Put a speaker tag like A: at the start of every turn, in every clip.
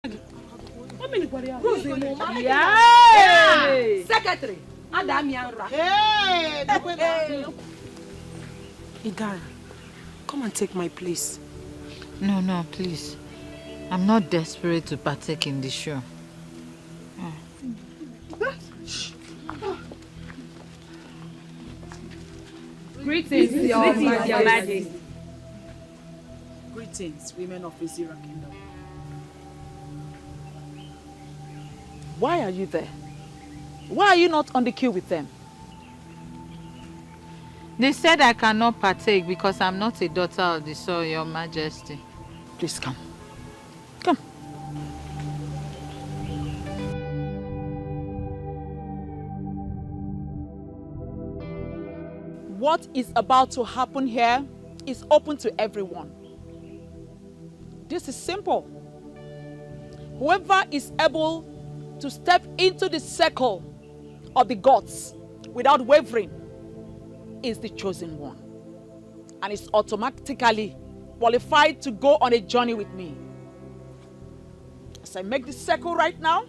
A: Yeah. Secretary.
B: Hey.
C: Idara, come and take my place.
D: No, please. I'm not desperate to partake in the show.
A: Greetings, Your Majesty.
B: Greetings, women of Azira Kingdom. Why are you there? Why are you not on the queue with them?
D: They said I cannot partake because I'm not a daughter of the soil, Your Majesty.
B: Please come. Come. What is about to happen here is open to everyone. This is simple. Whoever is able to step into the circle of the gods without wavering is the chosen one, and is automatically qualified to go on a journey with me. As I make this circle right now,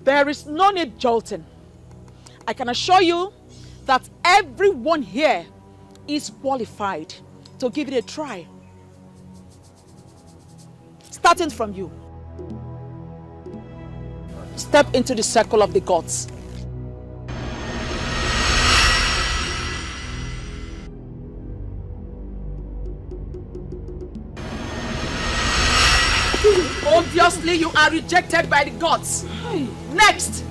B: there is no need jolting. I can assure you that everyone here is qualified to give it a try. Starting from you. Step into the circle of the gods. Obviously, you are rejected by the gods. Next.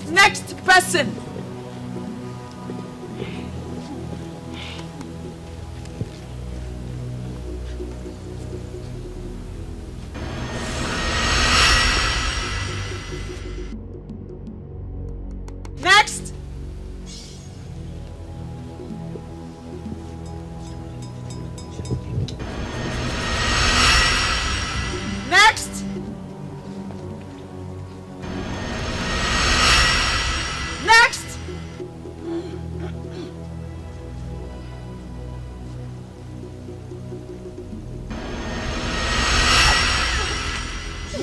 B: Next person. Next. Next. Next.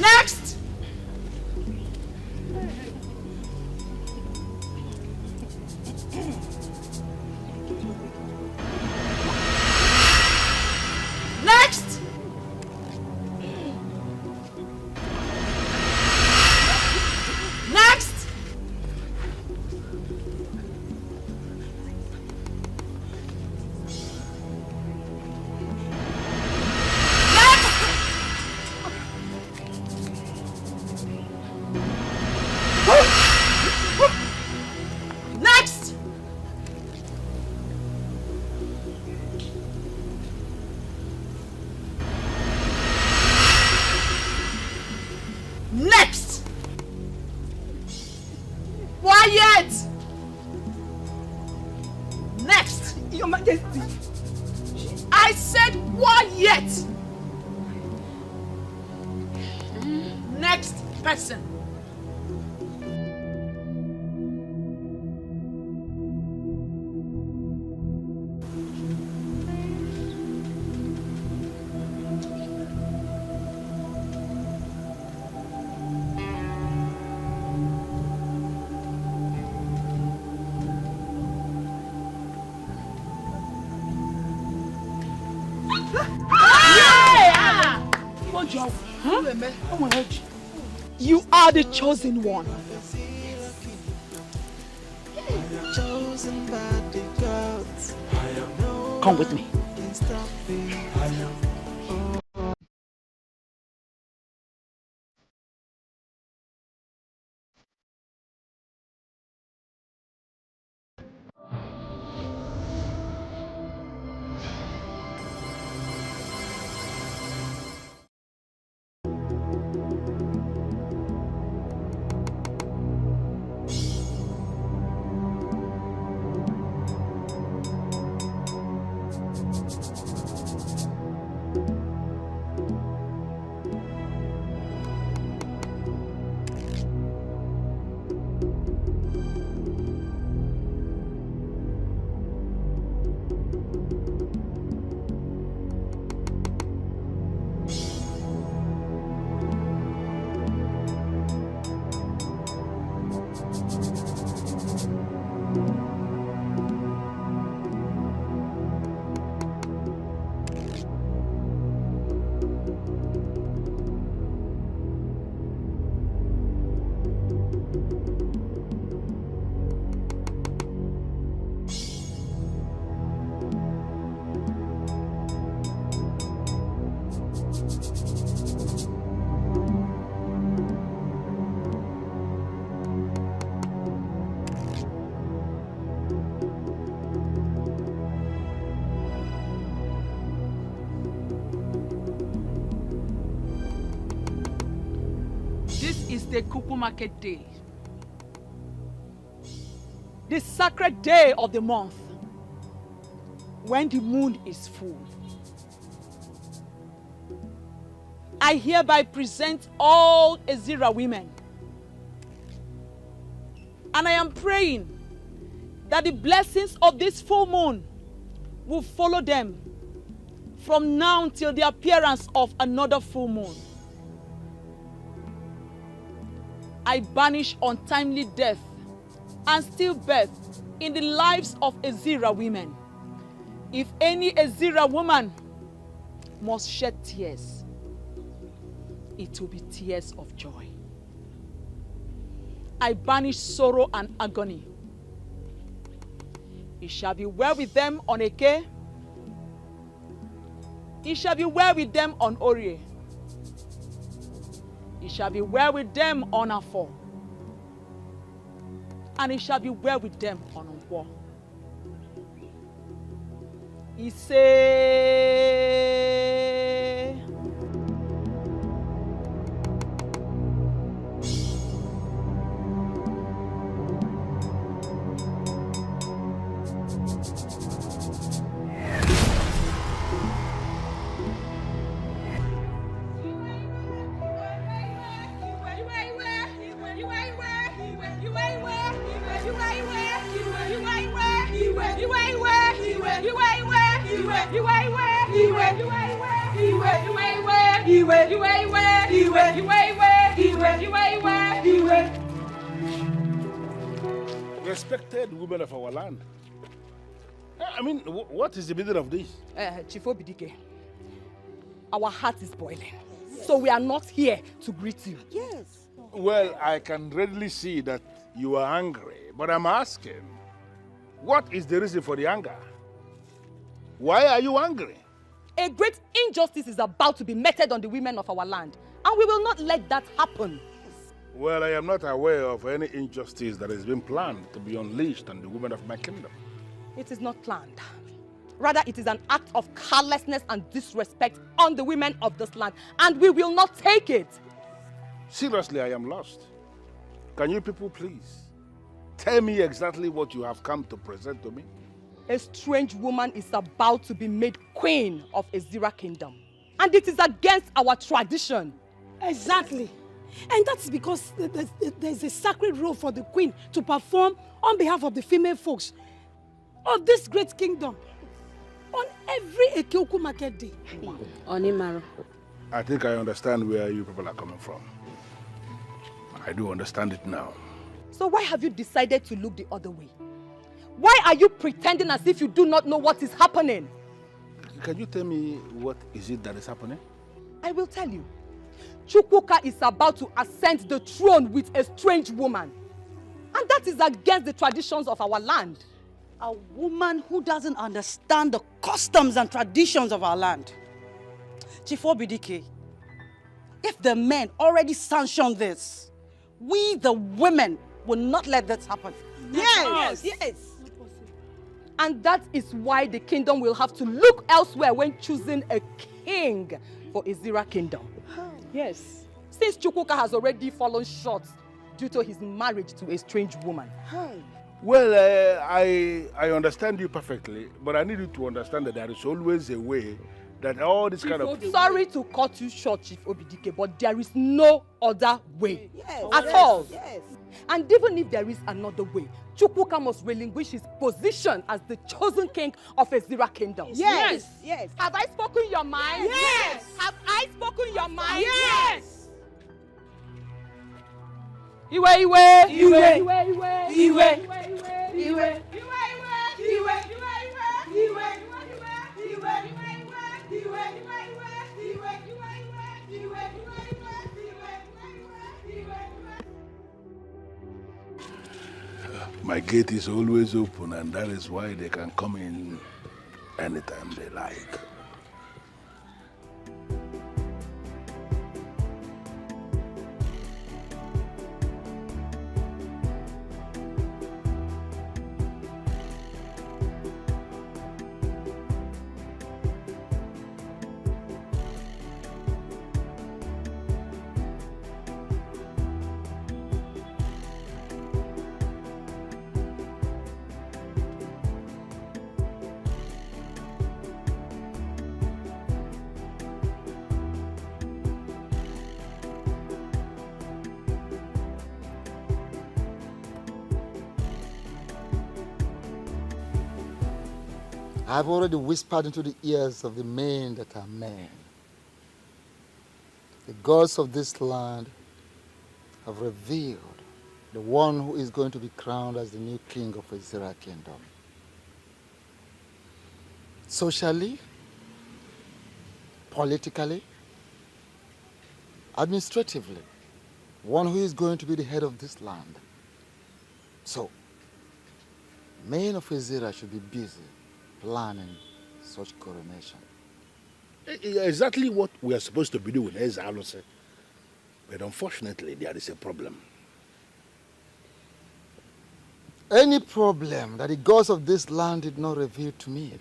B: Next. Next. Next. Next. Next. Quiet. Next.
C: Your Majesty.
B: I said quiet. Next person. You are the chosen one. Come with me. is the Kuku Market Day, the sacred day of the month, when the moon is full. I hereby present all Ezira women, and I am praying that the blessings of this full moon will follow them from now till the appearance of another full moon. I banish untimely death and stillbirth in the lives of Ezira women. If any Ezira woman must shed tears, it will be tears of joy. I banish sorrow and agony. It shall be well with them on Eke. It shall be well with them on Orie. It shall be well with them on Afo. And it shall be well with them on Nkwo. He say,
E: Respected women of our land. I mean, what is the meaning of this?
A: Chief Obidike, our heart is boiling. So we are not here to greet you.
C: Yes.
E: Well, I can readily see that you are angry, but I'm asking, what is the reason for the anger? Why are you angry?
A: A great injustice is about to be meted on the women of our land, and we will not let that happen.
E: Well, I am not aware of any injustice that has been planned to be unleashed on the women of my kingdom.
A: It is not planned. Rather, it is an act of carelessness and disrespect on the women of this land, and we will not take it.
E: Seriously, I am lost. Can you people please tell me exactly what you have come to present to me?
A: A strange woman is about to be made queen of Ezira kingdom, and it is against our tradition.
F: Exactly. And that's because there's a sacred role for the queen to perform on behalf of the female folks of this great kingdom on every Ekeuku market day.
C: Onimaro.
E: I think I understand where you people are coming from. I do understand it now.
A: So why have you decided to look the other way? Why are you pretending as if you do not know what is happening?
E: Can you tell me what is it that is happening?
A: I will tell you. Chukwuka is about to ascend the throne with a strange woman. And that is against the traditions of our land.
G: A woman who doesn't understand the customs and traditions of our land. Chief Obidike, if the men already sanctioned this, we the women will not let this happen.
A: Yes. And that is why the kingdom will have to look elsewhere when choosing a king for Ezira kingdom. Yes. Since Chukwuka has already fallen short due to his marriage to a strange woman.
E: Well, I understand you perfectly, but I need you to understand that there is always a way that all this kind of...
A: Sorry to cut you short, Chief Obidike, but there is no other way at all.
G: Yes.
A: And even if there is another way, Chukwuka must relinquish his position as the chosen king of Ezira kingdom.
G: Yes.
A: Have I spoken your mind?
G: Yes.
A: Have I spoken your mind?
G: Yes.
A: Iwe.
E: My gate is always open, and that is why they can come in anytime they like.
H: I've already whispered into the ears of the men that are men. The gods of this land have revealed the one who is going to be crowned as the new king of Ezra Kingdom. Socially, politically, administratively, one who is going to be the head of this land. So, men of Ezra should be busy planning such coronation.
E: Exactly what we are supposed to be doing, as Alo said. But unfortunately, there is a problem.
H: Any problem that the gods of this land did not reveal to me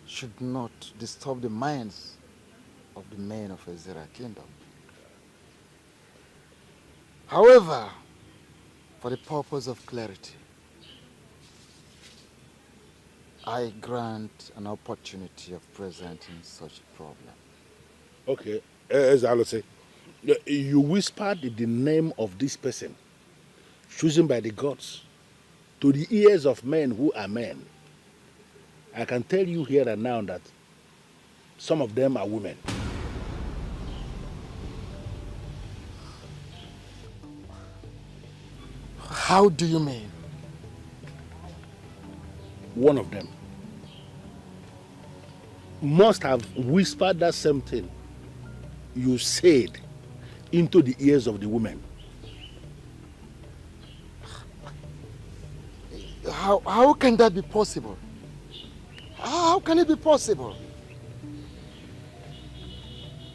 H: should not disturb the minds of the men of Ezra Kingdom. However, for the purpose of clarity, I grant an opportunity of presenting such a problem.
E: Okay, as Alo said, you whispered the name of this person, chosen by the gods, to the ears of men who are men. I can tell you here and now that some of them are women.
H: How do you mean?
E: One of them must have whispered that same thing you said into the ears of the women.
H: How can that be possible? How can it be possible?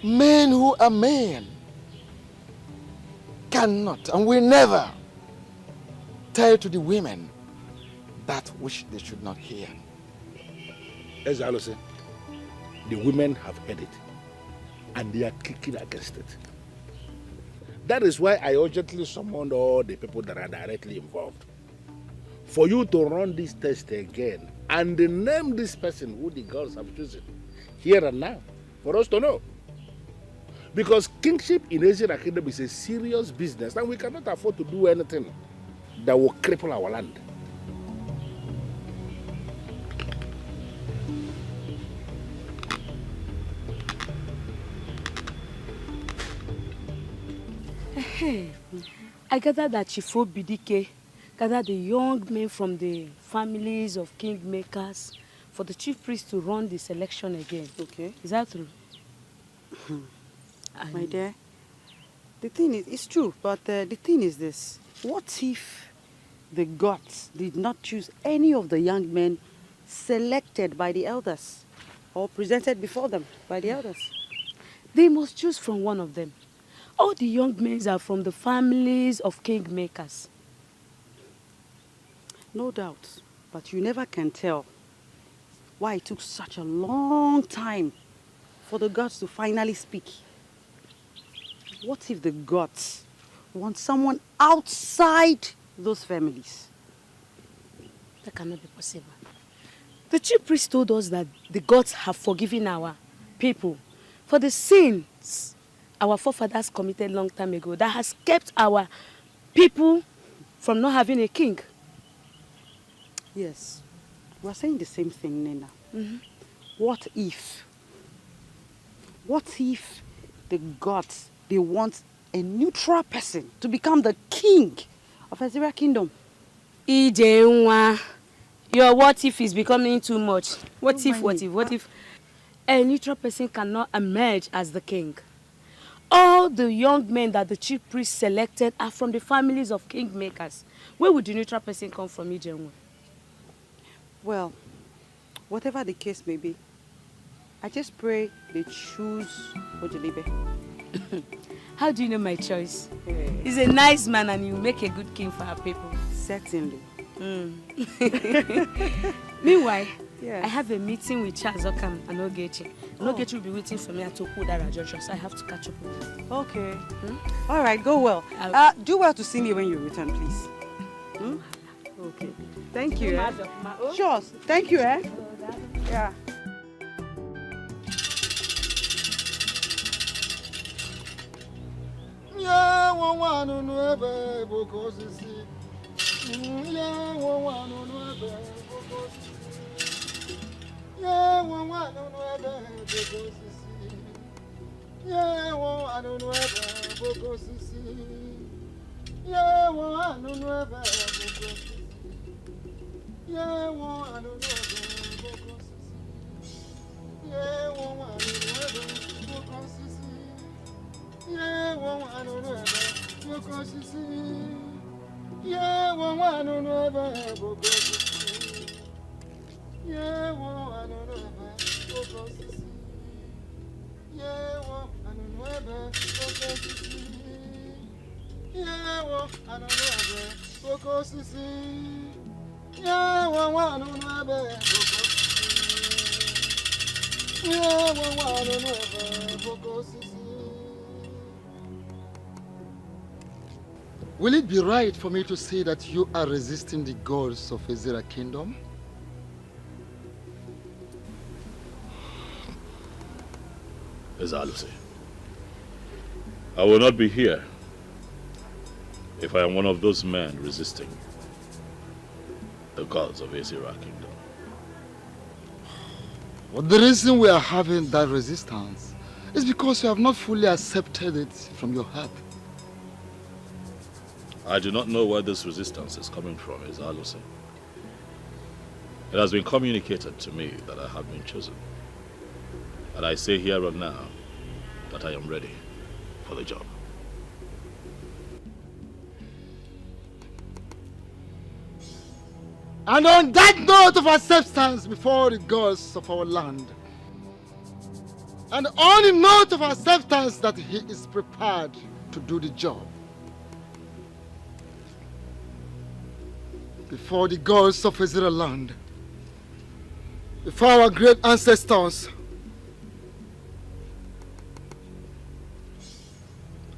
H: Men who are men cannot and will never tell to the women that which they should not hear.
E: As Alo said, the women have heard it and they are kicking against it. That is why I urgently summoned all the people that are directly involved for you to run this test again and name this person who the gods have chosen here and now for us to know. Because kingship in Ezra Kingdom is a serious business and we cannot afford to do anything that will cripple our land.
F: Hey, I gather that Chifo Bidike gathered the young men from the families of kingmakers for the chief priest to run this election again.
G: Okay.
F: Is that true?
G: My dear, the thing is, it's true, but the thing is this. What if the gods did not choose any of the young men selected by the elders or presented before them by the elders?
F: They must choose from one of them. All the young men are from the families of kingmakers.
G: No doubt, but you never can tell why it took such a long time for the gods to finally speak. What if the gods want someone outside those families?
F: That cannot be possible. The chief priest told us that the gods have forgiven our people for the sins our forefathers committed long time ago that has kept our people from not having a king.
G: Yes, we're saying the same thing, Nena.
F: Mm-hmm.
G: What if the gods, they want a neutral person to become the king of Ezra Kingdom?
F: Ijenwa, your what if is becoming too much. What if a neutral person cannot emerge as the king? All the young men that the chief priest selected are from the families of kingmakers. Where would the neutral person come from, Ijenwa?
G: Well, whatever the case may be, I just pray they choose Ojelibe.
F: How do you know my choice? He's a nice man and he'll make a good king for our people.
G: Certainly.
F: Meanwhile,
G: yeah.
F: I have a meeting with Charles Okam and Ogechi. And Ogechi will be waiting for me at Okudara Junction, so I have to catch up with him.
G: Okay. All right, go well. Do well to see me when you return, please. Okay. Thank you. Sure. Thank you, eh? Yeah.
H: Yeah, well, I don't know ever, Boko Sisi. Yeah, well, I don't know ever, Boko Sisi. Yeah, well, I don't know ever, Boko Sisi. Yeah, well, I don't know ever, Boko Sisi. Yeah, well, I don't know ever, Boko Sisi. Yeah, well, I don't know ever, Boko Sisi. Yeah, well, I don't know ever, Boko Sisi. Yeah, well, I don't know ever, Boko Sisi. Yeah, well, I don't know ever, Boko Sisi. Yeah, well, I don't know ever, Boko Sisi. Yeah, well, I don't know ever, Boko Sisi. Will it be right for me to say that you are resisting the gods of Ezra Kingdom?
E: Ezalusi, I will not be here if I am one of those men resisting the gods of Ezra Kingdom.
H: Well, the reason we are having that resistance is because you have not fully accepted it from your heart.
E: I do not know where this resistance is coming from, Ezalusi. It has been communicated to me that I have been chosen. And I say here and now that I am ready for the job.
H: And on that note of acceptance before the gods of our land, and on the note of acceptance that he is prepared to do the job, before the gods of Israel land, before our great ancestors,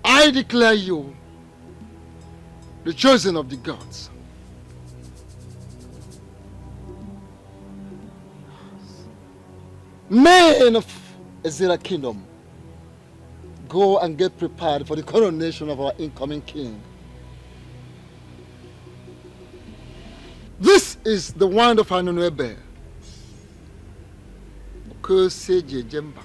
H: I declare you the chosen of the gods. Men of Ezra Kingdom, go and get prepared for the coronation of our incoming king. This is the wand of Anunuebe. Okoseje Jemba.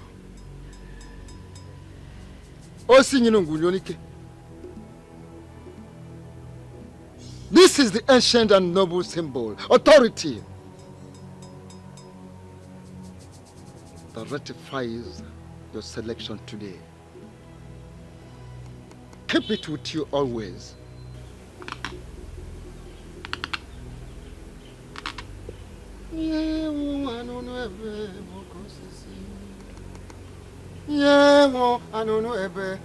H: This is the ancient and noble symbol, authority, that ratifies your selection today. Keep it with you always. Yeah, I don't know ever, yeah, I don't know ever,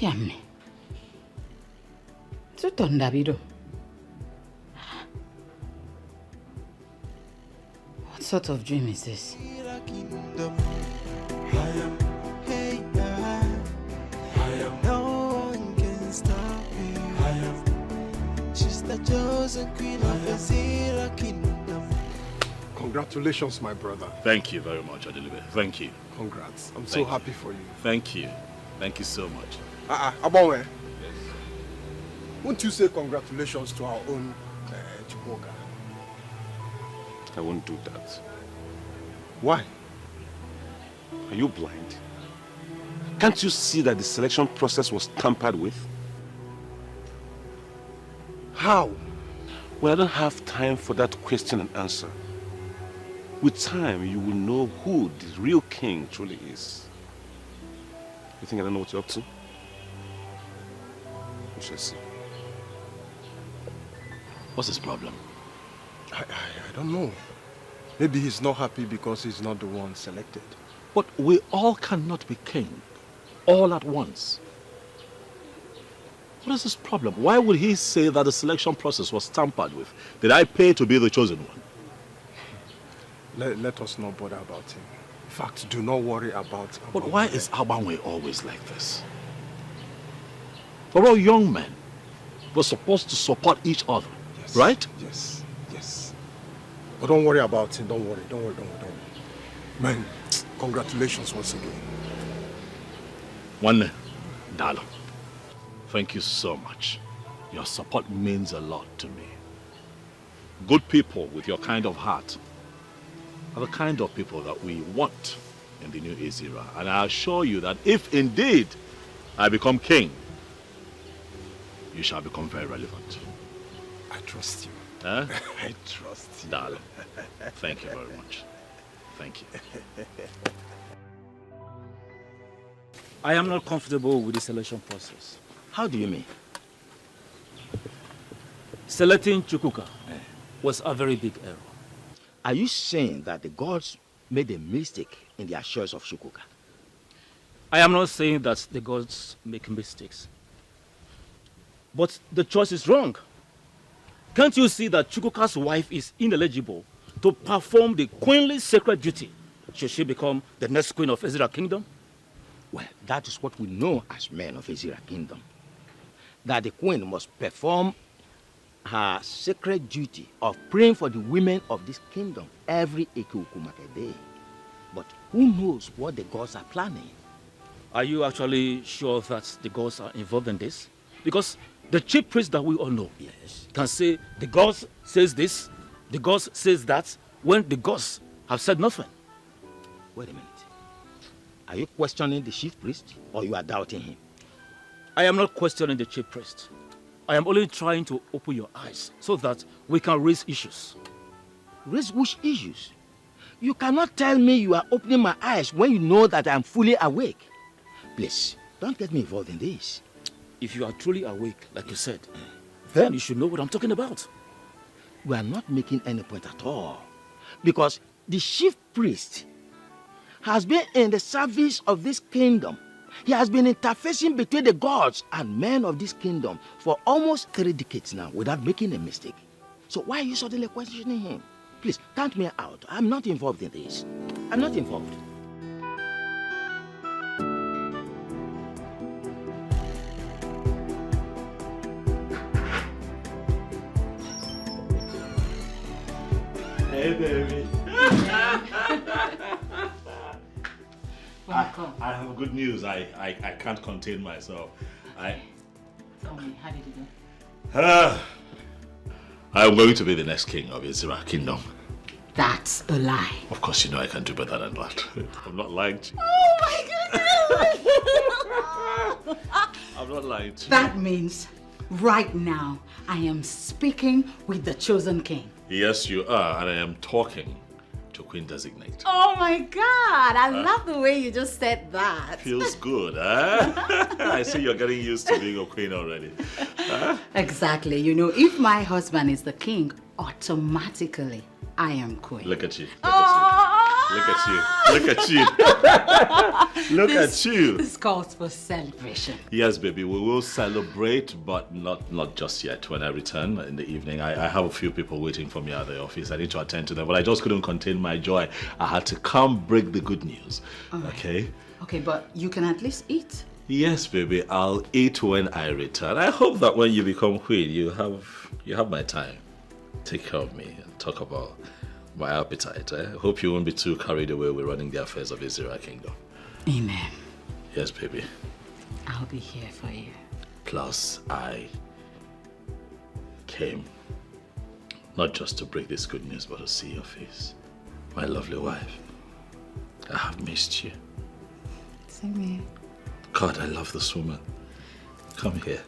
D: Yummy. Davido. What sort of dream is this?
I: No one can stop me. She's the chosen queen of the Zira kingdom.
J: Congratulations, my brother.
E: Thank you very much, Adelibe. Thank you.
J: Congrats. I'm so happy for you.
E: Thank you. Thank you so much.
J: Abonwe. Yes. Won't you say congratulations to our own Chukwuka?
K: I won't do that.
J: Why?
K: Are you blind? Can't you see that the selection process was tampered with?
J: How?
K: Well, I don't have time for that question and answer. With time, you will know who the real king truly is. You think I don't know what you're up to? We shall see.
E: What's his problem?
J: I don't know. Maybe he's not happy because he's not the one selected.
E: But we all cannot be king all at once. What is his problem? Why would he say that the selection process was tampered with? Did I pay to be the chosen one?
J: Let us not bother about him. In fact, do not worry about him.
E: But why is Abanwe always like this? We're all young men. We're supposed to support each other,
J: yes,
E: right?
J: Yes, yes. But don't worry about him. Don't worry. Man, congratulations once again.
E: One, Dalo. Thank you so much. Your support means a lot to me. Good people with your kind of heart are the kind of people that we want in the new Ezira. And I assure you that if indeed I become king, you shall become very relevant.
J: I trust you.
E: Huh?
J: I trust you.
E: Darling, thank you very much. Thank you.
L: I am not comfortable with the selection process.
M: How do you mean?
L: Selecting Chukwuka was a very big error.
M: Are you saying that the gods made a mistake in their choice of Chukwuka?
L: I am not saying that the gods make mistakes. But the choice is wrong. Can't you see that Chukwuka's wife is ineligible to perform the queenly sacred duty should she become the next queen of Ezra Kingdom?
M: Well, that is what we know as men of Ezra Kingdom. That the queen must perform her sacred duty of praying for the women of this kingdom every Ekukumake day. But who knows what the gods are planning?
L: Are you actually sure that the gods are involved in this? Because the chief priest that we all know can say the gods says this, the gods says that, when the gods have said nothing.
M: Wait a minute. Are you questioning the chief priest or you are doubting him?
L: I am not questioning the chief priest. I am only trying to open your eyes so that we can raise issues.
M: Raise which issues? You cannot tell me you are opening my eyes when you know that I am fully awake. Please, don't get me involved in this.
L: If you are truly awake, like you said, then you should know what I'm talking about.
M: We are not making any point at all. Because the chief priest has been in the service of this kingdom. He has been interfacing between the gods and men of this kingdom for almost 3 decades now without making a mistake. So why are you suddenly questioning him? Please, count me out. I'm not involved in this. I'm not involved.
E: Hey, baby.
D: Welcome.
E: I have good news. I can't contain myself.
D: Tell me, how did it go?
E: I'm going to be the next king of Ezra Kingdom.
D: That's a lie.
E: Of course, you know I can do better than that. I'm not lying to you.
D: Oh my goodness!
E: I'm not lying to you.
D: That means right now I am speaking with the chosen king.
E: Yes, you are, and I am talking to Queen Designate.
D: Oh my God! I love the way you just said that.
E: Feels good, huh? I see you're getting used to being a queen already. Huh?
D: Exactly. You know, if my husband is the king, automatically I am queen.
E: Look at you. Look at
K: at you. Look at you. Look at you.
G: This calls for celebration.
K: Yes, baby, we will celebrate, but not just yet. When I return in the evening, I have a few people waiting for me at the office. I need to attend to them, but I just couldn't contain my joy. I had to come break the good news.
G: Right.
K: Okay?
G: Okay, but you can at least eat.
K: Yes, baby, I'll eat when I return. I hope that when you become queen, you have my time. Take care of me and talk about my appetite. I hope you won't be too carried away with running the affairs of Azira Kingdom.
G: Amen.
K: Yes, baby.
G: I'll be here for you.
K: Plus, I came not just to break this good news, but to see your face. My lovely wife. I have missed you.
G: Same here.
K: God, I love this woman. Come here.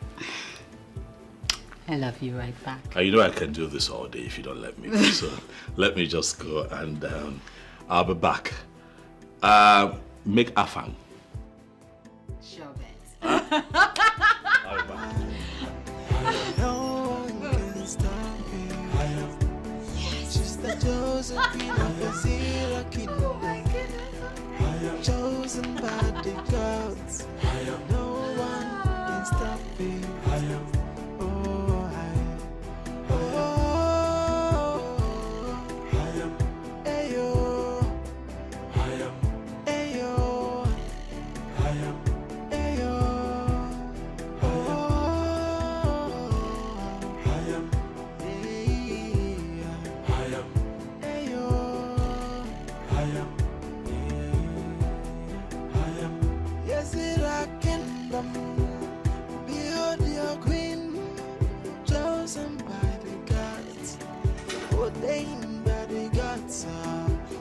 G: I love you right back.
K: You know I can do this all day if you don't let me. So let me just go and I'll be back. Make afang.
G: Sure bet.
K: I'll be back.
I: No one can stop me. She's the chosen queen of Azira Kingdom. Oh my goodness. Chosen by the gods. No one can stop me.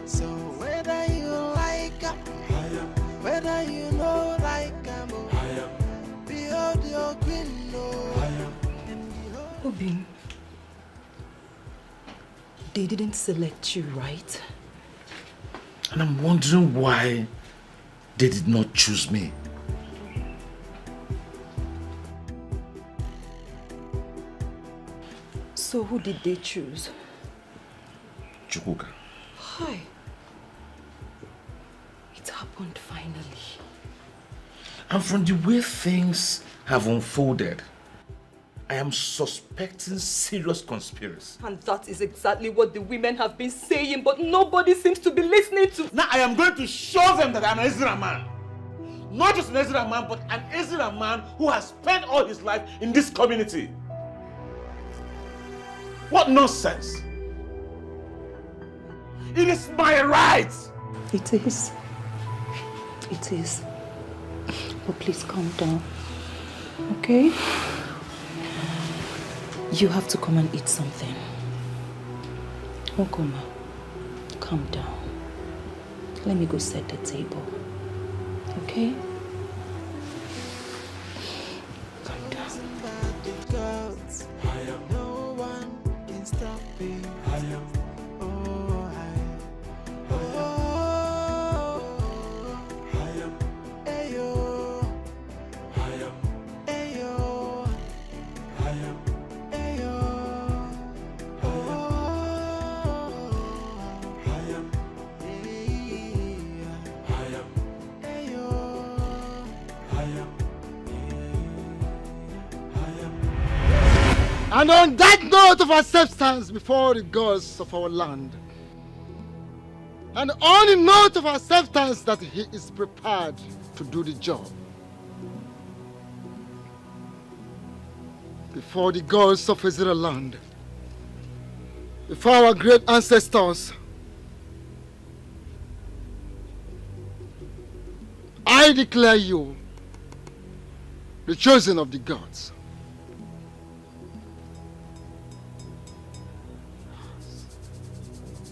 I: So whether you like her, whether you know like her, behold your queen.
A: Obin, they didn't select you, right?
E: And I'm wondering why they did not choose me.
A: So who did they choose?
E: Chukwuka.
A: Hi. It happened finally.
E: And from the way things have unfolded, I am suspecting serious conspiracy.
A: And that is exactly what the women have been saying, but nobody seems to be listening to.
M: Now I am going to show them that I'm an Ezra man. Not just an Ezra man, but an Ezra man who has spent all his life in this community. What nonsense! It is my right!
A: It is. It is. But please calm down. Okay? You have to come and eat something. Okoma, calm down. Let me go set the table. Okay? Calm down.
I: No one can stop me.
H: And on that note of acceptance before the gods of our land, and on the note of acceptance that he is prepared to do the job, before the gods of Israel land, before our great ancestors, I declare you the chosen of the gods.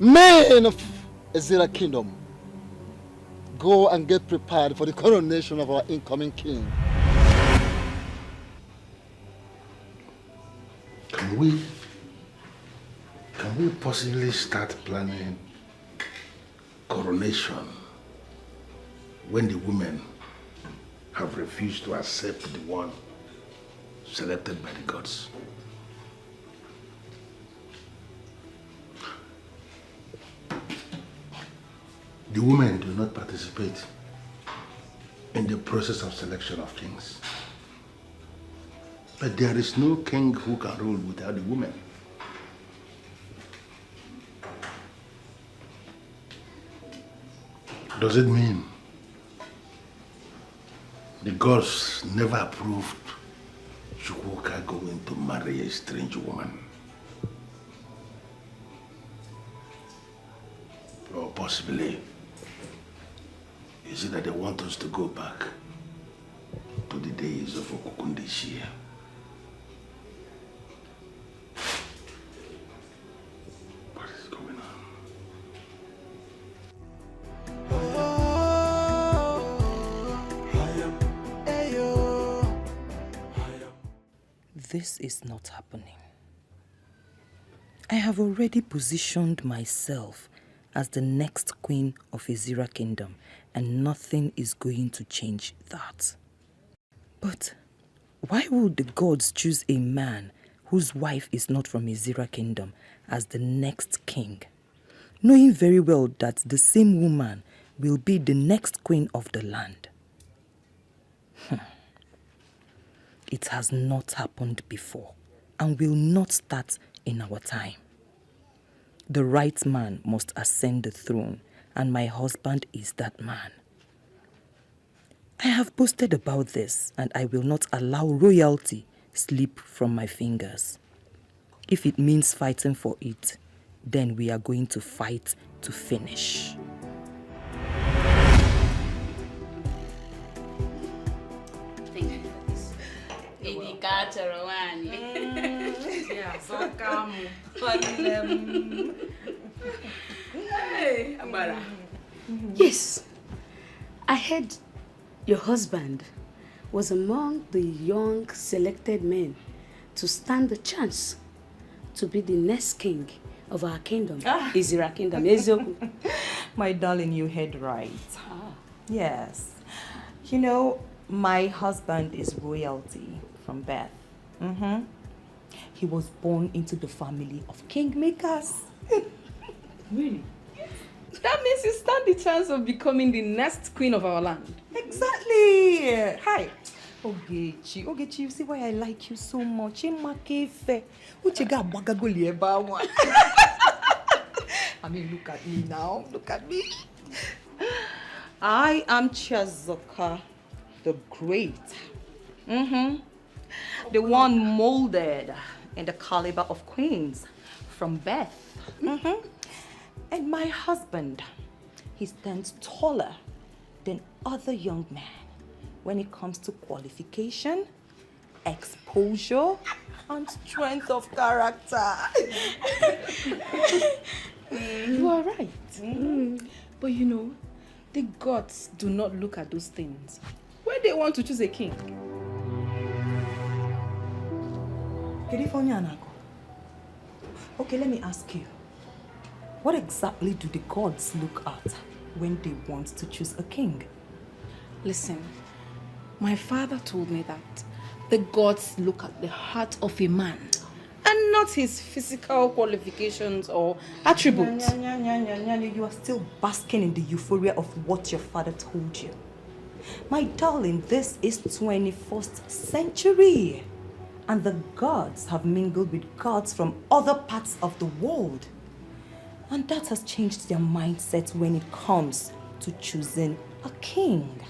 H: Men of Azira Kingdom, go and get prepared for the coronation of our incoming king.
E: Can we possibly start planning coronation when the women have refused to accept the one selected by the gods? The women do not participate in the process of selection of kings. But there is no king who can rule without the women. Does it mean the gods never approved Chukwuka going to marry a strange woman? Or possibly, is it that they want us to go back to the days of Okukundishia? What is going on?
N: This is not happening. I have already positioned myself as the next queen of Izira Kingdom, and nothing is going to change that. But why would the gods choose a man whose wife is not from Izira Kingdom as the next king, knowing very well that the same woman will be the next queen of the land? It has not happened before and will not start in our time. The right man must ascend the throne, and my husband is that man. I have boasted about this, and I will not allow royalty slip from my fingers. If it means fighting for it, then we are going to fight to finish.
O: Thank you for this. Indicator one. Yeah, so calm. Hey, Amara. Yes, I heard your husband was among the young selected men to stand the chance to be the next king of our kingdom, Izira Kingdom.
N: My darling, you heard right. Yes. You know, my husband is royalty from birth. He was born into the family of kingmakers.
O: Really?
A: That means you stand the chance of becoming the next queen of our land.
N: Exactly. Hi. Ogechi, you see why I like you so much? I mean, look at me now. Look at me. I am Chiazoka the Great. The one molded in the caliber of queens from birth. And my husband, he stands taller than other young men when it comes to qualification, exposure, and strength of character.
A: You are right. But you know, the gods do not look at those things when they want to choose a king.
N: Okay, let me ask you. What exactly do the gods look at when they want to choose a king?
A: Listen, my father told me that the gods look at the heart of a man and not his physical qualifications or attributes.
N: You are still basking in the euphoria of what your father told you. My darling, this is 21st century. And the gods have mingled with gods from other parts of the world. And that has changed their mindset when it comes to choosing a king.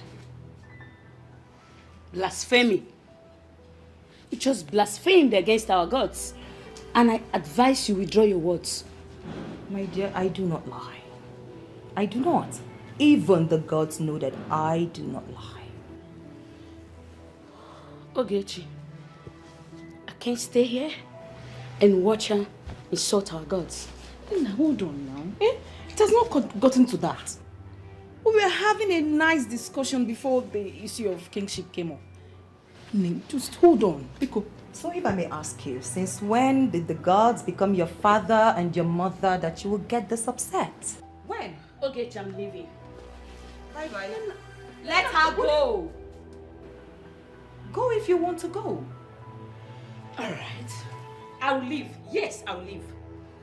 O: Blasphemy. You just blasphemed against our gods. And I advise you withdraw your words.
N: My dear, I do not lie. I do not. Even the gods know that I do not lie.
O: Ogechi, I can't stay here and watch her insult our gods.
A: Now, hold on now. It has not gotten to that. We were having a nice discussion before the issue of kingship came up. Just hold on.
N: So if I may ask you, since when did the gods become your father and your mother that you will get this upset?
O: When? Ogechi, I'm leaving.
N: Bye-bye.
O: Let her go.
N: Go if you want to go.
O: All right. I'll leave. Yes, I'll leave.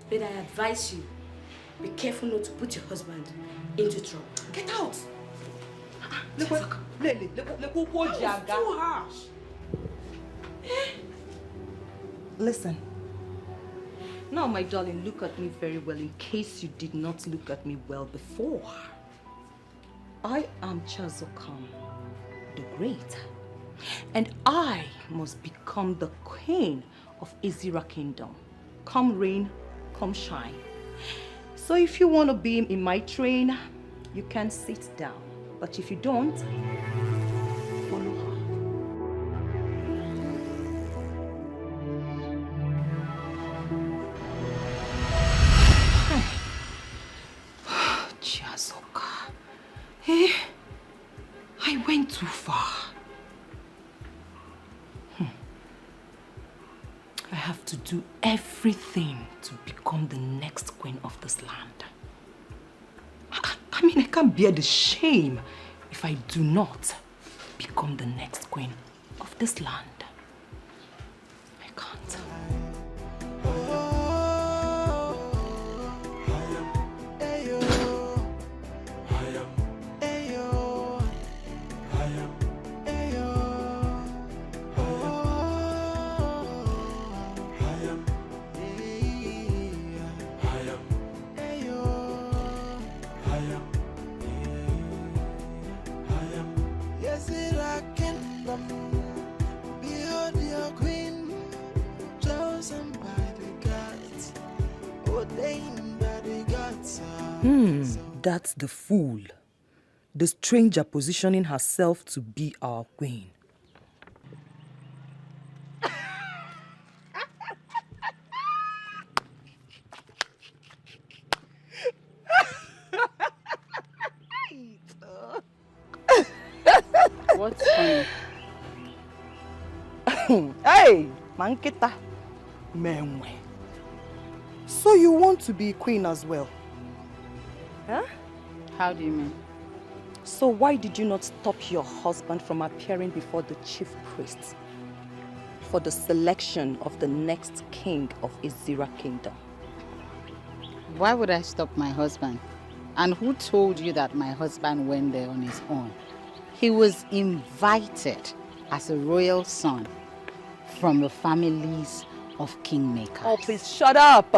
O: But I advise you, Be careful not to put your husband into trouble.
A: Get out! Look, too harsh. Listen. Now, my darling, look at me very well in case you did not look at me well before. I am Chazokam, the Great, and I must become the queen of Izira Kingdom. Come rain, come shine. So if you want to be in my train, you can sit down. But if you don't, follow her. Chiazoka. Eh? I went too far. I have to do everything to become the next queen of this land. I mean, I can't bear the shame if I do not become the next queen of this land. I can't. That's the fool. The stranger positioning herself to be our queen.
D: What's funny?
A: Hey, Mankita. Menwe. So you want to be queen as well? Huh?
D: How do you mean?
A: So why did you not stop your husband from appearing before the chief priest for the selection of the next king of Izira Kingdom?
D: Why would I stop my husband? And who told you that my husband went there on his own? He was invited as a royal son from the families of kingmakers.
A: Oh, please shut up.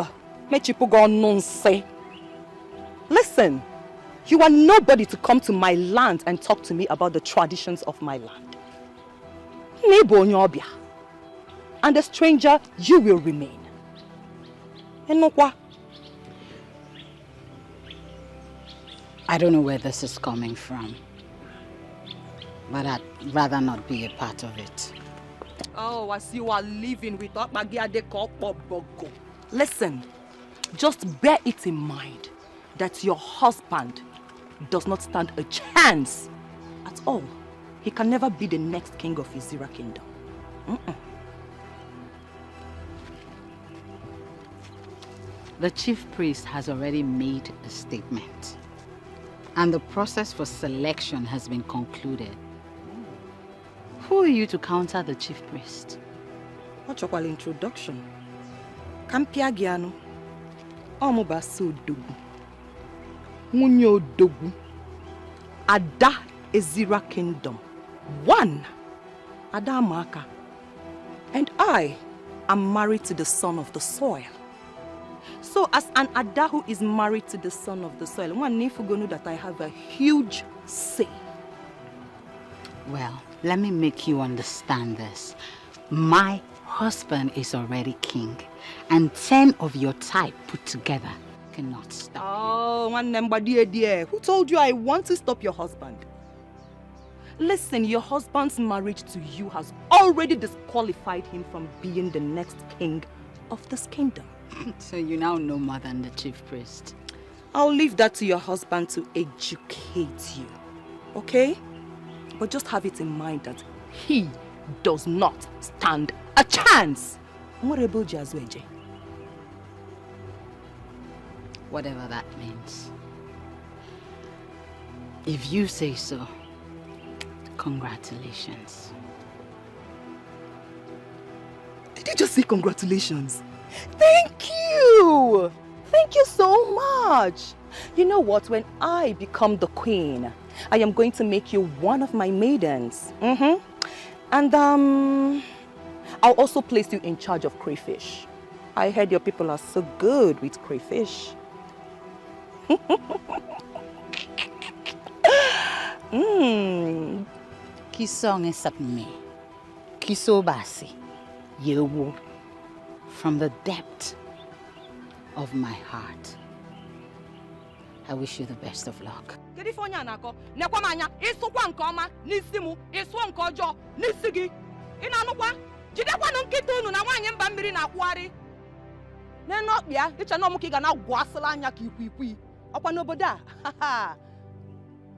A: Listen, you are nobody to come to my land and talk to me about the traditions of my land. And a stranger, you will remain.
D: I don't know where this is coming from, but I'd rather not be a part of it.
A: Oh, as you are living with Bogo. Listen, just bear it in mind that your husband does not stand a chance at all. He can never be the next king of Izira Kingdom.
D: The chief priest has already made a statement, and the process for selection has been concluded. Who are you to counter the chief priest?
A: What's your introduction? Kampia Giano. Omobasu Dogu. Munyo Dogu. Ada Izira Kingdom. One. Ada Maka. And I am married to the son of the soil. So as an Ada who is married to the son of the soil, one need to know that I have a huge say.
D: Well, let me make you understand this. My husband is already king, and 10 of your type put together cannot stop.
A: Oh, one number dear. Who told you I want to stop your husband? Listen, your husband's marriage to you has already disqualified him from being the next king of this kingdom.
D: So you now know more than the chief priest.
A: I'll leave that to your husband to educate you, okay? But just have it in mind that he does not stand a chance.
D: Whatever that means. If you say so, congratulations.
A: Did you just say congratulations? Thank you! Thank you so much. You know what? When I become the queen, I am going to make you one of my maidens. And I'll also place you in charge of crayfish. I heard your people are so good with crayfish.
D: Kisong esapme. Kisobasi. Yewu. From the depth of my heart, I wish you the best of luck.
A: We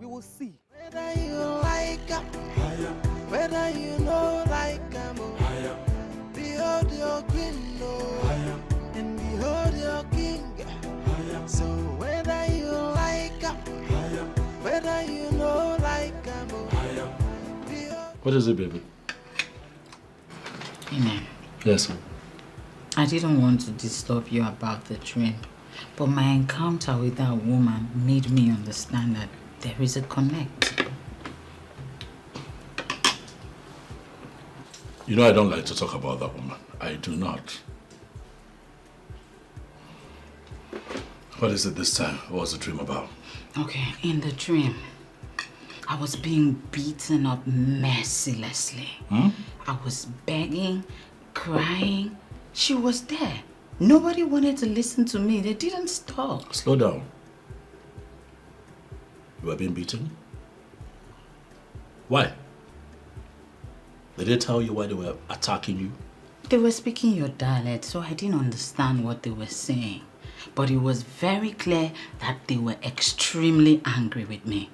A: will see.
I: Whether you like her, whether you know like her, behold your queen, and behold your king. So whether you like her, whether you know like her,
K: What is it, baby?
D: Amen.
K: Yes, sir.
D: I didn't want to disturb you about the dream, but my encounter with that woman made me understand that there is a connect.
K: You know I don't like to talk about that woman. I do not. What is it this time? What was the dream about?
D: Okay, in the dream, I was being beaten up mercilessly. I was begging, crying. She was there. Nobody wanted to listen to me. They didn't stop.
K: Slow down. You were being beaten? Why? Did they tell you why they were attacking you?
D: They were speaking your dialect, so I didn't understand what they were saying. But it was very clear that they were extremely angry with me.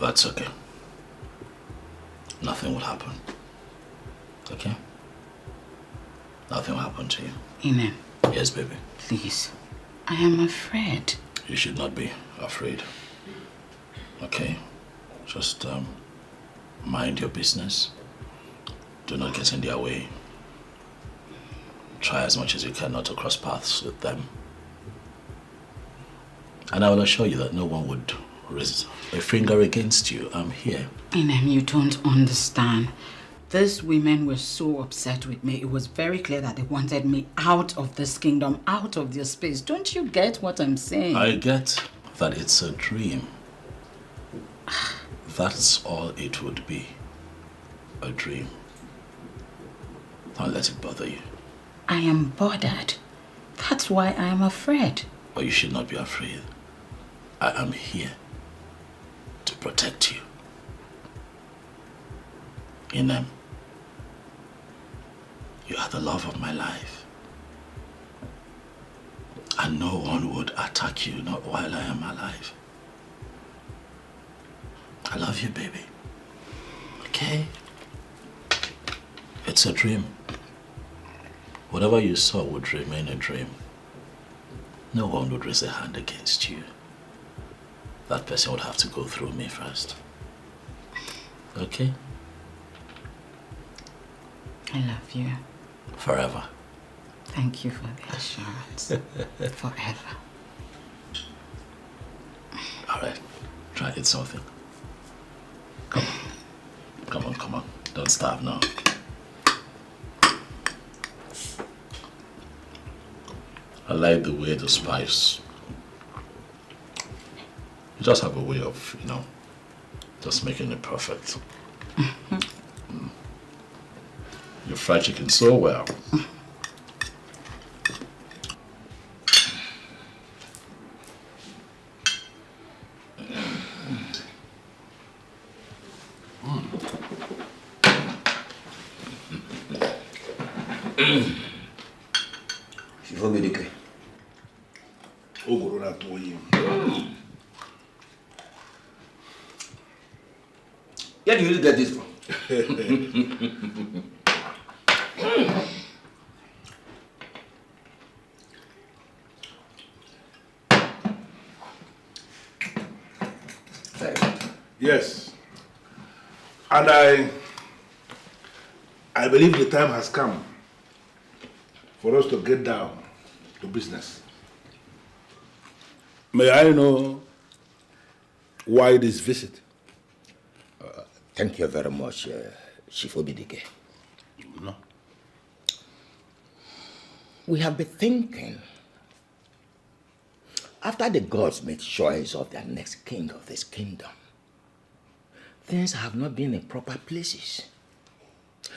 K: That's okay. Nothing will happen. Okay? Nothing will happen to you.
D: Amen.
K: Yes, baby.
D: Please. I am afraid.
K: You should not be afraid. Okay? Just mind your business. Do not get in their way. Try as much as you can not to cross paths with them. And I will assure you that no one would raise a finger against you. I'm here.
D: Amen. You don't understand. These women were so upset with me. It was very clear that they wanted me out of this kingdom, out of their space. Don't you get what I'm saying?
K: I get that it's a dream. That's all it would be. A dream. Don't let it bother you.
D: I am bothered. That's why I am afraid.
K: But you should not be afraid. I am here to protect you. Inem, you are the love of my life. And no one would attack you, not while I am alive. I love you, baby. Okay? It's a dream. Whatever you saw would remain a dream. No one would raise a hand against you. That person would have to go through me first. Okay?
D: I love you.
K: Forever.
D: Thank you for the assurance. Forever.
K: All right. Try eat something. Come on. Come on, come on. Don't starve now. I like the way the spice. You just have a way of, just making it perfect. You fry chicken so well.
P: Frederick. Where do you get this from?
E: And I believe the time has come for us to get down to business. May I know why this visit?
M: Thank you very much, Chief Obidike.
E: No.
M: We have been thinking, after the gods made choice of their next king of this kingdom, things have not been in proper places.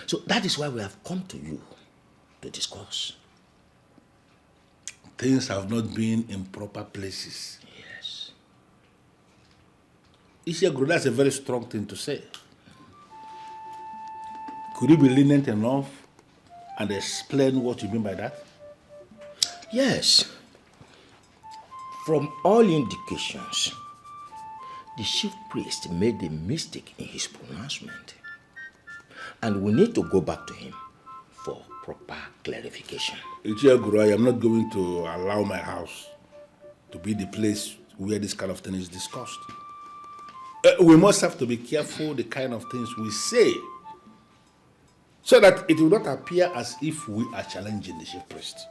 M: So that is why we have come to you to discuss.
E: Things have not been in proper places.
M: Yes.
E: Isiagro, that's a very strong thing to say. Could you be lenient enough and explain what you mean by that?
M: Yes. From all indications, the chief priest made a mistake in his pronouncement. And we need to go back to him for proper clarification.
E: Ichiaguru, I am not going to allow my house to be the place where this kind of thing is discussed. We must have to be careful the kind of things we say, so that it will not appear as if we are challenging the chief priest.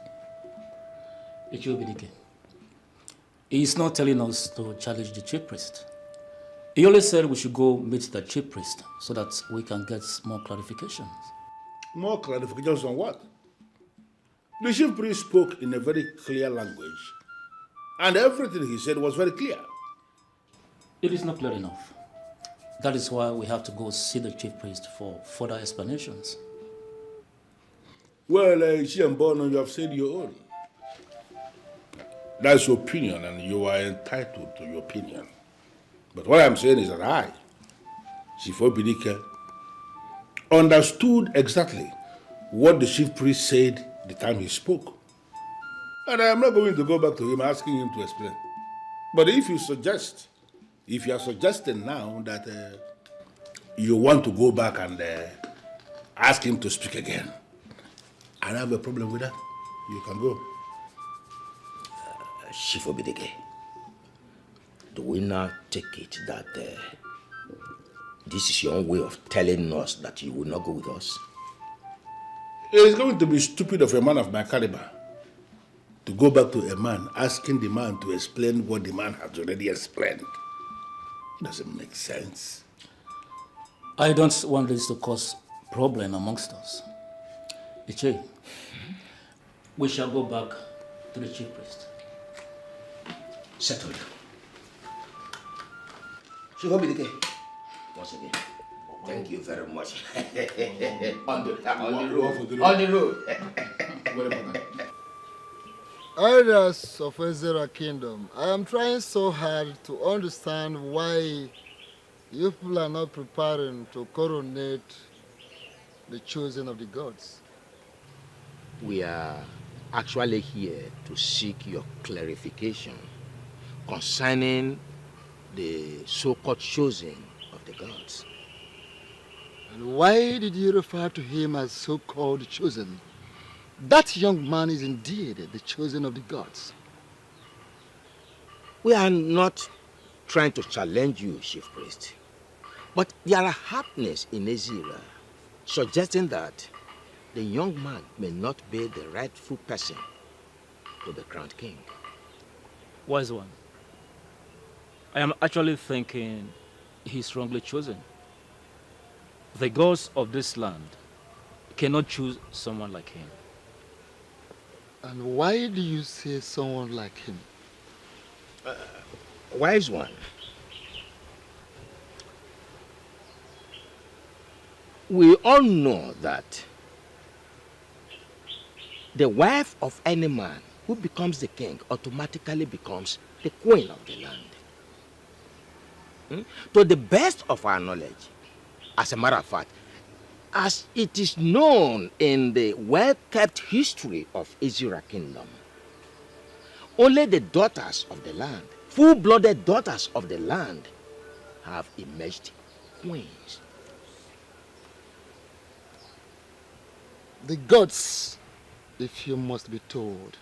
Q: Ichiobidike, he is not telling us to challenge the chief priest. He only said we should go meet the chief priest so that we can get more clarifications.
E: More clarifications on what? The chief priest spoke in a very clear language, and everything he said was very clear.
Q: It is not clear enough. That is why we have to go see the chief priest for further explanations.
E: Well, Ishiambono, you have said your own. That's your opinion, and you are entitled to your opinion. But what I'm saying is that I, Chief Obidike, understood exactly what the chief priest said the time he spoke. And I am not going to go back to him asking him to explain. But if you are suggesting now that you want to go back and ask him to speak again, I don't have a problem with that. You can go.
M: Chief Obidike, do we now take it that this is your own way of telling us that you will not go with us?
E: It's going to be stupid of a man of my caliber to go back to a man asking the man to explain what the man has already explained. It doesn't make sense.
Q: I don't want this to cause problem amongst us. Iche, we shall go back to the chief priest.
M: Settled. Chief Obidike, once again, thank you very much. on the road.
H: Elders of Ezra Kingdom, I am trying so hard to understand why you people are not preparing to coronate the chosen of the gods.
M: We are actually here to seek your clarification concerning the so-called chosen of the gods.
H: And why did you refer to him as so-called chosen? That young man is indeed the chosen of the gods.
M: We are not trying to challenge you, Chief Priest. But there are happenings in Ezra suggesting that the young man may not be the rightful person to be crowned king.
L: Wise one, I am actually thinking he's wrongly chosen. The gods of this land cannot choose someone like him.
H: And why do you say someone like him?
M: Wise one, we all know that the wife of any man who becomes the king automatically becomes the queen of the land. To the best of our knowledge, as a matter of fact, as it is known in the well-kept history of Ezra Kingdom, only the daughters of the land, full-blooded daughters of the land, have emerged queens.
H: The gods, if you must be told,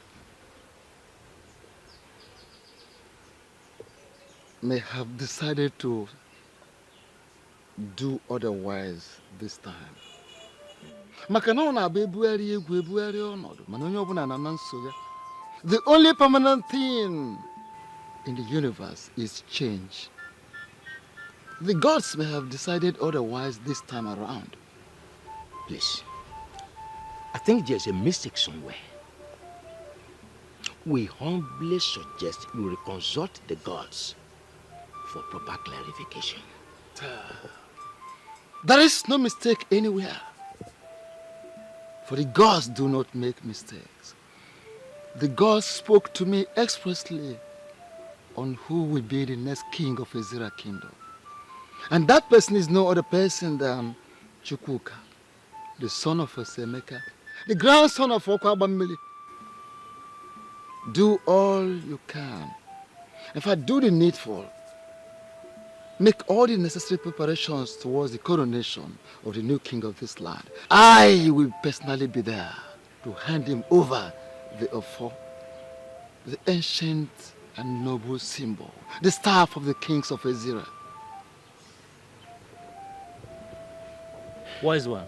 H: may have decided to do otherwise this time. The only permanent thing in the universe is change. The gods may have decided otherwise this time around.
M: Please, I think there's a mistake somewhere. We humbly suggest you reconsult the gods for proper clarification.
H: There is no mistake anywhere. For the gods do not make mistakes. The gods spoke to me expressly on who will be the next king of Ezira kingdom. And that person is no other person than Chukwuka, the son of Osemeka, the grandson of Okwabamili. Do all you can. In fact, do the needful. Make all the necessary preparations towards the coronation of the new king of this land. I will personally be there to hand him over the Ofo, the ancient and noble symbol, the staff of the kings of Ezira.
L: Wise one,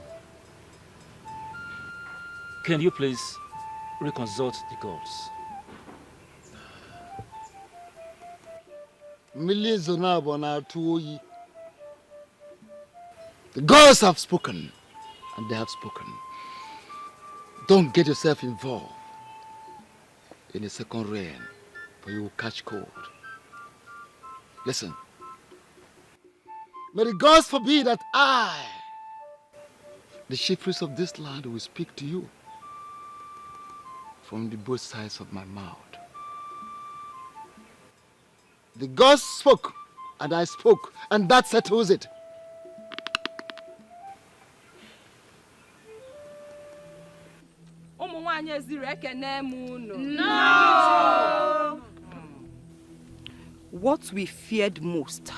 L: can you please reconsult the gods?
H: The gods have spoken, and they have spoken. Don't get yourself involved in a second reign, for you will catch cold. Listen, may the gods forbid that I, the chief priest of this land, will speak to you from the both sides of my mouth. The gods spoke, and I spoke, and that settles it.
A: No! What we feared most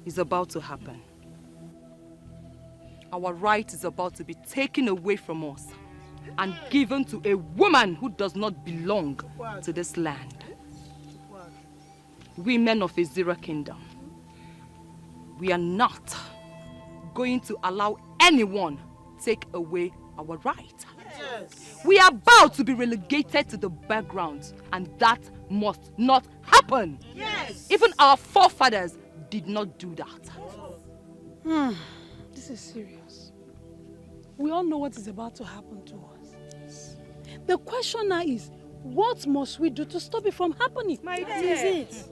A: is about to happen. Our right is about to be taken away from us and given to a woman who does not belong to this land. We men of Ezira Kingdom, we are not going to allow anyone take away our right. Yes. We are about to be relegated to the background, and that must not happen. Yes. Even our forefathers did not do that.
F: This is serious. We all know what is about to happen to us. The question now is, what must we do to stop it from happening? That is it.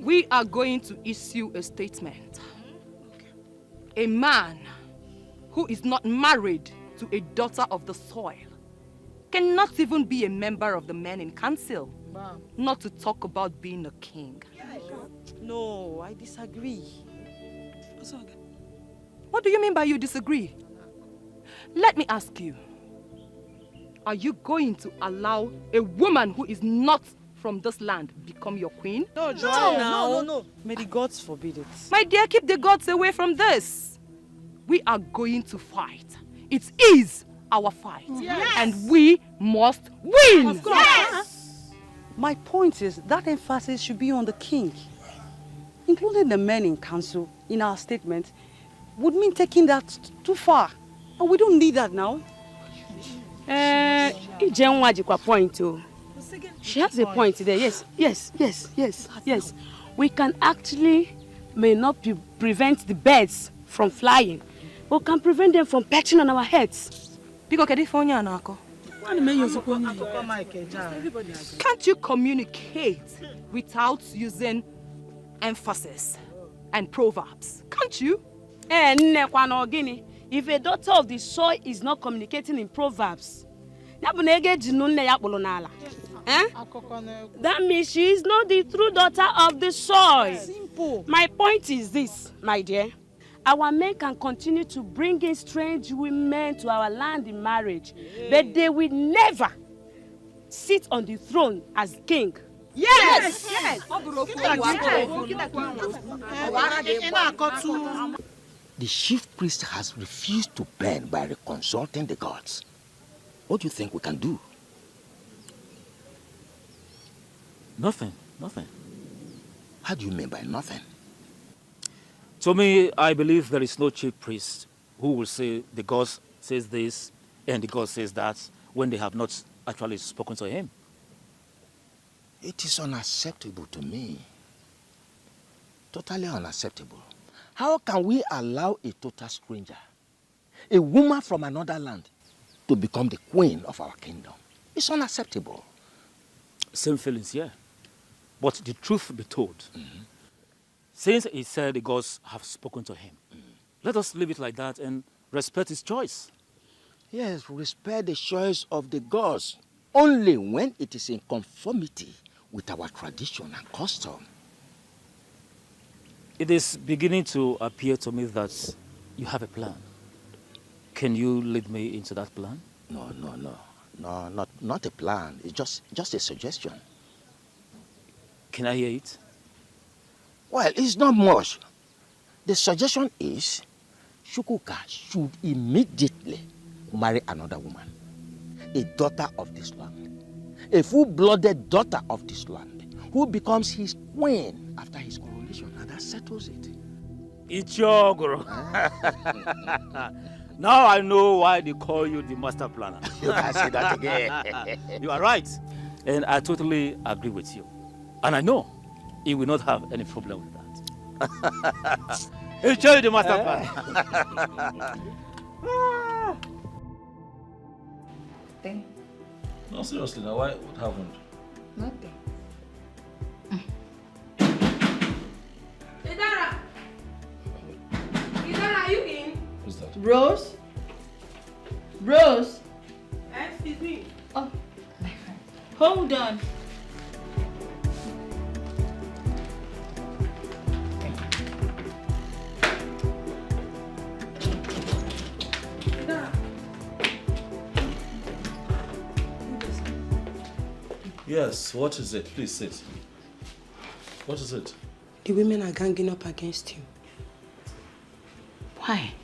A: We are going to issue a statement. A man who is not married to a daughter of the soil cannot even be a member of the men in council, not to talk about being a king.
G: No, I disagree.
A: What do you mean by you disagree? Let me ask you, are you going to allow a woman who is not from this land become your queen?
G: No, Joanna. No. May the gods forbid it.
A: My dear, keep the gods away from this. We are going to fight. It is our fight. Yes. And we must win.
G: Of course. Yes. My point is that emphasis should be on the king. Including the men in council in our statement would mean taking that too far. And we don't need that now.
O: Point too. She has a point there. Yes. We can actually may not prevent the birds from flying, but can prevent them from perching on our heads.
A: Can't you communicate without using emphasis and proverbs? Can't you?
O: If a daughter of the soil is not communicating in proverbs, that means she is not the true daughter of the soil. Simple. My point is this, my dear. Our men can continue to bring in strange women to our land in marriage, but they will never sit on the throne as king.
A: Yes!
M: The chief priest has refused to burn by reconsulting the gods. What do you think we can do?
L: Nothing.
M: How do you mean by nothing?
L: To me, I believe there is no chief priest who will say the God says this and the God says that when they have not actually spoken to him.
M: It is unacceptable to me. Totally unacceptable. How can we allow a total stranger, a woman from another land, to become the queen of our kingdom? It's unacceptable.
L: Same feelings, yeah. But the truth be told, since he said the gods have spoken to him, let us leave it like that and respect his choice.
M: Yes, respect the choice of the gods only when it is in conformity with our tradition and custom.
L: It is beginning to appear to me that you have a plan. Can you lead me into that plan?
M: No, not a plan. It's just a suggestion.
L: Can I hear it?
M: Well, it's not much. The suggestion is Chukwuka should immediately marry another woman, a daughter of this land, a full-blooded daughter of this land, who becomes his queen after his coronation, and that settles it.
L: Ichogoro. Now I know why they call you the master planner.
M: You can say that again.
L: You are right. And I totally agree with you. And I know he will not have any problem with that. He'll show you the master planner.
D: Nothing.
K: No, seriously, now what happened?
D: Nothing.
C: Idara! Idara, are you in?
K: Who's that?
D: Rose? Rose?
C: Excuse me.
D: Oh, my friend. Hold on.
K: Yes, what is it? Please sit. What is it?
C: The women are ganging up against you.
D: Why?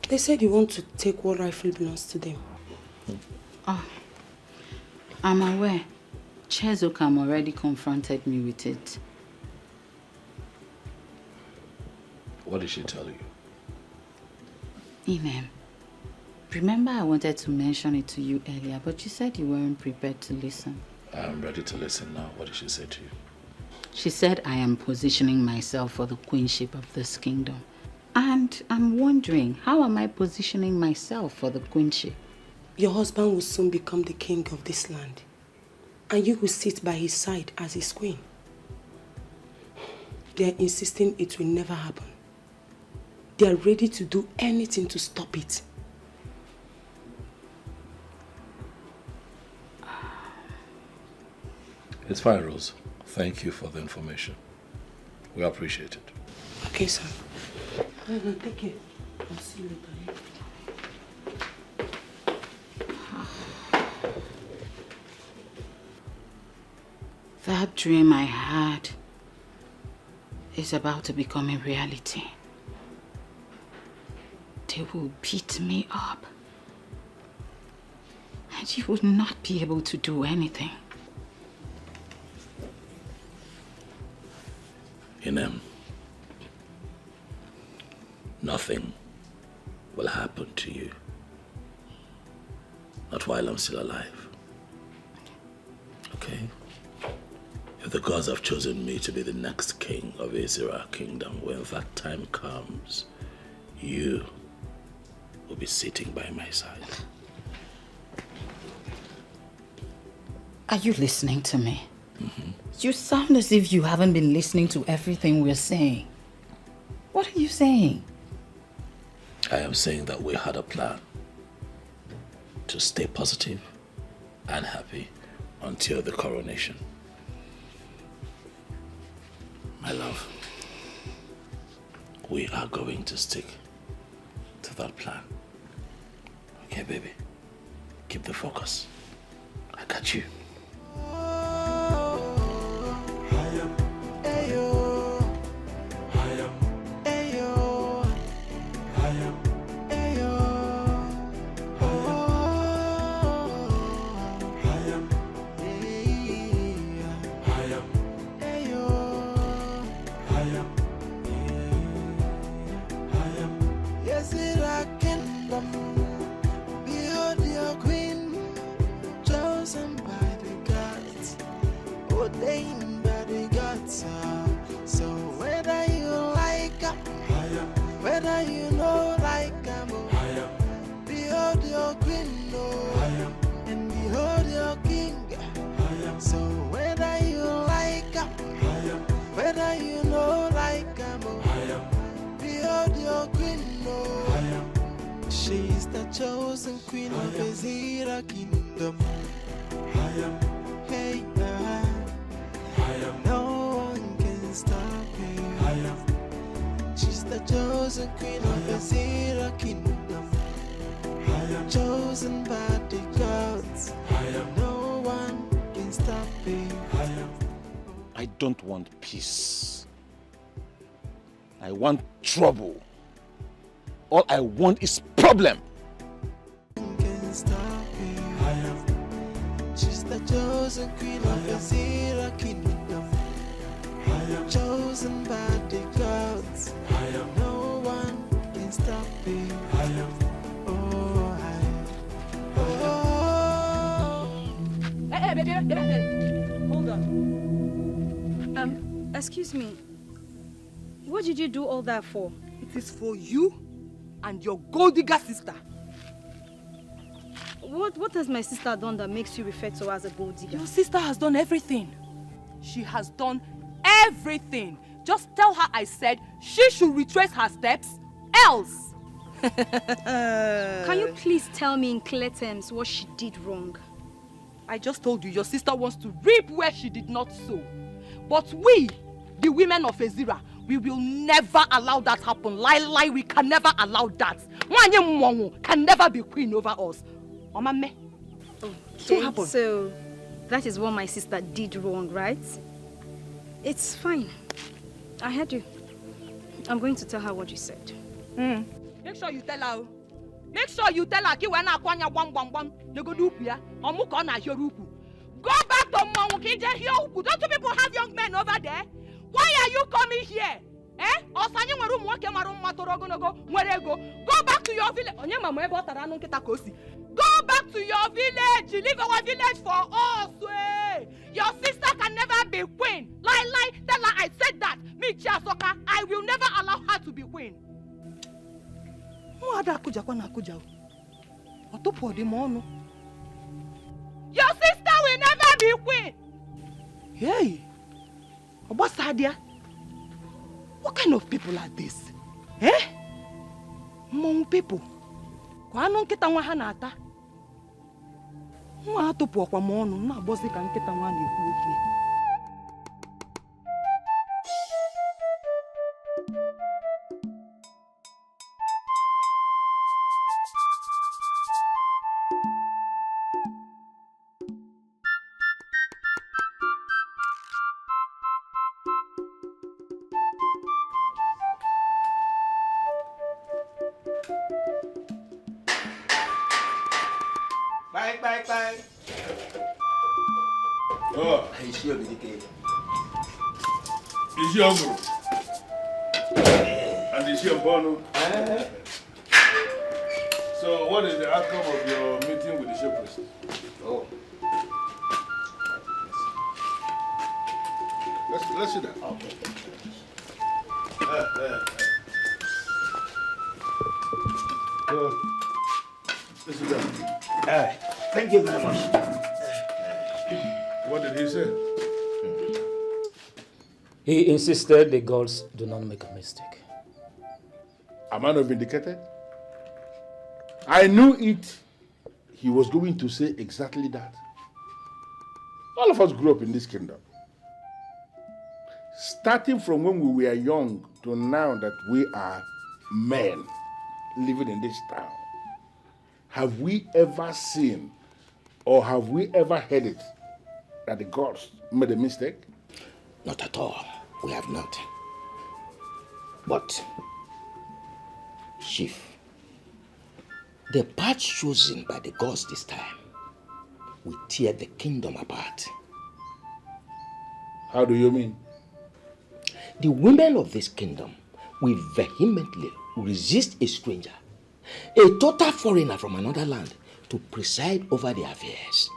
C: They said you want to take what rightfully belongs to them.
D: Oh, I'm aware. Chezokam already confronted me with it.
K: What did she tell you?
D: Inem, remember I wanted to mention it to you earlier, but you said you weren't prepared to listen.
K: I'm ready to listen now. What did she say to you?
D: She said I am positioning myself for the queenship of this kingdom. And I'm wondering, how am I positioning myself for the queenship?
C: Your husband will soon become the king of this land. And you will sit by his side as his queen. They are insisting it will never happen. They are ready to do anything to stop it.
K: It's fine, Rose. Thank you for the information. We appreciate it.
C: Okay, sir. No, take care. I'll see you later.
D: That dream I had is about to become a reality. They will beat me up. And you will not be able to do anything.
K: Inem, nothing will happen to you. Not while I'm still alive. Okay? If the gods have chosen me to be the next king of Azira kingdom, when that time comes, you will be sitting by my side.
D: Are you listening to me? You sound as if you haven't been listening to everything we're saying. What are you saying?
K: I am saying that we had a plan to stay positive and happy until the coronation. My love, we are going to stick to that plan. Okay, baby? Keep the focus. I got you.
I: ordained by the gods. So whether you like her, whether you know like her, behold your queen, and behold your king. So whether you like her, whether you know like her, behold your queen. She's the chosen queen of Ezra kingdom. Hey, no one can stop her. She's the chosen queen of Ezra kingdom. Chosen by the gods. No one can stop her.
E: I don't want peace. I want trouble. All I want is problem.
I: Can stop her. She's the chosen queen of Ezra kingdom. Chosen by the gods. No one can stop her.
A: Hey, hold on.
F: Excuse me. What did you do all that for?
A: It is for you and your gold digger sister.
F: What has my sister done that makes you refer to her as a gold digger?
A: Your sister has done everything. She has done everything. Just tell her I said she should retrace her steps, else.
F: Can you please tell me in clear terms what she did wrong?
A: I just told you your sister wants to reap where she did not sow. But we, the women of Ezra, we will never allow that happen. Lie, we can never allow that. Mwanye can never be queen over us.
F: Okay, so that is what my sister did wrong, right? It's fine. I heard you. I'm going to tell her what you said.
A: Make sure you tell her. Make sure you tell her when I kwanya wam. You go do ya. Omuko na hioruku. Go back to Mongo Kije Hioruku. Don't you people have young men over there? Why are you coming here? Go back to your village. Go back to your village. Leave our village for us. Your sister can never be queen. Lie. Tell her I said that. Me Chiasoka, I will never allow her to be queen. Your sister will never be queen. Hey, Obasadia. What kind of people are this? Mong people. Kwa anong kita nwa ha na-ata? Nwa atụpụ ọkwa m ọnụ na-agbọzi ka nkịta nwa na-ekwu okwu.
P: Bye.
E: Oh,
P: I see you, BDK.
E: Is your group? And is your bono? So, what is the outcome of your meeting with the shepherd?
P: Oh.
E: Let's see that.
P: Okay.
E: So, let's see that.
P: Thank you very much.
E: What did he say?
Q: He insisted the gods do not make a mistake.
E: Am I not vindicated? I knew it. He was going to say exactly that. All of us grew up in this kingdom. Starting from when we were young to now that we are men living in this town, have we ever seen or have we ever heard it that the gods made a mistake?
M: Not at all. We have not. But, Chief, the path chosen by the gods this time will tear the kingdom apart.
E: How do you mean?
M: The women of this kingdom will vehemently resist a stranger, a total foreigner from another land, to preside over their affairs.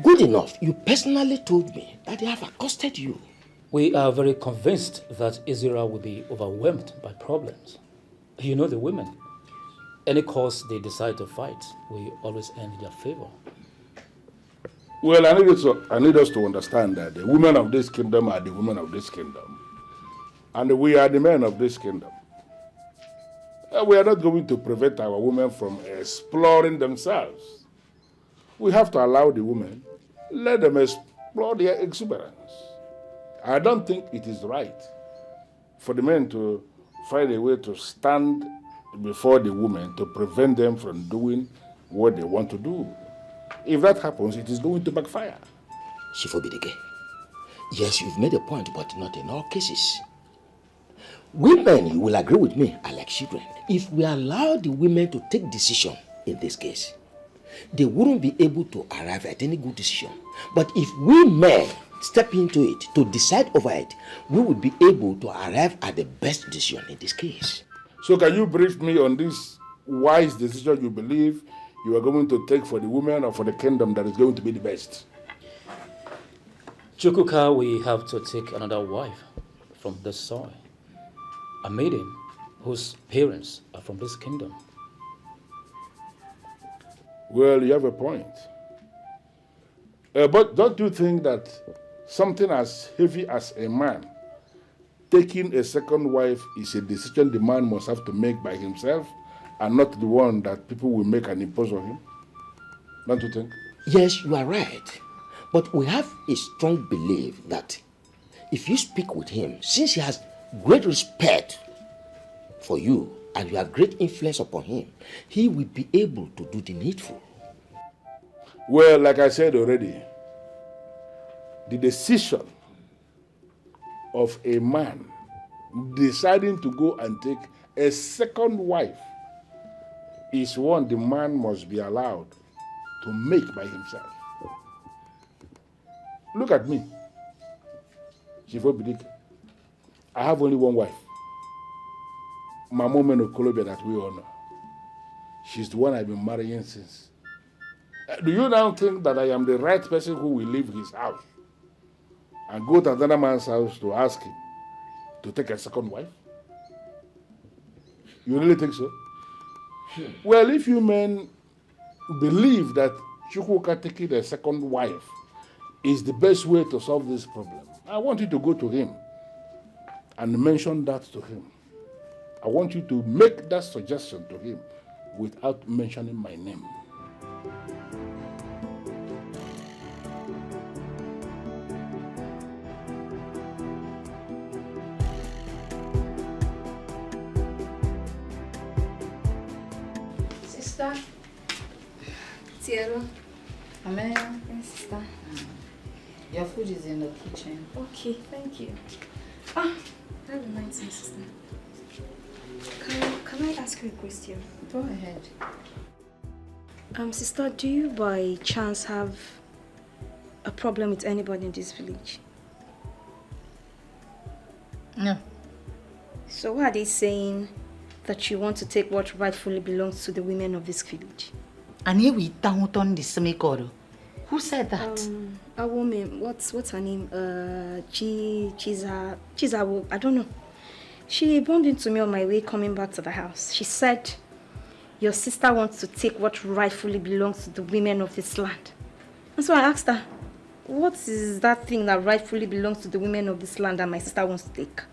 M: Good enough. You personally told me that they have accosted you.
Q: We are very convinced that Israel will be overwhelmed by problems. You know the women. Any cause they decide to fight, we always end in their favor.
E: Well, I need us to understand that the women of this kingdom are the women of this kingdom. And we are the men of this kingdom. We are not going to prevent our women from exploring themselves. We have to allow the women, let them explore their exuberance. I don't think it is right for the men to find a way to stand before the women to prevent them from doing what they want to do. If that happens, it is going to backfire.
M: Shifobidike, yes, you've made a point, but not in all cases. Women, you will agree with me, are like children. If we allow the women to take decision in this case, they wouldn't be able to arrive at any good decision. But if we men step into it to decide over it, we would be able to arrive at the best decision in this case.
E: So can you brief me on this wise decision you believe you are going to take for the women or for the kingdom that is going to be the best?
Q: Chukwuka, we have to take another wife from this soil. A maiden whose parents are from this kingdom.
E: Well, you have a point. But don't you think that something as heavy as a man taking a second wife is a decision the man must have to make by himself and not the one that people will make and impose on him? Don't you think?
M: Yes, you are right. But we have a strong belief that if you speak with him, since he has great respect for you and you have great influence upon him, he will be able to do the needful.
E: Well, like I said already, the decision of a man deciding to go and take a second wife is one the man must be allowed to make by himself. Look at me. I have only one wife. My mom in Colombia that we all know. She's the one I've been marrying since. Do you now think that I am the right person who will leave his house and go to another man's house to ask him to take a second wife? You really think so? Well, if you men believe that Chukwuka taking a second wife is the best way to solve this problem, I want you to go to him and mention that to him. I want you to make that suggestion to him without mentioning my name.
R: Sister. Tiero.
D: Amen.
R: Yes, sister.
D: Your food is in the kitchen.
R: Okay, thank you. That reminds me, sister. Can I ask you a question?
D: Go ahead.
R: Sister, do you by chance have a problem with anybody in this village?
D: No.
R: So why are they saying that you want to take what rightfully belongs to the women of this village?
D: And here we down on the semikoro. Who said that?
R: A woman, what's her name? Chiza, I don't know. She bumped into me on my way coming back to the house. She said, your sister wants to take what rightfully belongs to the women of this land. And so I asked her, what is that thing that rightfully belongs to the women of this land that my sister wants to take?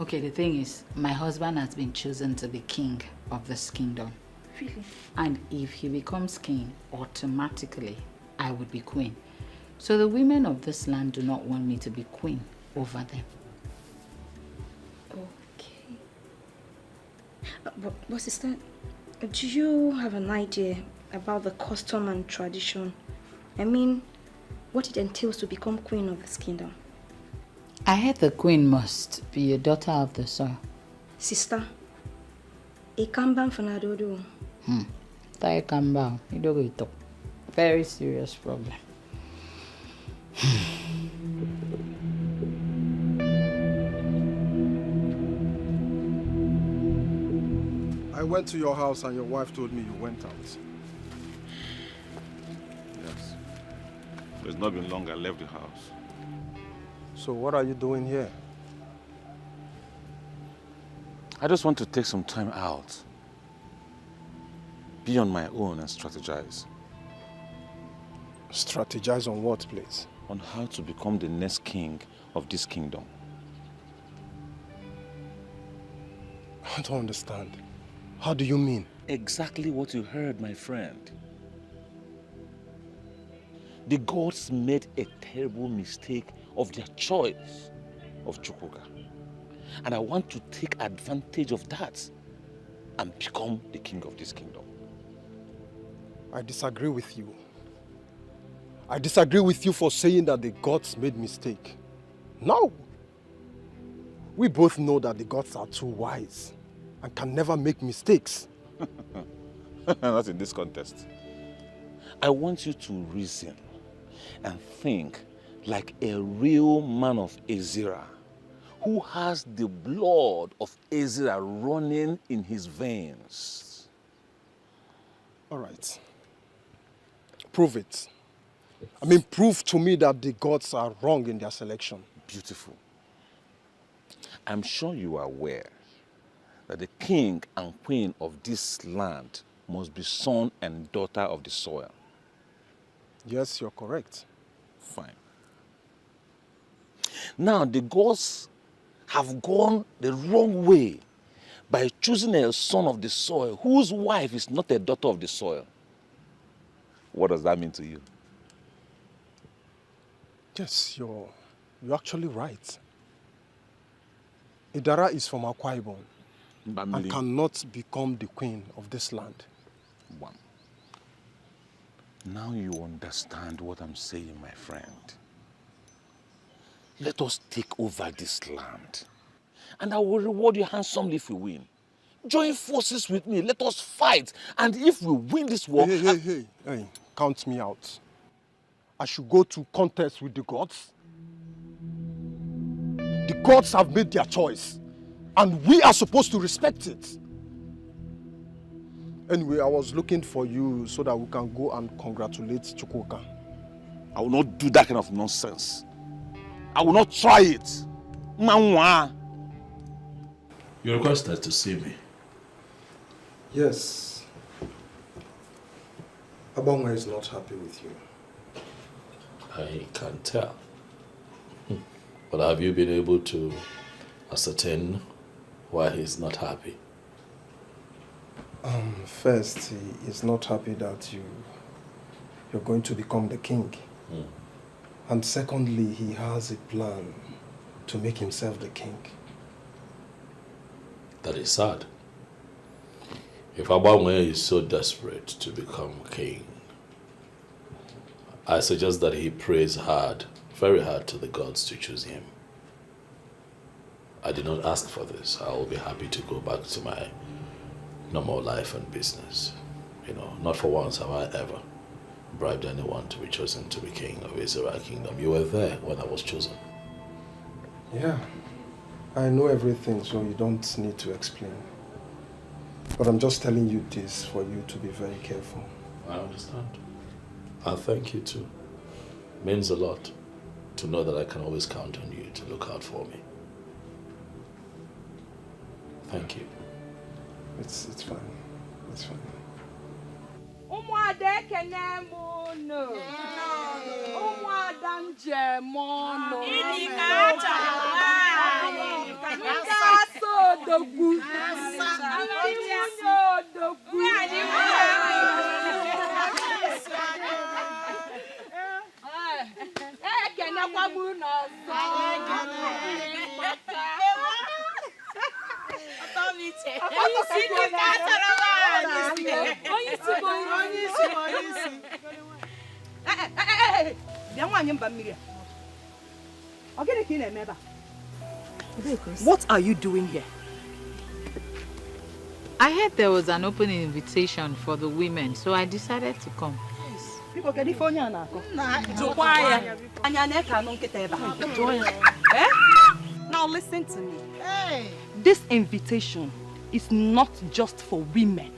D: Okay, the thing is, my husband has been chosen to be king of this kingdom.
R: Really?
D: And if he becomes king, automatically, I would be queen. So the women of this land do not want me to be queen over them.
R: Okay. But sister, do you have an idea about the custom and tradition? I mean, what it entails to become queen of this kingdom?
D: I heard the queen must be a daughter of the soil.
R: Sister, a kamban fanadodo.
D: Tai kamba, you don't go talk. Very serious problem.
J: I went to your house and your wife told me you went out. Yes.
E: It's not been long I left the house.
J: So what are you doing here?
E: I just want to take some time out. Be on my own and strategize.
J: Strategize on what, please?
E: On how to become the next king of this kingdom.
J: I don't understand. How do you mean?
E: Exactly what you heard, my friend. The gods made a terrible mistake of their choice of Chukwuka. And I want to take advantage of that and become the king of this kingdom.
J: I disagree with you. I disagree with you for saying that the gods made mistake. No. We both know that the gods are too wise and can never make mistakes.
E: Not in this contest. I want you to reason and think like a real man of Ezra who has the blood of Ezra running in his veins.
J: All right. Prove it. I mean, prove to me that the gods are wrong in their selection.
E: Beautiful. I'm sure you are aware that the king and queen of this land must be son and daughter of the soil.
J: Yes, you're correct.
E: Fine. Now, the gods have gone the wrong way by choosing a son of the soil whose wife is not a daughter of the soil. What does that mean to you?
J: Yes, you're actually right. Idara is from Akwa Ibom and cannot become the queen of this land.
E: One. Now you understand what I'm saying, my friend. Let us take over this land. And I will reward you handsomely if we win. Join forces with me. Let us fight. And if we win this war...
J: Hey, count me out. I should go to contest with the gods. The gods have made their choice. And we are supposed to respect it. Anyway, I was looking for you so that we can go and congratulate Chukwuka.
E: I will not do that kind of nonsense. I will not try it. Manwa.
K: You requested to see me.
J: Yes. Abonga is not happy with you.
K: I can tell. But have you been able to ascertain why he's not happy?
J: First, he is not happy that you're going to become the king. And secondly, he has a plan to make himself the king.
K: That is sad. If Abangwe is so desperate to become king, I suggest that he prays hard, very hard to the gods to choose him. I did not ask for this. I will be happy to go back to my normal life and business. You know, not for once have I ever bribed anyone to be chosen to be king of Israel kingdom. You were there when I was chosen.
J: Yeah, I know everything, so you don't need to explain. But I'm just telling you this for you to be very careful.
K: I understand. I thank you too. It means a lot to know that I can always count on you to look out for me. Thank you.
J: It's fine. It's fine.
A: Umuade kenemono. Umuada njemono.
B: Idikata.
A: Nkaso dogu. Dogu. Kene kwabu no
B: What are you doing here?
D: I heard there was an open invitation for the women, so I decided to come.
A: People get the Now listen to me. This invitation is not just for women.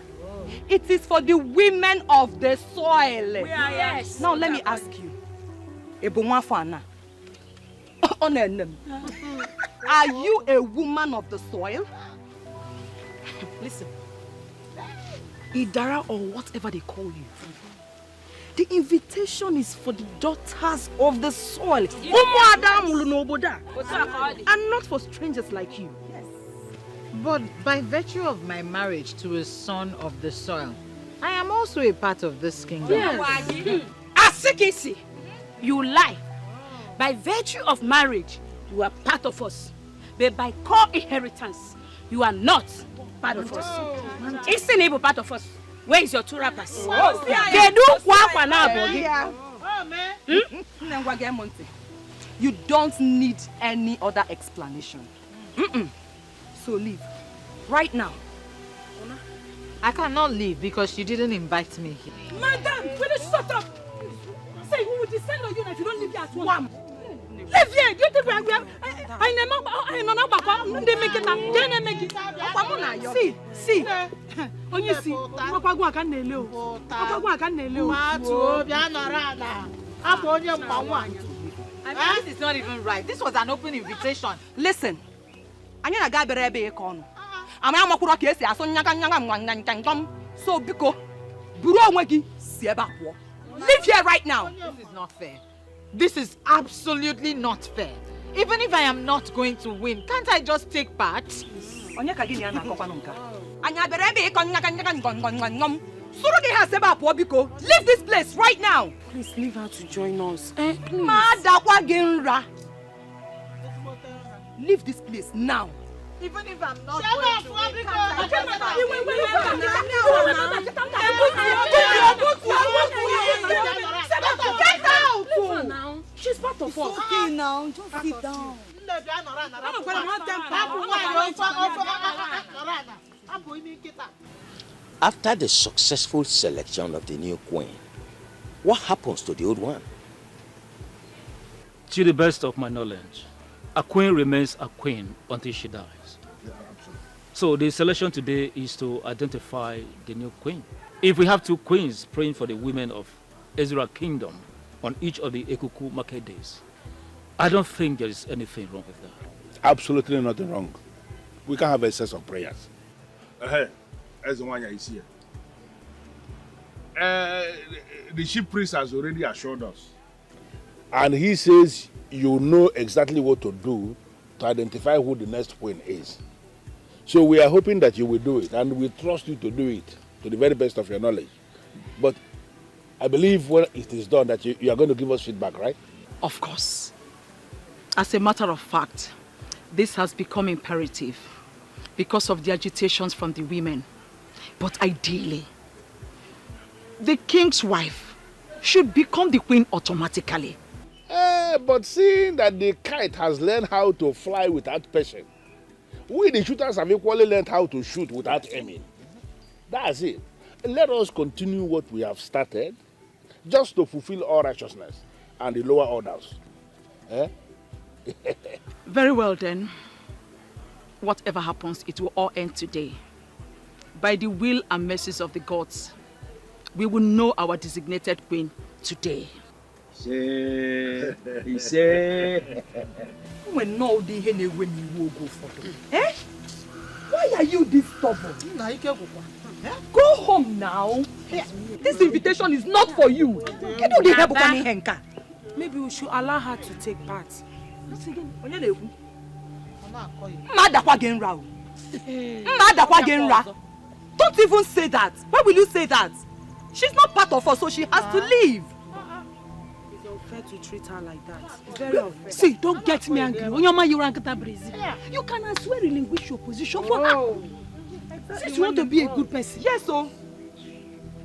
A: It is for the women of the soil.
B: Yes.
A: Now let me ask you. Are you a woman of the soil? Listen, Idara or whatever they call you, the invitation is for the daughters of the soil. And not for strangers like you. Yes.
D: But by virtue of my marriage to a son of the soil, I am also a part of this kingdom.
O: Yes. Asikisi, you lie. By virtue of marriage, you are part of us. But by co-inheritance, you are not part of us. It's an part of us. Where is your two rappers? They do kwakwa now,
A: You don't need any other explanation. So leave. Right now.
D: I cannot leave because you didn't invite me here.
F: Madam, will you shut up? Say, who will descend on you if you don't leave here at once? Leave here! Do you think we are... See. When you see,
D: this is not even right. This was an open invitation.
A: Listen. So, Biko, leave here right now.
D: This is not fair. This is absolutely not fair. Even if I am not going to win, can't I just take part?
A: Leave this place right now.
C: Please leave her to join us. Please.
A: Leave this place now.
D: Even if I'm not
F: Get out! Now. She's part of us.
C: Okay now, just sit down.
M: After the successful selection of the new queen, what happens to the old one?
Q: To the best of my knowledge, a queen remains a queen until she dies.
E: Yeah, absolutely.
Q: So the selection today is to identify the new queen. If we have two queens praying for the women of Ezra Kingdom on each of the Ekuku market days, I don't think there is anything wrong with that.
E: Absolutely nothing wrong. We can have a set of prayers. Hey, as the one is here. The chief priest has already assured us. And he says you know exactly what to do to identify who the next queen is. So we are hoping that you will do it, and we trust you to do it to the very best of your knowledge. But I believe when it is done that you are going to give us feedback, right?
B: Of course. As a matter of fact, this has become imperative because of the agitations from the women. But ideally, the king's wife should become the queen automatically.
E: But seeing that the kite has learned how to fly without passion, we the shooters have equally learned how to shoot without aiming. That's it. Let us continue what we have started, just to fulfill all righteousness and the lower orders.
B: Very well then. Whatever happens, it will all end today. By the will and mercies of the gods, we will know our designated queen today.
P: Why
A: are you this stubborn? Go home now. This invitation is not for you.
C: Maybe we should allow her to take part.
A: Don't even say that. Why will you say that? She's not part of us, so she has to leave.
C: It's unfair to treat her like that. It's very unfair.
F: See, don't get me angry. You can as well relinquish your position for her. Since you want to be a good person.
A: Yes, so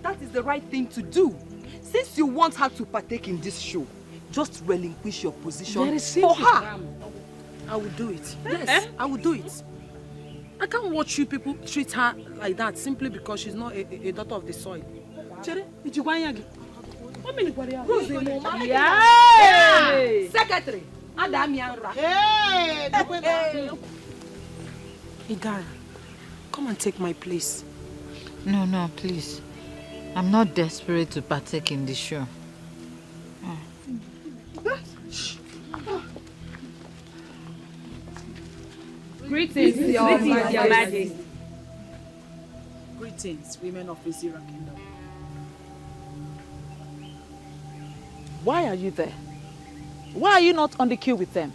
A: that is the right thing to do. Since you want her to partake in this show, just relinquish your position for her.
C: I will do it. Yes, I will do it. I can't watch you people treat her like that simply because she's not a daughter of the soil.
A: Yeah. Secretary.
C: Igara, come and take my place.
D: No, please. I'm not desperate to partake in the show.
S: Greetings, Your Majesty.
B: Greetings, women of Ezira Kingdom. Why are you there? Why are you not on the queue with them?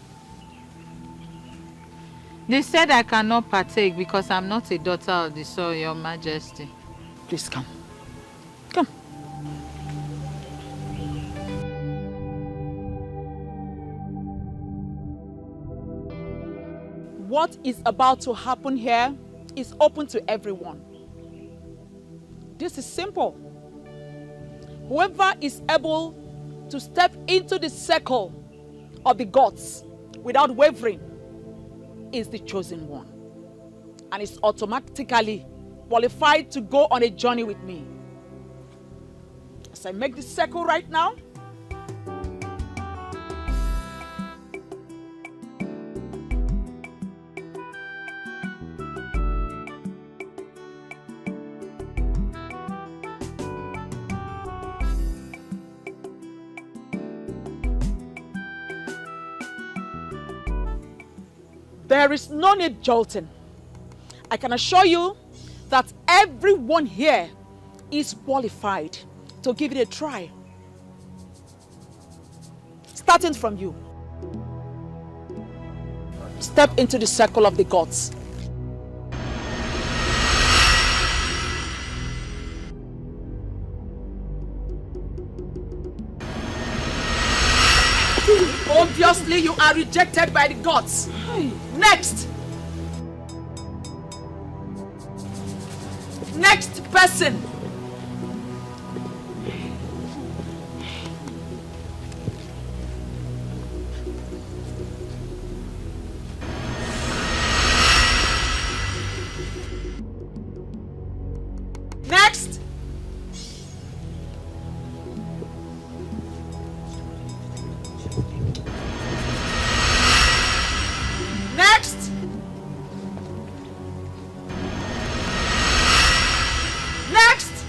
D: They said I cannot partake because I'm not a daughter of the soil, Your Majesty.
B: Please come. Come. What is about to happen here is open to everyone. This is simple. Whoever is able to step into the circle of the gods without wavering is the chosen one, and is automatically qualified to go on a journey with me. As I make this circle right now, there is no need jolting. I can assure you that everyone here is qualified to give it a try. Starting from you. Step into the circle of the gods. Obviously, you are rejected by the gods. Next. Next person. Next. Next. Next.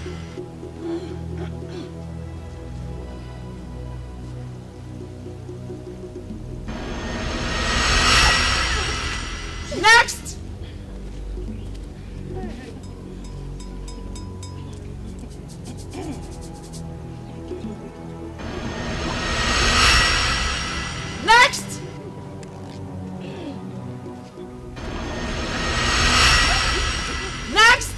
B: Next. Next. Next.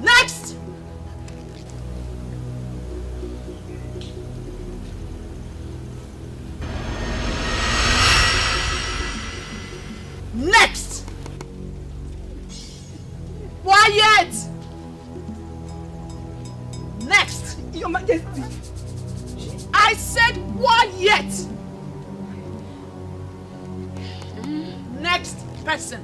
B: Next. Next. Quiet. Next. Your Majesty. I said quiet. Next person.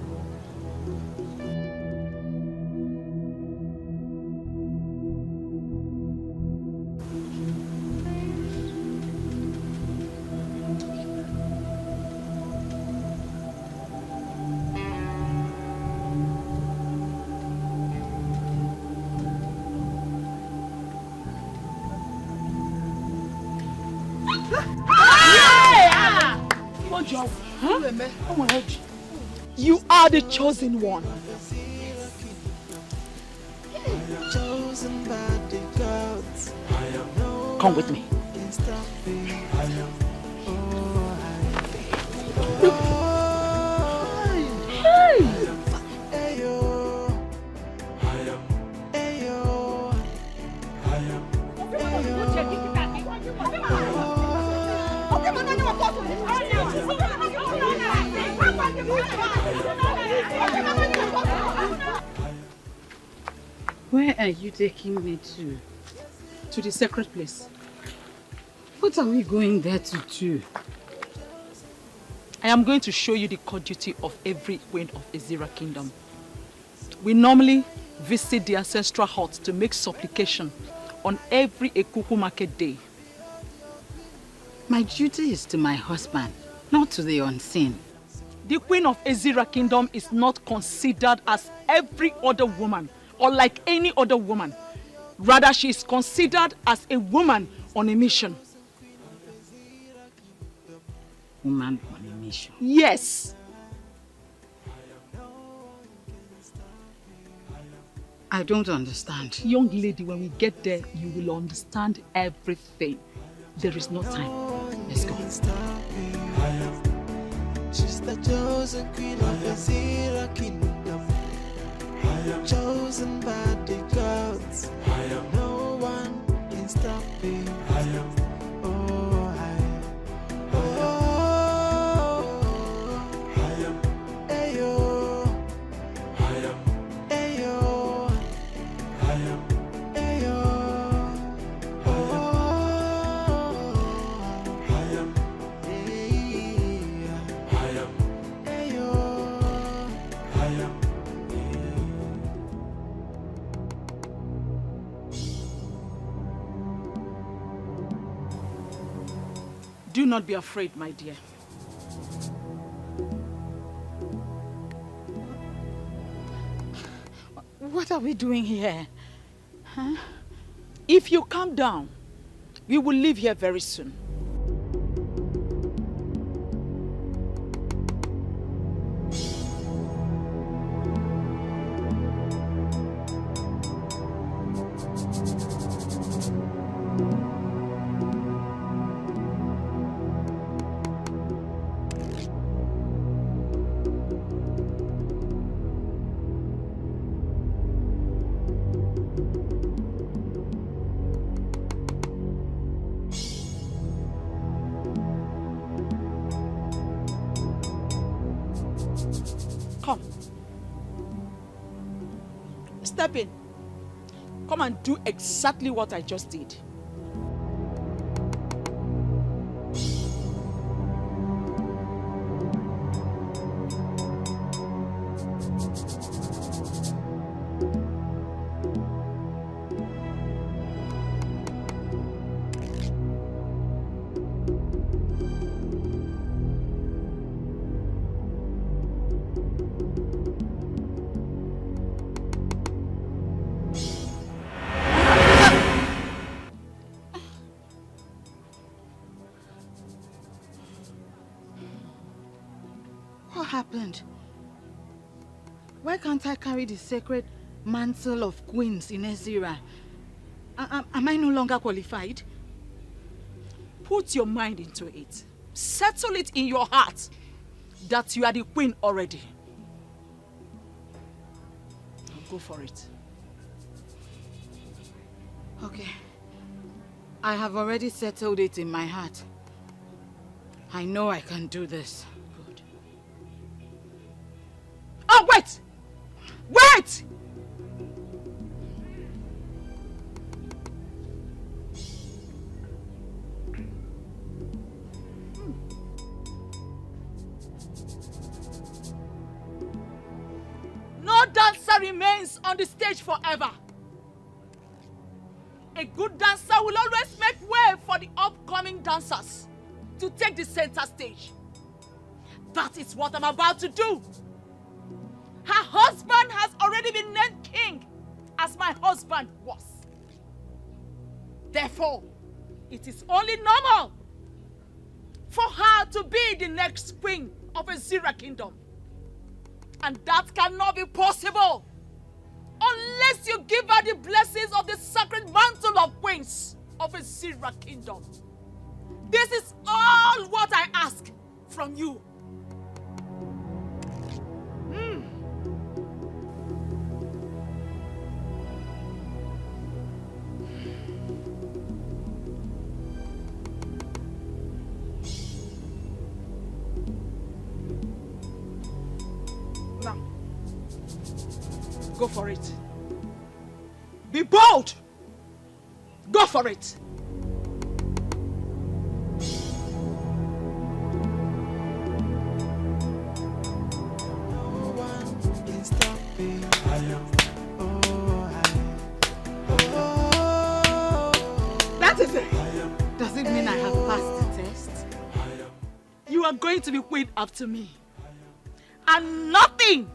B: You are the chosen one.
I: Chosen by the gods.
B: Come with me.
G: Where are you taking me to?
B: To the sacred place.
G: What are we going there to do?
B: I am going to show you the core duty of every queen of Ezira Kingdom. We normally visit the ancestral hut to make supplication on every Ekuku market day.
G: My duty is to my husband, not to the unseen.
B: The queen of Ezira Kingdom is not considered as every other woman or like any other woman. Rather, she is considered as a woman on a mission.
D: Woman on a mission?
B: Yes.
D: I don't understand.
B: Young lady, when we get there, you will understand everything. There is no time. Let's go.
I: She's the chosen queen of Ezira Kingdom. Chosen by the gods. No one can stop me.
B: Do not be afraid, my dear.
D: What are we doing here?
B: Huh? If you calm down, we will leave here very soon. Step in. Come and do exactly what I just did.
D: What happened? Why can't I carry the sacred mantle of queens in Ezira? Am I no longer qualified?
B: Put your mind into it. Settle it in your heart that you are the queen already. Go for it.
D: Okay. I have already settled it in my heart. I know I can do this.
B: Good. Oh, wait! Wait! No dancer remains on the stage forever. A good dancer will always make way for the upcoming dancers to take the center stage. That is what I'm about to do. Her husband has already been named king, as my husband was. Therefore, it is only normal for her to be the next queen of Ezira Kingdom. And that cannot be possible unless you give her the blessings of the sacred mantle of queens of Ezira Kingdom. This is all what I ask from you. Now, go for it. Be bold. Go for it. That is it.
D: Does it mean I have passed the test?
B: You are going to be queen after me. And nothing,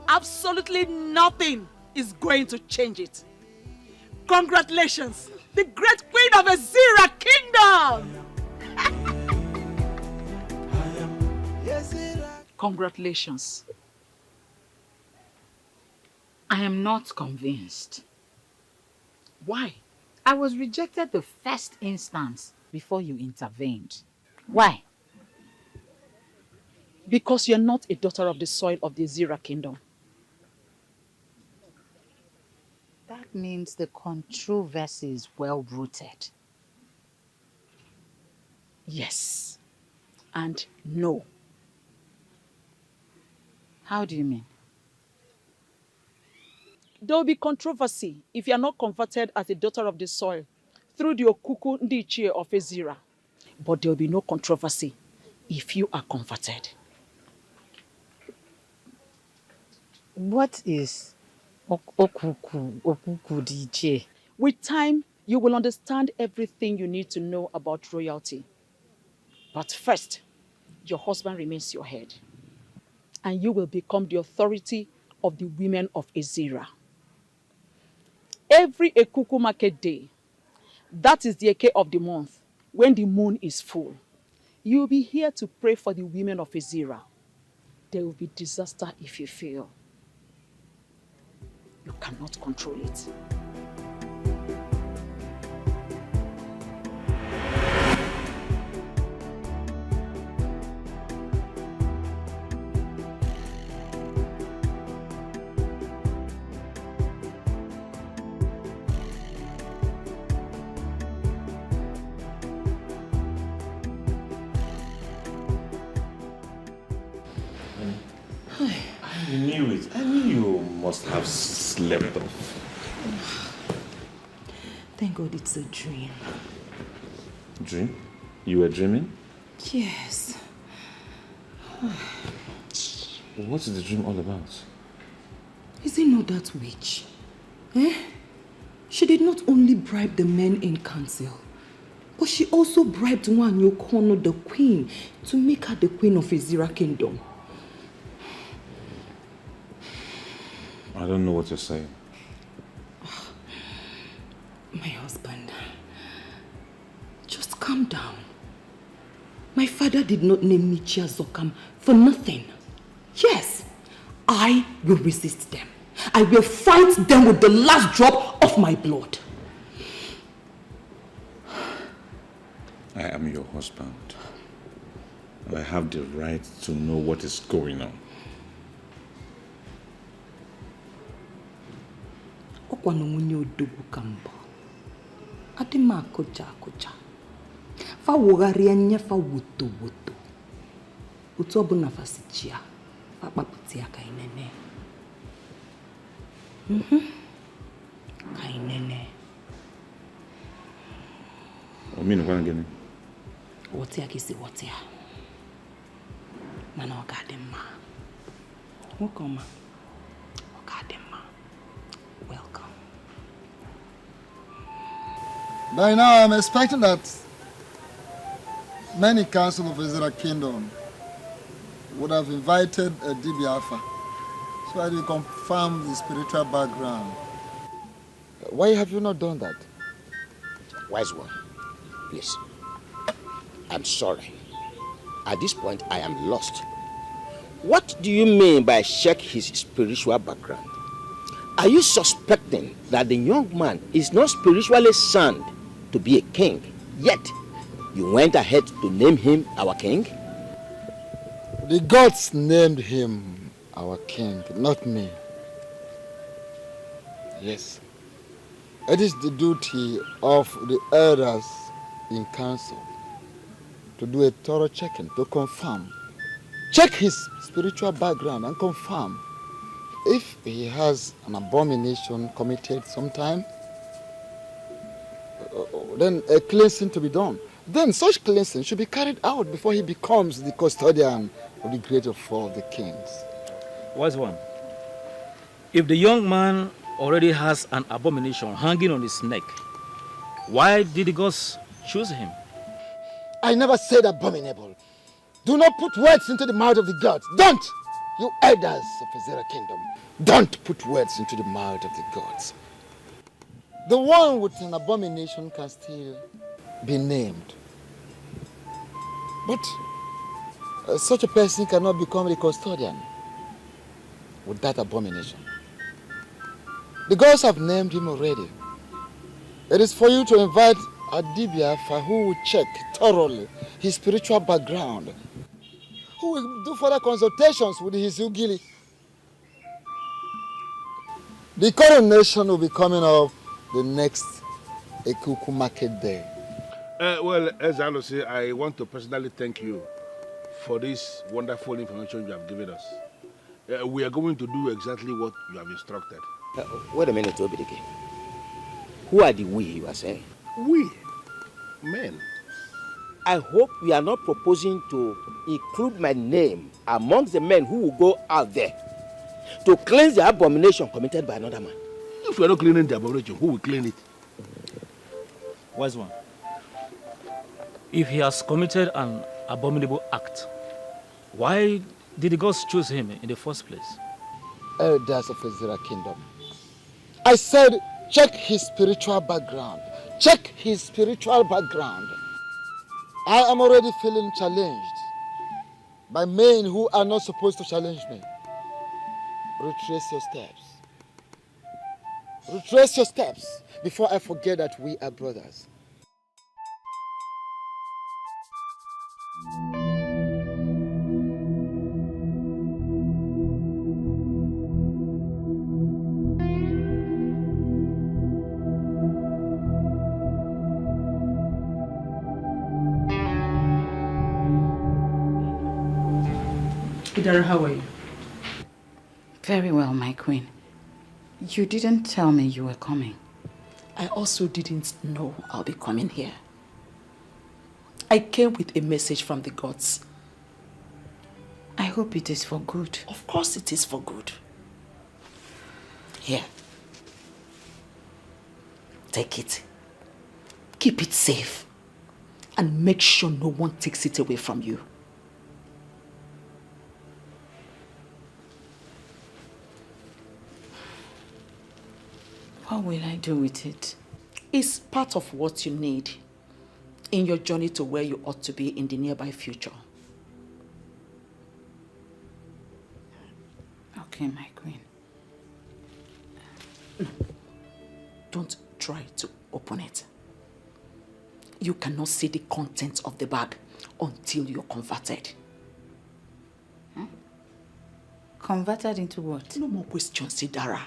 B: absolutely nothing is going to change it. Congratulations, the great queen of Azira Kingdom!
T: Congratulations. I am not convinced.
B: Why?
T: I was rejected the first instance before you intervened. Why?
B: Because you're not a daughter of the soil of the Azira Kingdom.
T: That means the controversy is well-rooted.
B: Yes. And no.
T: How do you mean?
B: There will be controversy if you are not converted as a daughter of the soil through the Okuku Ndichie of Azira. But there will be no controversy if you are converted.
T: What is Okuku Ndichie?
B: With time, you will understand everything you need to know about royalty. But first, your husband remains your head. And you will become the authority of the women of Azira. Every Ekuku market day, that is the Eke of the month, when the moon is full, you will be here to pray for the women of Azira. There will be disaster if you fail. You cannot control it.
K: I knew it. I knew you must have slept off.
N: Thank God it's a dream.
K: Dream? You were dreaming?
N: Yes.
K: What is the dream all about?
N: Is it not that witch? Eh? She did not only bribe the men in council, but she also bribed Nwanyi Okono, the queen, to make her the queen of Azira Kingdom.
K: I don't know what you're saying.
N: My husband, just calm down. My father did not name me Chia Zokam for nothing. Yes, I will resist them. I will fight them with the last drop of my blood.
K: I am your husband. I have the right to know what is going on.
N: Okwano munye odogu kambo. Adima koja. Fa wogari anya fa woto. Utu obu na fasichia. Fa paputi aka inene. Kainene.
K: Omino kwa ngene.
N: Wotia kisi wotia. Mana ogadema. Wokoma. Ogadema. Welcome.
H: By now, I'm expecting that many council of Azira Kingdom would have invited a Dibiafa so that you confirm the spiritual background.
U: Why have you not done that? Wise one, please. I'm sorry. At this point, I am lost. What do you mean by check his spiritual background? Are you suspecting that the young man is not spiritually sound to be a king, yet you went ahead to name him our king?
H: The gods named him our king, not me. Yes. It is the duty of the elders in council to do a thorough checking, to confirm. Check his spiritual background and confirm if he has an abomination committed sometime, then a cleansing to be done. Then such cleansing should be carried out before he becomes the custodian of the great of all the kings.
L: Wise one. If the young man already has an abomination hanging on his neck, why did the gods choose him?
H: I never said abominable.
U: Do not put words into the mouth of the gods. Don't! You elders of Azera Kingdom, don't put words into the mouth of the gods. The one with an abomination can still be named. But such a person cannot become the custodian with that abomination. The gods have named him already. It is for you to invite Adibia who will check thoroughly his spiritual background, who will do further consultations with his Ugili. The coronation will be coming up the next Ekuku market day.
E: Well, as Alose, I want to personally thank you for this wonderful information you have given us. We are going to do exactly what you have instructed.
U: Wait a minute, Obidike. Who are the we you are saying?
E: We? Men.
U: I hope you are not proposing to include my name amongst the men who will go out there to cleanse the abomination committed by another man.
E: If we are not cleaning the abomination, who will clean it?
L: Wise one. If he has committed an abominable act, why did the gods choose him in the first place?
U: Elders of Azera Kingdom, I said check his spiritual background. Check his spiritual background. I am already feeling challenged by men who are not supposed to challenge me. Retrace your steps. Retrace your steps before I forget that we are brothers.
B: Idara, how are you?
D: Very well, my queen. You didn't tell me you were coming.
B: I also didn't know I'll be coming here. I came with a message from the gods.
D: I hope it is for good.
B: Of course it is for good. Here. Take it. Keep it safe. And make sure no one takes it away from you.
D: What will I do with it?
B: It's part of what you need in your journey to where you ought to be in the nearby future.
D: Okay, my queen.
B: Don't try to open it. You cannot see the contents of the bag until you're converted.
D: Converted into what?
B: No more questions, Idara.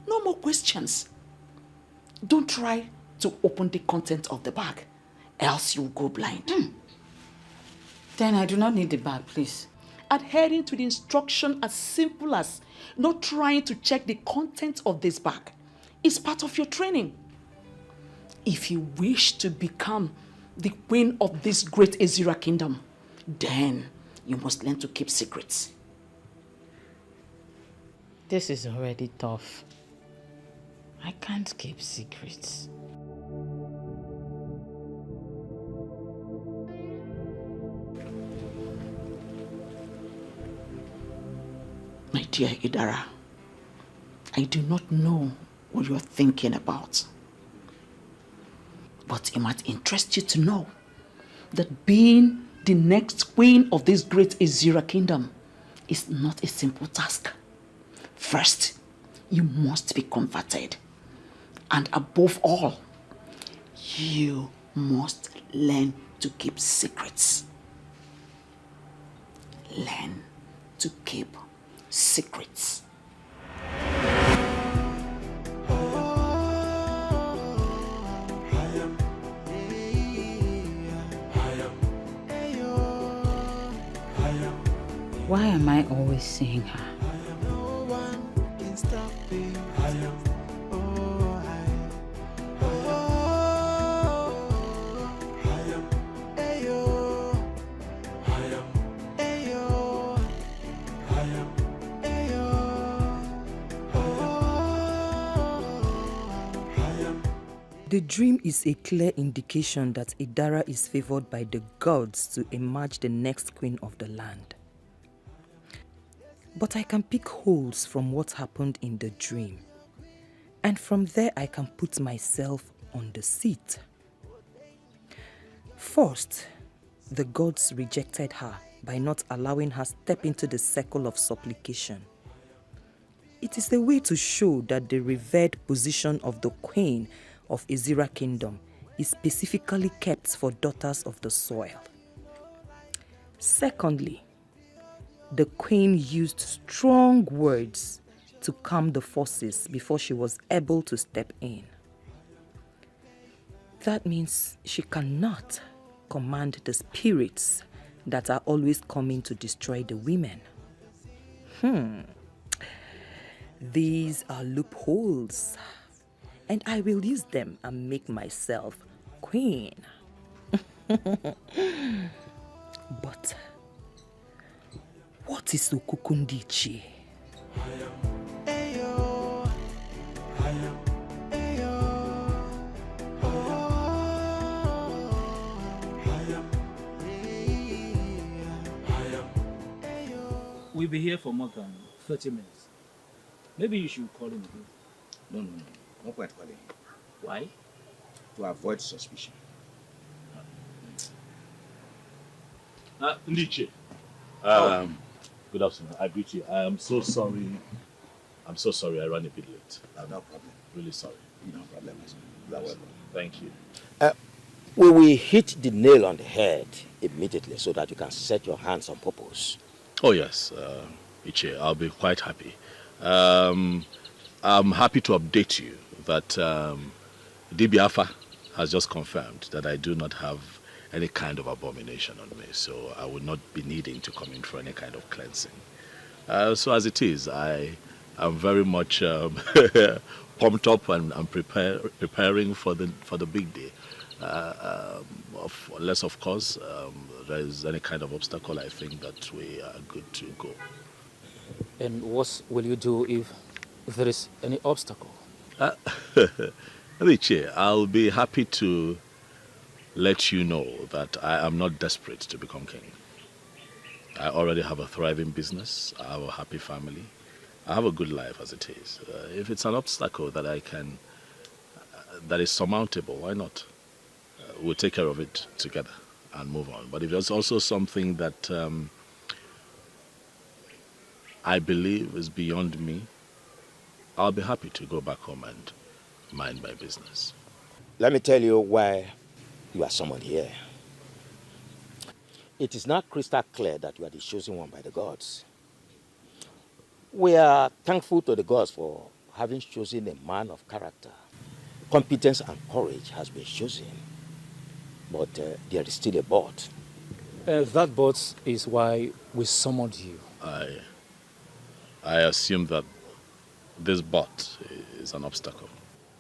B: No more questions. Don't try to open the content of the bag, else you'll go blind.
D: Then I do not need the bag, please.
B: Adhering to the instruction as simple as not trying to check the content of this bag is part of your training. If you wish to become the queen of this great Azera kingdom, then you must learn to keep secrets.
D: This is already tough. I can't keep secrets.
B: My dear Idara, I do not know what you're thinking about. But it might interest you to know that being the next queen of this great Azera kingdom is not a simple task. First, you must be converted. And above all, you must learn to keep secrets. Learn to keep secrets.
D: Why am I always seeing her?
N: The dream is a clear indication that Idara is favored by the gods to emerge the next queen of the land. But I can pick holes from what happened in the dream. And from there I can put myself on the seat. First, the gods rejected her by not allowing her step into the circle of supplication. It is a way to show that the revered position of the queen of Ezira Kingdom is specifically kept for daughters of the soil. Secondly, the queen used strong words to calm the forces before she was able to step in. That means she cannot command the spirits that are always coming to destroy the women. These are loopholes, and I will use them and make myself queen. But what is Okukundichi?
Q: We'll be here for more than 30 minutes. Maybe you should call him again.
U: No. Not quite calling.
Q: Why?
U: To avoid suspicion.
K: Ndiche. Good afternoon. I greet you. I am so sorry. I'm so sorry I ran a bit late.
U: No problem.
K: Really sorry.
U: No problem. You're welcome.
K: Thank you.
U: We will hit the nail on the head immediately so that you can set your hands on purpose.
K: Oh yes, Iche, I'll be quite happy. I'm happy to update you that DBAFA has just confirmed that I do not have any kind of abomination on me, so I will not be needing to come in for any kind of cleansing. So as it is, I am very much pumped up and preparing for the big day. Unless, of course, there is any kind of obstacle, I think that we are good to go.
Q: And what will you do if there is any obstacle?
K: Richie, I'll be happy to let you know that I am not desperate to become king. I already have a thriving business. I have a happy family. I have a good life as it is. If it's an obstacle that that is surmountable, why not? We'll take care of it together and move on. But if there's also something that I believe is beyond me, I'll be happy to go back home and mind my business.
U: Let me tell you why you are summoned here. It is not crystal clear that you are the chosen one by the gods. We are thankful to the gods for having chosen a man of character. Competence and courage has been chosen. But there is still a but.
Q: That but is why we summoned you.
K: I assume that this but is an obstacle.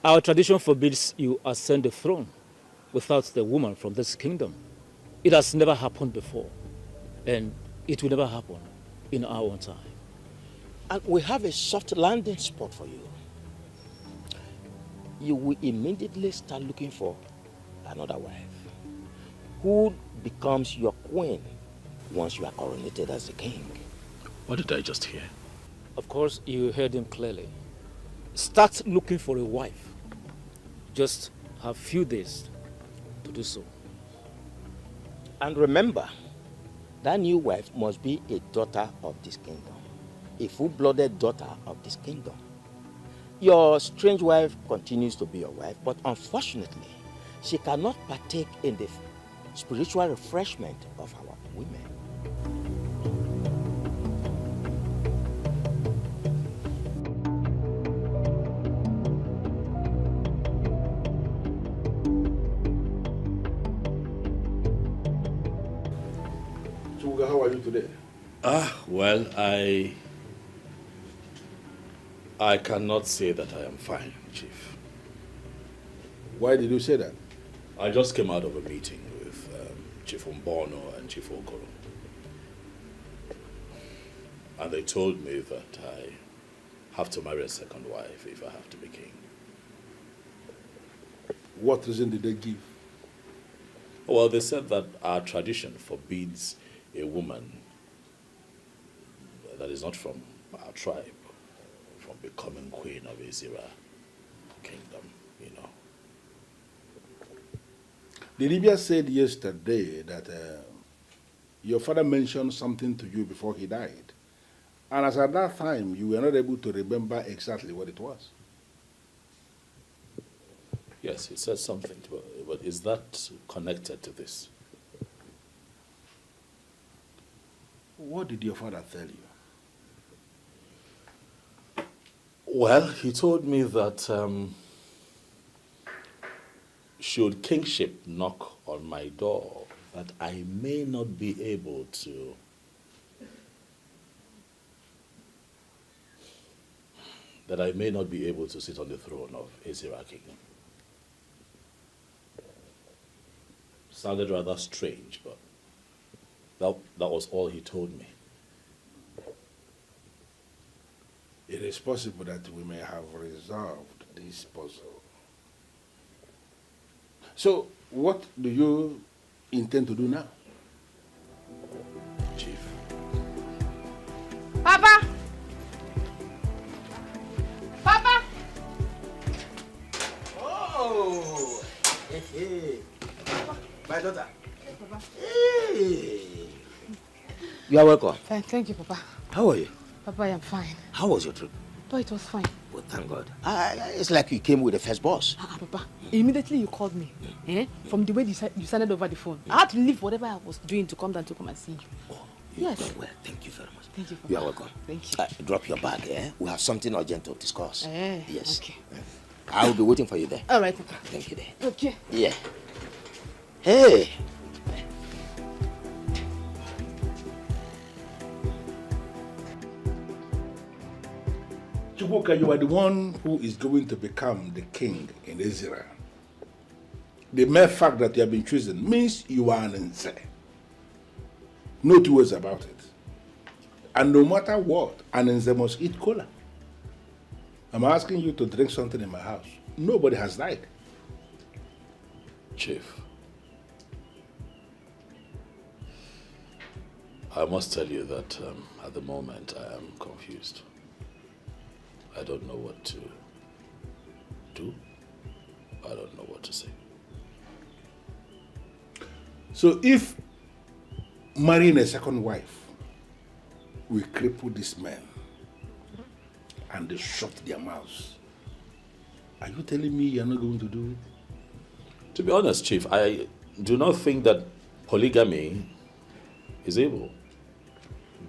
Q: Our tradition forbids you ascend the throne without the woman from this kingdom. It has never happened before, and it will never happen in our own time.
U: And we have a soft landing spot for you. You will immediately start looking for another wife, who becomes your queen once you are coronated as the king.
K: What did I just hear?
Q: Of course, you heard him clearly. Start looking for a wife. Just have few days to do so.
U: And remember, that new wife must be a daughter of this kingdom, a full-blooded daughter of this kingdom. Your strange wife continues to be your wife, but unfortunately, she cannot partake in the spiritual refreshment of our women.
E: Chuga, how are you today?
K: Well, I cannot say that I am fine, Chief.
E: Why did you say that?
K: I just came out of a meeting with Chief Umbono and Chief Okoro. And they told me that I have to marry a second wife if I have to be king.
E: What reason did they give?
K: Well, they said that our tradition forbids a woman that is not from our tribe from becoming queen of Ezira kingdom, you know.
E: The Libya said yesterday that your father mentioned something to you before he died. And as at that time, you were not able to remember exactly what it was.
K: Yes, he said something, but is that connected to this?
E: What did your father tell you?
K: Well, he told me that should kingship knock on my door, that I may not be able to sit on the throne of Ezira kingdom. Sounded rather strange, but that was all he told me.
E: It is possible that we may have resolved this puzzle. So, what do you intend to do now?
K: Chief.
B: Papa! Papa!
M: Oh! Hey. My daughter.
B: Yes, Papa.
M: Hey! You are welcome.
B: Fine, thank you, Papa.
M: How are you?
B: Papa, I am fine.
M: How was your trip?
B: Oh, it was fine.
M: Well, thank God. It's like you came with the first boss.
B: Papa, immediately you called me. From the way you sounded over the phone. I had to leave whatever I was doing to come down to come and see you.
M: Oh,
B: yes.
M: Well, thank you very much.
B: Thank you, Papa.
M: You are welcome.
B: Thank you.
M: Drop your bag, eh? We have something urgent to discuss. Yes.
B: Okay.
M: I will be waiting for you there.
B: All right, Papa.
M: Thank you there.
B: Okay.
M: Yeah. Hey!
E: Chukwuka, you are the one who is going to become the king in Ezira. The mere fact that you have been chosen means you are an Nze. No two ways about it. And no matter what, an Nze must eat cola. I'm asking you to drink something in my house. Nobody has died.
K: Chief, I must tell you that at the moment I am confused. I don't know what to do. I don't know what to say.
E: So if marrying a second wife will cripple these men and they shut their mouths, are you telling me you're not going to do it?
K: To be honest, Chief, I do not think that polygamy is able,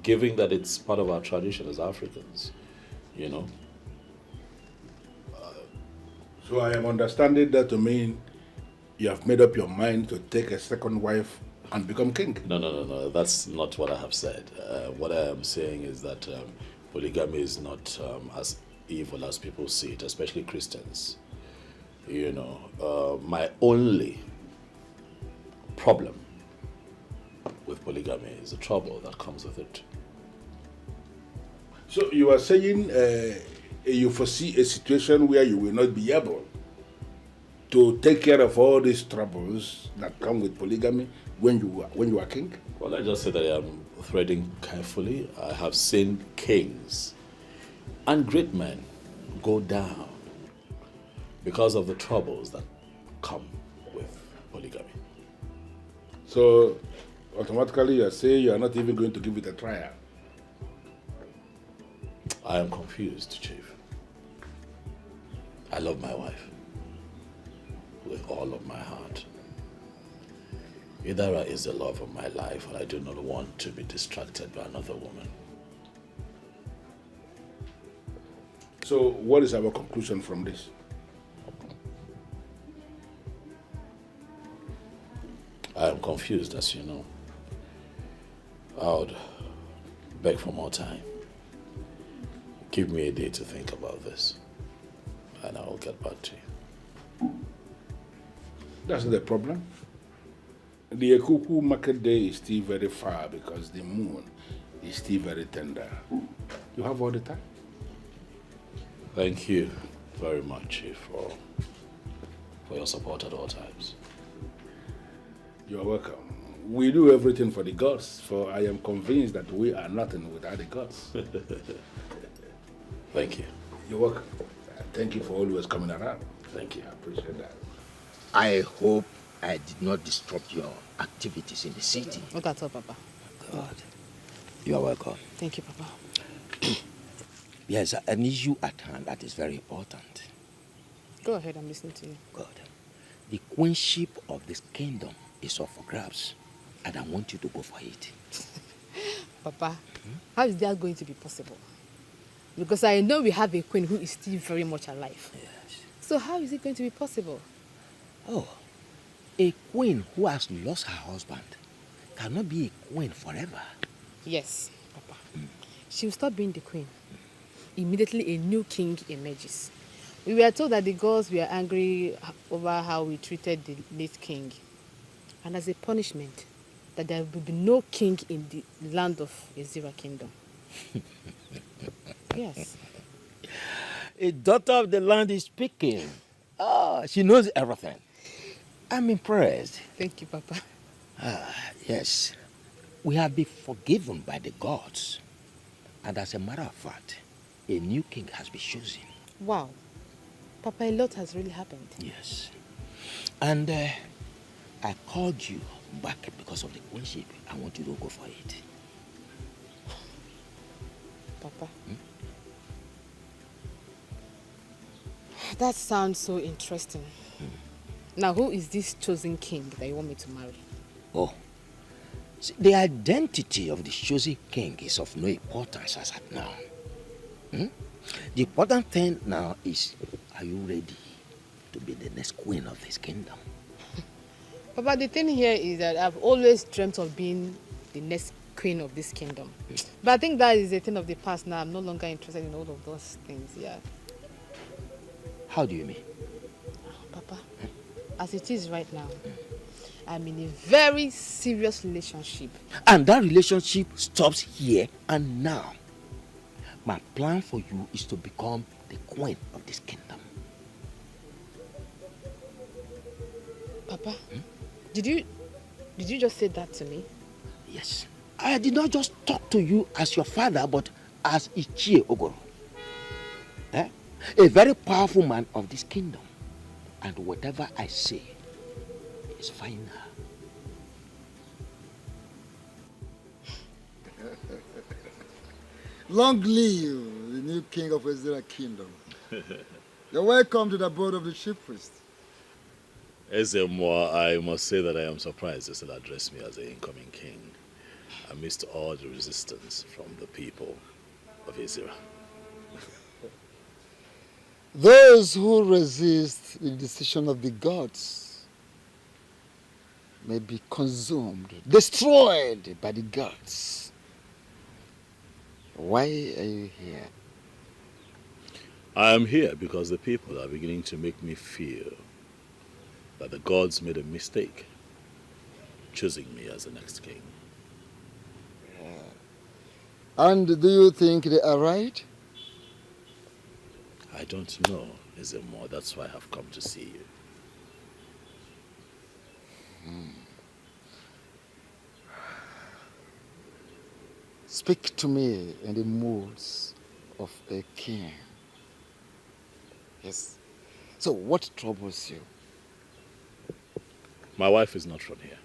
K: given that it's part of our tradition as Africans, you know.
E: So I am understanding that to mean you have made up your mind to take a second wife and become king.
K: No. That's not what I have said. What I am saying is that polygamy is not as evil as people see it, especially Christians. You know, my only problem with polygamy is the trouble that comes with it.
E: So you are saying you foresee a situation where you will not be able to take care of all these troubles that come with polygamy when you are king?
K: Well, I just say that I am threading carefully. I have seen kings and great men go down because of the troubles that come with polygamy.
E: So automatically you are saying you are not even going to give it a trial?
K: I am confused, Chief. I love my wife with all of my heart. Idara is the love of my life, and I do not want to be distracted by another woman.
E: So what is our conclusion from this?
K: I am confused, as you know. I would beg for more time. Give me a day to think about this, and I will get back to you.
E: That's the problem. The Ekuku market day is still very far because the moon is still very tender. You have all the time.
K: Thank you very much, Chief, for for your support at all times.
E: You are welcome. We do everything for the gods, for I am convinced that we are nothing without the gods.
K: Thank you.
E: You're welcome. Thank you for always coming around.
K: Thank you.
E: I appreciate that.
U: I hope I did not disrupt your activities in the city.
C: Not at all, Papa.
U: God. You are welcome.
C: Thank you, Papa.
U: Yes, an issue at hand that is very important.
C: Go ahead, I'm listening to you.
U: God. The queenship of this kingdom is up for grabs, and I want you to go for it.
C: Papa, how is that going to be possible? Because I know we have a queen who is still very much alive.
U: Yes.
C: So how is it going to be possible?
U: Oh, a queen who has lost her husband cannot be a queen forever.
C: Yes, Papa. She will stop being the queen. Immediately a new king emerges. We were told that the gods were angry over how we treated the late king. And as a punishment, that there will be no king in the land of Ezira kingdom. Yes.
U: A daughter of the land is speaking. Ah, she knows everything. I'm impressed.
C: Thank you, Papa.
U: Yes. We have been forgiven by the gods. And as a matter of fact, a new king has been chosen.
C: Wow. Papa, a lot has really happened.
U: Yes. And I called you back because of the queenship. I want you to go for it.
C: Papa. That sounds so interesting. Now, who is this chosen king that you want me to marry?
U: Oh. See, the identity of the chosen king is of no importance as at now. The important thing now is, are you ready to be the next queen of this kingdom?
C: Papa, the thing here is that I've always dreamt of being the next queen of this kingdom. But I think that is a thing of the past now. I'm no longer interested in all of those things, yeah.
U: How do you mean?
C: Papa, as it is right now, I'm in a very serious relationship.
U: And that relationship stops here and now. My plan for you is to become the queen of this kingdom.
C: Papa, did you just say that to me?
U: Yes. I did not just talk to you as your father, but as Ichie Ogoro. A very powerful man of this kingdom. And whatever I say is final.
H: Long live the new king of Ezra kingdom. You're welcome to the board of the chief priest.
K: Ezemo, I must say that I am surprised they still address me as the incoming king, amidst all the resistance from the people of Ezra.
H: Those who resist the decision of the gods may be consumed, destroyed by the gods. Why are you here?
K: I am here because the people are beginning to make me feel that the gods made a mistake choosing me as the next king.
H: And do you think they are right?
K: I don't know, Ezemo. That's why I have come to see you.
H: Speak to me in the moods of a king. Yes. So what troubles you?
K: My wife is not from here.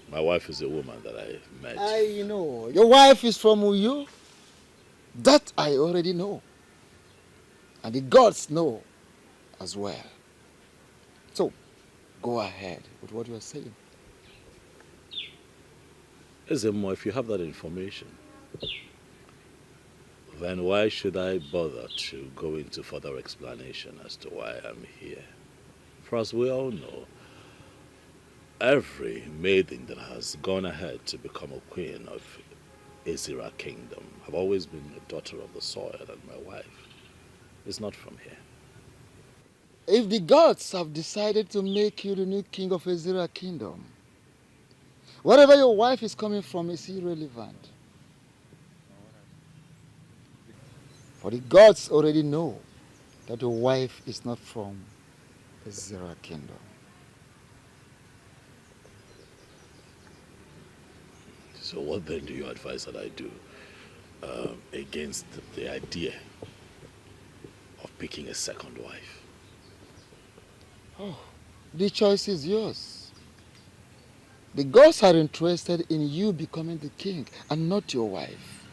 K: My wife is a woman that I met.
H: I know. Your wife is from Uyo? That I already know. And the gods know as well. So, go ahead with what you are saying.
K: Ezemo, if you have that information, then why should I bother to go into further explanation as to why I'm here? For as we all know, every maiden that has gone ahead to become a queen of Ezira kingdom have always been a daughter of the soil, and my wife is not from here.
H: If the gods have decided to make you the new king of Ezira kingdom, wherever your wife is coming from is irrelevant. For the gods already know that your wife is not from
U: Ezra Kingdom.
E: So what then do you advise that I do against the idea of picking a second wife?
U: Oh, the choice is yours. The gods are interested in you becoming the king and not your wife.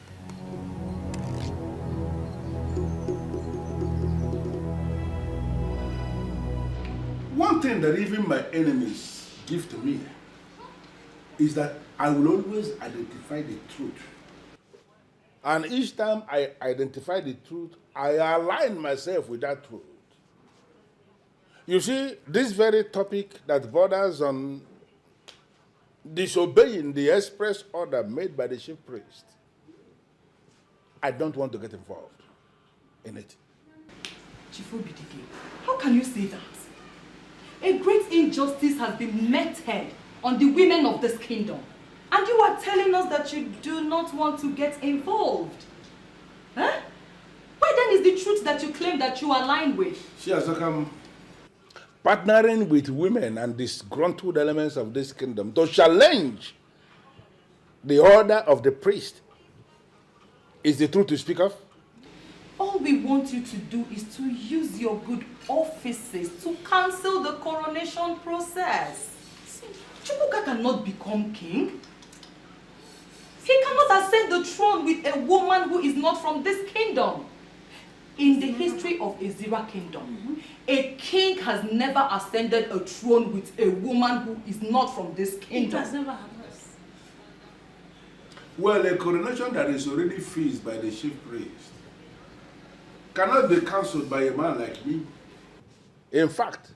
E: One thing that even my enemies give to me is that I will always identify the truth. And each time I identify the truth, I align myself with that truth. You see, this very topic that borders on disobeying the express order made by the chief priest, I don't want to get involved in it.
A: Chief Obidike, how can you say that? A great injustice has been meted on the women of this kingdom. And you are telling us that you do not want to get involved. Huh? Why then is the truth that you claim that you align with?
E: She has become partnering with women and disgruntled elements of this kingdom to challenge the order of the priest is the truth to speak of?
A: All we want you to do is to use your good offices to cancel the coronation process. See, Chukwuka cannot become king. He cannot ascend the throne with a woman who is not from this kingdom. In the history of Ezira kingdom, a king has never ascended a throne with a woman who is not from this kingdom.
F: It has never happened.
E: Well, a coronation that is already fixed by the chief priest cannot be cancelled by a man like me. In fact,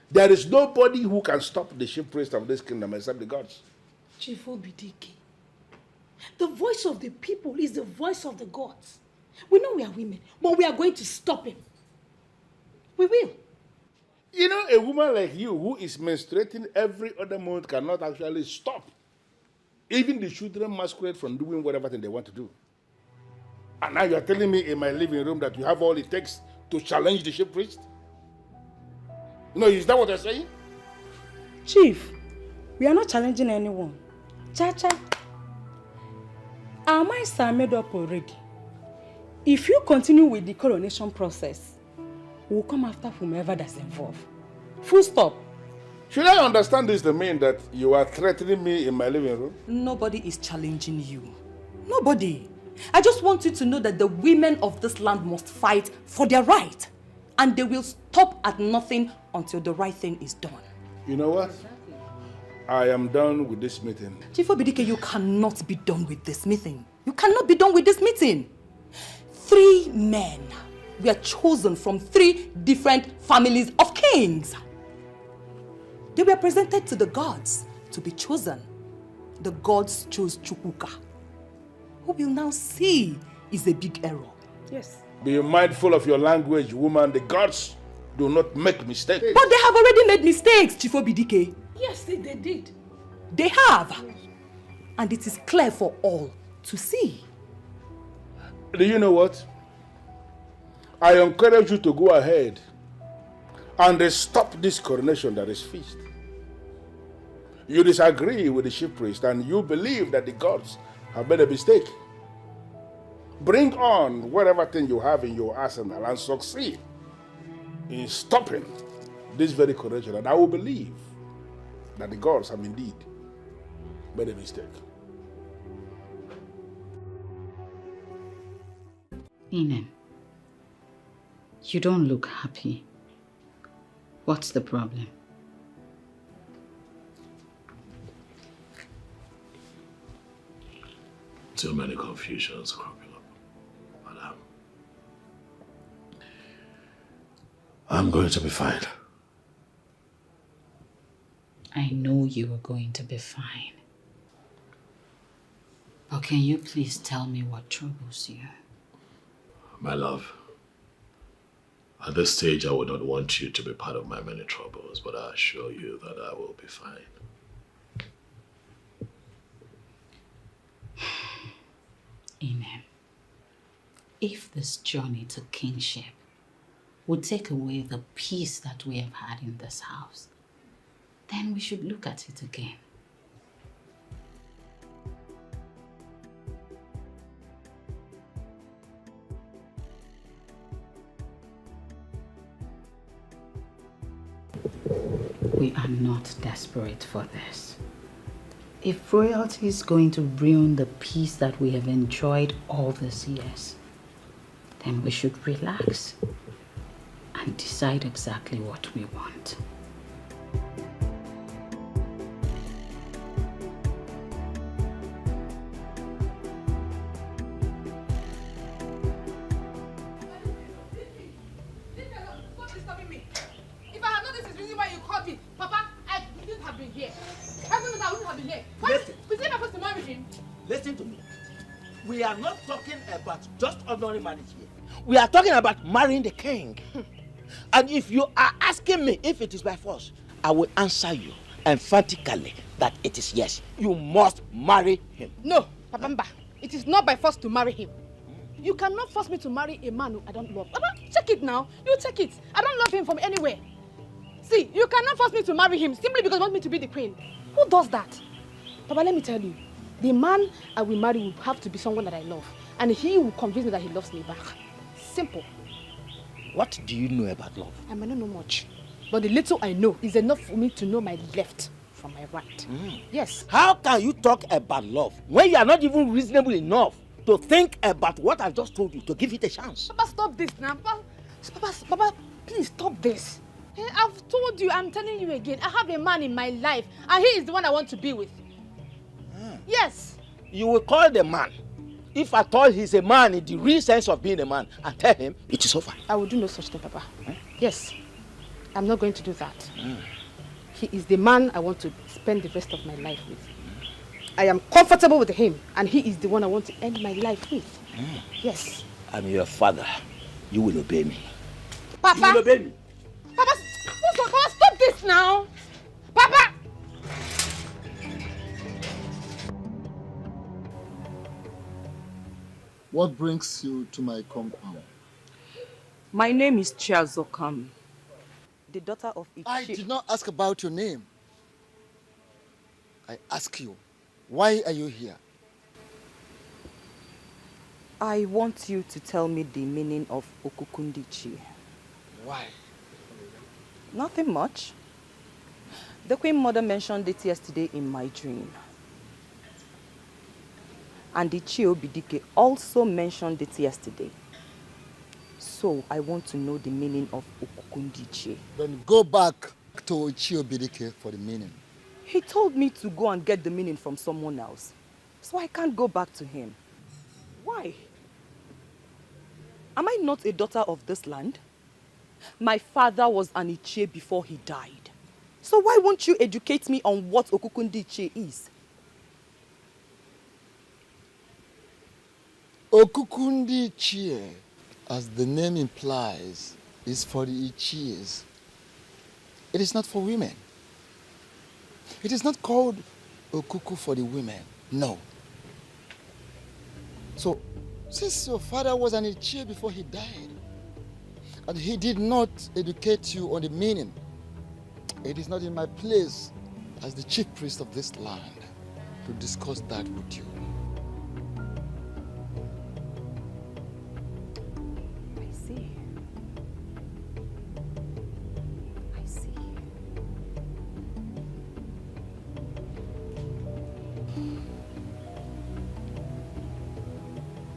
E: there is nobody who can stop the chief priest of this kingdom except the gods.
F: Chief Obidike, the voice of the people is the voice of the gods. We know we are women, but we are going to stop him. We will.
E: You know, a woman like you who is menstruating every other month cannot actually stop even the children masquerade from doing whatever thing they want to do. And now you are telling me in my living room that you have all it takes to challenge the chief priest? No, is that what you're saying?
F: Chief, we are not challenging anyone. Cha-cha. Our minds are made up already. If you continue with the coronation process, we'll come after whomever that's involved. Full stop.
E: Should I understand this to mean that you are threatening me in my living room?
A: Nobody is challenging you. Nobody. I just want you to know that the women of this land must fight for their right. And they will stop at nothing until the right thing is done.
E: You know what? I am done with this meeting.
A: Chief Obidike, you cannot be done with this meeting. You cannot be done with this meeting. 3 men were chosen from 3 different families of kings. They were presented to the gods to be chosen. The gods chose Chukwuka, who will now see is a big error.
F: Yes.
E: Be mindful of your language, woman. The gods do not make mistakes.
A: But they have already made mistakes, Chief Obidike.
F: Yes, they did.
A: They have. And it is clear for all to see.
E: Do you know what? I encourage you to go ahead and stop this coronation that is fixed. You disagree with the chief priest and you believe that the gods have made a mistake. Bring on whatever thing you have in your arsenal and succeed in stopping this very coronation, and I will believe that the gods have indeed made a mistake.
T: Inem, you don't look happy. What's the problem?
K: Too many confusions cropping up, madam. I'm going to be fine.
T: I know you are going to be fine. But can you please tell me what troubles you?
K: My love, at this stage I would not want you to be part of my many troubles, but I assure you that I will be fine.
T: Inem, if this journey to kingship would take away the peace that we have had in this house, then we should look at it again. We are not desperate for this. If royalty is going to ruin the peace that we have enjoyed all these years, then we should relax and decide exactly what we want.
M: Listen to me. We are not talking about just ordinary marriage here. We are talking about marrying the king. And if you are asking me if it is by force, I will answer you emphatically that it is yes. You must marry him.
C: No, Papa, it is not by force to marry him. You cannot force me to marry a man who I don't love. Papa, check it now. You check it. I don't love him from anywhere. See, you cannot force me to marry him simply because you want me to be the queen. Who does that? Papa, let me tell you. The man I will marry will have to be someone that I love. And he will convince me that he loves me back. Simple.
M: What do you know about love?
C: I may not know much. But the little I know is enough for me to know my left from my right. Yes.
M: How can you talk about love when you are not even reasonable enough to think about what I just told you, to give it a chance?
C: Papa, stop this now. Papa, please stop this. I've told you, I'm telling you again, I have a man in my life and he is the one I want to be with. Yes.
M: You will call the man, if at all he's a man in the real sense of being a man, and tell him it is over.
C: I will do no such thing, Papa. Yes. I'm not going to do that. He is the man I want to spend the rest of my life with. I am comfortable with him, and he is the one I want to end my life with. Yes.
M: I'm your father. You will obey me.
C: Papa!
M: You will obey me.
C: Papa, stop this now! Papa!
H: What brings you to my compound?
A: My name is Chiazokam, the daughter of Ichi.
H: I did not ask about your name. I ask you, why are you here?
A: I want you to tell me the meaning of Okukundichi.
H: Why?
A: Nothing much. The Queen Mother mentioned it yesterday in my dream. And the Chiobidike also mentioned it yesterday. So I want to know the meaning of Okukundichi.
H: Then go back to Chiobidike for the meaning.
A: He told me to go and get the meaning from someone else. So I can't go back to him. Why? Am I not a daughter of this land? My father was an Ichie before he died. So why won't you educate me on what Okukundichi is?
H: Okukundichi, as the name implies, is for the Ichies. It is not for women. It is not called Okuku for the women. No. So, since your father was an Ichie before he died, and he did not educate you on the meaning, it is not in my place as the chief priest of this land to discuss that with you.
A: I see.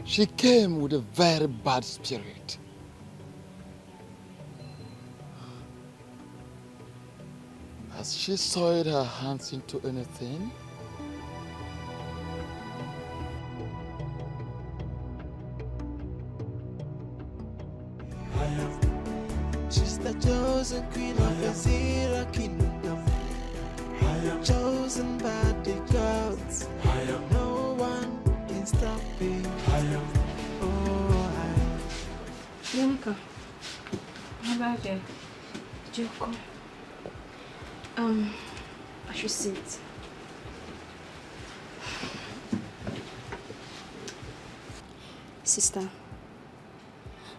H: She came with a very bad spirit. Has she soiled her hands into anything?
I: She's the chosen queen of the Zira kingdom. Chosen by the gods. No one can stop me.
O: Bianca, how about you? Joko. I should sit. Sister,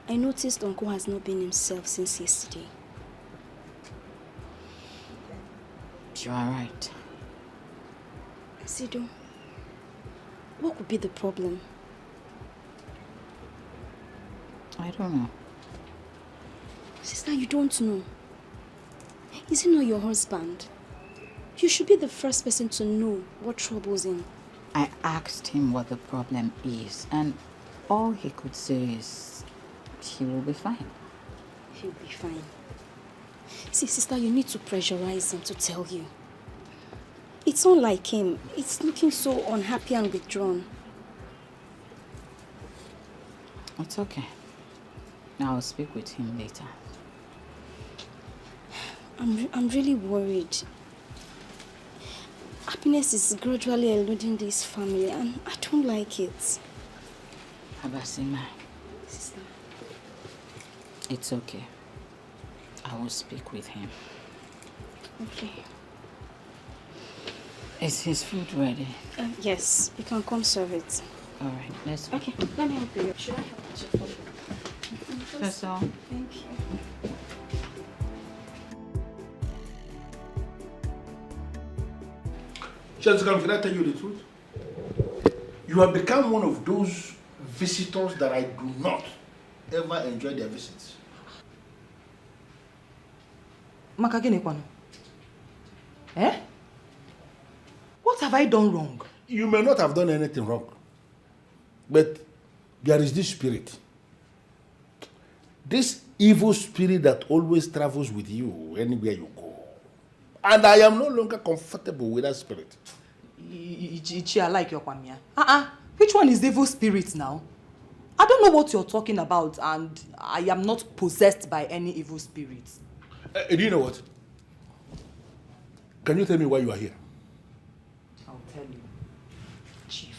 O: I noticed Uncle has not been himself since yesterday.
T: You are right.
O: Sido, what could be the problem?
T: I don't know.
O: Sister, you don't know. Is he not your husband? You should be the first person to know what troubles him.
T: I asked him what the problem is, and all he could say is he will be fine.
O: He'll be fine. See, sister, you need to pressurize him to tell you. It's not like him. It's looking so unhappy and withdrawn.
T: It's okay. I'll speak with him later.
O: I'm really worried. Happiness is gradually eluding this family, and I don't like it.
T: Abasima,
O: Sister.
T: It's okay. I will speak with him.
O: Okay.
T: Is his food ready?
O: Yes, you can come serve it.
T: All right, let's go.
O: Okay, let me help you. Should I help you?
T: That's all.
O: Thank you.
E: Jessica, can I tell you the truth? You have become one of those visitors that I do not ever enjoy their visits.
A: Makagene kwano. Eh? What have I done wrong?
E: You may not have done anything wrong, but there is this spirit. This evil spirit that always travels with you anywhere you go. And I am no longer comfortable with that spirit.
A: I like your kwamia. Which one is the evil spirit now? I don't know what you're talking about, and I am not possessed by any evil spirit.
E: Do you know what? Can you tell me why you are here?
A: I'll tell you. Chief,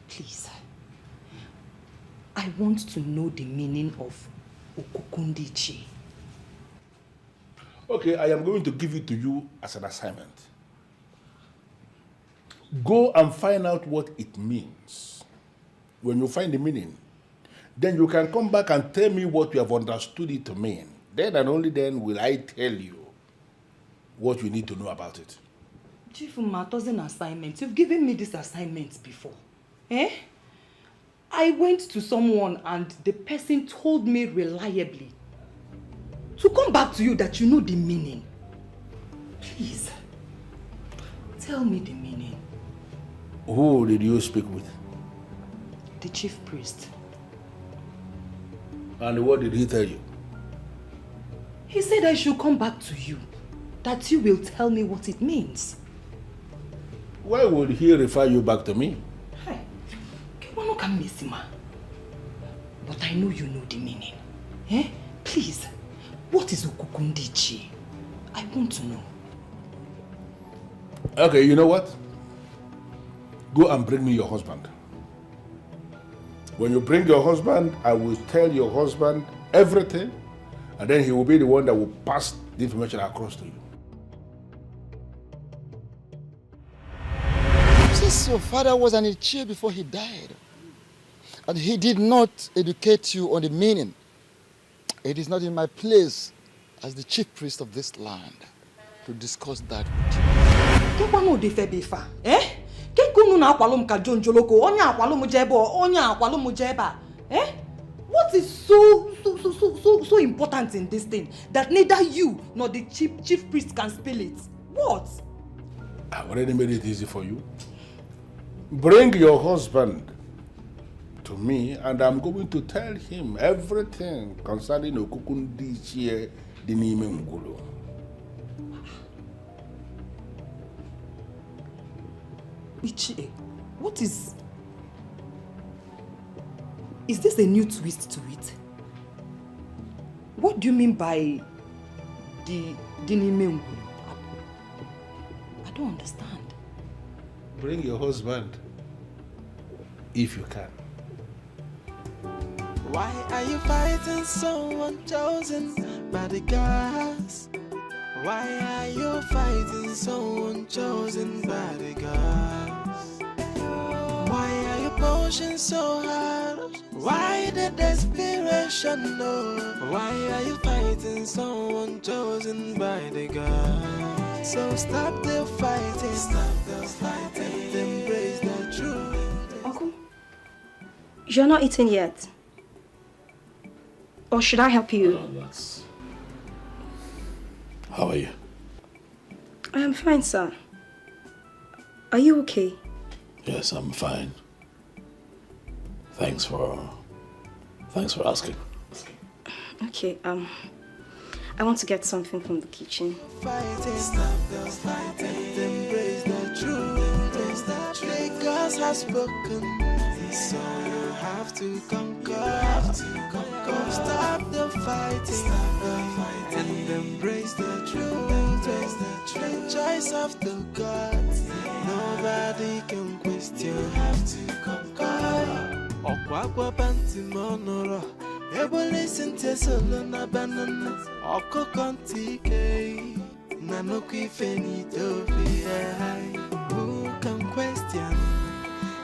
A: please. I want to know the meaning of Okukundichi.
E: Okay, I am going to give it to you as an assignment. Go and find out what it means. When you find the meaning, then you can come back and tell me what you have understood it to mean. Then and only then will I tell you what you need to know about it.
A: Chief Umato's assignment. You've given me this assignment before. Eh? I went to someone and the person told me reliably to come back to you that you know the meaning. Please, tell me the meaning.
E: Who did you speak with?
A: The chief priest.
E: And what did he tell you?
A: He said I should come back to you, that you will tell me what it means.
E: Why would he refer you back to me?
A: Hey, but I know you know the meaning. Eh? Please, what is Okukundichi? I want to know.
E: Okay, you know what? Go and bring me your husband. When you bring your husband, I will tell your husband everything, and then he will be the one that will pass the information across to you.
H: Since your father was an Ichie before he died, and he did not educate you on the meaning, it is not in my place as the chief priest of this land to discuss that with you.
A: Eh? What is so important in this thing that neither you nor the chief priest can spill it? What?
E: I've already made it easy for you. Bring your husband to me, and I'm going to tell him everything concerning Okukundichi Dinime Ngulu.
A: Ichie, what is... Is this a new twist to it? What do you mean by the Dinime Ngulu? I don't understand.
E: Bring your husband, if you can.
I: Why are you fighting someone chosen by the gods? Why are you fighting someone chosen by the gods? Why are you emotion so hard? Why the desperation, no? Why are you fighting someone chosen by the God? So stop the fighting, and embrace the truth.
R: Uncle, you're not eating yet. Or should I help you?
K: How are you?
R: I am fine, sir. Are you okay?
K: Yes, I'm fine. Thanks for asking.
R: Okay, I want to get something from the kitchen.
I: Fighting, embrace the truth. Because has spoken, so you have to conquer. Stop the fighting, and embrace the truth. The choice of the gods, nobody can question. You have to conquer. Okwakwa panti monoro, ebo listen to solo na banana. Oko konti kei, nanoku ifeni tofi. Who can question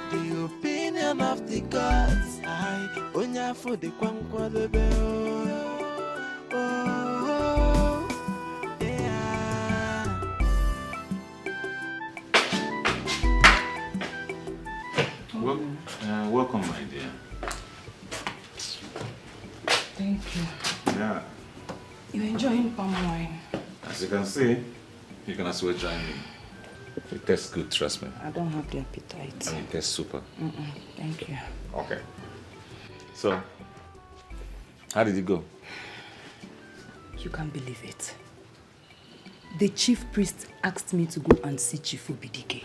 I: the opinion of the gods? I onya for the kwankwa the bell. Oh, yeah.
K: Welcome, my dear.
R: Thank you.
K: Yeah.
R: You're enjoying palm wine.
K: As you can see, you can as well join me. It tastes good, trust me.
R: I don't have the appetite.
K: I mean, it tastes super.
R: Thank you.
K: Okay. So, how did it go?
N: You can't believe it. The chief priest asked me to go and see Chief Obidike.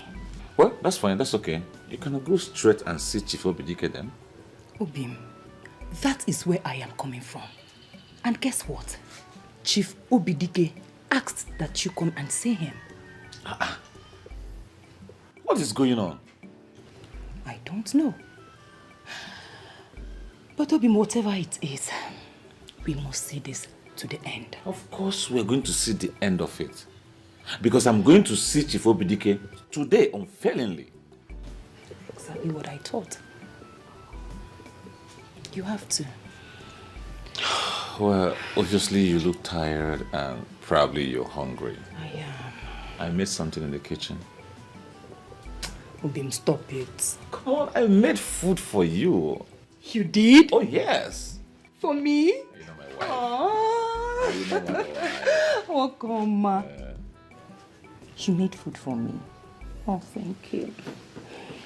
K: Well, that's fine, that's okay. You can go straight and see Chief Obidike then.
N: Obim, that is where I am coming from. And guess what? Chief Obidike asked that you come and see him.
K: What is going on?
N: I don't know. But Obim, whatever it is, we must see this to the end.
K: Of course we're going to see the end of it. Because I'm going to see Chief Obidike today, unfailingly.
N: Exactly what I thought. You have to.
K: Well, obviously you look tired and probably you're hungry.
N: I am.
K: I made something in the kitchen.
N: Obim, stop it.
K: Come on, I made food for you.
N: You did?
K: Oh, yes.
N: For me?
K: You know my wife.
N: Aww.
K: You know my wife.
N: Oh, come. You made food for me. Oh, thank you.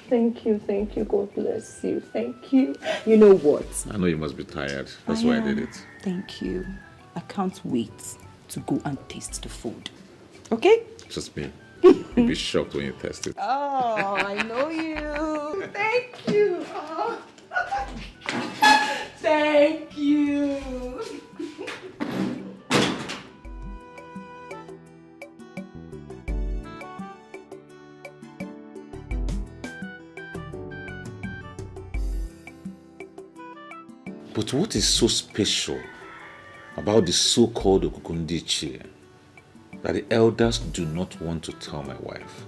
N: Thank you. God bless you. Thank you. You know what?
K: I know you must be tired. That's why I did it.
N: Thank you. I can't wait to go and taste the food. Okay?
K: Trust me. You'll be shocked when you taste it.
N: Oh, I know you. Thank you. Oh. Thank you.
K: But what is so special about the so-called Okukundichi that the elders do not want to tell my wife?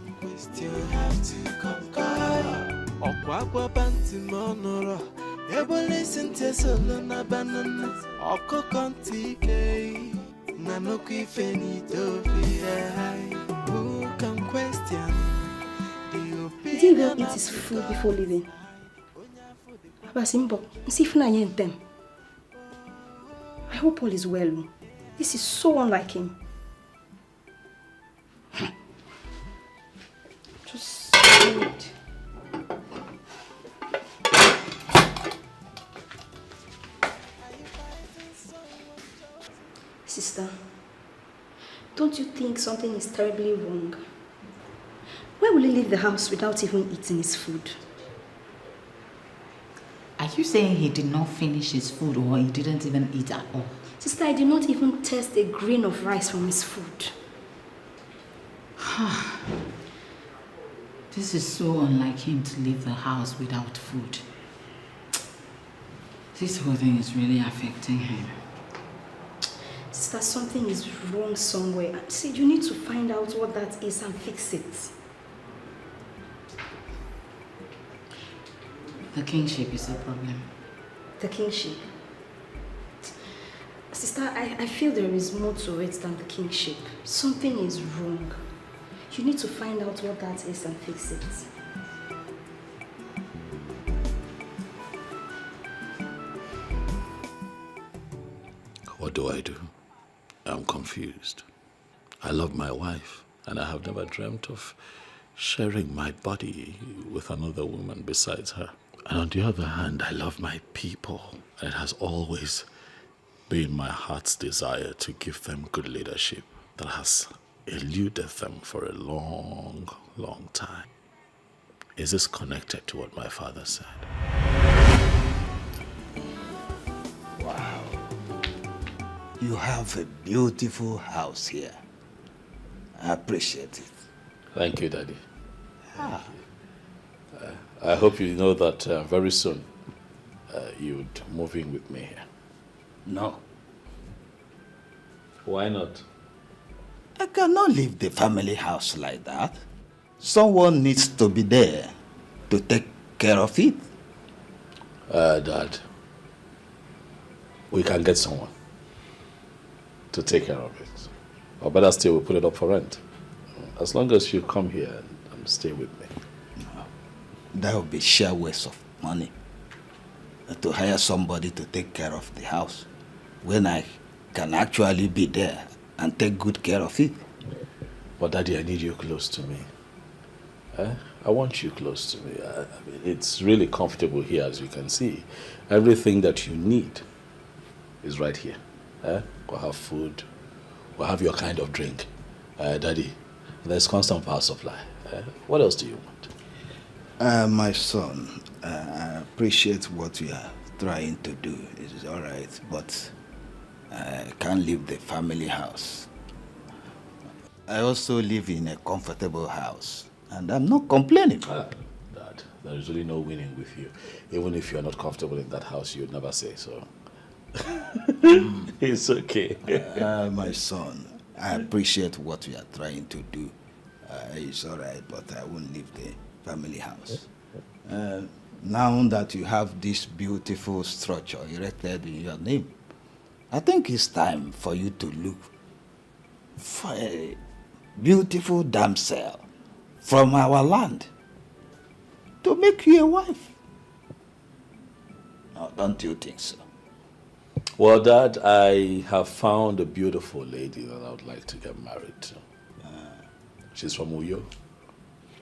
I: You have to conquer. Okwakwa panti monoro, ebo listen to solo na banana. Oko konti kei, nanoku ifeni tofi. Who can question the opinion?
R: Did he even eat his food before leaving? Basimbo, I hope all is well. This is so unlike him. Just wait. Sister, don't you think something is terribly wrong? Why will he leave the house without even eating his food?
T: Are you saying he did not finish his food or he didn't even eat at all?
R: Sister, I did not even taste a grain of rice from his food.
T: This is so unlike him to leave the house without food. This whole thing is really affecting him.
R: Sister, something is wrong somewhere. See, you need to find out what that is and fix it.
T: The kingship is a problem.
R: The kingship? Sister, I feel there is more to it than the kingship. Something is wrong. You need to find out what that is and fix it.
K: What do I do? I'm confused. I love my wife, and I have never dreamt of sharing my body with another woman besides her. And on the other hand, I love my people. And it has always been my heart's desire to give them good leadership that has eluded them for a long, long time. Is this connected to what my father said?
J: Wow. You have a beautiful house here. I appreciate it.
K: Thank you, Daddy. I hope you know that very soon you'd move in with me here.
J: No.
K: Why not?
J: I cannot leave the family house like that. Someone needs to be there to take care of it.
K: Dad, we can get someone to take care of it. Or better still, we'll put it up for rent. As long as you come here and stay with me.
J: That would be sheer waste of money. To hire somebody to take care of the house when I can actually be there and take good care of it.
K: But Daddy, I need you close to me. I want you close to me. I mean, it's really comfortable here, as you can see. Everything that you need is right here. We'll have food. We'll have your kind of drink. Daddy, there's constant power supply. What else do you want?
J: My son, I appreciate what you are trying to do. It is all right, but I can't leave the family house. I also live in a comfortable house, and I'm not complaining.
K: Dad, there is really no winning with you. Even if you're not comfortable in that house, you'd never say so. It's okay.
J: My son, I appreciate what you are trying to do. It's all right, but I won't leave the family house. Now that you have this beautiful structure erected in your name, I think it's time for you to look for a beautiful damsel from our land to make you a wife. No, don't you think so?
K: Well, Dad, I have found a beautiful lady that I would like to get married to. She's from Uyo,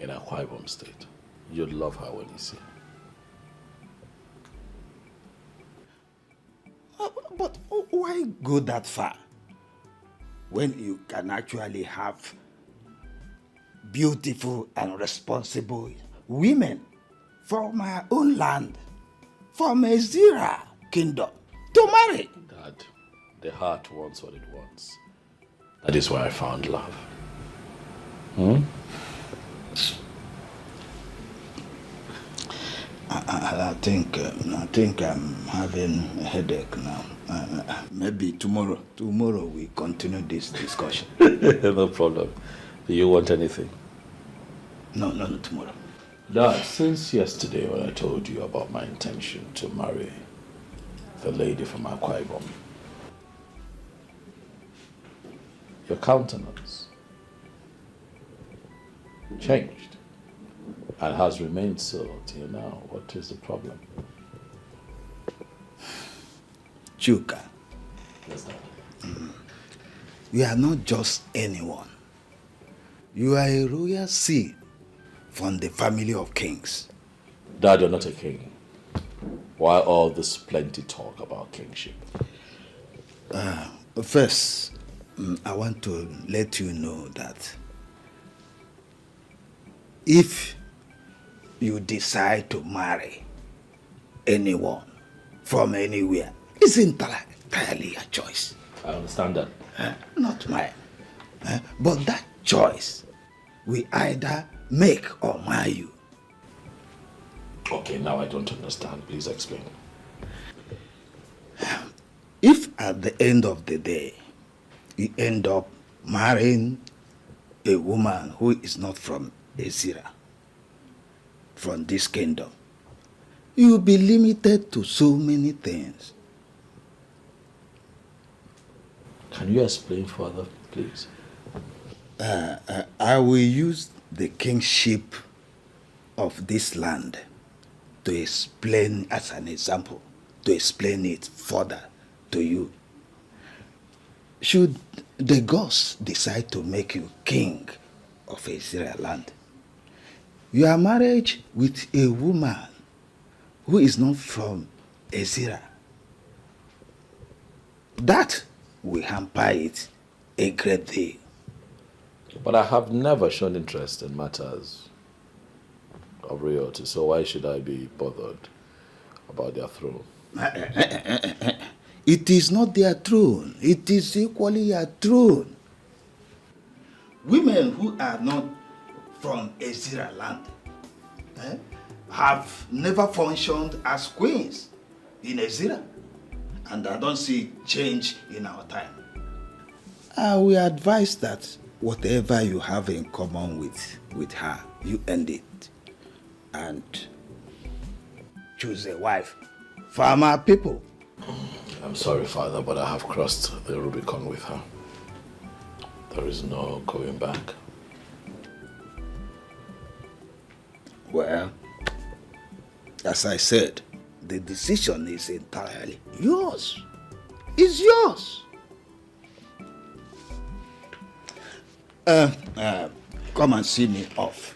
K: in Akwa Ibom State. You'd love her when you see her.
J: But why go that far when you can actually have beautiful and responsible women from our own land, from Ezira kingdom, to marry?
K: Dad, the heart wants what it wants. That is where I found love.
J: I think I'm having a headache now. Maybe tomorrow we continue this discussion.
K: No problem. Do you want anything?
J: No, tomorrow.
K: Dad, since yesterday when I told you about my intention to marry the lady from Akwa Ibom, your countenance changed and has remained so till now. What is the problem?
J: Chuka,
K: Yes, Dad.
J: you are not just anyone. You are a royal seed from the family of kings.
K: Dad, you're not a king. Why all this plenty talk about kingship?
J: First, I want to let you know that if you decide to marry anyone from anywhere, it's entirely your choice.
K: I understand that.
J: Not mine. But that choice we either make or mar you.
K: Okay, now I don't understand. Please explain.
J: If at the end of the day, you end up marrying a woman who is not from Ezira, from this kingdom, you'll be limited to so many things.
K: Can you explain further, please?
J: I will use the kingship of this land to explain, as an example, to explain it further to you. Should the gods decide to make you king of Israel land, your marriage with a woman who is not from Ezra, that will hamper it a great deal.
K: But I have never shown interest in matters of royalty, so why should I be bothered about their throne?
J: It is not their throne. It is equally your throne. Women who are not from Ezra land have never functioned as queens in Ezra, and I don't see change in our time. I will advise that whatever you have in common with her, you end it and choose a wife from our people.
K: I'm sorry, Father, but I have crossed the Rubicon with her. There is no going back.
J: Well, as I said, the decision is entirely yours. It's yours. Come and see me off.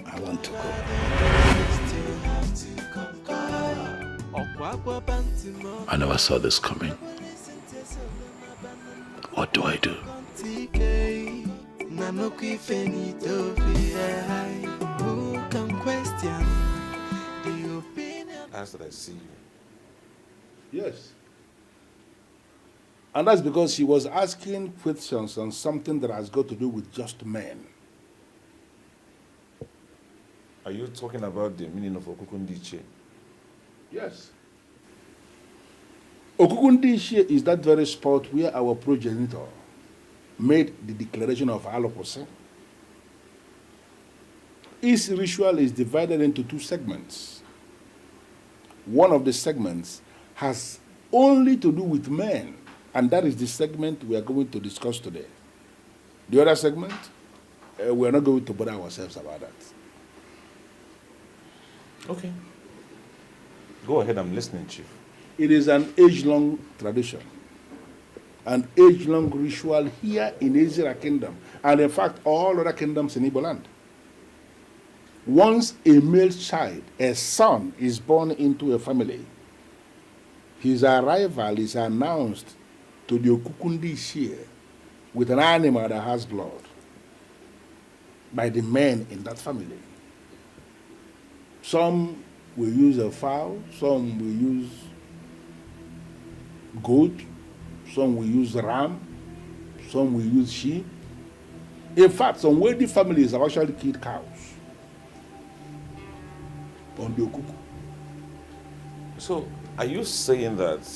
J: I want to go.
K: I never saw this coming. What do I do?
E: As that I see you. Yes. And that's because she was asking questions on something that has got to do with just men.
P: Are you talking about the meaning of Okukundiche?
E: Yes. Okukundiche is that very spot where our progenitor made the declaration of allopsy. His ritual is divided into two segments. One of the segments has only to do with men, and that is the segment we are going to discuss today. The other segment, we are not going to bother ourselves about that.
P: Okay. Go ahead, I'm listening, Chief.
E: It is an age-long tradition, an age-long ritual here in Israel Kingdom, and in fact, all other kingdoms in Igbo land. Once a male child, a son, is born into a family, his arrival is announced to the Okukundi Shie with an animal that has blood by the men in that family. Some will use a fowl, some will use goat, some will use ram, some will use sheep. In fact, some wealthy families have actually killed cows on the Okuku.
P: So, are you saying that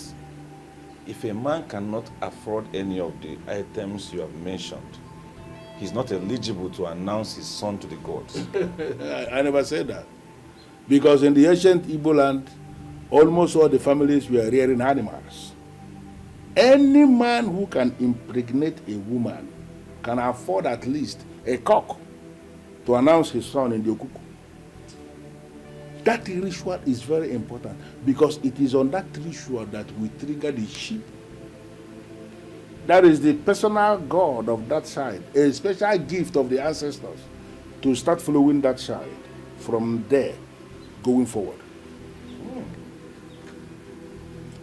P: if a man cannot afford any of the items you have mentioned, he's not eligible to announce his son to the gods?
E: I never said that. Because in the ancient Igbo land, almost all the families were rearing animals. Any man who can impregnate a woman can afford at least a cock to announce his son in the Okuku. That ritual is very important because it is on that ritual that we trigger the sheep. That is the personal god of that child, a special gift of the ancestors to start following that child from there going forward.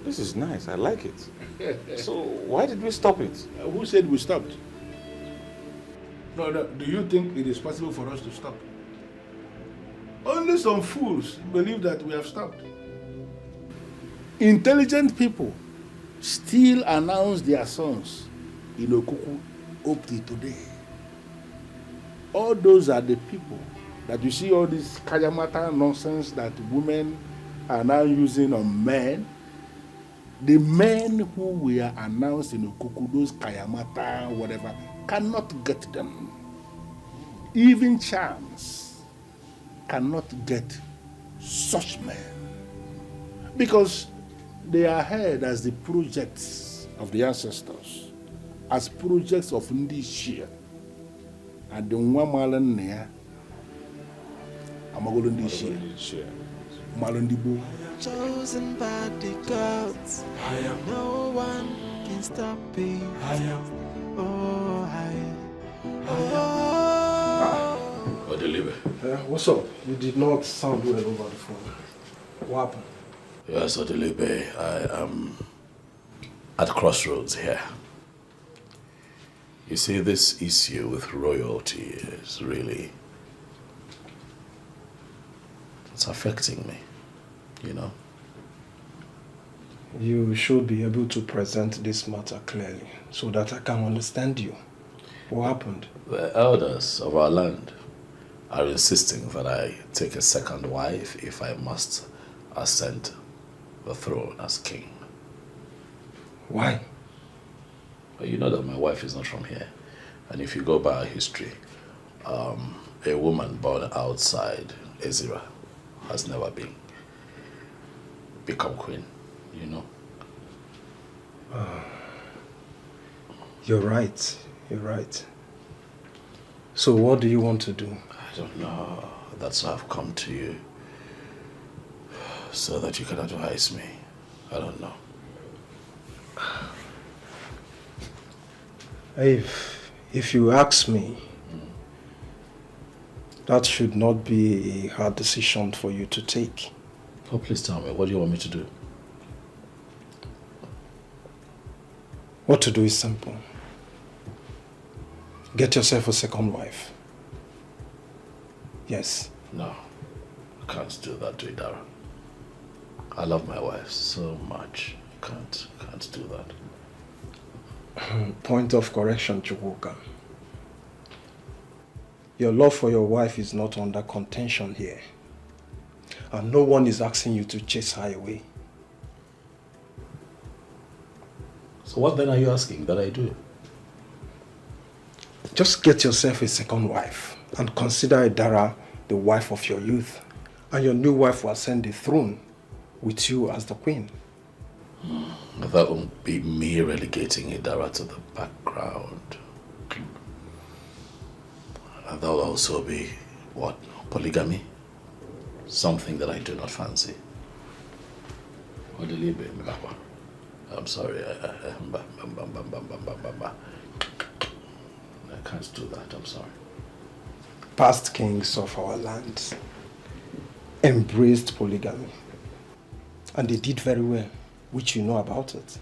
P: This is nice, I like it. So why did we stop it?
E: Who said we stopped? No, do you think it is possible for us to stop? Only some fools believe that we have stopped. Intelligent people still announce their sons in Okuku up to today. All those are the people that you see all this kayamata nonsense that women are now using on men. The men who were announced in Okuku, those kayamata, whatever, cannot get them. Even charms cannot get such men. Because they are heard as the projects of the ancestors, as projects of Ndishia. And the Wamalan Nea, Amagolo Ndishia, Malandibu.
I: Chosen by the gods, no one can stop me.
S: What's up? You did not sound well over the phone. What happened?
K: Yes, Odelibe, I am at crossroads here. You see, this issue with royalty is really... it's affecting me, you know?
S: You should be able to present this matter clearly so that I can understand you. What happened?
K: The elders of our land are insisting that I take a second wife if I must ascend the throne as king.
S: Why?
K: Well, you know that my wife is not from here. And if you go by our history, a woman born outside Ezira has never become queen, you know?
S: You're right. You're right. So what do you want to do?
K: I don't know. That's why I've come to you. So that you can advise me. I don't know.
S: If you ask me, that should not be a hard decision for you to take.
K: Oh, please tell me, what do you want me to do?
S: What to do is simple. Get yourself a second wife. Yes.
K: No, I can't do that to Idara. I love my wife so much. Can't do that.
S: Point of correction, Chukwuka. Your love for your wife is not under contention here. And no one is asking you to chase her away.
K: So what then are you asking that I do?
S: Just get yourself a second wife and consider Idara the wife of your youth. And your new wife will ascend the throne with you as the queen.
K: That won't be me relegating Idara to the background. And that will also be, what, polygamy? Something that I do not fancy. I'm sorry, I can't do that, I'm sorry.
S: Past kings of our land embraced polygamy. And they did very well, which you know about it.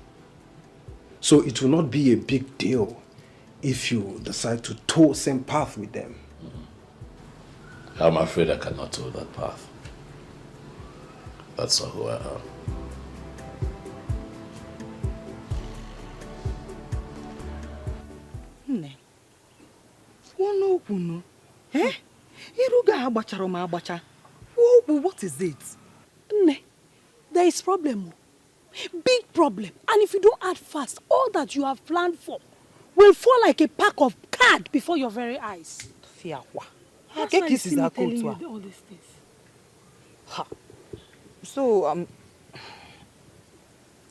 S: So it will not be a big deal if you decide to tow the same path with them.
K: I'm afraid I cannot tow that path. That's not who I am.
A: Nne, okwu eh? Iruga agbachara ma agbacha. What is it?
F: Nne, there is problem. Big problem. And if you don't act fast, all that you have planned for will fall like a pack of cards before your very eyes.
A: Fiawa.
F: That's why you see me telling you all these things.
A: Ha. So,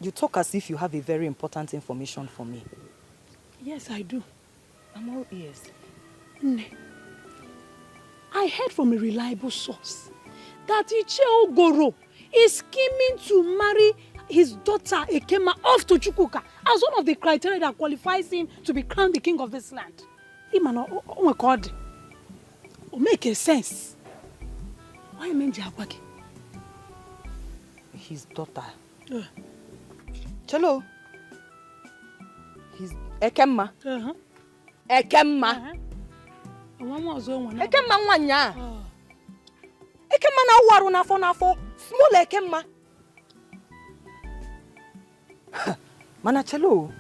A: you talk as if you have a very important information for me.
F: Yes, I do.
A: I'm all ears.
F: Nne, I heard from a reliable source that Iche Ogoro is scheming to marry his daughter Ekema off to Chukwuka as one of the criteria that qualifies him to be crowned the king of this land. Oh my God. It makes sense. Why Menji Agwagi?
A: His daughter. Chelo. His Ekema. Ekema. Ekema nwanya. Ekema na waru n'afọ. Small Ekema. Mana Chelo.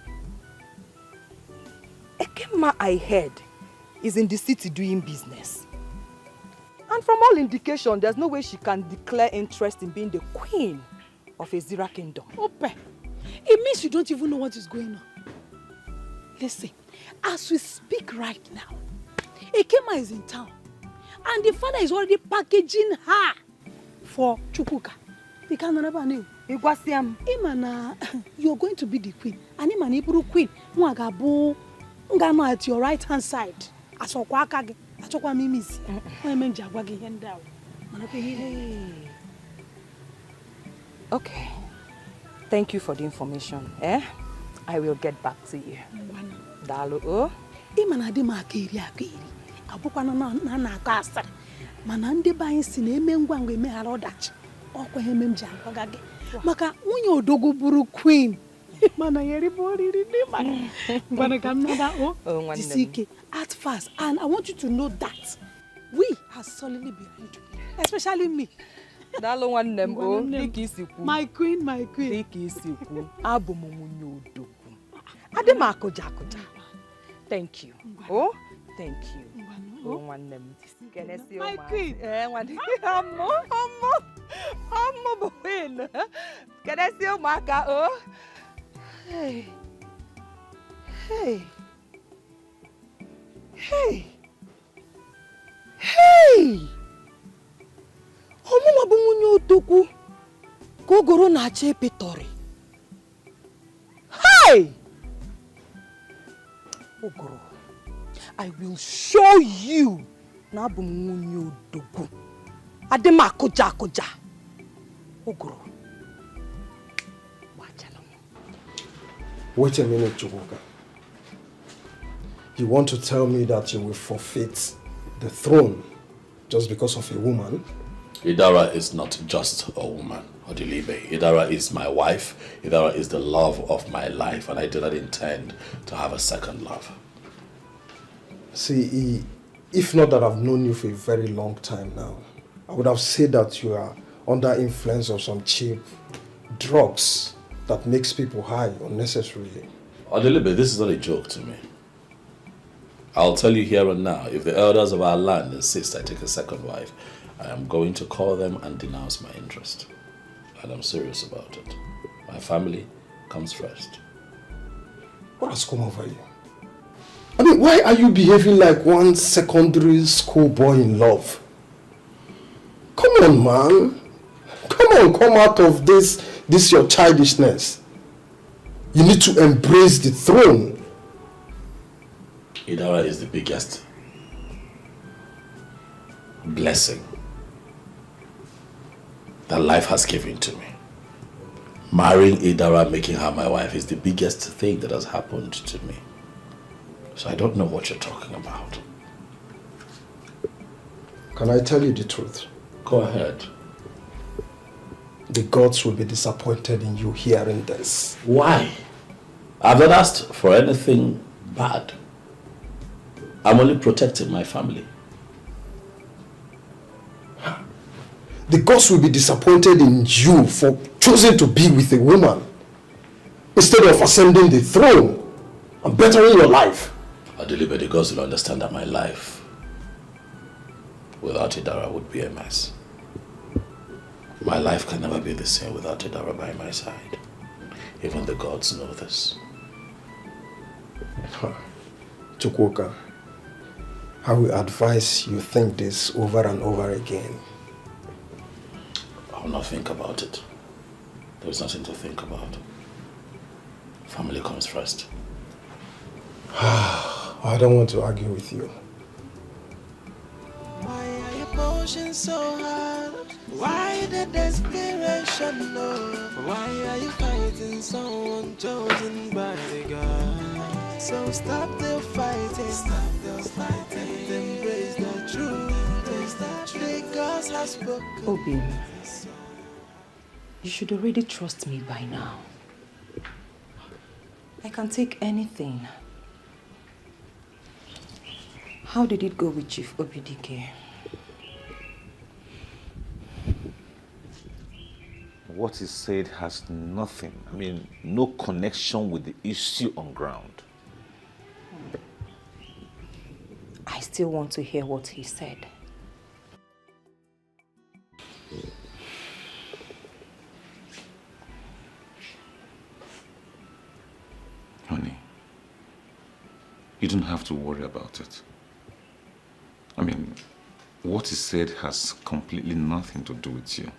A: Ekema I heard is in the city doing business. And from all indication, there's no way she can declare interest in being the queen of Ezira Kingdom.
F: Ope, it means you don't even know what is going on. Listen, as we speak right now, Ekema is in town. And the father is already packaging her for Chukwuka. The kind never knew. Imana, you're going to be the queen. And Imana Iburu queen, Mwagabu, Ngano at your right hand side. Asokwakage, Asokwa Mimis. Jagwagi Hendao.
A: Okay. Thank you for the information. I will get back to you. Dalu o.
F: Imana di makiri akiri. Abukwa na akasa. Mana ndi ba yin si na eme ngwa ngwa eme hara odachi. Okwa heme m ji agwagage. Maka nwunye odogwu buru queen. Mana yeri boriri ni mana. Ngwana ka nada o. Disike at fast, and I want you to know that we are solidly behind you, especially me.
A: Dalo nwanne m o, dịka isi kwu.
F: My queen, my queen.
A: Dịka isi kwu, abụ m nwunye odogwu. Adị m akụja. Thank you. Oh, thank you. Oh, nwanne m.
F: My queen.
A: Nwanne. Ọmụ bụ queen. Kenesi ụmụaka o. Hey. Ọmụma bụ nwunye odogwu ka ogoro na-acha epetori. Hey! Ogoro, I will show you na abụ m nwunye odogwu. Adị m akụja. Ogoro.
S: Wait a minute, Chukwuka. You want to tell me that you will forfeit the throne just because of a woman?
K: Idara is not just a woman, Odilibe. Idara is my wife. Idara is the love of my life, and I do not intend to have a second love.
S: See, if not that I've known you for a very long time now, I would have said that you are under influence of some cheap drugs that makes people high unnecessarily.
K: Odilibe, this is not a joke to me. I'll tell you here and now, if the elders of our land insist I take a second wife, I am going to call them and denounce my interest. And I'm serious about it. My family comes first.
S: What has come over you? I mean, why are you behaving like one secondary school boy in love? Come on, man. Come out of this your childishness. You need to embrace the throne.
K: Idara is the biggest blessing that life has given to me. Marrying Idara, making her my wife, is the biggest thing that has happened to me. So I don't know what you're talking about.
S: Can I tell you the truth?
K: Go ahead.
S: The gods will be disappointed in you hearing this.
K: Why? I've not asked for anything bad. I'm only protecting my family.
S: The gods will be disappointed in you for choosing to be with a woman instead of ascending the throne and bettering your life.
K: Adelibe, the gods will understand that my life without Idara would be a mess. My life can never be the same without Idara by my side. Even the gods know this.
S: Chukwuka, I will advise you think this over and over again.
K: I will not think about it. There's nothing to think about. Family comes first.
S: I don't want to argue with you.
I: Why are your emotions so hard? Why the desperation, Lord? Why are you fighting someone chosen by the God? So stop the fighting, and embrace the truth. The gods have spoken.
N: Obi, you should already trust me by now. I can take anything. How did it go with Chief Obidike?
P: What he said has nothing, no connection with the issue on ground.
N: I still want to hear what he said.
P: Honey, you don't have to worry about it. What he said has completely nothing to do with you.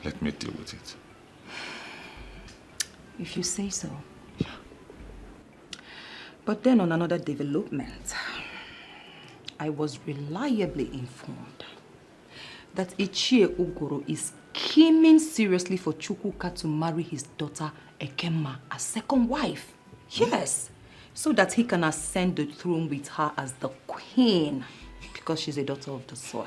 P: Let me deal with it.
N: If you say so. But then on another development, I was reliably informed that Ichie Ugoro is scheming seriously for Chukwuka to marry his daughter Ekema as second wife. Yes, so that he can ascend the throne with her as the queen, because she's a daughter of the soil.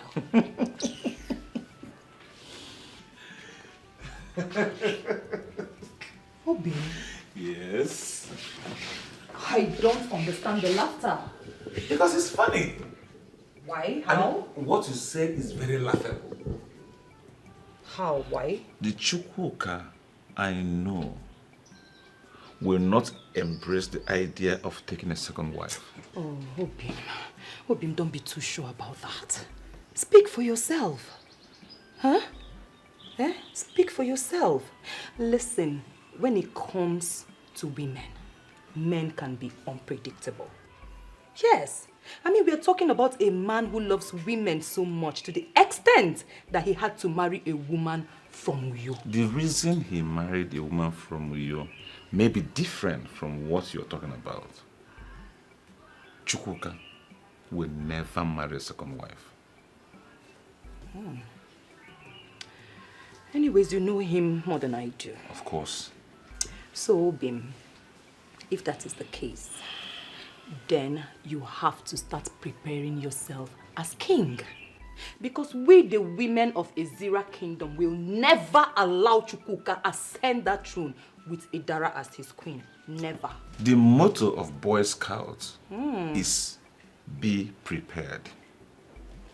N: Obi.
P: Yes?
N: I don't understand the laughter.
P: Because it's funny.
N: Why? How?
P: And what you say is very laughable.
N: How? Why?
P: The Chukwuka I know will not embrace the idea of taking a second wife.
N: Oh, Obim. Obim, don't be too sure about that. Speak for yourself. Huh? Eh? Speak for yourself. Listen, when it comes to women, men can be unpredictable. Yes. I mean, we are talking about a man who loves women so much to the extent that he had to marry a woman from Uyo.
P: The reason he married a woman from Uyo may be different from what you're talking about. Chukwuka will never marry a second wife.
N: Hmm. Anyways, you know him more than I do.
P: Of course.
N: So, Obim, if that is the case, then you have to start preparing yourself as king. Because we, the women of Ezira Kingdom, will never allow Chukwuka ascend that throne with Idara as his queen. Never.
P: The motto of Boy Scouts
N: Hmm.
P: is be prepared.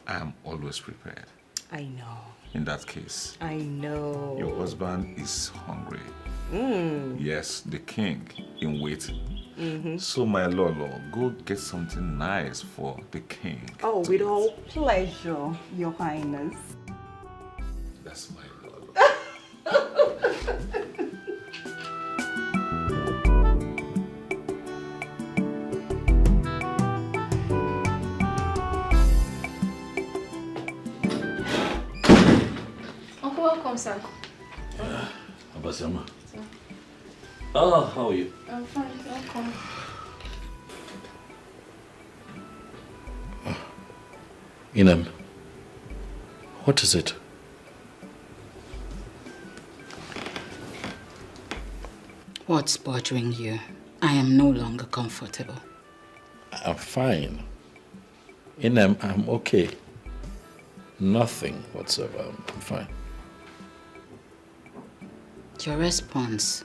P: I am always prepared.
N: I know.
P: In that case,
N: I know.
P: your husband is hungry.
N: Mm.
P: Yes, the king in waiting.
N: Mm-hmm.
P: So, my Lolo, go get something nice for the king.
A: Oh, with all pleasure, Your Highness.
P: That's my Lolo.
C: Uncle, welcome, sir.
K: Abasiama. Oh, how are you?
C: I'm fine, welcome.
K: Inem, what is it?
T: What's bothering you? I am no longer comfortable.
K: I'm fine. Inem, I'm okay. Nothing whatsoever. I'm fine.
T: Your response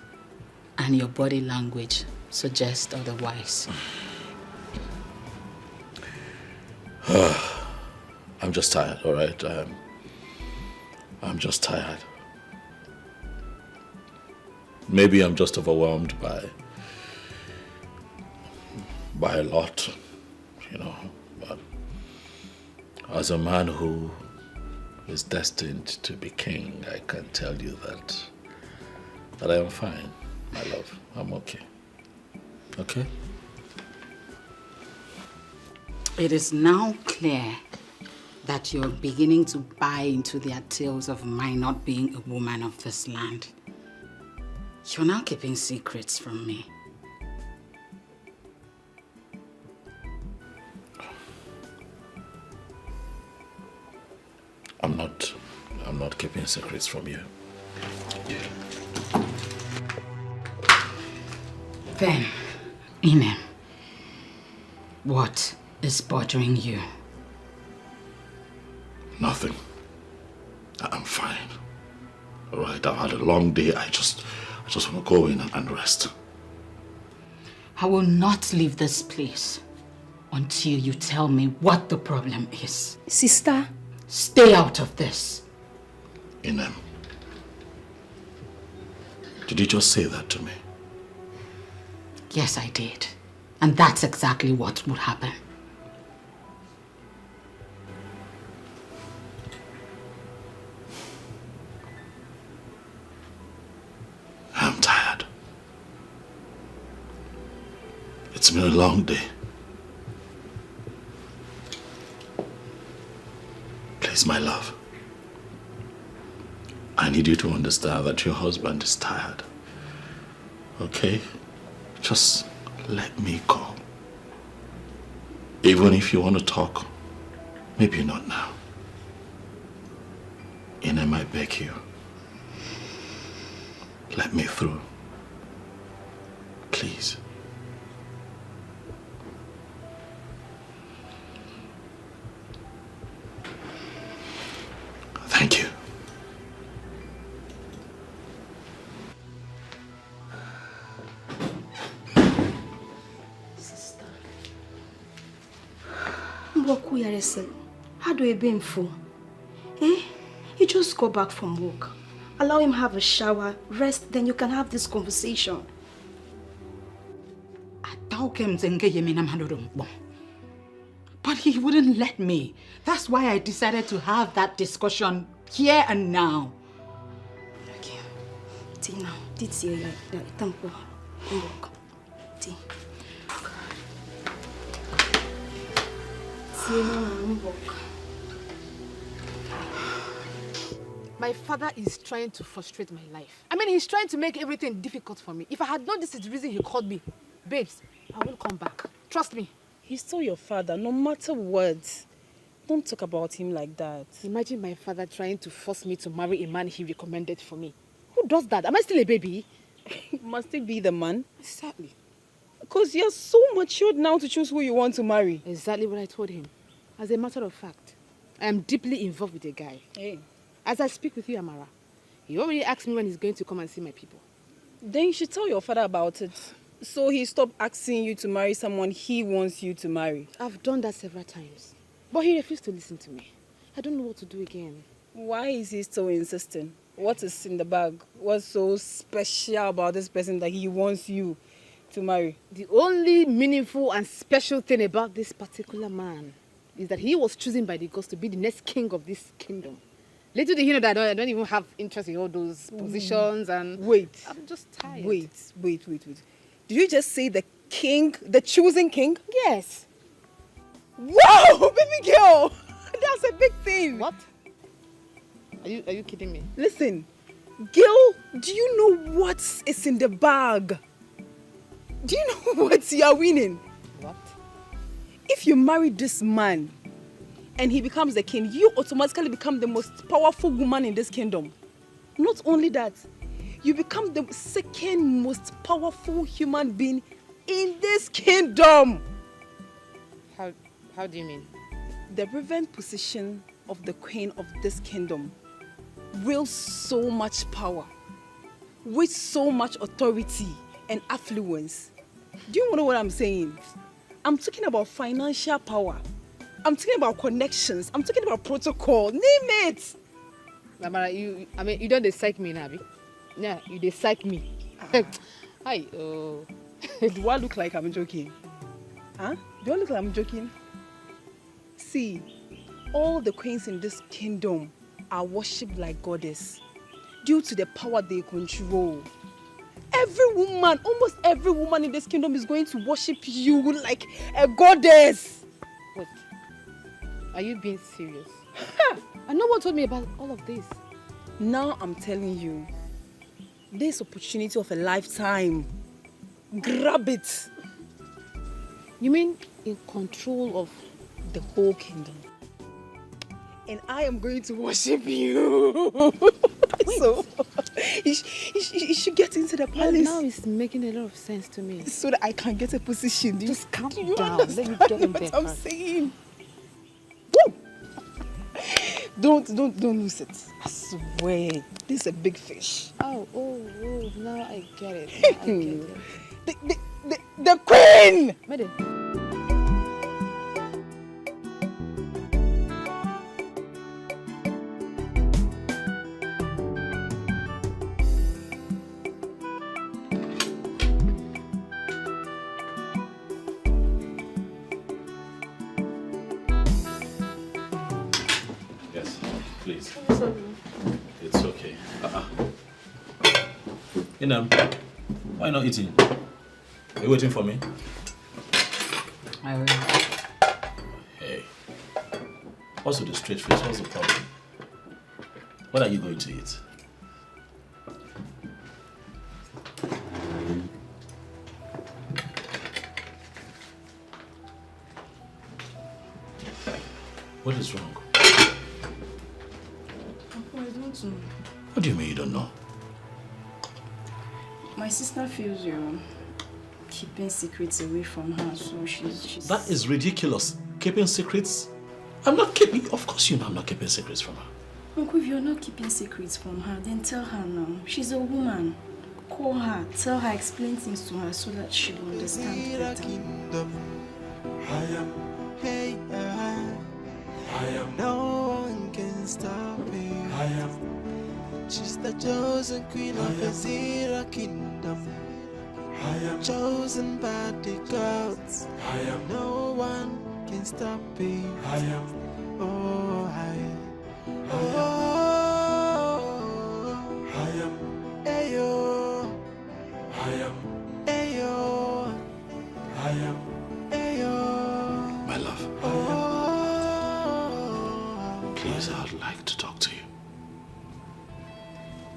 T: and your body language suggest otherwise.
K: I'm just tired, all right? I'm just tired. Maybe I'm just overwhelmed by a lot, you know. But as a man who is destined to be king, I can tell you that I am fine, my love. I'm okay. Okay?
T: It is now clear that you're beginning to buy into their tales of my not being a woman of this land. You're now keeping secrets from me.
K: I'm not keeping secrets from you.
T: Then, Inem, what is bothering you?
K: Nothing. I'm fine. All right, I've had a long day. I just want to go in and rest.
T: I will not leave this place until you tell me what the problem is.
R: Sister?
T: Stay out of this.
K: Inem, did you just say that to me?
T: Yes, I did. And that's exactly what would happen.
K: I'm tired. It's been a long day. Please, my love. I need you to understand that your husband is tired. Okay? Just let me go. Even if you want to talk, maybe not now. And I might beg you. Let me through. Please. Thank you.
R: Sister. Mboku Yaresel, how do you been for? Eh? You just go back from work. Allow him have a shower, rest, then you can have this conversation.
D: But he wouldn't let me. That's why I decided to have that discussion here and now.
R: Okay. Tina, did see thank you. Work. Tina.
C: My father is trying to frustrate my life. I mean, he's trying to make everything difficult for me. If I had known this is the reason he called me, babes, I will come back. Trust me.
A: He's still your father, no matter what. Don't talk about him like that.
C: Imagine my father trying to force me to marry a man he recommended for me. Who does that? Am I still a baby?
A: Must it be the man?
C: Exactly.
A: Because you're so matured now to choose who you want to marry.
C: Exactly what I told him. As a matter of fact, I am deeply involved with a guy.
A: Hey.
C: As I speak with you, Amara, he already asked me when he's going to come and see my people.
A: Then you should tell your father about it. So he stopped asking you to marry someone he wants you to marry.
C: I've done that several times. But he refused to listen to me. I don't know what to do again.
A: Why is he still insisting? What is in the bag? What's so special about this person that he wants you to marry?
C: The only meaningful and special thing about this particular man is that he was chosen by the gods to be the next king of this kingdom. Little did he know that I don't even have interest in all those positions and...
A: Wait.
C: I'm just tired.
A: Wait. Did you just say the king, the chosen king?
C: Yes.
A: Wow, baby girl! That's a big thing.
C: What? Are you kidding me?
A: Listen, girl, do you know what is in the bag? Do you know what you are winning?
C: What?
A: If you marry this man and he becomes the king, you automatically become the most powerful woman in this kingdom. Not only that, you become the second most powerful human being in this kingdom.
C: How do you mean?
A: The reverend position of the queen of this kingdom wields so much power, with so much authority and affluence. Do you know what I'm saying? I'm talking about financial power. I'm talking about connections. I'm talking about protocol. Name it.
C: Amara, you don't psych me, Nabi. Yeah, you psych me. Hi.
A: Do I look like I'm joking? Huh? Do I look like I'm joking? See, all the queens in this kingdom are worshipped like goddess due to the power they control. Almost every woman in this kingdom is going to worship you like a goddess.
C: Wait, are you being serious? And no one told me about all of this.
A: Now I'm telling you, this opportunity of a lifetime. Grab it.
C: You mean in control of
A: the whole kingdom? And I am going to worship you. So, you should get into the palace.
C: Now it's making a lot of sense to me.
A: So that I can get a position.
C: Just calm
A: Do you
C: down.
A: understand
C: Let me get in there
A: what I'm
C: first.
A: saying? Woo! Don't lose it. I swear. This is a big fish.
C: Oh, now I get it.
A: The queen!
C: Madam.
K: Yes, please. It's okay. Inam, why not eating? Are you waiting for me?
D: I will.
K: Hey. What's with the straight face? What's the problem? What are you going to eat? What is wrong?
O: Papa, I don't know.
K: What do you mean you don't know?
O: My sister feels you're keeping secrets away from her, so she's...
K: That is ridiculous. Keeping secrets? I'm not keeping... Of course you know I'm not keeping secrets from her.
O: Uncle, if you're not keeping secrets from her, then tell her now. She's a woman. Call her, tell her, explain things to her so that she will understand better.
I: I am, hey, I am. No one can stop me. I am. She's the chosen queen of the Zira kingdom. I am chosen by the gods. I am. No one can stop me. I am. Oh, I am. I am. Ayo. I am. Ayo. I am. Ayo.
K: My love. Please, I'd like to talk to you.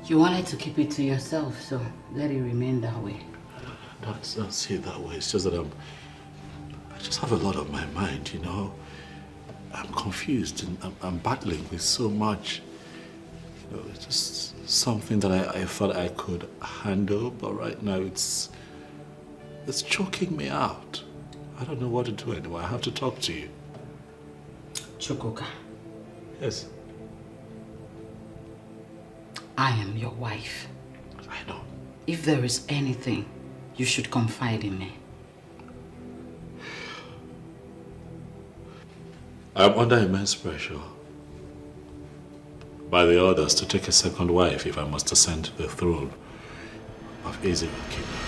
T: You wanted to keep it to yourself, so let it remain that way.
K: Don't say it that way. It's just that I just have a lot on my mind, you know. I'm confused and I'm battling with so much. You know, it's just something that I thought I could handle, but right now it's choking me out. I don't know what to do anymore. I have to talk to you.
T: Chukwuka.
K: Yes.
T: I am your wife.
K: I know.
T: If there is anything, you should confide in me.
K: I'm under immense pressure by the others to take a second wife if I must ascend to the throne of Ezra Kingdom.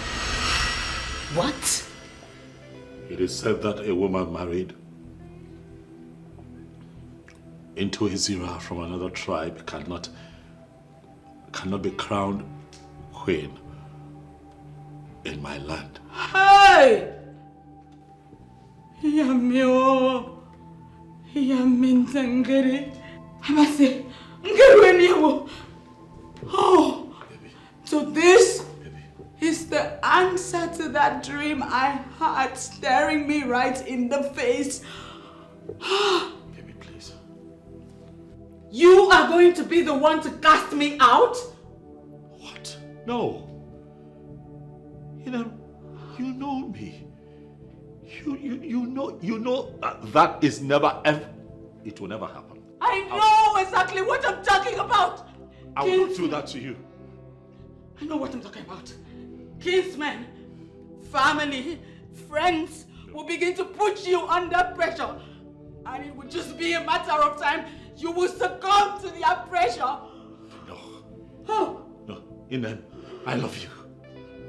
T: What?
K: It is said that a woman married into Ezra from another tribe cannot be crowned queen in my land.
B: Hey! Yamio. Yamintangere. Amase. Ngerueniwo. Oh. So this is the answer to that dream I had staring me right in the face.
K: Baby, please.
B: You are going to be the one to cast me out?
K: What? No. You know me. You know that is never ever. It will never happen.
B: I know exactly what I'm talking about.
K: I will not do that to you.
B: I know what I'm talking about. Kinsmen, family, friends will begin to put you under pressure. And it will just be a matter of time. You will succumb to their pressure.
K: No.
B: Oh.
K: No. Inem, I love you.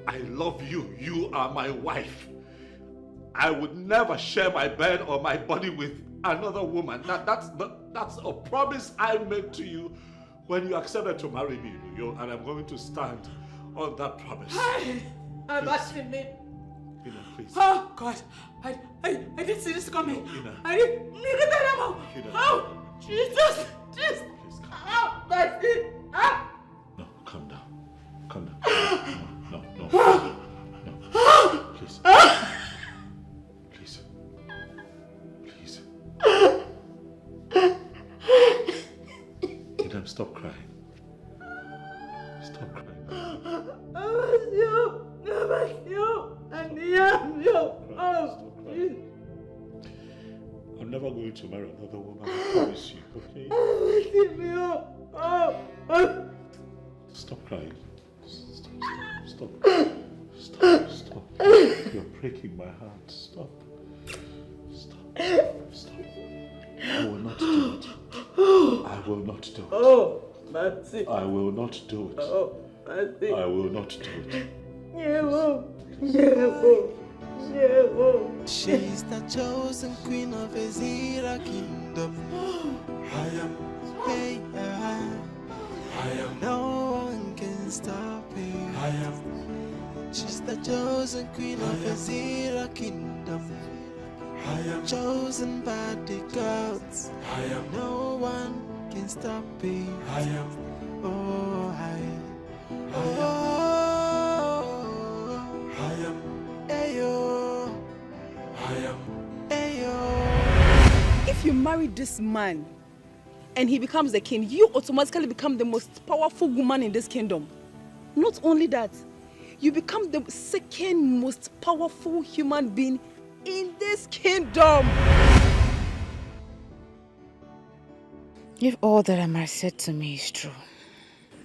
K: I love you. You are my wife. I would never share my bed or my body with another woman. That's a promise I made to you when you accepted to marry me, and I'm going to stand on that promise.
B: Hey, I'm asking me.
K: Ina, please.
B: Oh God, I didn't see this coming.
K: No, Ina.
B: I didn't.
K: Ina.
B: Oh, Jesus, Jesus. Oh, that's it. Ah.
K: No, calm down. Calm down. No. Please. Please. Ina, stop crying. Stop crying. I'm never going to marry another woman, I promise you, okay? Stop crying. Stop. You're breaking my heart. Stop. I will not do it. I will not do it.
B: Oh, Matty.
K: I will not do it.
B: Oh, Matty.
K: I will not do it.
I: She's the chosen queen of Ezra kingdom. I am, hey, I am. No one can stop me. I am. She's the chosen queen of Ezra kingdom. I am chosen by the gods. I am. No one can stop me. I am. Oh, I am. Ayo. I am. Ayo.
R: If
B: you marry this man and he becomes the king, you automatically become the most powerful woman in this kingdom. Not only that, you become the second most powerful human being in this kingdom.
T: If all that Amara said to me is true,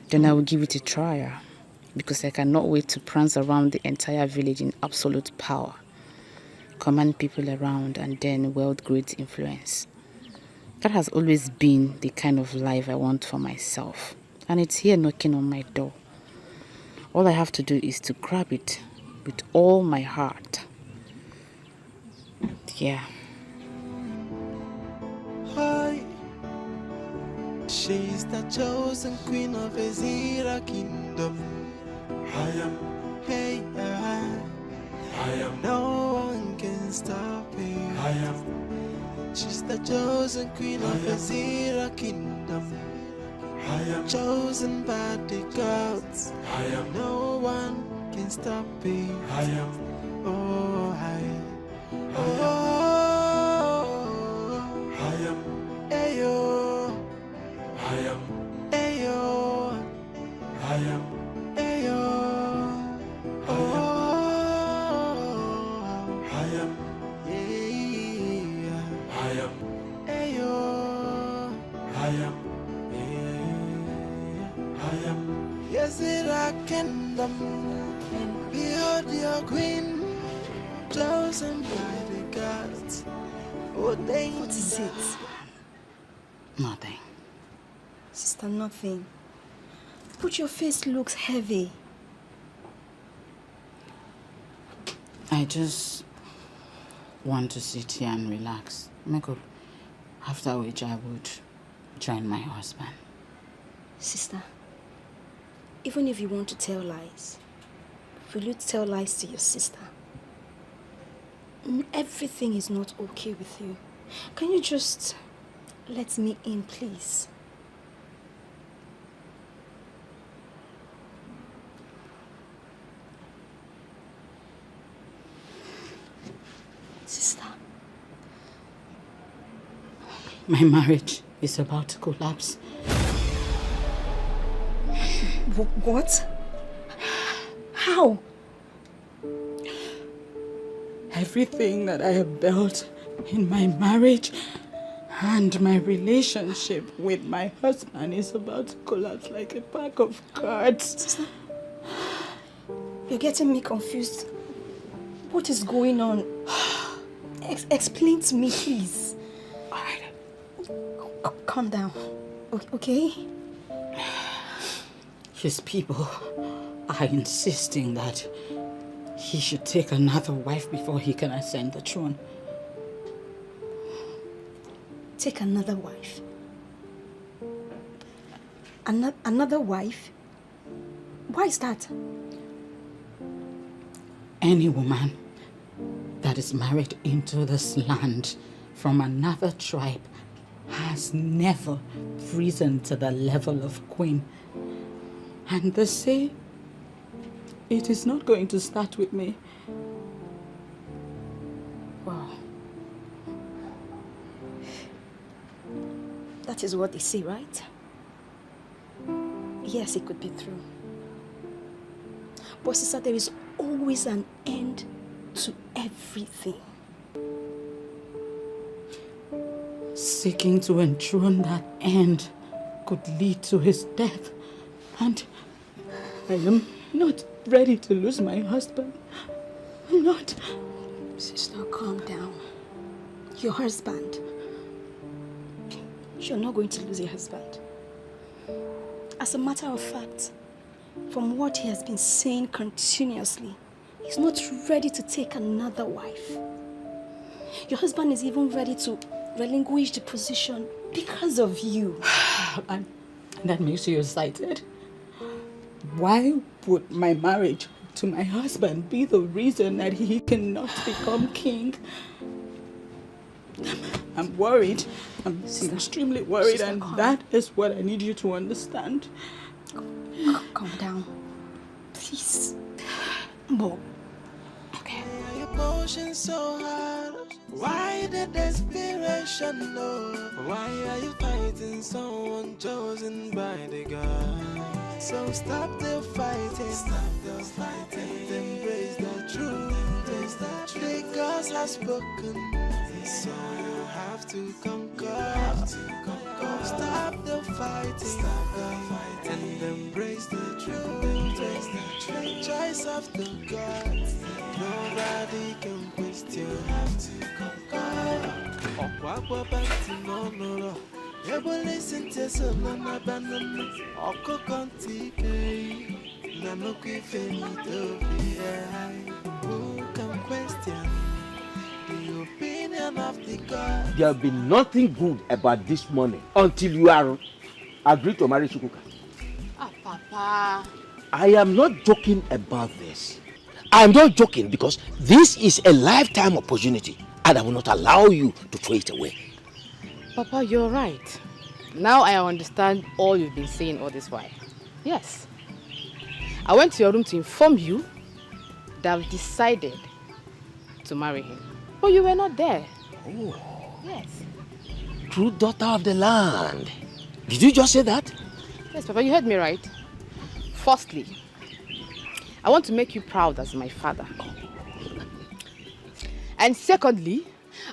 T: then I will give it a try, because I cannot wait to prance around the entire village in absolute power, command people around, and then wield great influence. That has always been the kind of life I want for myself, and it's here knocking on my door. All I have to do is to grab it with all my heart. Yeah.
I: Hi. She's the chosen queen of Ezira kingdom. I am. Hey, I am. No one can stop me. I am. She's the chosen queen of Ezira kingdom. I am chosen by the gods. I am. No one can stop me. I am. Oh, I am. Ayo. I am. Ayo. I am. Ayo. I am. Yeah. I am. Ayo. I am. I am. Yes, it I kingdom. Behold your queen, chosen by the gods. Oh,
R: What is it?
T: Nothing.
R: Sister, nothing. But your face looks heavy.
T: I just want to sit here and relax. Make up. After which I would join my husband.
R: Sister, even if you want to tell lies, will you tell lies to your sister? Everything is not okay with you. Can you just let me in, please? Sister.
T: My marriage is about to collapse.
R: What? How?
B: Everything that I have built in my marriage and my relationship with my husband is about to collapse like a pack of cards.
R: Sister, you're getting me confused. What is going on? Explain to me, please.
T: All right.
R: Calm down, okay?
T: His people are insisting that he should take another wife before he can ascend the throne.
R: Take another wife? Another wife? Why is that?
T: Any woman that is married into this land from another tribe has never risen to the level of queen. And they say it is not going to start with me.
R: Wow. That is what they say, right? Yes, it could be true. But sister, there is always an end to everything.
T: Seeking to enthrone that end could lead to his death. And I am not ready to lose my husband. I'm not.
R: Sister, calm down. Your husband. You're not going to lose your husband. As a matter of fact, from what he has been saying continuously, he's not ready to take another wife. Your husband is even ready to relinquish the position because of you.
B: And that makes you excited. Why would my marriage to my husband be the reason that he cannot become king? I'm worried. I'm extremely worried,
R: Sister,
B: and
R: calm.
B: that is what I need you to understand.
R: Calm down. Please. Mom.
I: Okay. Emotion so hard. Why the desperation? temptation, no. Why are you fighting someone chosen by the God? So stop the fighting, and embrace the truth. Because has spoken, so you have to conquer. Stop the fighting, and embrace the truth. The choice of the gods, nobody can question. Okwa banti no no. Ebo listen to solo na banana. Oko konti kei na no kifeni to be. Who can question the opinion of the God?
M: There will be nothing good about this money until you are agreed to marry Chukwuka.
C: Papa.
M: I am not joking about this. I am not joking because this is a lifetime opportunity and I will not allow you to throw it away.
C: Papa, you're right. Now I understand all you've been saying all this while. Yes. I went to your room to inform you that I've decided to marry him. But you were not there.
M: Oh.
C: Yes.
M: True daughter of the land. Did you just say that?
C: Yes, Papa, you heard me right. Firstly, I want to make you proud as my father. And secondly,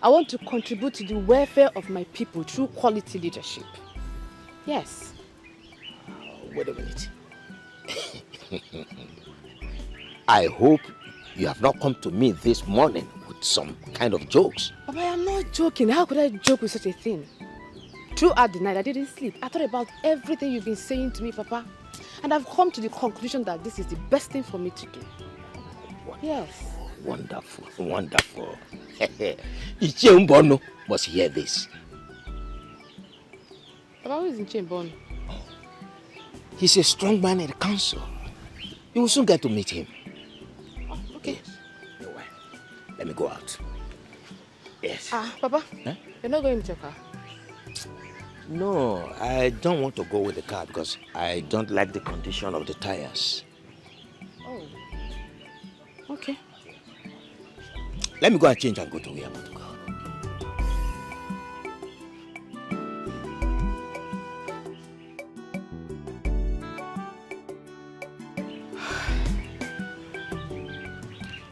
C: I want to contribute to the welfare of my people through quality leadership. Yes.
M: Wait a minute. I hope you have not come to me this morning with some kind of jokes.
C: Papa, I am not joking. How could I joke with such a thing? Throughout the night, I didn't sleep. I thought about everything you've been saying to me, Papa. And I've come to the conclusion that this is the best thing for me to do. Yes.
M: Wonderful, wonderful. Ichembono must hear this.
C: Papa, who is in Ichembono?
M: He's a strong man in the council. You will soon get to meet him.
C: Oh, okay.
M: Yes. Let me go out. Yes.
C: Papa, you're not going to your car?
M: No, I don't want to go with the car because I don't like the condition of the tires.
C: Oh. Okay.
M: Let me go and change and go to where I want to go.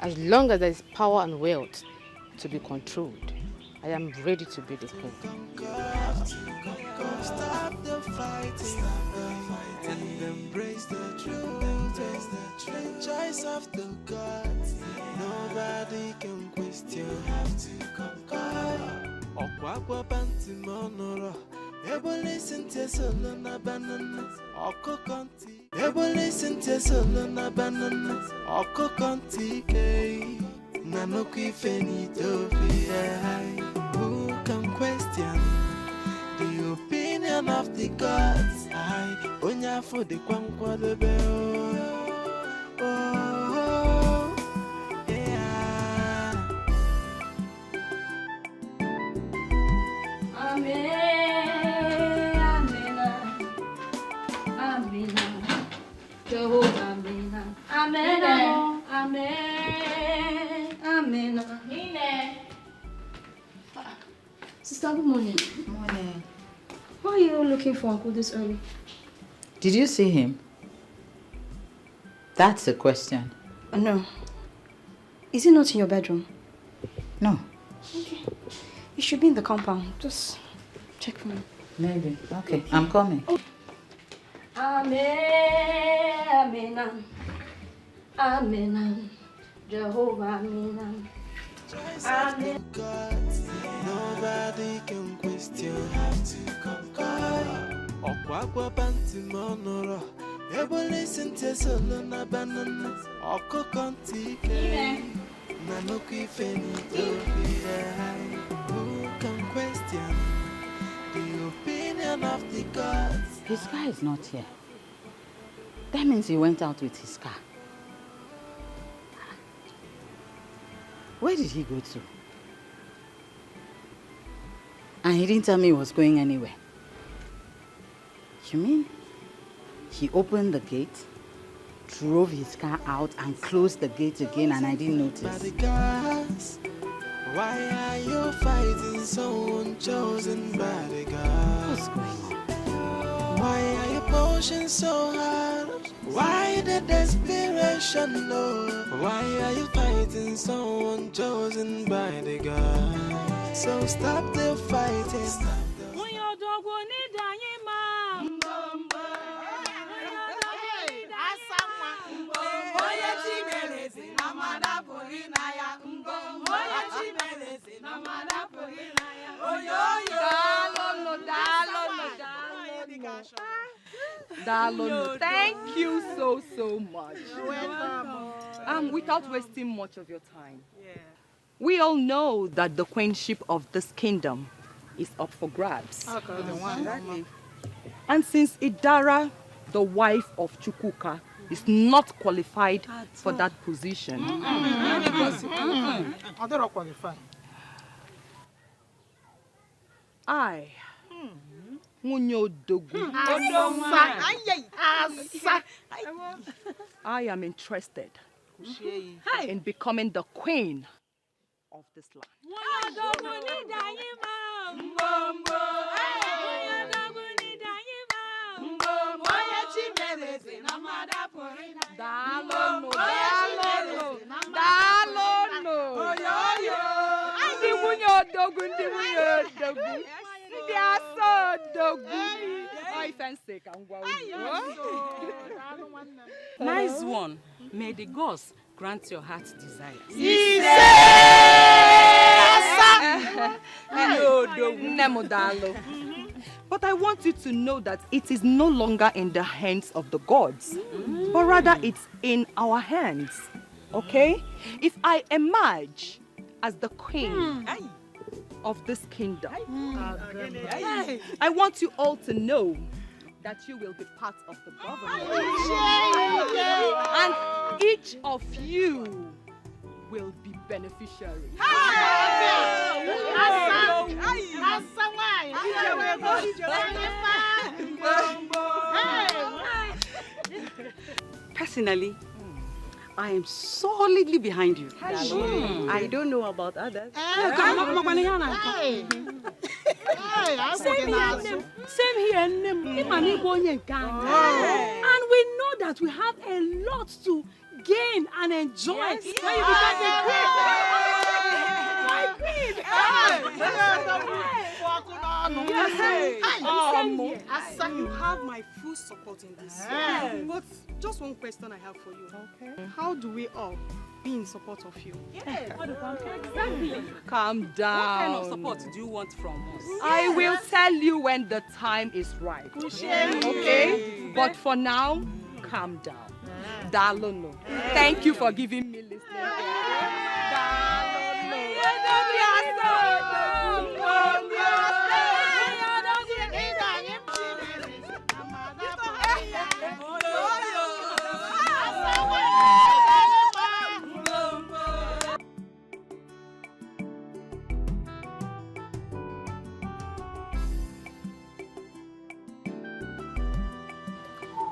C: As long as there is power and wealth to be controlled, I am ready to be the king.
I: Stop the fighting, and embrace the truth. The choice of the gods, nobody can question. Okwa banti monoro. Ebo listen to solo na banana. Oko konti. Ebo listen to solo na banana. Oko konti kei na no kifeni to be. Who can question the opinion of the gods? I onya for the kwankwa the bell. Oh, yeah.
G: Amen, amen, amen, Jehovah, amen, amen, amen, amen. Sister, good morning.
T: Morning.
G: Why are you looking for Uncle this early?
T: Did you see him? That's a question.
G: No. Is he not in your bedroom?
T: No.
G: Okay. He should be in the compound. Just check for me.
T: Maybe. Okay, I'm coming.
G: Oh. Amen, amen, amen, Jehovah, amen.
I: Amen. Nobody can question. Okwa banti monoro. Ebo listen to solo na banana. Oko konti kei na no kifeni to be. Who can question the opinion of the gods?
T: His car is not here. That means he went out with his car. Where did he go to? And he didn't tell me he was going anywhere. You mean he opened the gate, drove his car out and closed the gate again and I didn't notice?
I: Why are you fighting someone chosen by the gods? Why are you pushing so hard? Why the desperation, no? Why are you fighting someone chosen by the gods? So stop the fighting.
A: Darling, thank you so much. Without wasting much of your time, we all know that the queenship of this kingdom is up for grabs. And since Idara, the wife of Chukwuka, is not qualified for that position, I, I am interested in becoming the queen of this land.
L: Nice one. May the gods grant your heart's desires.
A: But I want you to know that it is no longer in the hands of the gods, but rather it's in our hands. Okay? If I emerge as the queen of this kingdom, I want you all to know that you will be part of the government. And each of you will be beneficiaries.
L: Personally, I am solidly behind you. I don't know about others.
F: Same here. And we know that we have a lot to gain and enjoy when you become the queen. My queen! You have my full support in this. But just one question I have for you. Okay. How do we all be in support of you?
L: Exactly.
A: Calm down.
L: What kind of support do you want from us?
A: I will tell you when the time is right. Okay? But for now, calm down. Dalono. Thank you for giving me listening.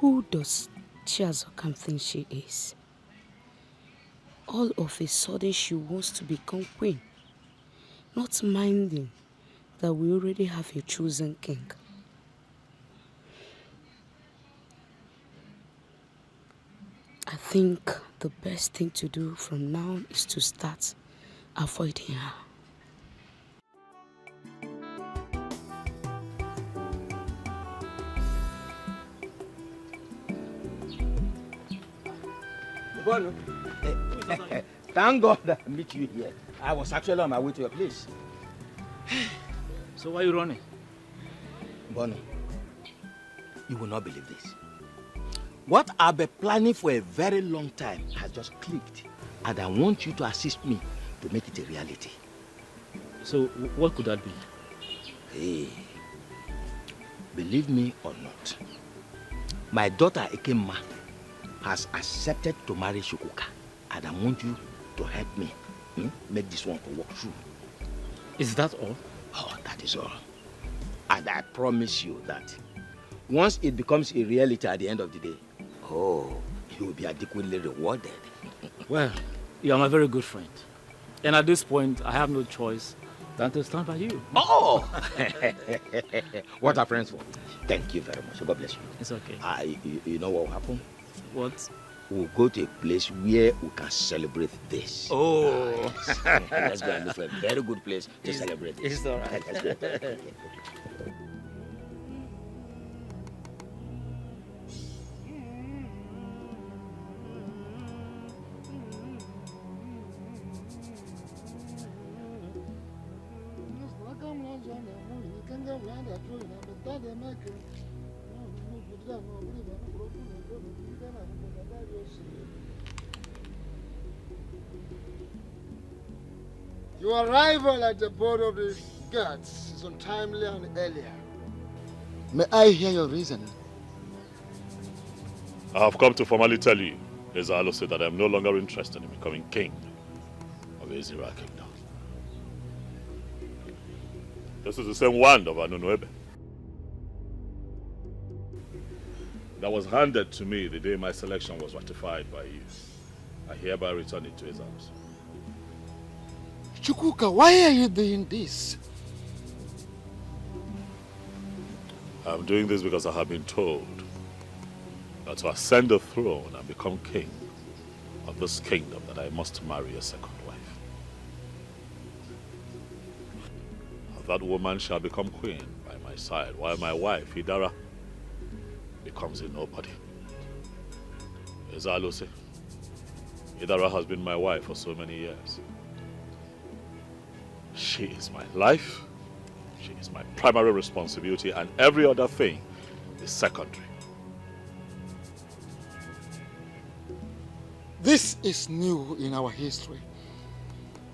O: Who does Chiazokam think she is? All of a sudden she wants to become queen, not minding that we already have a chosen king. I think the best thing to do from now is to start avoiding her.
M: Bono, thank God that I meet you here. I was actually on my way to your place.
Q: So why are you running?
M: Bono, you will not believe this. What I've been planning for a very long time has just clicked. And I want you to assist me to make it a reality.
Q: So what could that be?
M: Hey, believe me or not, my daughter Ekemma has accepted to marry Chukwuka, and I want you to help me make this one to work through.
Q: Is that all?
M: Oh, that is all. And I promise you that once it becomes a reality at the end of the day, oh, you will be adequately rewarded.
Q: Well, you are my very good friend. And at this point, I have no choice than to stand by you.
M: Oh! What are friends for? Thank you very much. God bless you.
Q: It's okay.
M: You know what will happen?
Q: What?
M: We'll go to a place where we can celebrate this.
Q: Oh!
M: Let's go and look for a very good place to celebrate this.
Q: It's all right.
M: Let's go.
H: Your arrival at the board of the guards is untimely and earlier. May I hear your reason?
K: I have come to formally tell you, Ezalo said, that I am no longer interested in becoming king of Ezira Kingdom. This is the same wand of Anunuebe that was handed to me the day my selection was ratified by you. I hereby return it to Ezalo's.
H: Chukwuka, why are you doing this?
K: I'm doing this because I have been told that to ascend the throne and become king of this kingdom, that I must marry a second wife. That woman shall become queen by my side, while my wife, Idara, becomes a nobody. Ezalose, Idara has been my wife for so many years. She is my life, she is my primary responsibility, and every other thing is secondary.
H: This is new in our history.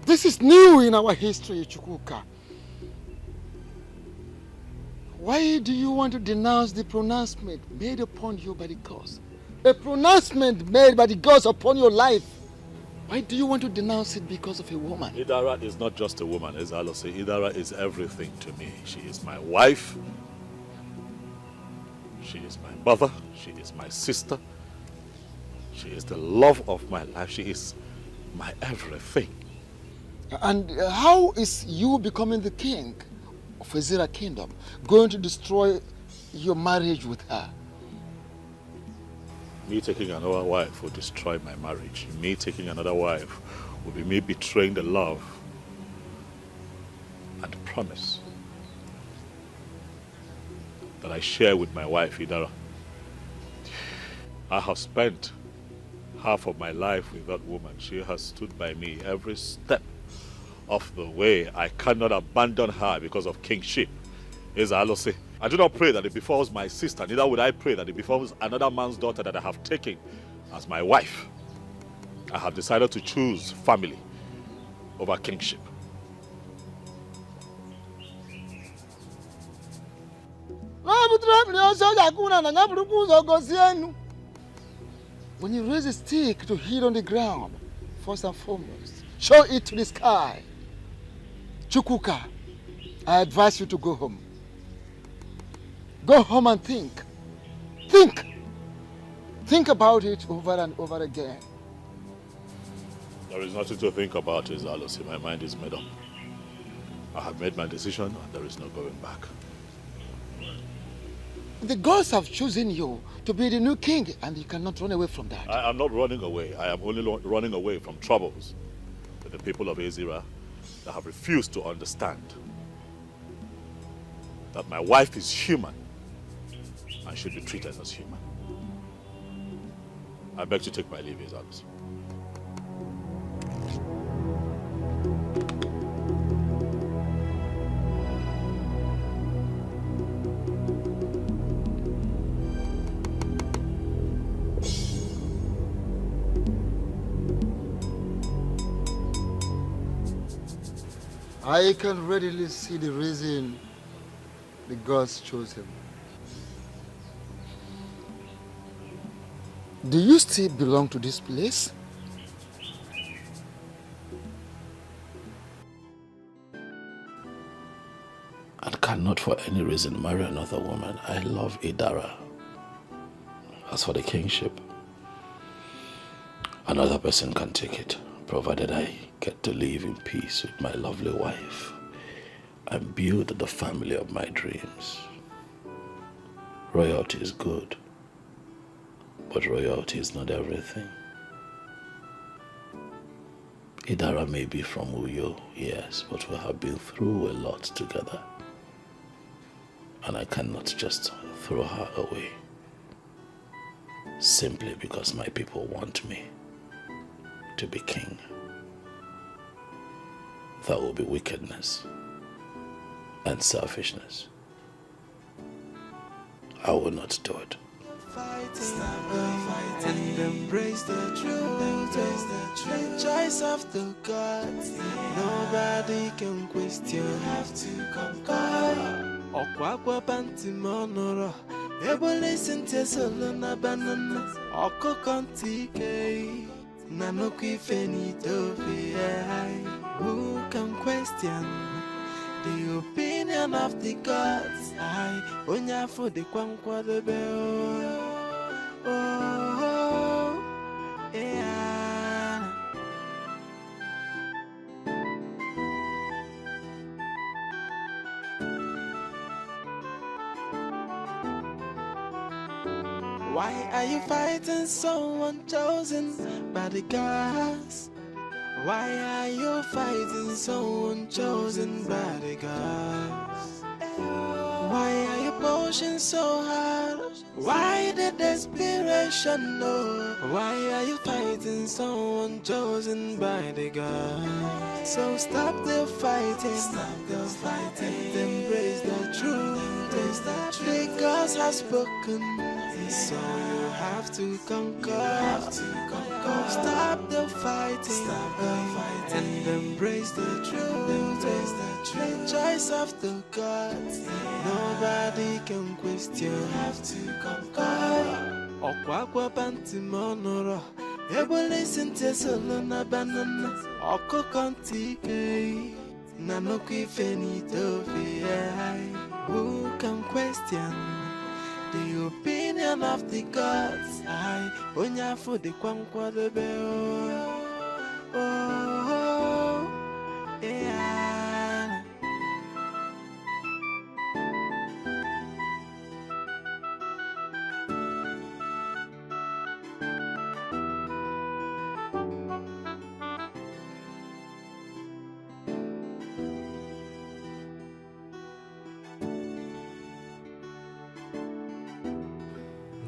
H: This is new in our history, Chukwuka. Why do you want to denounce the pronouncement made upon you by the gods? A pronouncement made by the gods upon your life. Why do you want to denounce it because of a woman?
K: Idara is not just a woman, as Alo say. Idara is everything to me. She is my wife. She is my mother. She is my sister. She is the love of my life. She is my everything.
H: And how is you becoming the king of Ezira Kingdom going to destroy your marriage with her?
K: Me taking another wife will destroy my marriage. Me taking another wife will be me betraying the love and promise that I share with my wife, Idara. I have spent half of my life with that woman. She has stood by me every step of the way. I cannot abandon her because of kingship. As I say, I do not pray that it befalls my sister, neither would I pray that it befalls another man's daughter that I have taken as my wife. I have decided to choose family over kingship.
H: When you raise a stick to hit on the ground, first and foremost, show it to the sky. Chukwuka, I advise you to go home. Go home and think. Think. Think about it over and over again.
K: There is nothing to think about, Izalosi. My mind is made up. I have made my decision and there is no going back.
H: The gods have chosen you to be the new king and you cannot run away from that.
K: I am not running away. I am only running away from troubles with the people of Ezira that have refused to understand that my wife is human and should be treated as human. I beg to take my leave, Izalosi.
H: I can readily see the reason the gods chose him. Do you still belong to this place?
K: I cannot for any reason marry another woman. I love Idara. As for the kingship, another person can take it, provided I get to live in peace with my lovely wife and build the family of my dreams. Royalty is good, but royalty is not everything. Idara may be from Uyo, yes, but we have been through a lot together. And I cannot just throw her away simply because my people want me to be king. That will be wickedness and selfishness. I will not do it.
I: And embrace the truth, the choice of the gods. Nobody can question. You have to conquer. Okwakwa panti monoro. Ebo listen to solo na banana. Oko kontike. Nanoki fenito fi. Who can question the opinion of the gods? I onya for the kwankwa the bell. Oh, yeah. Why are you fighting someone chosen by the gods? Why are you fighting someone chosen by the gods? Why are you pushing so hard? Why the desperation? No. Why are you fighting someone chosen by the gods? So stop the fighting. Stop the fighting. And embrace the truth. The gods have spoken. So you have to conquer. Stop the fighting. And embrace the truth. The choice of the gods. Nobody can question. You have to conquer. Okwakwa panti monoro. Ebo listen to solo na banana. Oko kontike. Nanoki fenito fi. Who can question the opinion of the gods? I onya for the kwankwa the bell. Oh, yeah.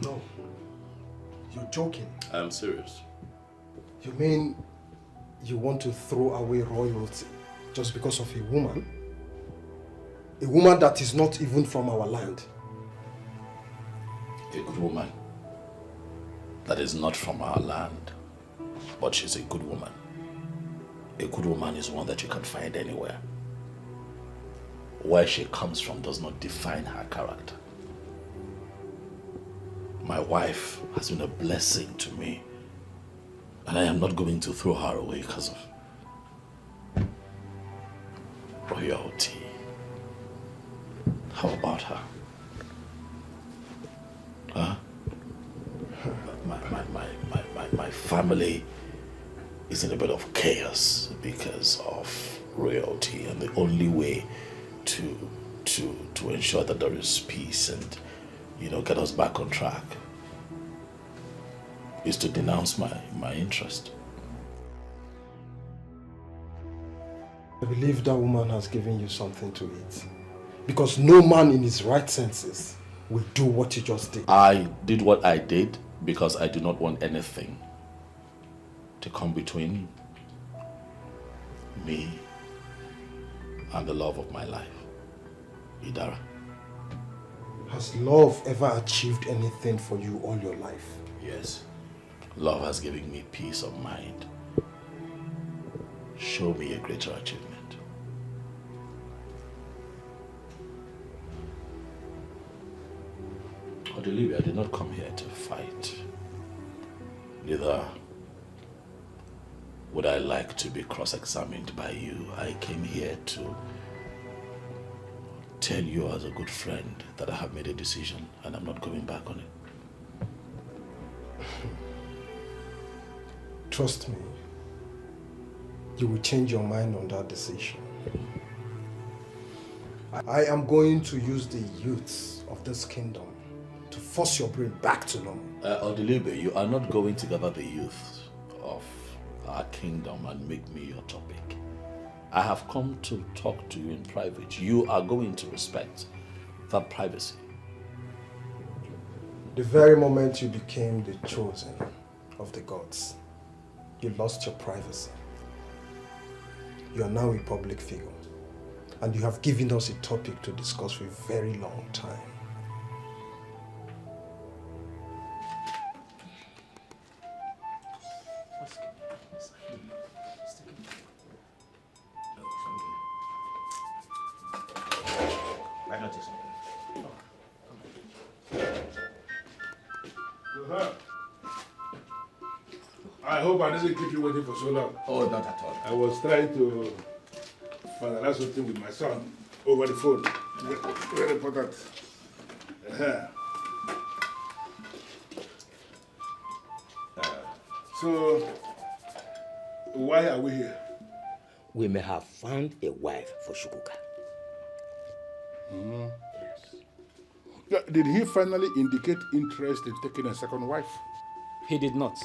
S: No. You're joking.
K: I'm serious.
S: You mean you want to throw away royalty just because of a woman? A woman that is not even from our land.
K: A good woman that is not from our land, but she's a good woman. A good woman is one that you can find anywhere. Where she comes from does not define her character. My wife has been a blessing to me, and I am not going to throw her away because of royalty. How about her? Huh? My family is in a bit of chaos because of royalty, and the only way to ensure that there is peace and, you know, get us back on track is to denounce my interest.
S: I believe that woman has given you something to eat. Because no man in his right senses will do what you just did.
K: I did what I did because I do not want anything to come between me and the love of my life, Idara.
S: Has love ever achieved anything for you all your life?
K: Yes. Love has given me peace of mind. Show me a greater achievement. Olivia, I did not come here to fight. Neither would I like to be cross-examined by you. I came here to tell you as a good friend that I have made a decision and I'm not going back on it.
S: Trust me. you will change your mind on that decision. I am going to use the youths of this kingdom to force your brain back to normal.
K: Odilibe, you are not going to gather the youth of our kingdom and make me your topic. I have come to talk to you in private. You are going to respect that privacy.
S: The very moment you became the chosen of the gods, you lost your privacy. You are now a public figure, and you have given us a topic to discuss for a very long time.
E: I hope I didn't keep you waiting for so long.
J: Oh, not at all.
E: I was trying to finalize something with my son over the phone. Very important. So, why are we here?
M: We may have found a wife for Shukuka.
E: Yes. Did he finally indicate interest in taking a second wife?
Q: He did not.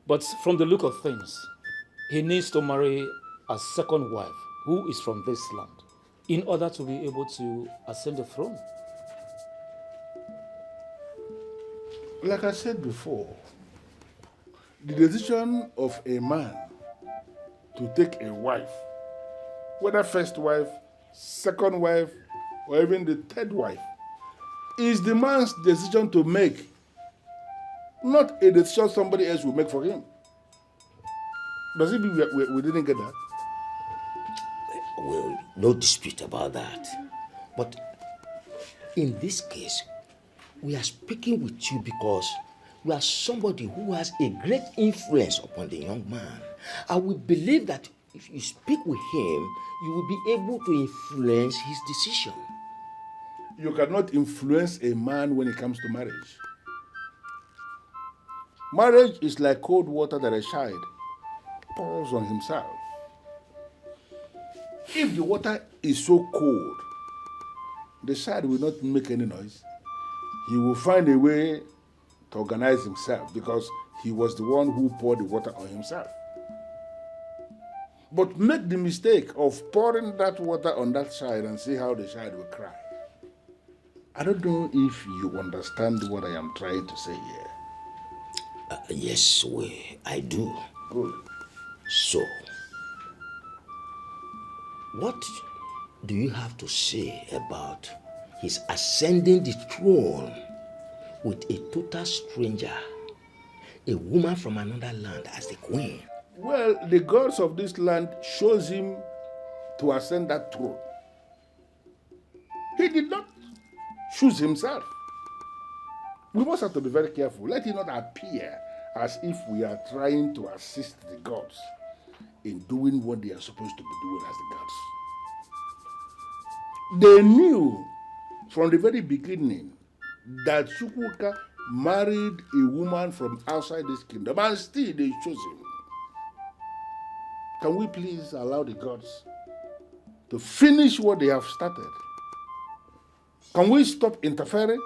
Q: But from the look of things, he needs to marry a second wife who is from this land in order to be able to ascend the throne.
E: Like I said before, the decision of a man to take a wife, whether first wife, second wife, or even the third wife, is the man's decision to make, not a decision somebody else will make for him. Does it mean we didn't get that?
M: Well, no dispute about that. But in this case, we are speaking with you because we are somebody who has a great influence upon the young man. And we believe that if you speak with him, you will be able to influence his decision.
E: You cannot influence a man when it comes to marriage. Marriage is like cold water that a child pours on himself. If the water is so cold, the child will not make any noise. He will find a way to organize himself because he was the one who poured the water on himself. But make the mistake of pouring that water on that child and see how the child will cry. I don't know if you understand what I am trying to say here.
M: Yes, I do.
E: Good.
M: So, what do you have to say about his ascending the throne with a total stranger, a woman from another land as the queen?
E: Well, the gods of this land chose him to ascend that throne. He did not choose himself. We must have to be very careful. Let it not appear as if we are trying to assist the gods in doing what they are supposed to be doing as the gods. They knew from the very beginning that Chukwuka married a woman from outside this kingdom, and still they chose him. Can we please allow the gods to finish what they have started? Can we stop interfering?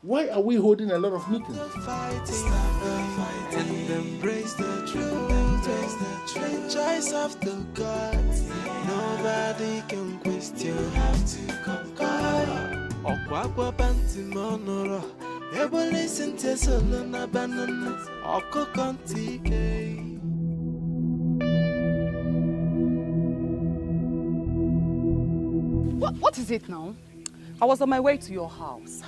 E: Why are we holding a lot of meetings?
I: And embrace the truth, the choice of the gods. Nobody can question. You have to conquer. Okwakwa banti monoro. Ebo listen to solo na banana. Oko kontike.
B: What is it now?
A: I was on my way to your house.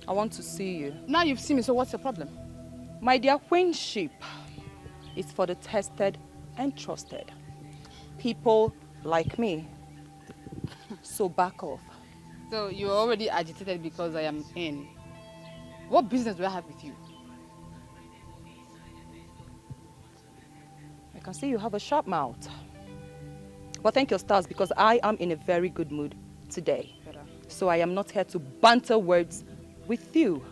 A: I want to see you.
B: Now you've seen me, so what's the problem?
A: My dear queenship is for the tested and trusted. People like me. So back off.
C: So you're already agitated because I am in. What business do I have with you?
A: I can see you have a sharp mouth. But thank your stars because I am in a very good mood today. So I am not here to banter words with you.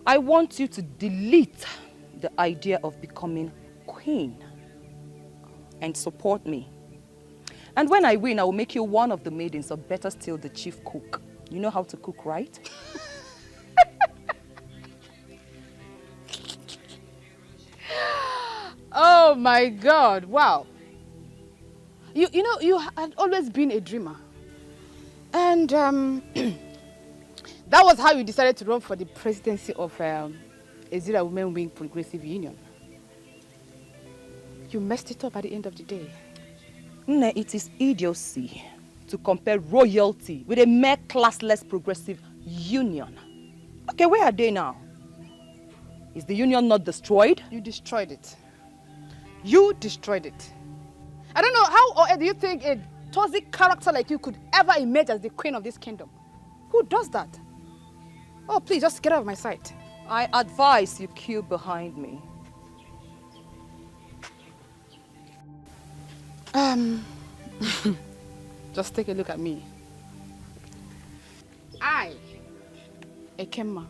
A: I want you to delete the idea of becoming queen and support me. And when I win, I will make you one of the maidens, or better still, the chief cook. You know how to cook, right?
C: Oh my God, wow. You know, you had always been a dreamer. And that was how you decided to run for the presidency of Ezira Women Wing Progressive Union. You messed it up at the end of the day.
A: Nne, it is idiocy to compare royalty with a mere classless progressive union. Okay, where are they now? Is the union not destroyed?
C: You destroyed it. You destroyed it. I don't know how do you think a toxic character like you could ever emerge as the queen of this kingdom? Who does that? Oh, please, just get out of my sight.
A: I advise you queue behind me.
C: Just take a look at me. I, Ekema,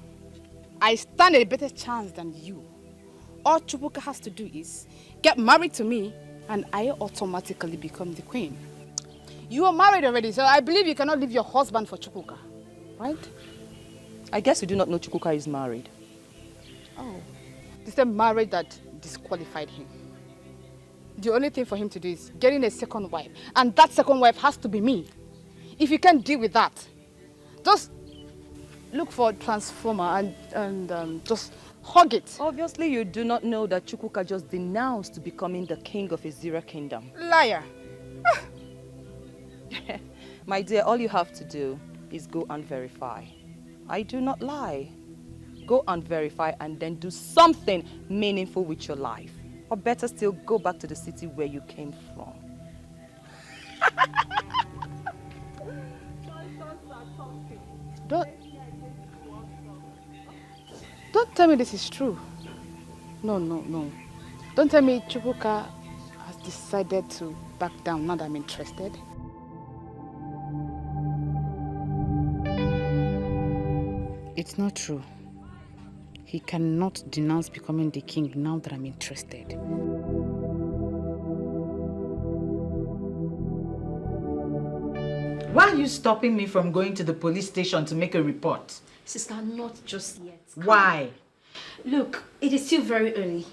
C: I stand a better chance than you. All Chukwuka has to do is get married to me and I automatically become the queen. You are married already, so I believe you cannot leave your husband for Chukwuka, right?
A: I guess you do not know Chukwuka is married.
C: Oh, the same marriage that disqualified him. The only thing for him to do is getting a second wife, and that second wife has to be me. If you can't deal with that, just look for a transformer and just hug it.
A: Obviously, you do not know that Chukwuka just denounced becoming the king of Ezira Kingdom.
C: Liar.
A: My dear, all you have to do is go and verify. I do not lie. Go and verify and then do something meaningful with your life. Or better still, go back to the city where you came from.
C: Don't tell me this is true. No. Don't tell me Chukwuka has decided to back down now that I'm interested. It's not true. He cannot denounce becoming the king now that I'm interested.
D: Why are you stopping me from going to the police station to make a report?
R: Sister, not just yet.
D: Why?
R: Look, it is still very early.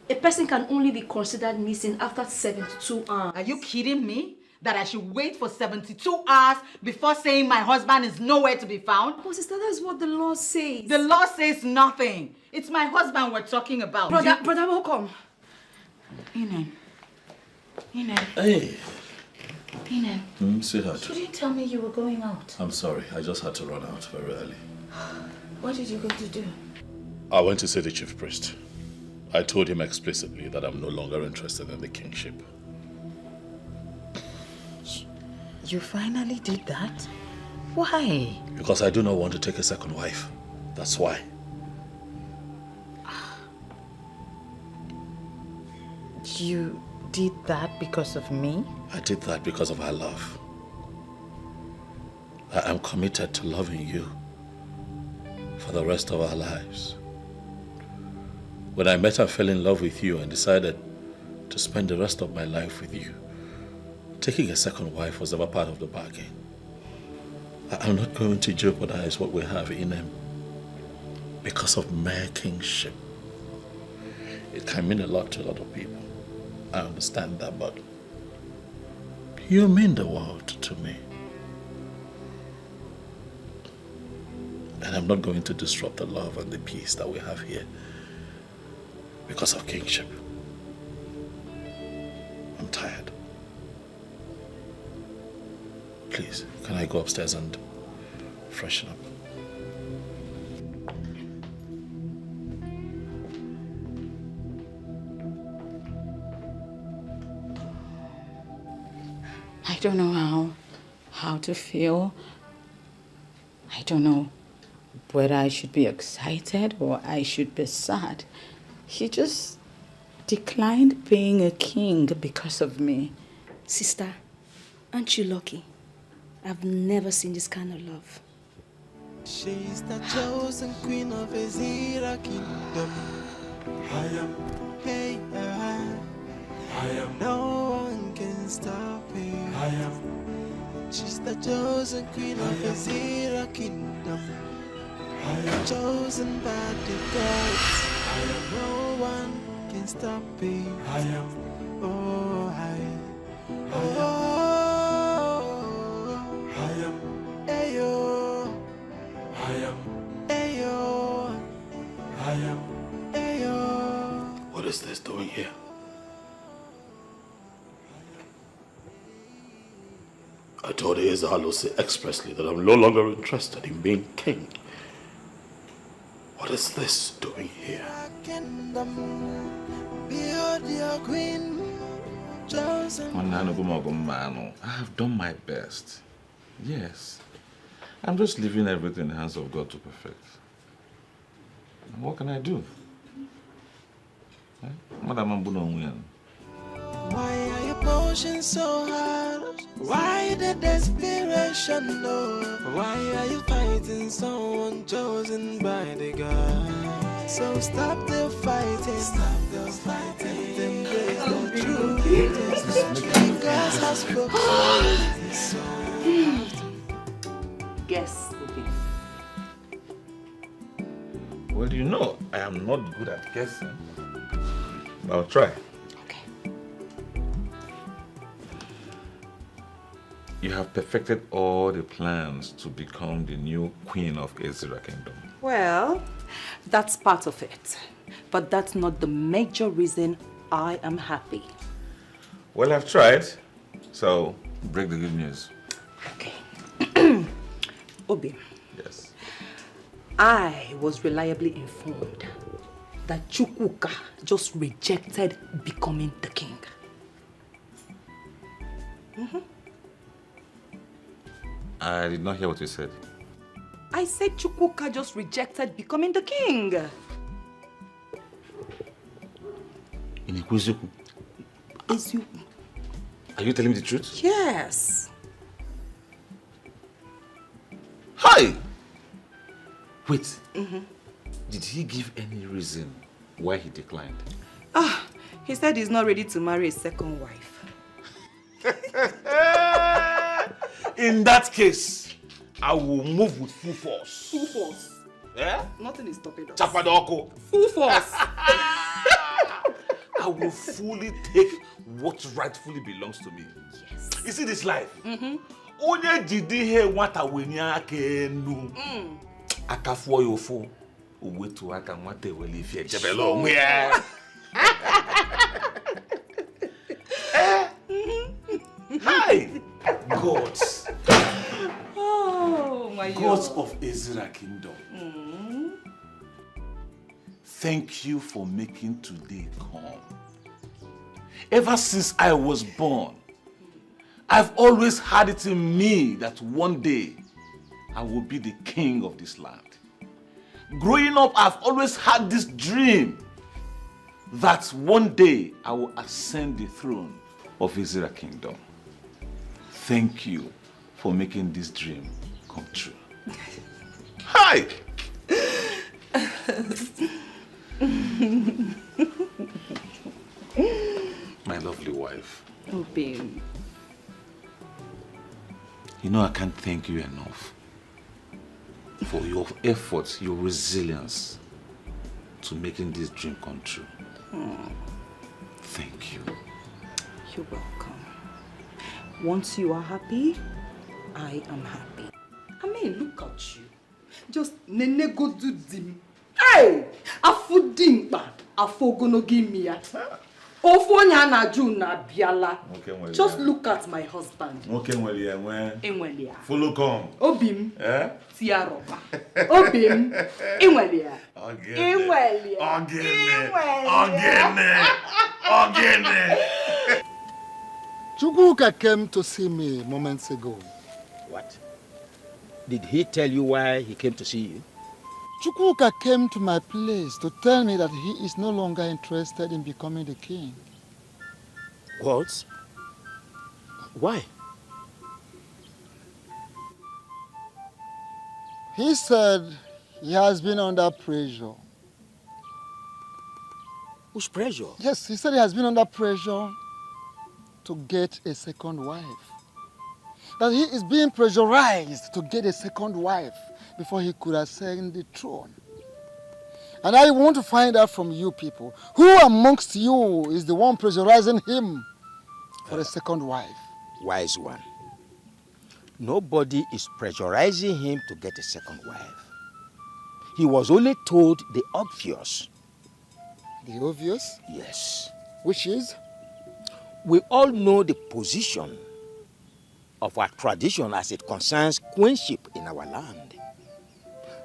R: A person can only be considered missing after 72 hours.
D: Are you kidding me? That I should wait for 72 hours before saying my husband is nowhere to be found?
R: Oh, sister, that's what the law says.
D: The law says nothing. It's my husband we're talking about.
R: Brother, welcome.
D: Inen.
K: Hey.
R: Inen.
K: Sweetheart.
R: You didn't tell me you were going out.
K: I'm sorry. I just had to run out very early.
R: What did you go to do?
K: I went to see the chief priest. I told him explicitly that I'm no longer interested in the kingship.
D: You finally did that? Why?
K: Because I do not want to take a second wife. That's why.
D: You did that because of me?
K: I did that because of our love. I am committed to loving you for the rest of our lives. When I met and fell in love with you and decided to spend the rest of my life with you, taking a second wife was never part of the bargain. I'm not going to jeopardize what we have in him because of mere kingship. It can mean a lot to a lot of people. I understand that, but you mean the world to me. And I'm not going to disrupt the love and the peace that we have here because of kingship. I'm tired. Please, can I go upstairs and freshen up?
C: I don't know how to feel. I don't know whether I should be excited or I should be sad. He just declined being a king because of me.
R: Sister, aren't you lucky? I've never seen this kind of love.
I: She's the chosen queen of Ezira Kingdom. Hey, no one can stop her. She's the chosen queen of the Zero Kingdom. Chosen by the gods. No one can stop me. Oh, Ayo. Ayo.
K: What is this doing here? I told Ezalose expressly that I'm no longer interested in being king. What is this doing here?
P: I have done my best. Yes. I'm just leaving everything in the hands of God to perfect. And what can I do? Madam Ambuno.
I: Why are you pushing so hard? Why the desperation, no? Why are you fighting someone chosen by the God? So stop the fighting, stop the fighting. Embrace the truth. Glass has broken.
B: Guess,
P: Well, you know, I am not good at guessing. But I'll try. You have perfected all the plans to become the new queen of Ezra Kingdom.
A: Well, that's part of it. But that's not the major reason I am happy.
P: Well, I've tried. So, break the good news.
A: Obi.
P: Yes.
A: I was reliably informed that Chukwuka just rejected becoming the king.
P: I did not hear what you said.
A: I said Chukwuka just rejected becoming the king.
P: Are you telling me the truth?
A: Yes.
P: Hi! Wait. Did he give any reason why he declined?
A: He said he's not ready to marry a second wife.
P: In that case, I will move with full force.
A: Full force?
P: Yeah?
A: Nothing is stopping us.
P: Chapadoko.
A: Full force.
P: I will fully take what rightfully belongs to me.
A: Yes.
P: You see this life? Onye jidi he nwata wenye aka enu. Akafuo yofo. Owetu aka nwata ewele ife ejebelo onwe ya. Hi! Gods.
A: Oh my God.
P: Gods of Ezra Kingdom. Thank you for making today come. Ever since I was born, I've always had it in me that one day I will be the king of this land. Growing up, I've always had this dream that one day I will ascend the throne of Ezra Kingdom. Thank you for making this dream come true. Hi! My lovely wife.
A: Oh, babe.
P: You know I can't thank you enough for your efforts, your resilience to making this dream come true. Thank you.
A: You're welcome. Once you are happy, I am happy. I mean, look at you. Just nene go do dim. Hey! Afu dimpa. Afu gono give me ya. Ofonya na ju na biala. Just look at my husband.
P: Okay, well, yeah, when.
A: Enwelia.
P: Follow come.
A: Obim.
P: Eh?
A: Tiaroba. Obim. Enwelia.
P: Ogene.
H: Chukwuka came to see me moments ago.
M: What? Did he tell you why he came to see you?
H: Chukwuka came to my place to tell me that he is no longer interested in becoming the king.
M: What? Why?
H: He said he has been under pressure
M: Whose pressure?
H: Yes, he said he has been under pressure to get a second wife. That he is being pressurized to get a second wife before he could ascend the throne. And I want to find out from you people, who amongst you is the one pressurizing him for a second wife?
M: Wise one. Nobody is pressurizing him to get a second wife. He was only told the obvious.
H: The obvious?
M: Yes.
H: Which is?
M: We all know the position of our tradition as it concerns queenship in our land.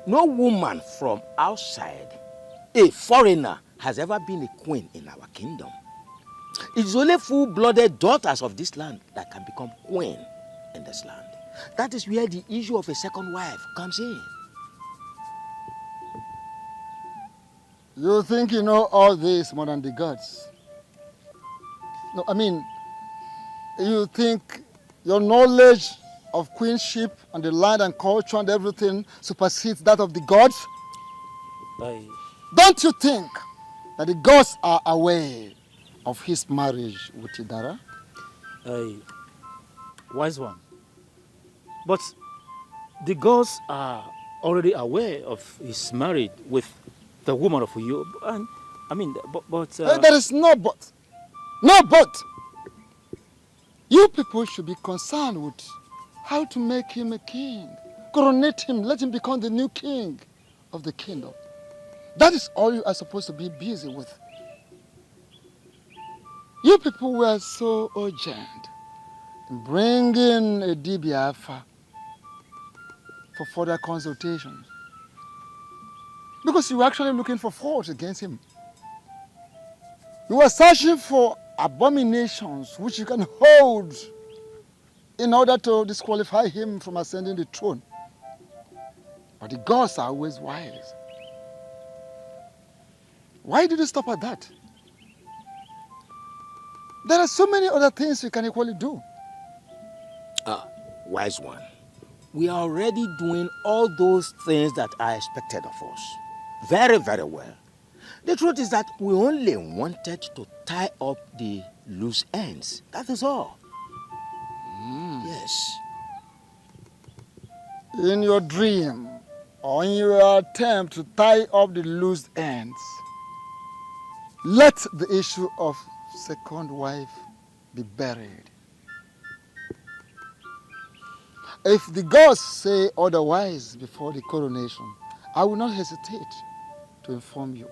M: No woman from outside, a foreigner, has ever been a queen in our kingdom. It is only full-blooded daughters of this land that can become queen in this land. That is where the issue of a second wife comes in.
H: You think you know all this more than the gods? No, I mean, you think your knowledge of queenship and the land and culture and everything supersedes that of the gods? Don't you think that the gods are aware of his marriage with Idara?
Q: Wise one. But the gods are already aware of his marriage with the woman of you. And I mean, but
H: there is no but. No but. You people should be concerned with how to make him a king. Coronate him, let him become the new king of the kingdom. That is all you are supposed to be busy with. You people were so urgent in bringing a Dibiafa for further consultations. Because you were actually looking for faults against him. You were searching for abominations which you can hold in order to disqualify him from ascending the throne. But the gods are always wise. Why did you stop at that? There are so many other things you can equally do.
M: Wise one. We are already doing all those things that are expected of us. Very, very well. The truth is that we only wanted to tie up the loose ends. That is all. Yes.
H: In your dream, or in your attempt to tie up the loose ends, let the issue of second wife be buried. If the gods say otherwise before the coronation, I will not hesitate to inform you.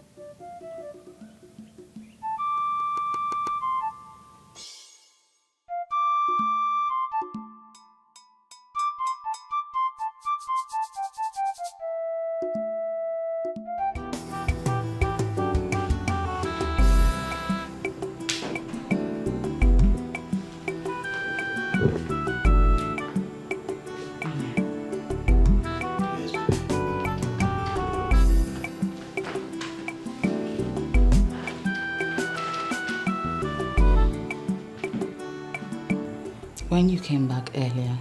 T: When you came back earlier,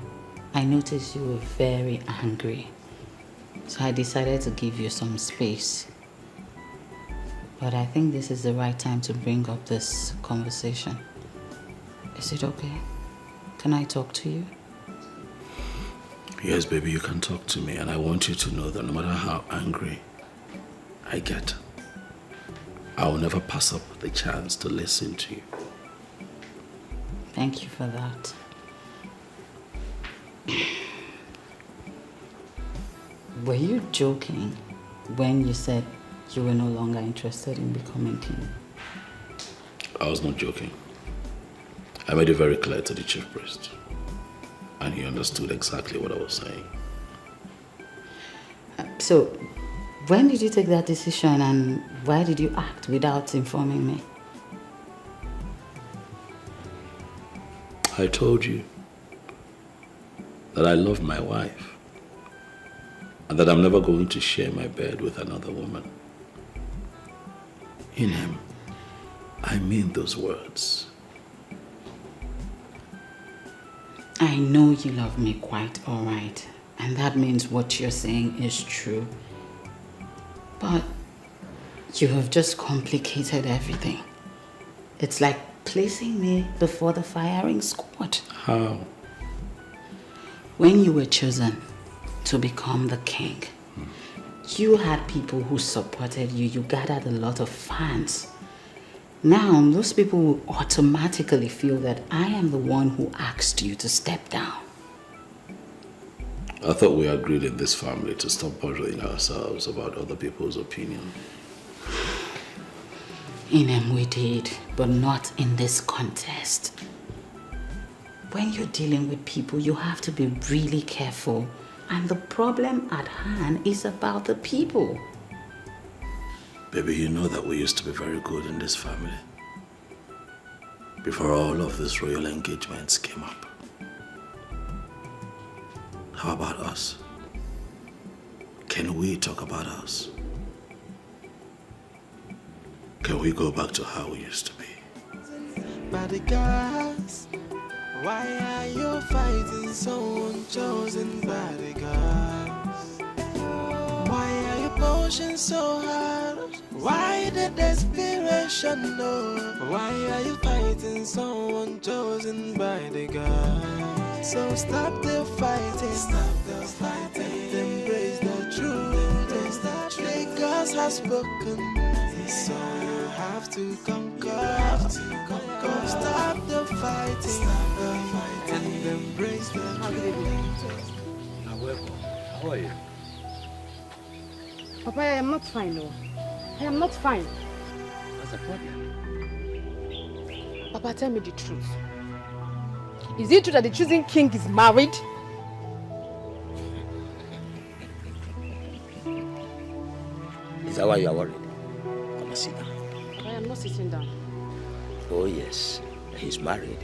T: I noticed you were very angry. So I decided to give you some space. But I think this is the right time to bring up this conversation. Is it okay? Can I talk to you?
K: Yes, baby, you can talk to me, and I want you to know that no matter how angry I get, I will never pass up the chance to listen to you.
T: Thank you for that. Were you joking when you said you were no longer interested in becoming king?
K: I was not joking. I made it very clear to the chief priest, and he understood exactly what I was saying.
T: So, when did you take that decision and why did you act without informing me?
K: I told you that I love my wife and that I'm never going to share my bed with another woman. In him, I mean those words.
T: I know you love me quite all right, and that means what you're saying is true. But You have just complicated everything. It's like placing me before the firing squad.
K: How?
T: When you were chosen to become the king, you had people who supported you. You gathered a lot of fans. Now, those people will automatically feel that I am the one who asked you to step down.
K: I thought we agreed in this family to stop bothering ourselves about other people's opinion.
T: We did, but not in this contest. When you're dealing with people, you have to be really careful. And the problem at hand is about the people.
K: Baby, you know that we used to be very good in this family. Before all of these royal engagements came up. How about us? Can we talk about us? Can we go back to how we used to be?
I: Bodyguards, why are you fighting so unchosen bodyguards? Why are you pushing so hard? Why the desperation, no? Why are you fighting so unchosen bodyguards? So stop the fighting, and embrace the truth. The gods have spoken, so you have to conquer. Stop the fighting, and embrace the truth.
M: You're welcome. How are you?
C: Papa, I am not fine, no. I am not fine.
M: What's the problem?
C: Papa, tell me the truth. Is it true that the chosen king is married?
M: Is that why you are worried? Come and sit down.
C: I am not sitting down.
M: Oh yes, he's married.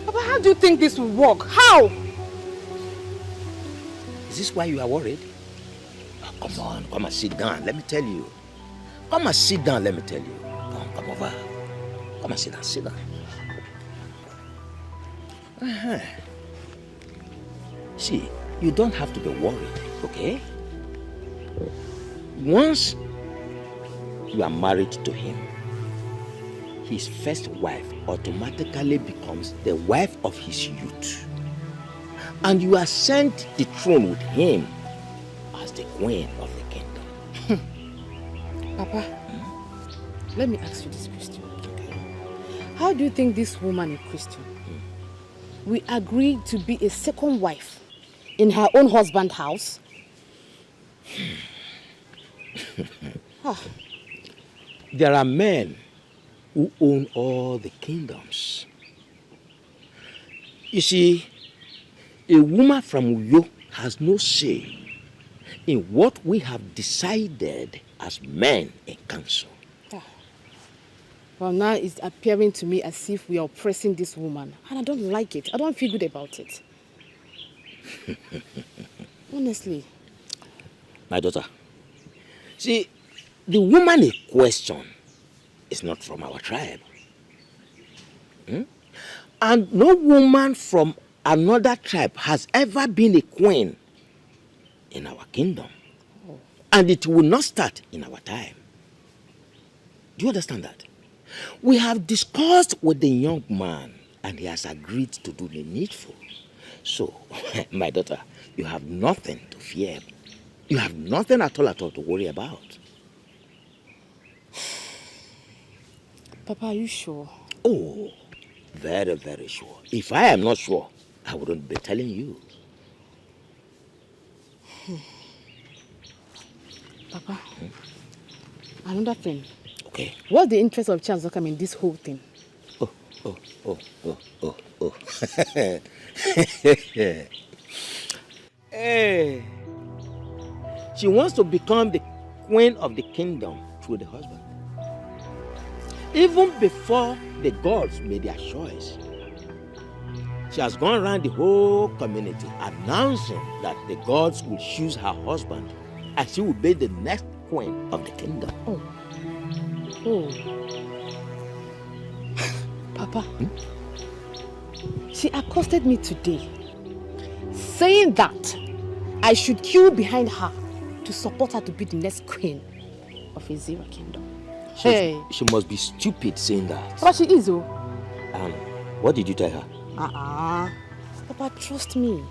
C: Papa, how do you think this will work? How?
M: Is this why you are worried? Oh, come on, come and sit down. Let me tell you. Come and sit down, let me tell you. Come over. Come and sit down, sit down. See, you don't have to be worried, okay? Once you are married to him, his first wife automatically becomes the wife of his youth. And you are sent the throne with him as the queen of the kingdom.
C: Papa, let me ask you this question. How do you think this woman, a Christian, will agree to be a second wife in her own husband's house?
M: There are men who own all the kingdoms. You see, a woman from Uyo has no say in what we have decided as men in council.
C: Well, now it's appearing to me as if we are oppressing this woman. And I don't like it. I don't feel good about it. Honestly.
M: My daughter, see, the woman in question is not from our tribe. And no woman from another tribe has ever been a queen in our kingdom. And it will not start in our time. Do you understand that? We have discussed with the young man and he has agreed to do the needful. So, my daughter, you have nothing to fear. You have nothing at all to worry about.
C: Papa, are you sure?
M: Oh, very, very sure. If I am not sure, I wouldn't be telling you.
C: Papa, another thing.
M: Okay.
C: What's the interest of Charles Okam in this whole thing?
M: Oh. Hey. She wants to become the queen of the kingdom through the husband. Even before the gods made their choice, she has gone around the whole community announcing that the gods will choose her husband and she will be the next queen of the kingdom.
C: Oh. Papa, she accosted me today, saying that I should queue behind her to support her to be the next queen. of Ezira Kingdom.
M: She must be stupid saying that.
C: But she is, oh.
M: What did you tell her?
C: Papa, trust me.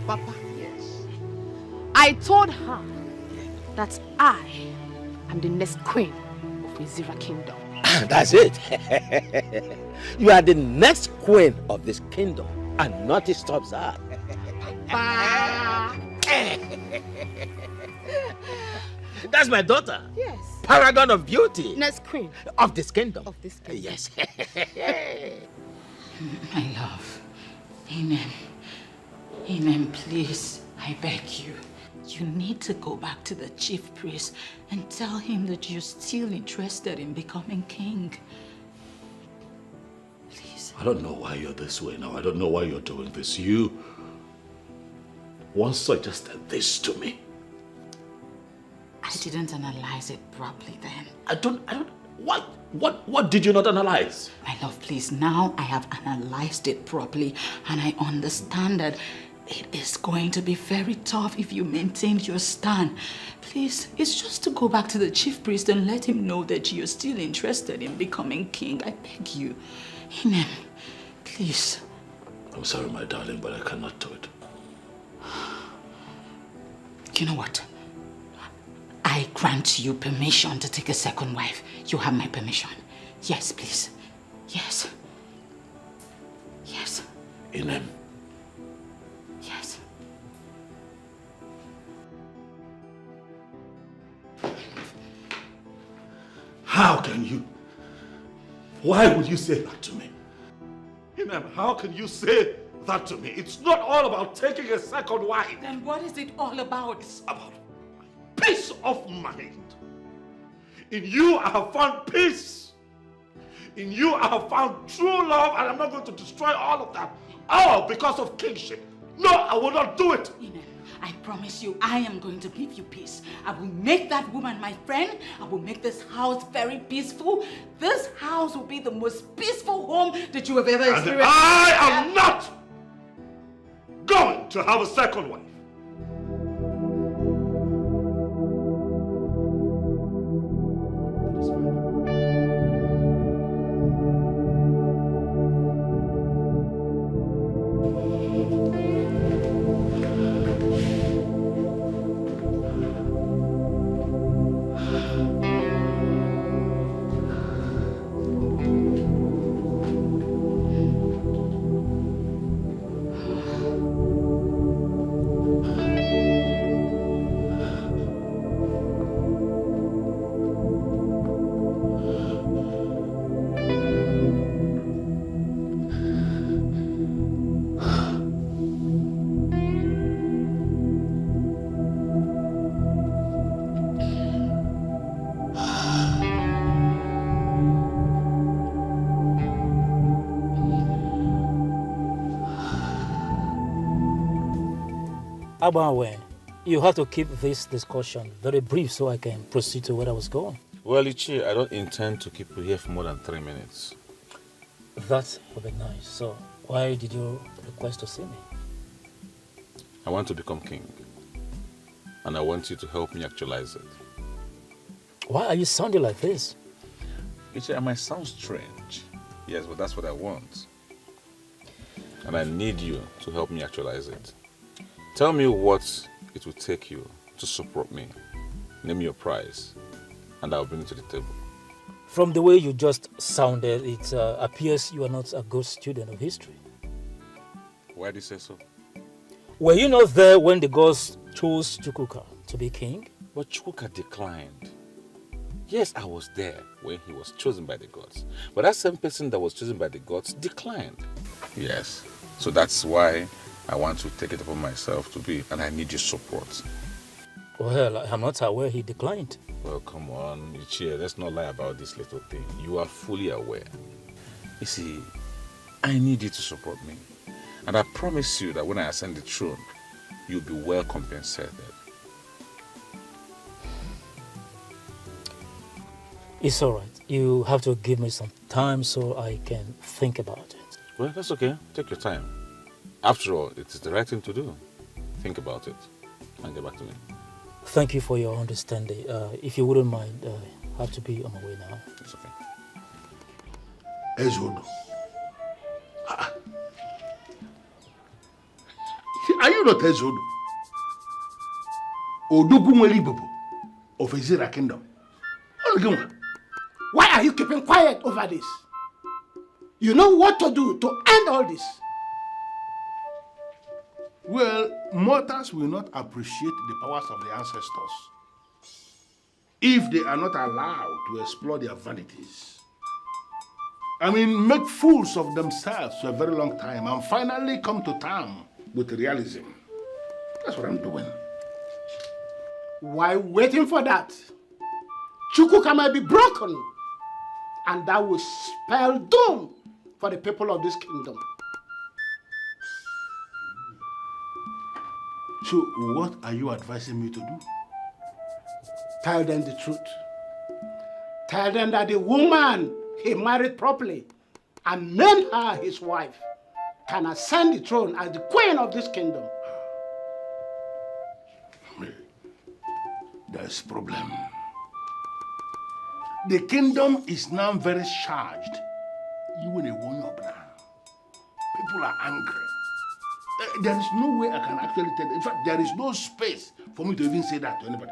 C: Papa, yes. I told her that I am the next queen of Ezira Kingdom.
M: That's it. You are the next queen of this kingdom, and nothing stops her. That's my daughter.
C: Yes.
M: Paragon of beauty.
C: Next queen
M: of this kingdom.
C: Of this kingdom.
M: Yes.
T: My love. Amen. Amen, please. I beg you. You need to go back to the chief priest and tell him that you're still interested in becoming king. Please.
K: I don't know why you're this way now. I don't know why you're doing this. You once suggested this to me.
T: I didn't analyze it properly then.
K: What did you not analyze?
T: My love, please, now I have analyzed it properly and I understand that it is going to be very tough if you maintain your stand. Please, it's just to go back to the chief priest and let him know that you're still interested in becoming king. I beg you. Amen. Please.
K: I'm sorry, my darling, but I cannot do it.
T: You know what? I grant you permission to take a second wife. You have my permission. Yes, please. Yes. Yes.
K: Amen.
T: Yes.
K: How can you? Why would you say that to me? Inem, how can you say that to me? It's not all about taking a second wife.
T: Then what is it all about?
K: It's about peace of mind. In you I have found peace. In you I have found true love, and I'm not going to destroy all of that. All because of kingship. No, I will not do it.
T: I promise you, I am going to give you peace. I will make that woman my friend. I will make this house very peaceful. This house will be the most peaceful home that you have ever experienced.
K: And I am not going to have a second wife.
Q: Abawe, you have to keep this discussion very brief so I can proceed to where I was going.
P: Well, Ichi, I don't intend to keep you here for more than 3 minutes.
Q: That would be nice. So, why did you request to see me?
P: I want to become king. And I want you to help me actualize it.
Q: Why are you sounding like this?
P: Ichi, I might sound strange. Yes, but that's what I want. And I need you to help me actualize it. Tell me what it will take you to support me. Name your price, and I'll bring it to the table.
Q: From the way you just sounded, it appears you are not a good student of history.
P: Why do you say so?
Q: Were you not there when the gods chose Chukwuka to be king?
P: But Chukwuka declined. Yes, I was there when he was chosen by the gods. But that same person that was chosen by the gods declined. Yes, so that's why I want to take it upon myself to be, and I need your support.
Q: Well, I'm not aware he declined.
P: Well, come on, Ichie, let's not lie about this little thing. You are fully aware. You see, I need you to support me. And I promise you that when I ascend the throne, you'll be well compensated.
Q: It's all right. You have to give me some time so I can think about it.
P: Well, that's okay. Take your time. After all, it is the right thing to do. Think about it and get back to me.
Q: Thank you for your understanding. If you wouldn't mind, I have to be on my way now.
P: It's okay.
E: Ezodo. Are you not Ezodo? Odugunwelibobo of Ezira Kingdom.
U: Why are you keeping quiet over this? You know what to do to end all this.
E: Well, mortals will not appreciate the powers of the ancestors if they are not allowed to explore their vanities. I mean, make fools of themselves for a very long time and finally come to terms with realism. That's what I'm doing.
U: While waiting for that, Chukwuka might be broken, and that will spell doom for the people of this kingdom.
E: So, what are you advising me to do?
U: Tell them the truth. Tell them that the woman he married properly and named her his wife can ascend the throne as the queen of this kingdom.
E: There's a problem. The kingdom is now very charged. You will not now. People are angry. There is no way I can actually tell. In fact, there is no space for me to even say that to anybody.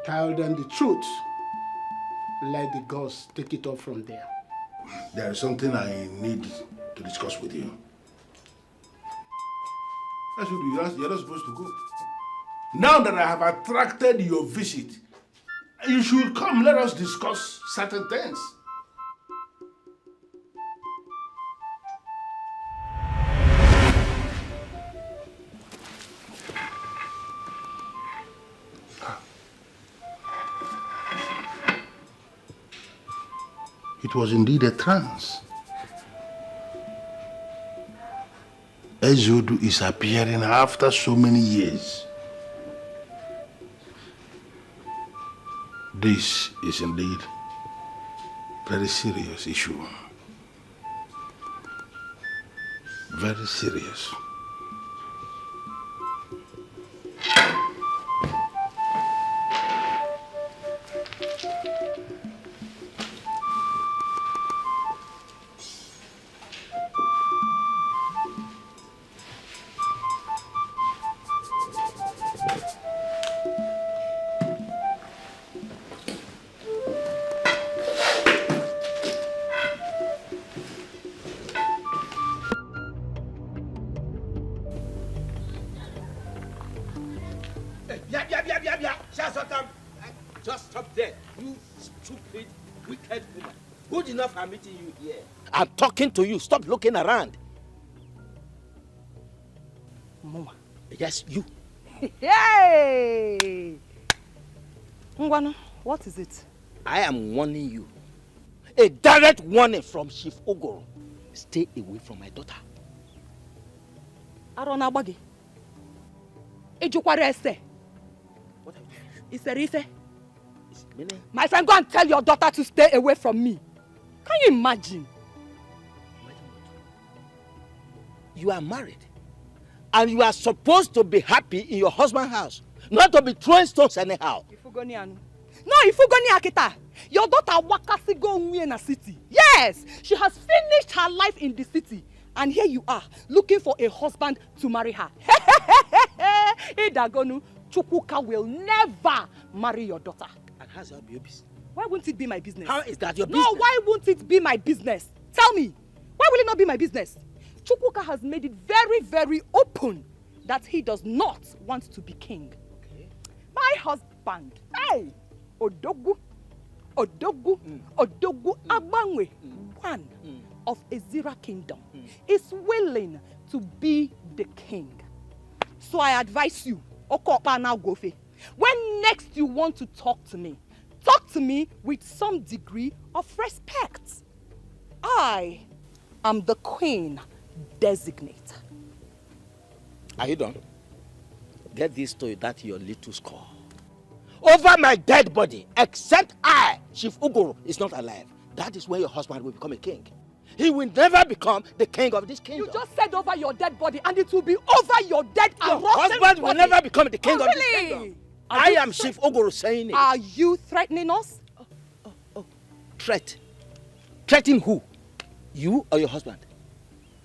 U: Tell them the truth. Let the gods take it off from there.
E: There is something I need to discuss with you. That's what you're not supposed to go. Now that I have attracted your visit, you should come. Let us discuss certain things. It was indeed a trance. Ezodo is appearing after so many years. This is indeed a very serious issue. Very serious.
M: Just stop there, you stupid, wicked woman. Good enough I'm meeting you here. I'm talking to you. Stop looking around.
A: Mama.
M: Yes, you.
A: Hey! Ngwanu, what is it?
M: I am warning you. A direct warning from Chief Ogoro. Stay away from my daughter.
A: Arona Bagi. Ejukwara ese.
M: What are you
A: doing? Ise.
M: Meaning?
A: My friend, go and tell your daughter to stay away from me. Can you imagine?
M: You are married. And you are supposed to be happy in your husband's house. Not to be throwing stones anyhow.
A: No, Ifugoni Akita. Your daughter Wakasi go in a city. Yes, she has finished her life in the city. And here you are, looking for a husband to marry her. Idagonu, Chukwuka will never marry your daughter.
M: And how's that your business?
A: Why won't it be my business?
M: How is that your business?
A: No, why won't it be my business? Tell me, why will it not be my business? Chukwuka has made it very, very open that he does not want to be king. Okay. My husband, hey, Odogu Agbangwe, one of Ezira Kingdom, is willing to be the king. So I advise you, Okopa now Gofe, when next you want to talk to me with some degree of respect. I am the queen designate.
M: Are you done? Get this to that your little score. over my dead body, except I, Chief Uguru, is not alive, that is when your husband will become a king. He will never become the king of this kingdom.
A: You just said over your dead body, and it will be over your dead and
M: Your
A: rotten
M: husband will
A: body.
M: never become the king
A: Oh,
M: of this
A: really?
M: kingdom.
A: Are
M: I
A: you
M: am Chief Uguru saying it.
A: Are you threatening us?
M: Threat? Threatening who? You or your husband?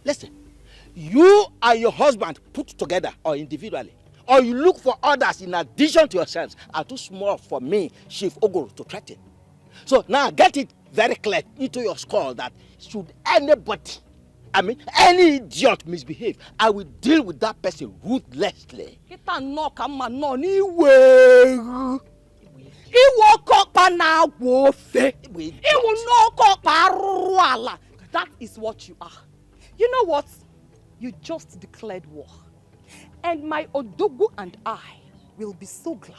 M: Listen, you and your husband put together or individually, or you look for others in addition to yourselves, are too small for me, Chief Uguru, to threaten. So now get it very clear into your skull that should anybody, any idiot misbehave, I will deal with that person ruthlessly.
A: That is what you are. You know what? You just declared war. And my Odogu and I will be so glad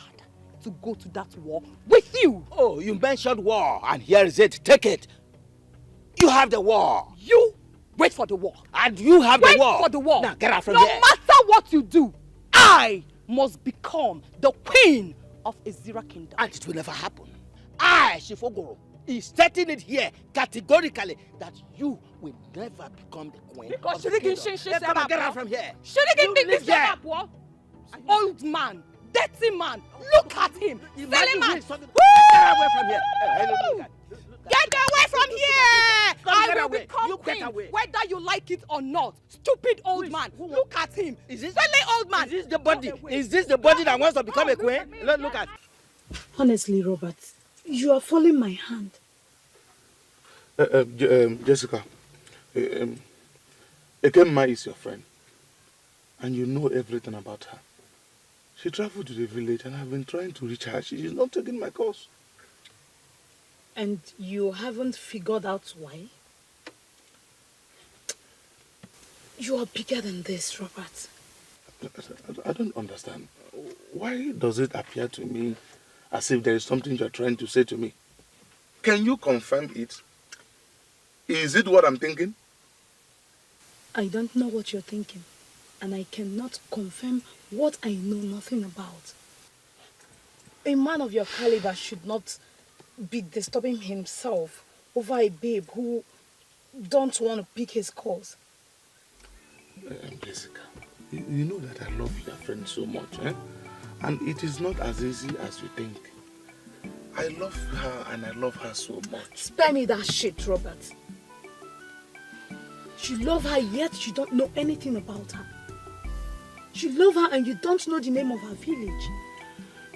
A: to go to that war with you.
M: Oh, you mentioned war, and here is it. Take it. You have the war.
A: You wait for the war.
M: And you have the war.
A: Wait for the war.
M: Now get out from
A: no
M: here.
A: No matter what you do, I must become the queen of Ezira Kingdom.
M: And it will never happen. I, Chief Uguru, is stating it here categorically that you will never become the queen.
A: Because
M: of the kingdom. Come on, get out from here.
A: Old man, dirty man, look at him. Silly man.
M: Get away from here.
A: Get away from here! I will become
M: You
A: queen,
M: get away.
A: whether you like it or not. Stupid old man, look at him.
M: Is this
A: silly old man?
M: Is this the body? Is this the body that wants to become a queen? Look at.
F: Honestly, Robert, you are following my hand.
E: Jessica, Ekemma is your friend, and you know everything about her. She traveled to the village, and I've been trying to reach her. She is not taking my calls.
F: And you haven't figured out why? You are bigger than this, Robert.
E: I don't understand. Why does it appear to me as if there is something you're trying to say to me? Can you confirm it? Is it what I'm thinking?
F: I don't know what you're thinking, and I cannot confirm what I know nothing about. A man of your caliber should not be disturbing himself over a babe who don't want to pick his calls.
E: Jessica, you know that I love your friend so much, eh? And it is not as easy as you think. I love her and I love her so much.
F: Spare me that shit, Robert. You love her, yet you don't know anything about her. You love her and you don't know the name of her village.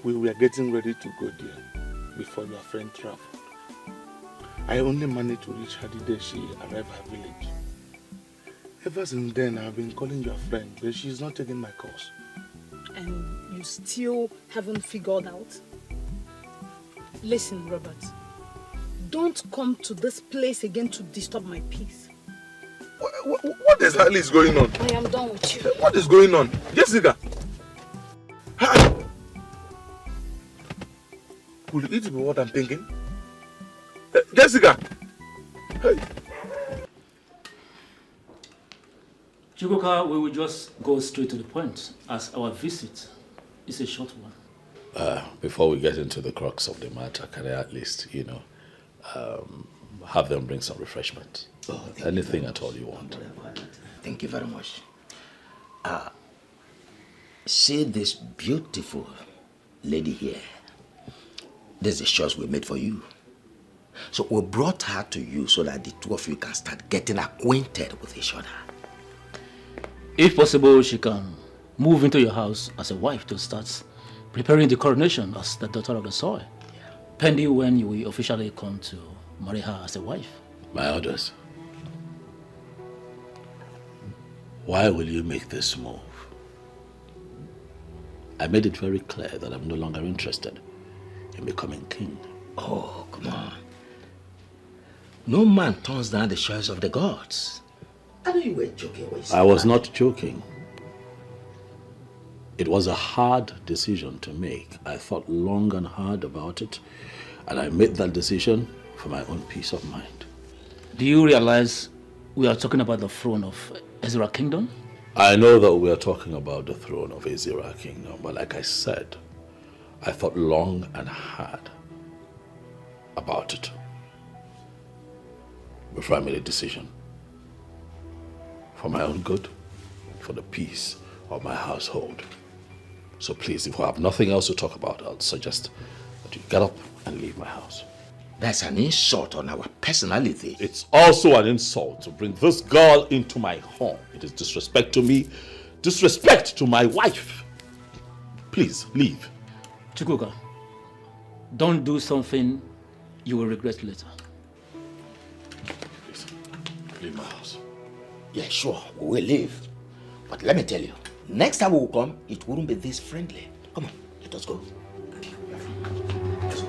E: We were getting ready to go there before your friend traveled. I only managed to reach her the day she arrived at her village. Ever since then, I've been calling your friend, but she's not taking my calls.
F: And you still haven't figured out? Listen, Robert. Don't come to this place again to disturb my peace.
E: What exactly is going on?
F: I am done with you.
E: What is going on? Jessica! Hi! Could it be what I'm thinking? Jessica! Hey!
Q: Chukwuka, we will just go straight to the point, as our visit is a short one.
K: Before we get into the crux of the matter, can I at least, have them bring some refreshment? Anything at all you want.
J: Thank you very much. See this beautiful lady here. This is the choice we made for you. So we brought her to you so that the two of you can start getting acquainted with each other.
Q: If possible, she can move into your house as a wife to start preparing the coronation as the daughter of the soil. Pending when you will officially come to marry her as a wife.
K: My orders. Why will you make this move? I made it very clear that I'm no longer interested in becoming king.
J: Oh, come on. No man turns down the choice of the gods. I know you were joking when you said
K: I was
J: that.
K: not joking. It was a hard decision to make. I thought long and hard about it, and I made that decision for my own peace of mind.
Q: Do you realize we are talking about the throne of Ezra Kingdom?
K: I know that we are talking about the throne of Ezra Kingdom, but like I said, I thought long and hard about it before I made a decision. For my own good, for the peace of my household. So please, if we have nothing else to talk about, I'll suggest that you get up and leave my house.
M: That's an insult on our personality.
K: It's also an insult to bring this girl into my home. It is disrespect to me, disrespect to my wife. Please, leave.
Q: Chukwuka, don't do something you will regret later.
K: Please, leave my house.
M: Yeah, sure, we will leave. But let me tell you, next time we will come, it wouldn't be this friendly. Come on, let us go. Let's go.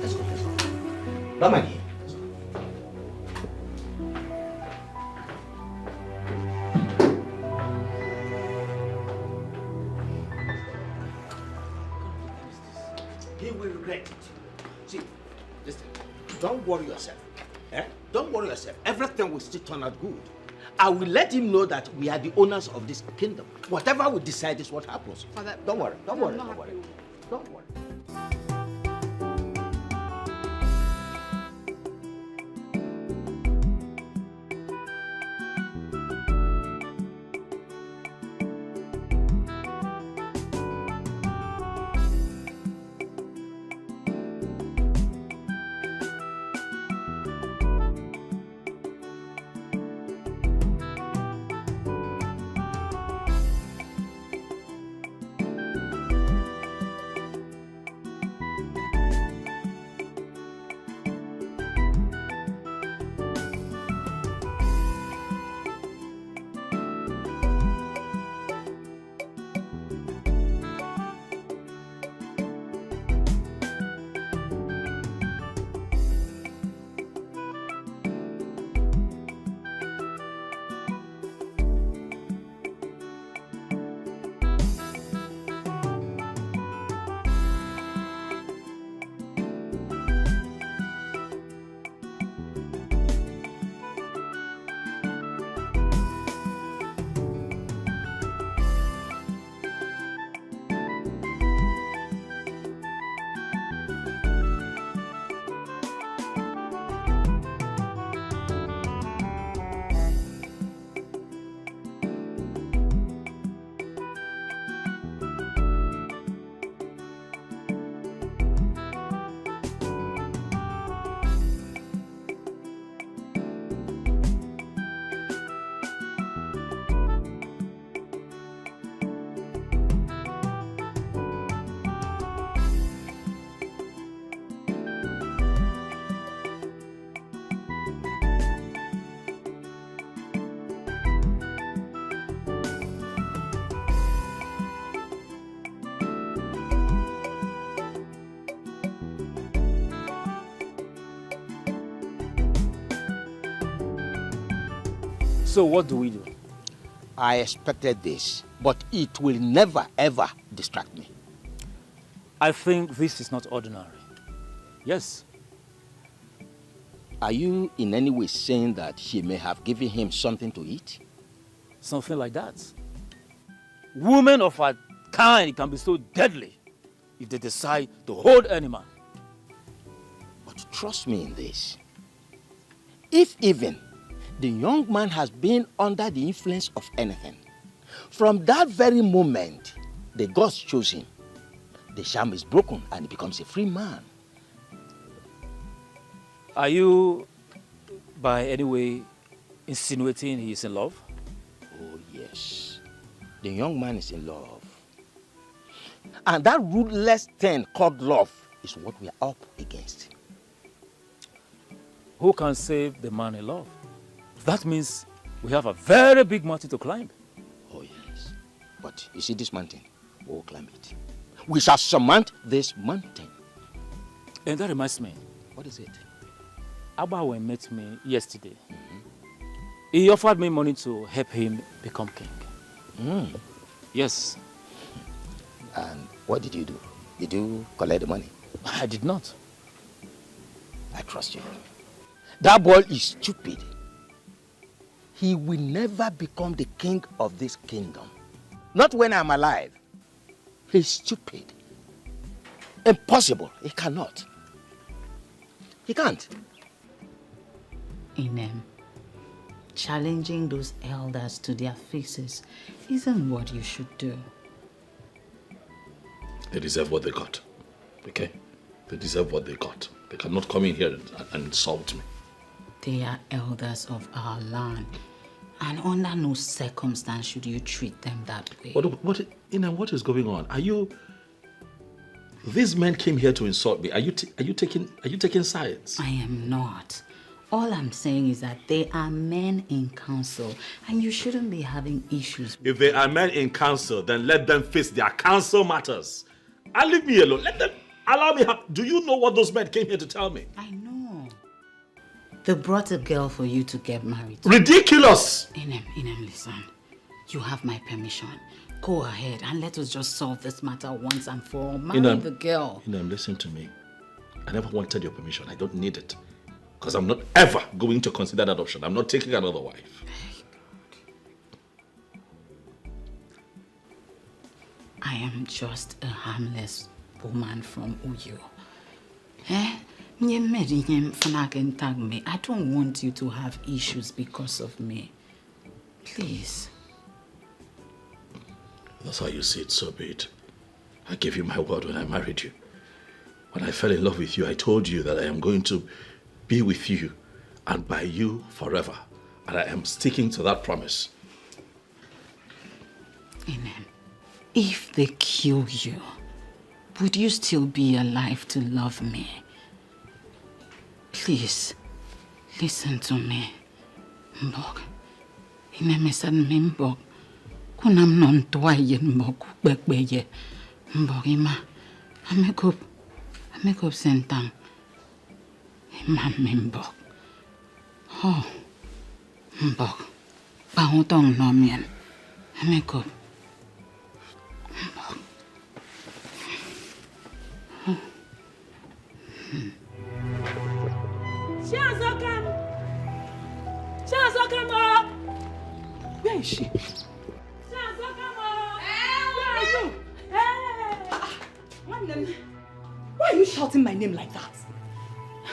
M: Let's go. Come on here. He will regret it. See, listen, don't worry yourself. Don't worry yourself. Everything will still turn out good. I will let him know that we are the owners of this kingdom. Whatever we decide is what happens.
C: Father,
M: don't worry. Don't worry. Don't worry.
Q: So what do we do?
M: I expected this, but it will never ever distract me.
Q: I think this is not ordinary. Yes.
M: Are you in any way saying that she may have given him something to eat?
Q: Something like that. Women of our kind can be so deadly if they decide to hold any man.
M: But trust me in this. If even the young man has been under the influence of anything, from that very moment the gods chose him, the charm is broken and he becomes a free man.
Q: Are you, by any way, insinuating he is in love?
M: Oh, yes. The young man is in love. And that ruthless thing called love is what we are up against.
Q: Who can save the man in love? That means we have a very big mountain to climb.
M: Oh, yes. But you see this mountain? We'll climb it. We shall surmount this mountain.
Q: And that reminds me.
M: What is it?
Q: Abawe met me yesterday. He offered me money to help him become king. Yes.
M: And what did you do? Did you collect the money?
Q: I did not.
M: I trust you. That boy is stupid. He will never become the king of this kingdom. Not when I'm alive. He's stupid. Impossible. He cannot. He can't.
T: Inem, challenging those elders to their faces isn't what you should do.
K: They deserve what they got. Okay? They deserve what they got. They cannot come in here and insult me.
T: They are elders of our land. And under no circumstance should you treat them that way.
K: What is going on? Are you... These men came here to insult me. Are you taking sides?
T: I am not. All I'm saying is that they are men in council, and you shouldn't be having issues.
K: If they are men in council, then let them face their council matters. And leave me alone. Let them allow me. Do you know what those men came here to tell me?
T: I know. They brought a girl for you to get married to.
K: Ridiculous!
T: Inem, listen. You have my permission. Go ahead and let us just solve this matter once and for all. Marry the girl.
K: Listen to me. I never wanted your permission. I don't need it. Because I'm not ever going to consider that option. I'm not taking another wife.
T: I am just a harmless woman from Uyo. I don't want you to have issues because of me. Please.
K: That's how you see it, so be it. I gave you my word when I married you. When I fell in love with you, I told you that I am going to be with you and by you forever. And I am sticking to that promise.
T: Amen. If they kill you, would you still be alive to love me? Please, listen to me. Mbok. Inemesan mimbok. Kunam non toyen mbok bekbeye. Mbok ima. Amekup sentang. Ima mimbok. Oh. Mbok. Pautong nomien. Amekup. Mbok.
F: Shazokam! Where is she?
A: Why are you shouting my name like that?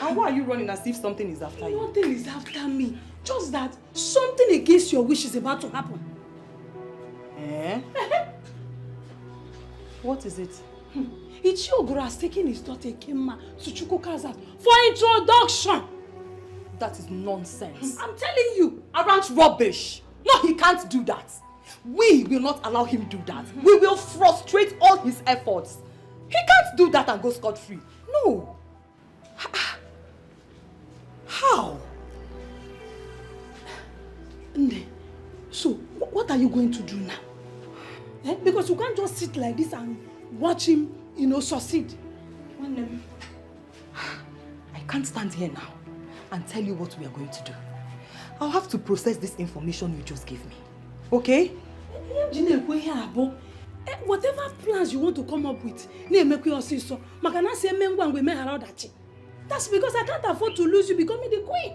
A: And why are you running as if something is after you?
F: Nothing is after me. Just that something against your wish is about to happen.
A: Eh? What is it?
F: Ichiogoro has taken his daughter Ekema to Chukwuka's house for introduction.
A: That is nonsense.
F: I'm telling you.
A: Arrant rubbish. No, he can't do that. We will not allow him do that. We will frustrate all his efforts. He can't do that and go scot-free. No. How?
F: Nde, so what are you going to do now? Because you can't just sit like this and watch him, succeed.
A: I can't stand here now and tell you what we are going to do. I'll have to process this information you just gave me. Okay?
F: Whatever plans you want to come up with, that's because I can't afford to lose you becoming the queen.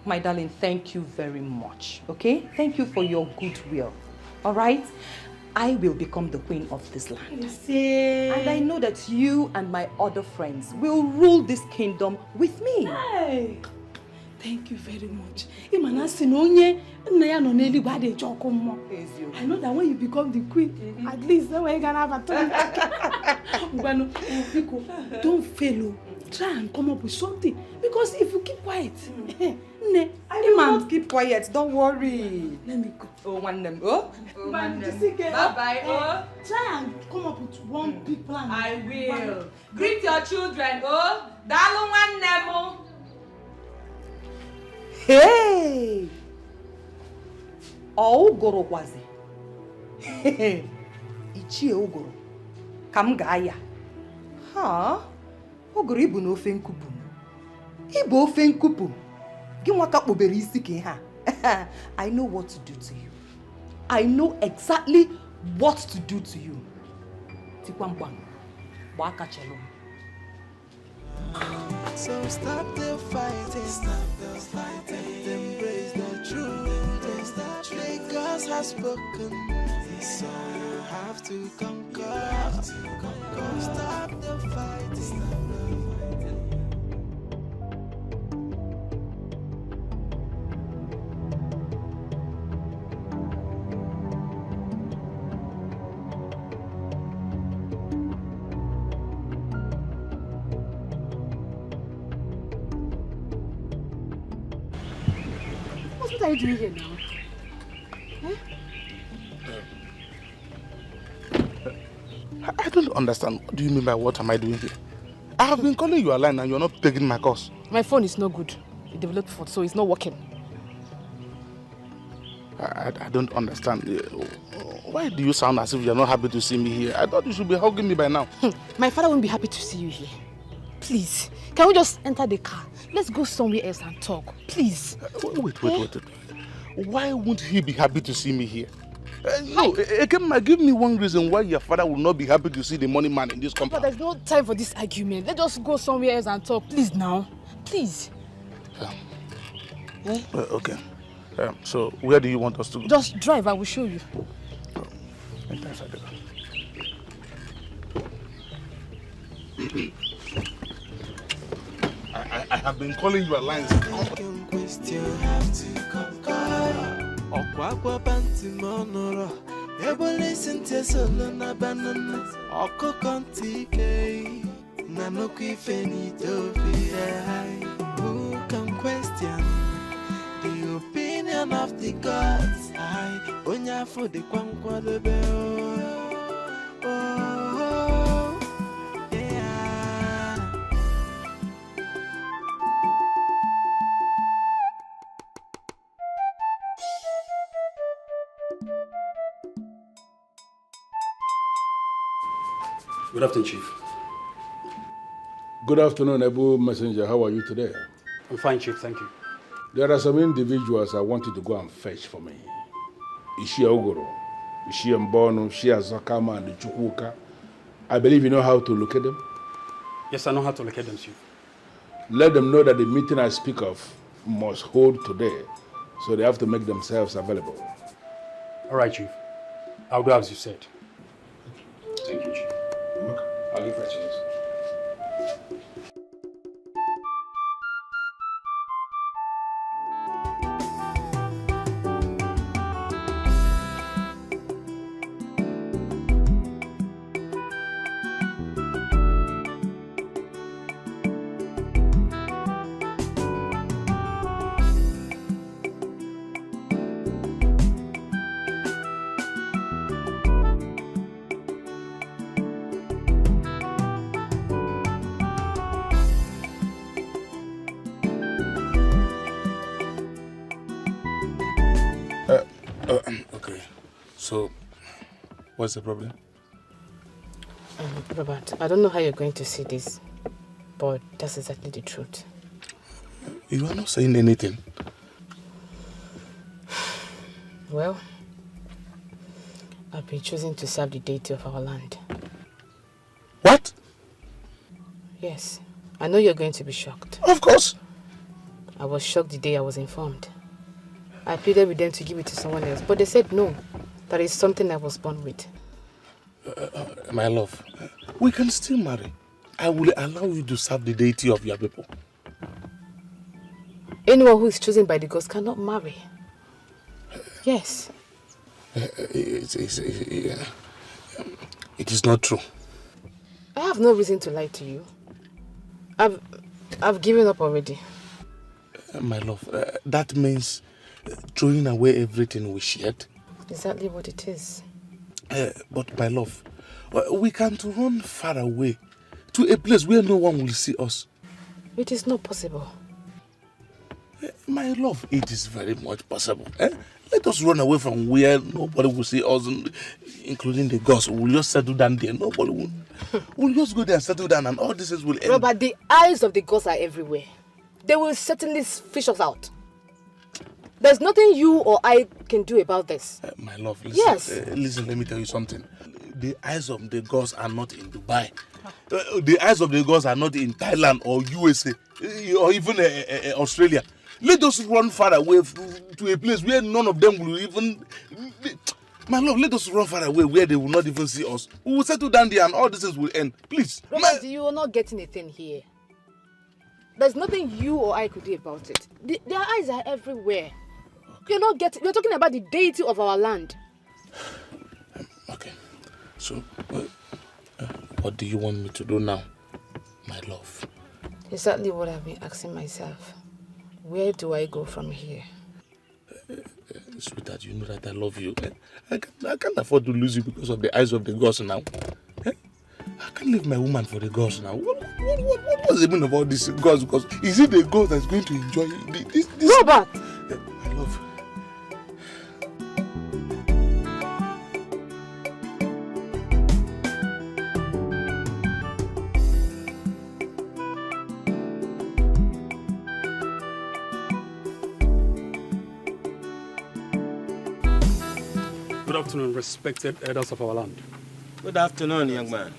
A: My darling, thank you very much. Okay? Thank you for your goodwill. Alright? I will become the queen of this land. And I know that you and my other friends will rule this kingdom with me.
F: Hey. Thank you very much. I know that when you become the queen, at least then you can have a turn. Don't fail. Try and come up with something. Because if you keep quiet,
A: I will not keep quiet. Don't worry.
F: Let me go.
A: Oh, one them. Oh, one them. Bye-bye. Oh.
F: Try and come up with one big plan.
A: I will. Greet your children. Oh, dalu one them. Hey! Ogoro kwazi. Ichie Ogoro. Kam gaya. Ha? Ogoro ibu na ofe nkupu. Ibu ofe nkupu. Ginwa ka kpobere isi ke ha. I know what to do to you. I know exactly what to do to you. Tikwambang. Baka chelo.
I: So stop the fighting, embrace the truth. God has spoken, so you have to conquer. Stop the
C: are you doing here now?
N: I don't understand. What do you mean by what am I doing here? I have been calling you a line and you're not taking my calls.
C: My phone is no good. It developed fault, so it's not working.
N: I don't understand. Why do you sound as if you're not happy to see me here? I thought you should be hugging me by now.
C: My father won't be happy to see you here. Please, can we just enter the car? Let's go somewhere else and talk. Please.
N: Wait. Why won't he be happy to see me here? No, Ekema, give me one reason why your father will not be happy to see the money man in this compound.
C: But there's no time for this argument. Let's just go somewhere else and talk. Please now. Please.
N: Okay. So, where do you want us to go?
C: Just drive, I will show you.
N: Enter inside the car. I have been calling you a line.
I: Ọkwakwa banti monoro ebole sente solo na banana ọkụkọ ntị ike na nnukwu ife n'Ethiopia. Who can question the opinion of the gods? Onye afọ dịkwa nkwadebe.
V: Good afternoon, Chief.
E: Good afternoon, Abu Messenger. How are you today?
V: I'm fine, Chief. Thank you.
E: There are some individuals I want you to go and fetch for me. Ishia Ogoro, Ishia Mbono, Ishia Zakama, and the Chukwuka. I believe you know how to locate them?
V: Yes, I know how to locate them, Chief.
E: Let them know that the meeting I speak of must hold today, so they have to make themselves available.
V: All right, Chief. I'll do as you said. Thank you, Chief. I'll give it to you.
N: Okay. So, what's the problem?
C: Robert, I don't know how you're going to see this, but that's exactly the truth.
N: You are not saying anything.
C: Well, I've been choosing to serve the deity of our land.
N: What?
C: Yes. I know you're going to be shocked.
N: Of course.
C: I was shocked the day I was informed. I pleaded with them to give it to someone else, but they said no. That is something I was born with.
N: My love, we can still marry. I will allow you to serve the deity of your people.
C: Anyone who is chosen by the gods cannot marry. Yes.
N: It is not true.
C: I have no reason to lie to you. I've given up already.
N: My love, that means throwing away everything we shared.
C: Exactly what it is.
N: But my love, we can't run far away to a place where no one will see us.
C: It is not possible.
N: My love, it is very much possible. Let us run away from where nobody will see us, including the gods. We'll just settle down there. Nobody will. We'll just go there and settle down and all this will end.
C: Robert, the eyes of the gods are everywhere. They will certainly fish us out. There's nothing you or I can do about this.
N: My love, listen.
C: Yes.
N: Listen, let me tell you something. The eyes of the gods are not in Dubai. The eyes of the gods are not in Thailand or USA or even Australia. Let us run far away to a place where none of them will even... My love, let us run far away where they will not even see us. We will settle down there and all this will end. Please.
C: Robert, you are not getting a thing here. There's nothing you or I could do about it. Their eyes are everywhere. You're not getting... You're talking about the deity of our land.
N: Okay. So, what do you want me to do now, my love?
C: Exactly what I've been asking myself. Where do I go from here?
N: Sweetheart, you know that I love you. I can't afford to lose you because of the eyes of the gods now. I can't leave my woman for the gods now. What's the meaning of all these gods? Because is it the god that's going to enjoy this?
F: Robert!
N: I love you.
V: Good afternoon, respected elders of our land.
M: Good afternoon, young man.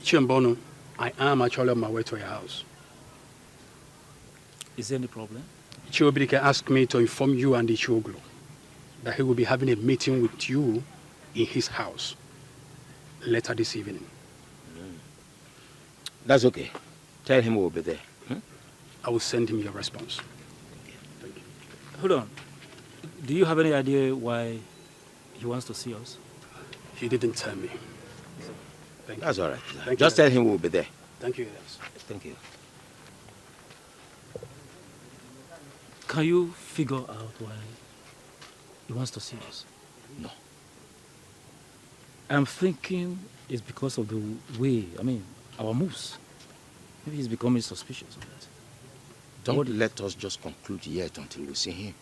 V: Chiembono, I am actually on my way to your house.
Q: Is there any problem?
V: Chiobidike asked me to inform you and the Chioglu that he will be having a meeting with you in his house later this evening.
M: That's okay. Tell him we'll be there.
V: I will send him your response.
Q: Thank you. Hold on. Do you have any idea why he wants to see us?
V: He didn't tell me. Thank you.
M: That's all right.
V: Thank
M: Just
V: you.
M: tell him we'll be there.
V: Thank you, yes.
M: Thank you.
Q: Can you figure out why he wants to see us?
M: No.
Q: I'm thinking it's because of the way, our moves. Maybe he's becoming suspicious of that.
M: Don't let us just conclude yet until we see him.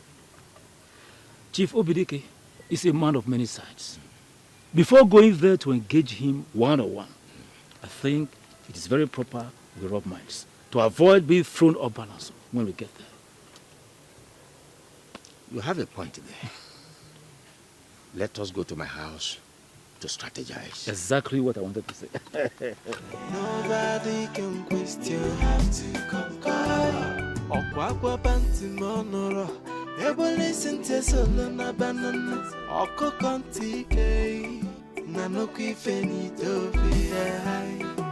Q: Chief Obidike is a man of many sides. Before going there to engage him one-on-one, I think it is very proper we rub minds to avoid being thrown off balance when we get there.
M: You have a point there. Let us go to my house to strategize.
Q: Exactly what I wanted to say.
I: Nobody can question. You have to conquer. Okwakwa banti monoro. Ebo listen to solo na banana. Oko kontike. Nanoki fenito fi.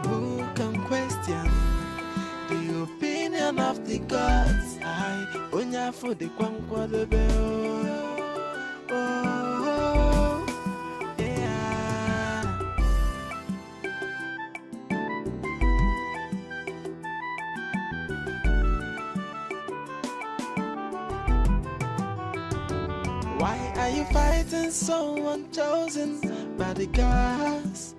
I: Who can question the opinion of the gods? I onya for the kwankwa lebe. Oh, yeah. Why are you fighting someone chosen by the gods?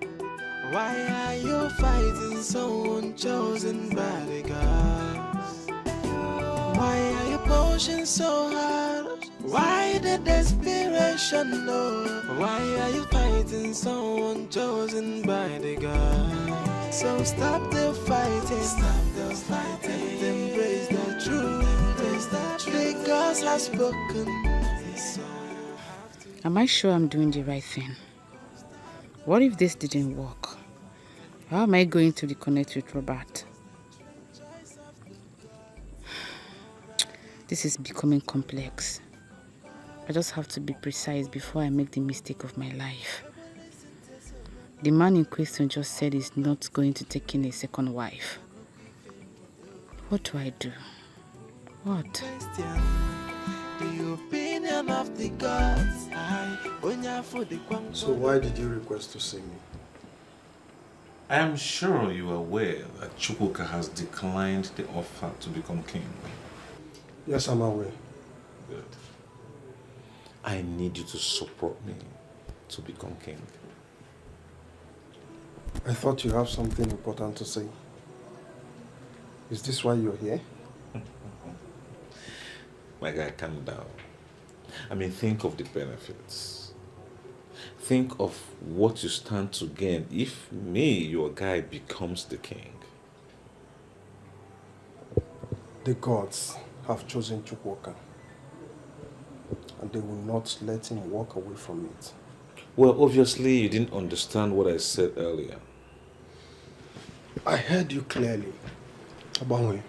I: Why are you fighting someone chosen by the gods? Why are you pushing so hard? Why the desperation, no? Why are you fighting someone chosen by the gods? So stop the fighting, stop the fighting, embrace the truth, embrace the truth. The gods have spoken.
T: Am I sure I'm doing the right thing? What if this didn't work? How am I going to reconnect with Robert? This is becoming complex. I just have to be precise before I make the mistake of my life. The man in question just said he's not going to take in a second wife. What do I do? What?
I: The opinion of the gods.
S: So why did you request to see me?
P: I am sure you are aware that Chukwuka has declined the offer to become king.
S: Yes, I'm aware.
P: Good. I need you to support me to become king.
S: I thought you have something important to say. Is this why you're here?
P: My guy, calm down. Think of the benefits. Think of what you stand to gain if me, your guy, becomes the king.
S: The gods have chosen Chukwuka, and they will not let him walk away from it.
P: Well, obviously you didn't understand what I said earlier.
S: I heard you clearly, Abanwe.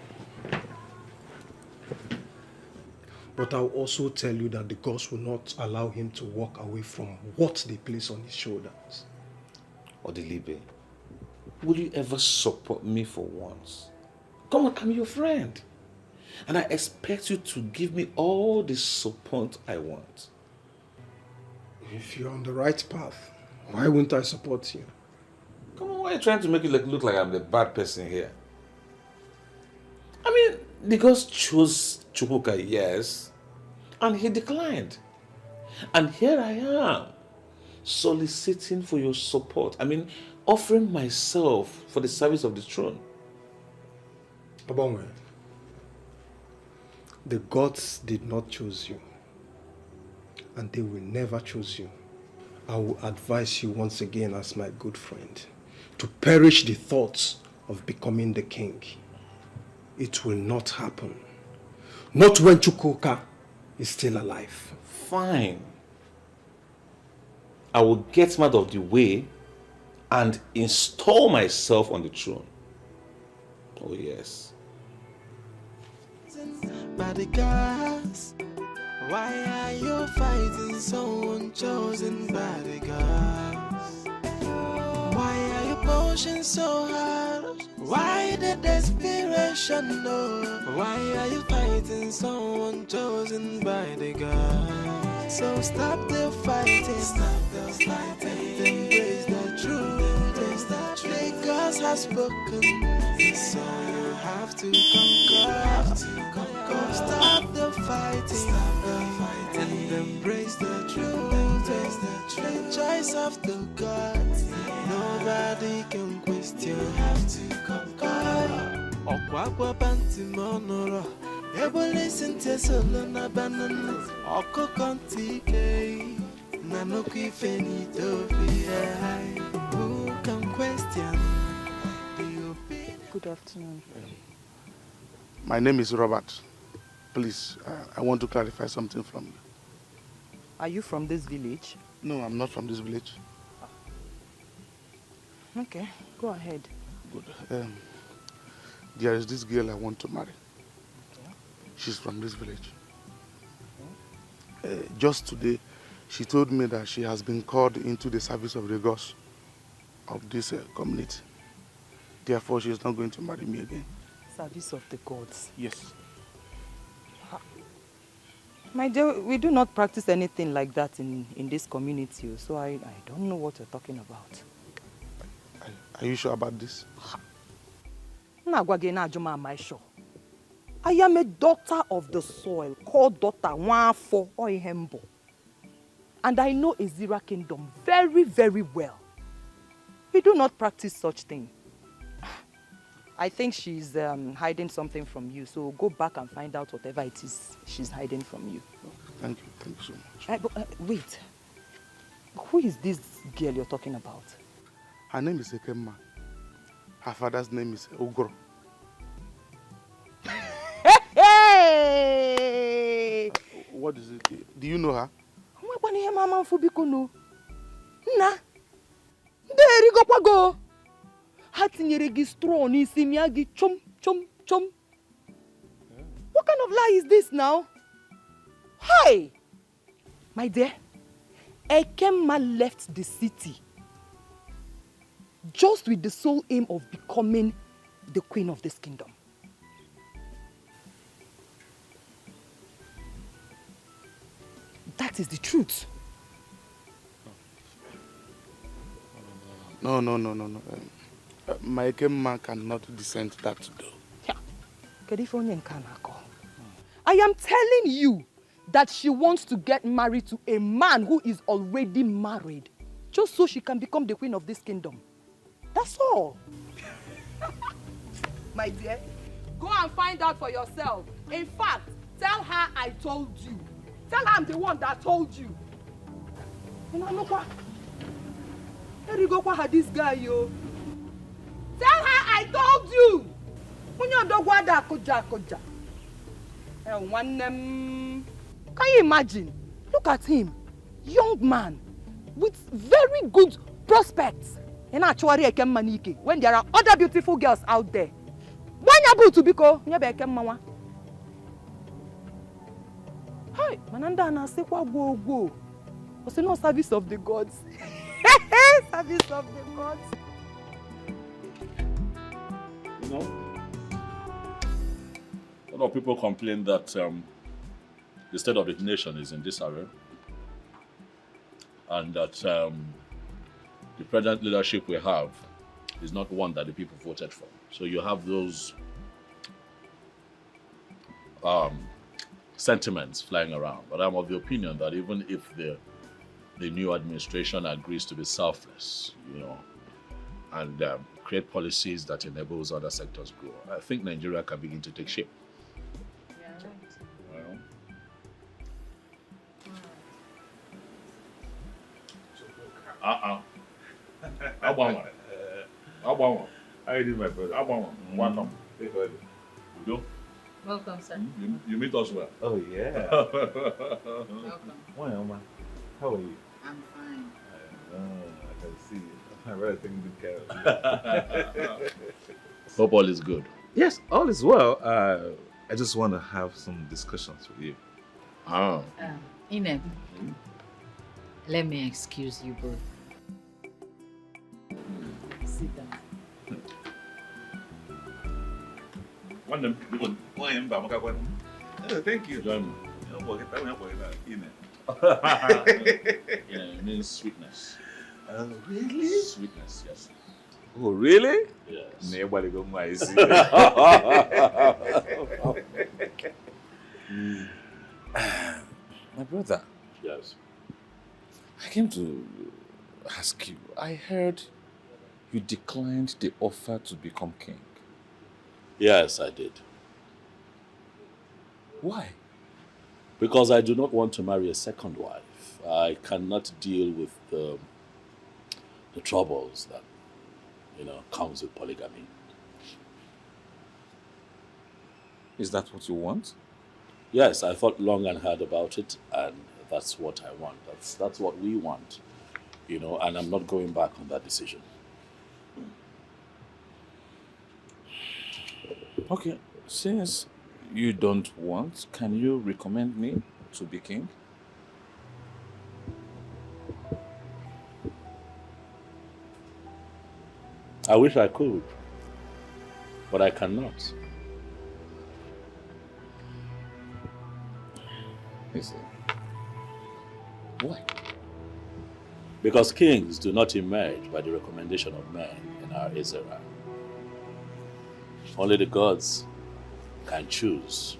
S: But I'll also tell you that the gods will not allow him to walk away from what they place on his shoulders.
P: Odilibe, will you ever support me for once? Come on, I'm your friend. And I expect you to give me all the support I want.
S: If you're on the right path, why wouldn't I support you?
P: Come on, why are you trying to make it look like I'm the bad person here? The gods chose Chukwuka, yes, and he declined. And here I am, soliciting for your support. I mean, offering myself for the service of the throne.
S: Obongwe, the gods did not choose you, and they will never choose you. I will advise you once again as my good friend to perish the thoughts of becoming the king. It will not happen. Not when Chukwuka is still alive.
P: Fine. I will get him out of the way and install myself on the throne. Oh yes.
I: By the gods, why are you fighting someone chosen by the gods? Why are you pushing so hard? Why the desperation? No. Why are you fighting someone chosen by the gods? So stop the fighting, embrace the truth. The gods have spoken, so you have to conquer. Stop the fighting, and embrace the truth. The choice of the gods, nobody can question. You have to conquer. Okwakwa panti monoro, ebo listen to solo na banana. Oko kontike, nanoki fenito be. Who can question the opinion?
B: Good afternoon.
N: My name is Robert. Please, I want to clarify something from you.
B: Are you from this village?
N: No, I'm not from this village.
B: Okay, go ahead.
N: Good. There is this girl I want to marry. She's from this village. Just today, she told me that she has been called into the service of the gods of this community. Therefore, she is not going to marry me again.
B: Service of the gods?
N: Yes.
B: My dear, we do not practice anything like that in this community, so I don't know what you're talking about.
N: Are you sure about this?
B: Am I sure? I am a daughter of the soil, called daughter Nwafo Oyembo. And I know Ezira Kingdom very, very well. We do not practice such thing. I think she's hiding something from you, so go back and find out whatever it is she's hiding from you.
N: Thank you so much.
B: Wait, who is this girl you're talking about?
N: Her name is Ekemma. Her father's name is Ogro.
B: Hey!
N: What is it? Do you know her?
B: Nna, there you go. Ha tinyere gị straw n'isi mịa gị chom chom chom. What kind of lie is this now? Hey! My dear, Ekemma left the city just with the sole aim of becoming the queen of this kingdom. That is the truth.
N: No. My Ekemma cannot descend that door.
A: I am telling you that she wants to get married to a man who is already married, just so she can become the queen of this kingdom. That's all. My dear, go and find out for yourself. In fact, tell her I told you. Tell her I'm the one that told you. Here you go, this guy, yo. Tell her I told you. Can you imagine? Look at him. Young man with very good prospects. When there are other beautiful girls out there. Hi, Mananda na say go. What's no service of the gods? Service of the gods.
K: You know, a lot of people complain that the state of the nation is in disarray, and that the present leadership we have is not one that the people voted for. So you have those sentiments flying around. But I'm of the opinion that even if the new administration agrees to be selfless, and create policies that enables other sectors grow, I think Nigeria can begin to take shape.
P: How you doing, my brother? Welcome.
T: Welcome, sir.
K: You meet us well.
P: Oh, yeah.
T: Welcome.
P: Why, Oma? How are you?
T: I'm fine.
P: I can see you. I'm really taking good care of you.
K: Hope all is good.
P: Yes, all is well. I just want to have some discussions with you.
T: Inem, let me excuse you both. Sit down.
P: Thank you.
K: Join me. It means sweetness.
P: Really?
K: Sweetness, yes.
P: Oh, really?
K: Yes.
P: Nobody go my see. My brother.
K: Yes.
P: I came to ask you. I heard you declined the offer to become king.
K: Yes, I did.
P: Why?
K: Because I do not want to marry a second wife. I cannot deal with the troubles that, comes with polygamy.
P: Is that what you want?
K: Yes, I thought long and hard about it, and that's what I want. That's what we want, and I'm not going back on that decision.
P: Okay, since you don't want, can you recommend me to be king?
K: I wish I could, but I cannot.
P: Listen. Why?
K: Because kings do not emerge by the recommendation of men in our Israel. Only the gods can choose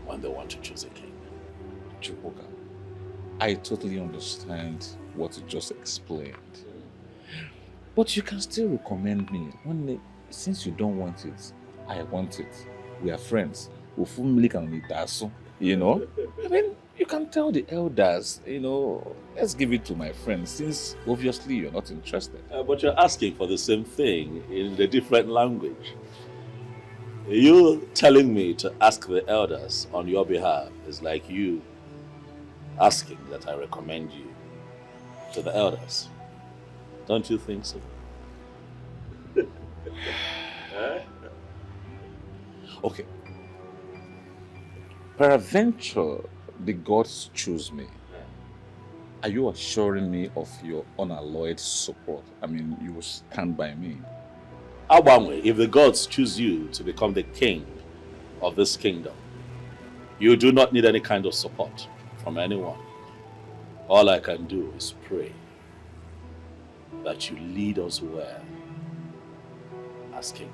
K: when they want to choose a king.
P: Chukwuka, I totally understand what you just explained. But you can still recommend me. Only since you don't want it, I want it. We are friends. I mean, you can tell the elders, let's give it to my friends, since obviously you're not interested.
K: But you're asking for the same thing in a different language. You telling me to ask the elders on your behalf is like you asking that I recommend you to the elders. Don't you think so?
P: Okay. Peradventure, the gods choose me. Are you assuring me of your unalloyed support? I mean, you will stand by me.
K: Abangwe, if the gods choose you to become the king of this kingdom, you do not need any kind of support from anyone. All I can do is pray that you lead us well as king.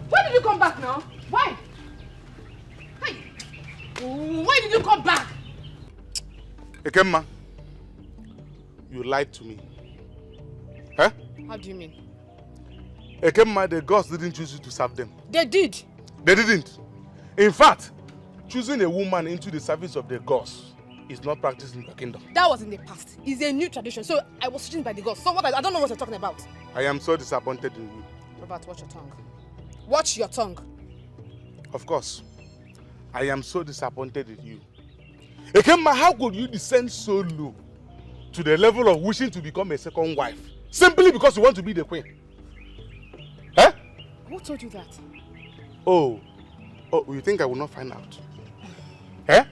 C: Why did you come back now? Why? Hey, why did you come back?
N: Ekemma, you lied to me. Huh?
C: How do you mean?
N: Ekemma, the gods didn't choose you to serve them.
C: They did.
N: They didn't. In fact, choosing a woman into the service of the gods is not practiced in the kingdom.
C: That was in the past. It's a new tradition. So I was chosen by the gods. So what? I don't know what you're talking about.
N: I am so disappointed in you.
C: Robert, watch your tongue. Watch your tongue.
N: Of course. I am so disappointed in you. Ekemma, how could you descend so low to the level of wishing to become a second wife simply because you want to be the queen? Huh?
C: Who told you that?
N: Oh, you think I will not find out? Eh?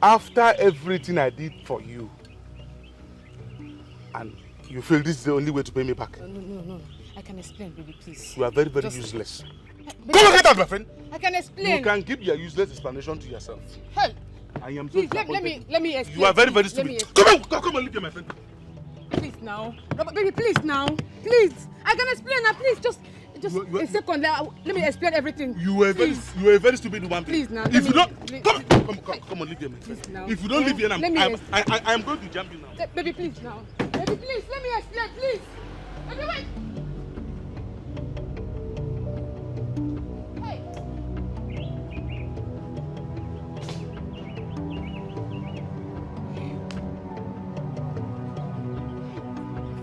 N: After everything I did for you, and you feel this is the only way to pay me back?
C: No. I can explain, baby, please.
N: You are very, very
C: Just-
N: useless.
C: Baby,
N: Come on, get out, my friend.
C: I can explain.
N: You can keep your useless explanation to yourself.
C: Hey,
N: I am so
C: please,
N: disappointed.
C: let me explain.
N: You are very, very
C: please. Let me
N: stupid. Come on, leave here, my friend.
C: Please now. No, but baby, please now. Please. I can explain now. Please, just a second. Let me explain everything.
N: You were a very stupid woman.
C: Please now.
N: If you don't, come on, leave here, my friend.
C: Please now.
N: If you don't leave here, I am going to jump you now.
C: Baby, please now. Baby, please, let me explain, please. Baby, wait. Hey.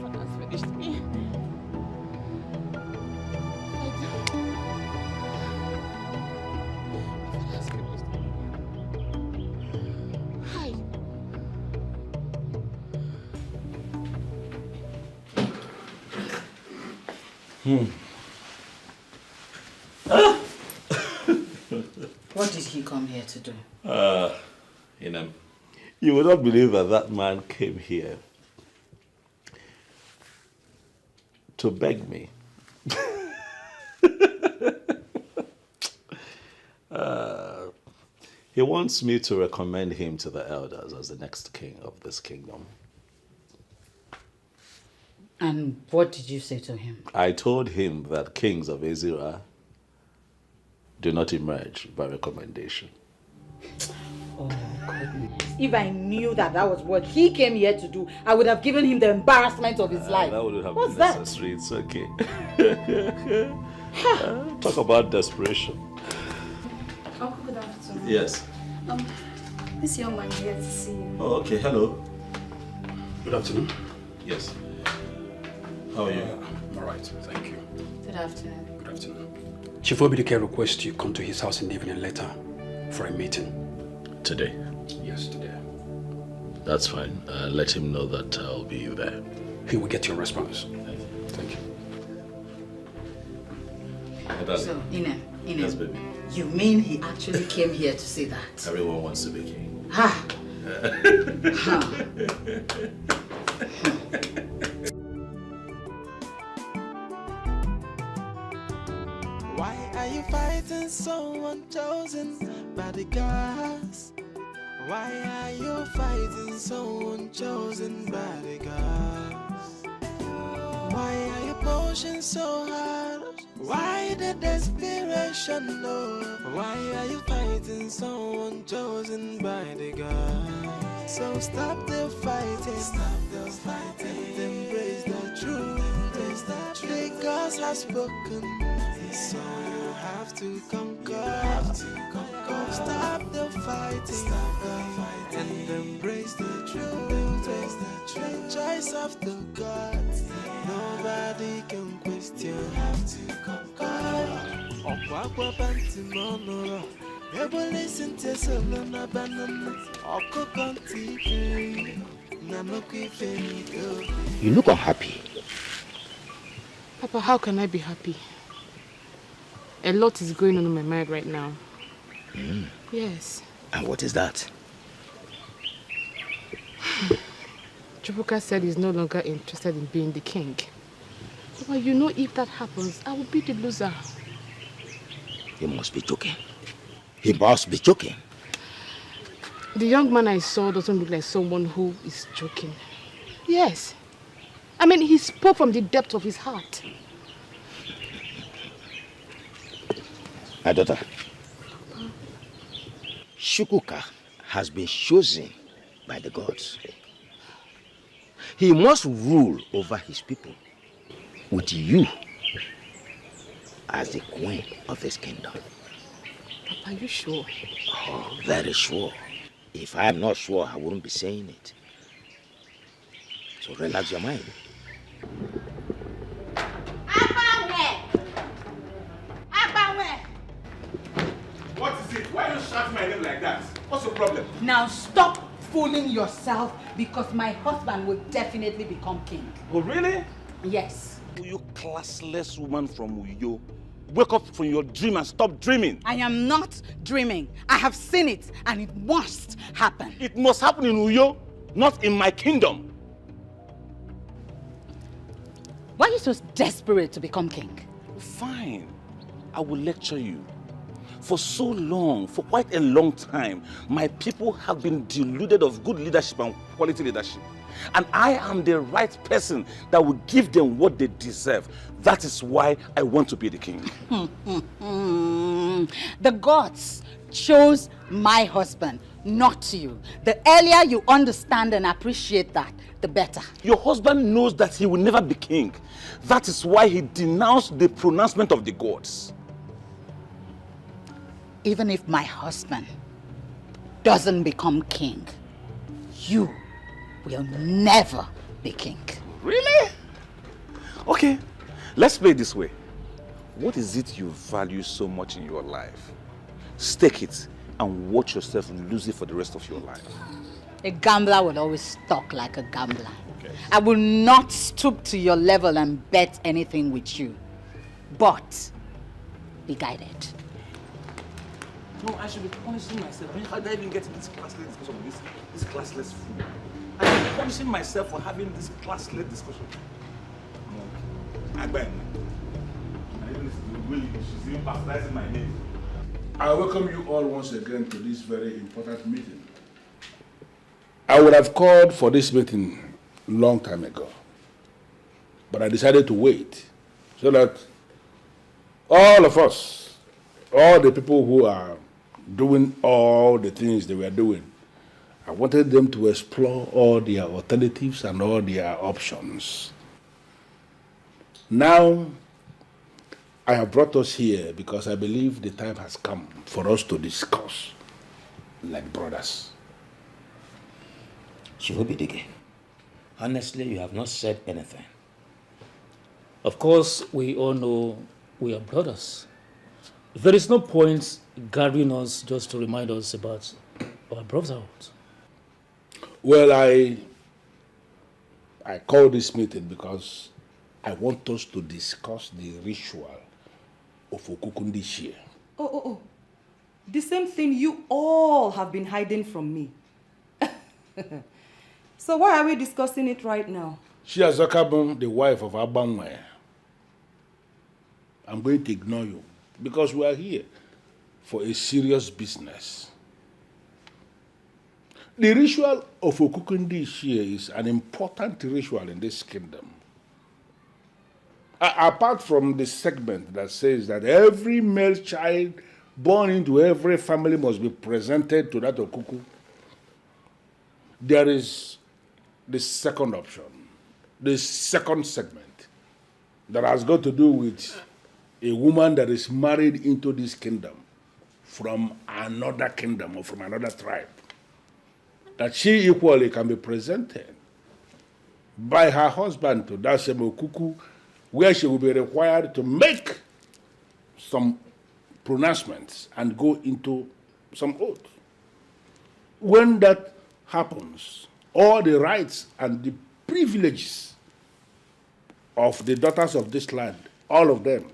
C: Father's finished me. Father's finished me. Hi.
D: What did he come here to do?
K: You would not believe that man came here to beg me. He wants me to recommend him to the elders as the next king of this kingdom.
D: And what did you say to him?
K: I told him that kings of Ezira do not emerge by recommendation.
D: Oh, goodness. If I knew that was what he came here to do, I would have given him the embarrassment of his life.
K: That would have
D: What's
K: been necessary. It's okay. Talk about desperation.
R: Uncle, good afternoon.
K: Yes.
R: This young man here to see you.
K: Oh, okay. Hello.
V: Good afternoon.
K: Yes. How are you?
V: I'm all right, thank you.
D: Good afternoon.
V: Good afternoon. Chief Obidike requests you come to his house in the evening later for a meeting.
K: Today?
V: Yes, today.
K: That's fine. Let him know that I'll be there.
V: He will get your response. Thank you.
D: So, Ine,
K: Yes, baby.
D: you mean he actually came here to say that?
K: Everyone wants to be king.
D: Ha!
I: Why are you fighting someone chosen by the gods? Why are you fighting someone chosen by the gods? Why are you pushing so hard? Why the desperation, Lord? Why are you fighting someone chosen by the gods? So stop the fighting, and embrace the truth. The gods have spoken, so you have to conquer. Stop the fighting, and embrace the truth. The choice of the gods, nobody can question. Have to conquer. Okwa banti mono, ebo listen to solo banana. Oko konti, na no kifeni.
M: You look unhappy.
C: Papa, how can I be happy? A lot is going on in my mind right now. Yes.
M: And what is that?
C: Chukwuka said he's no longer interested in being the king. Papa, you know if that happens, I will be the loser.
M: He must be joking. He must be joking.
C: The young man I saw doesn't look like someone who is joking. Yes. I mean, he spoke from the depth of his heart.
M: My daughter, Chukwuka has been chosen by the gods. He must rule over his people with you as the queen of this kingdom.
C: Papa, are you sure?
M: Oh, very sure. If I am not sure, I wouldn't be saying it. So relax your mind.
E: What is it? Why are you shouting my name like that? What's your problem?
D: Now stop fooling yourself, because my husband will definitely become king.
E: Oh, really?
D: Yes.
E: You classless woman from Uyo. Wake up from your dream and stop dreaming.
D: I am not dreaming. I have seen it, and it must happen.
E: It must happen in Uyo, not in my kingdom.
D: Why are you so desperate to become king?
P: Fine. I will lecture you. For so long, for quite a long time, my people have been deluded of good leadership and quality leadership. And I am the right person that will give them what they deserve. That is why I want to be the king.
D: The gods chose my husband, not you. The earlier you understand and appreciate that, the better.
P: Your husband knows that he will never be king. That is why he denounced the pronouncement of the gods.
D: Even if my husband doesn't become king, you will never be king.
P: Really? Okay, let's play it this way. What is it you value so much in your life? Stake it and watch yourself lose it for the rest of your life.
D: A gambler will always talk like a gambler. Okay. I will not stoop to your level and bet anything with you. But be guided.
P: No, I should be punishing myself. How did I even get in this classless discussion with this classless fool? I should be punishing myself for having this classless discussion. I bet. She's even baptizing my name.
E: I welcome you all once again to this very important meeting. I would have called for this meeting a long time ago, but I decided to wait so that all of us, all the people who are doing all the things they were doing, I wanted them to explore all their alternatives and all their options. Now, I have brought us here because I believe the time has come for us to discuss like brothers.
G: Chihobidige, honestly, you have not said anything.
Q: Of course, we all know we are brothers. There is no point gathering us just to remind us about our brotherhood.
E: Well, I called this meeting because I want us to discuss the ritual of Okukun this year.
A: Oh. The same thing you all have been hiding from me. So why are we discussing it right now?
E: She has become the wife of Abanwe. I'm going to ignore you because we are here for a serious business. The ritual of Okukun this year is an important ritual in this kingdom. Apart from the segment that says that every male child born into every family must be presented to that Okuku, there is the second option, the second segment, that has got to do with a woman that is married into this kingdom from another kingdom or from another tribe, that she equally can be presented by her husband to that same Okuku, where she will be required to make some pronouncements and go into some oath. When that happens, all the rights and the privileges of the daughters of this land, all of them,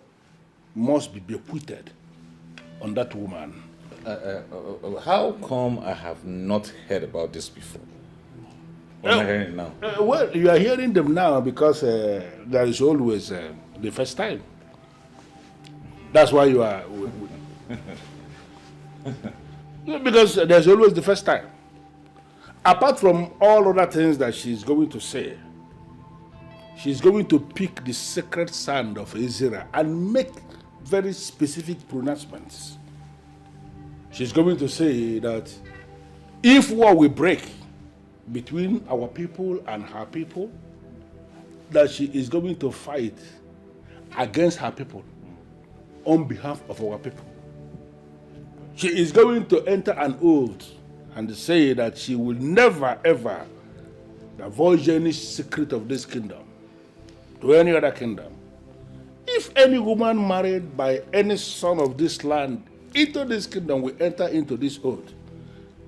E: must be bequeathed on that woman.
P: How come I have not heard about this before? Or am I hearing it now?
E: Well, you are hearing them now because there is always the first time. That's why you are... because there's always the first time. Apart from all other things that she's going to say, she's going to pick the sacred sand of Ezra and make very specific pronouncements. She's going to say that if war will break between our people and her people, that she is going to fight against her people on behalf of our people. She is going to enter an oath and say that she will never ever divulge any secret of this kingdom to any other kingdom. If any woman married by any son of this land into this kingdom will enter into this oath,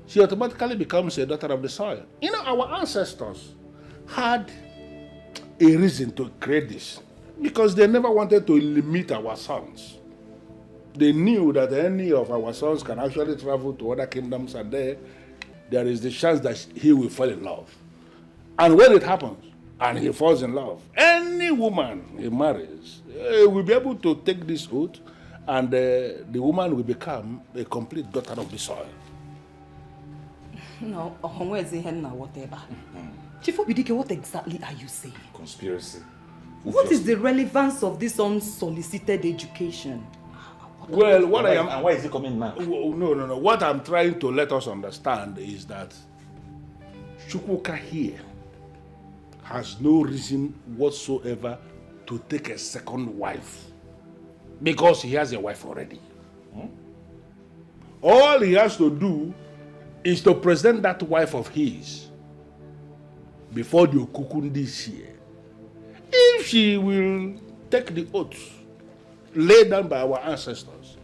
E: she automatically becomes a daughter of the soil. You know, our ancestors had a reason to create this because they never wanted to limit our sons. They knew that any of our sons can actually travel to other kingdoms, and there is the chance that he will fall in love. And when it happens, and he falls in love, any woman he marries will be able to take this oath, and the woman will become a complete daughter of the soil.
A: No, whatever. Chief Obidike, what exactly are you saying?
P: Conspiracy.
A: What is the relevance of this unsolicited education?
E: Well, what I am...
G: And why is he coming now?
E: No. What I'm trying to let us understand is that Chukwuka here has no reason whatsoever to take a second wife because he has a wife already. All he has to do is to present that wife of his before the Okukun this year. If she will take the oath laid down by our ancestors,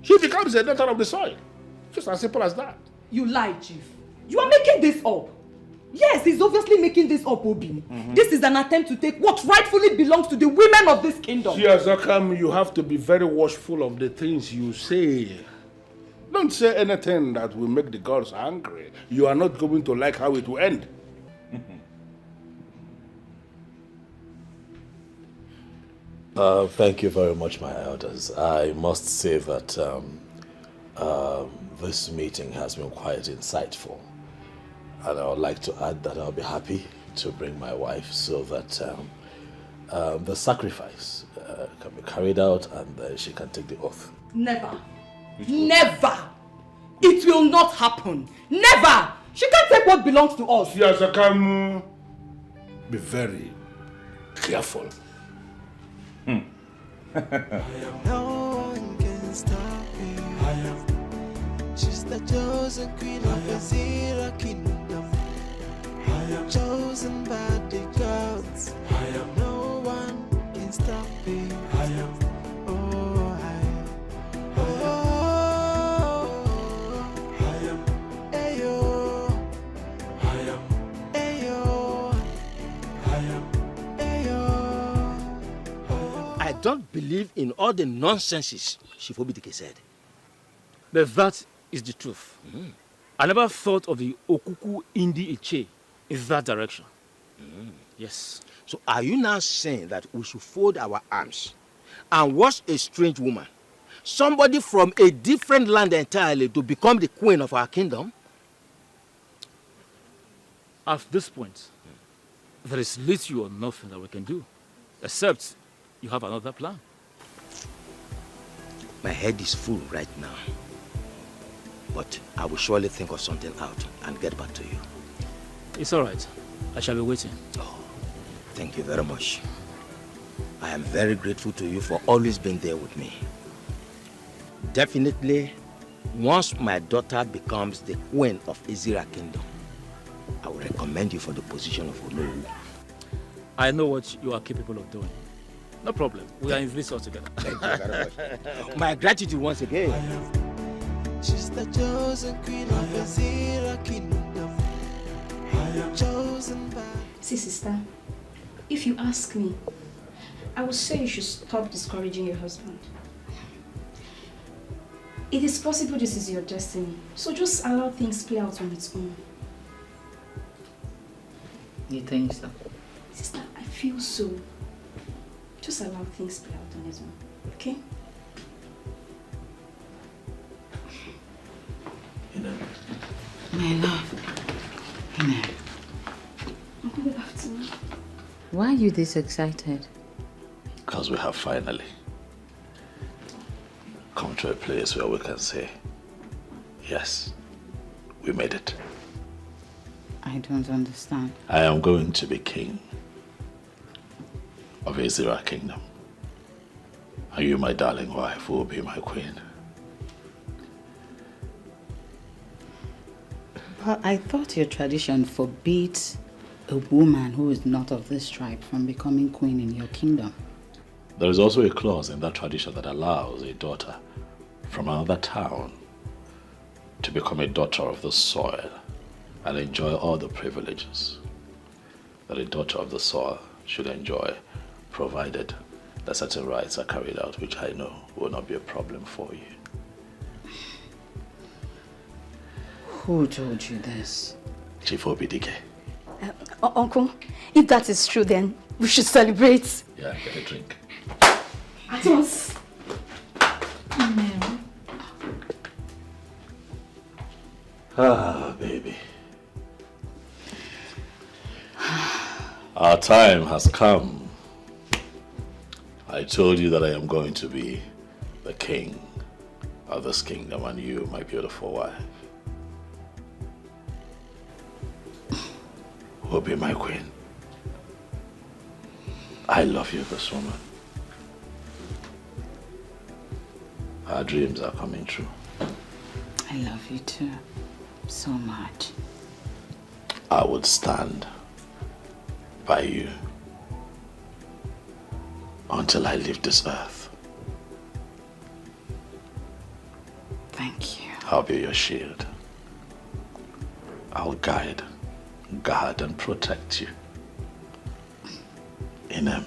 E: she becomes a daughter of the soil. Just as simple as that.
A: You lie, Chief. You are making this up. Yes, he's obviously making this up, Obi. This is an attempt to take what rightfully belongs to the women of this kingdom.
E: Yes, Akam, you have to be very watchful of the things you say. Don't say anything that will make the gods angry. You are not going to like how it will end.
K: Thank you very much, my elders. I must say that this meeting has been quite insightful. And I would like to add that I'll be happy to bring my wife so that the sacrifice can be carried out and she can take the oath.
A: Never. Never. It will not happen. Never. She can't take what belongs to us.
E: Yes, I can be very careful.
I: No one can stop me. She's the chosen queen of the Zira kingdom. Chosen by the gods. No one can stop me.
M: I don't believe in all the nonsenses Chief Obidike said.
Q: But that is the truth. I never thought of the Okuku Indi Iche in that direction. Yes.
M: So are you now saying that we should fold our arms and watch a strange woman, somebody from a different land entirely, to become the queen of our kingdom?
Q: At this point, there is little or nothing that we can do, except you have another plan.
M: My head is full right now, but I will surely think of something out and get back to you.
Q: It's all right. I shall be waiting.
M: Oh, thank you very much. I am very grateful to you for always being there with me. Definitely, once my daughter becomes the queen of Izira Kingdom, I will recommend you for the position of Nollywood.
Q: I know what you are capable of doing. No problem. We are in this all together.
M: Thank you very much. My gratitude once again.
I: She's the chosen queen of Izira kingdom. Chosen by...
R: See, sister, if you ask me, I would say you should stop discouraging your husband. It is possible this is your destiny, so just allow things play out on its own.
T: You think so?
R: Sister, I feel so. Just allow things play out on its own, okay?
T: My love.
R: Good afternoon.
T: Why are you this excited?
K: Because we have finally come to a place where we can say, yes, we made it.
T: I don't understand.
K: I am going to be king of Izira Kingdom. And you, my darling wife, will be my queen.
T: But I thought your tradition forbids a woman who is not of this tribe from becoming queen in your kingdom.
K: There is also a clause in that tradition that allows a daughter from another town to become a daughter of the soil and enjoy all the privileges that a daughter of the soil should enjoy, provided that certain rights are carried out, which I know will not be a problem for you.
T: Who told you this?
K: Chief Obidike.
R: Uncle, if that is true, then we should celebrate.
K: Yeah, get a drink.
R: At once.
K: Ah, baby. Our time has come. I told you that I am going to be the king of this kingdom, and you, my beautiful wife, will be my queen. I love you, this woman. Our dreams are coming true.
T: I love you too, so much.
K: I would stand by you until I leave this earth.
T: Thank you.
K: I'll be your shield. I'll guide, guard, and protect you. In him,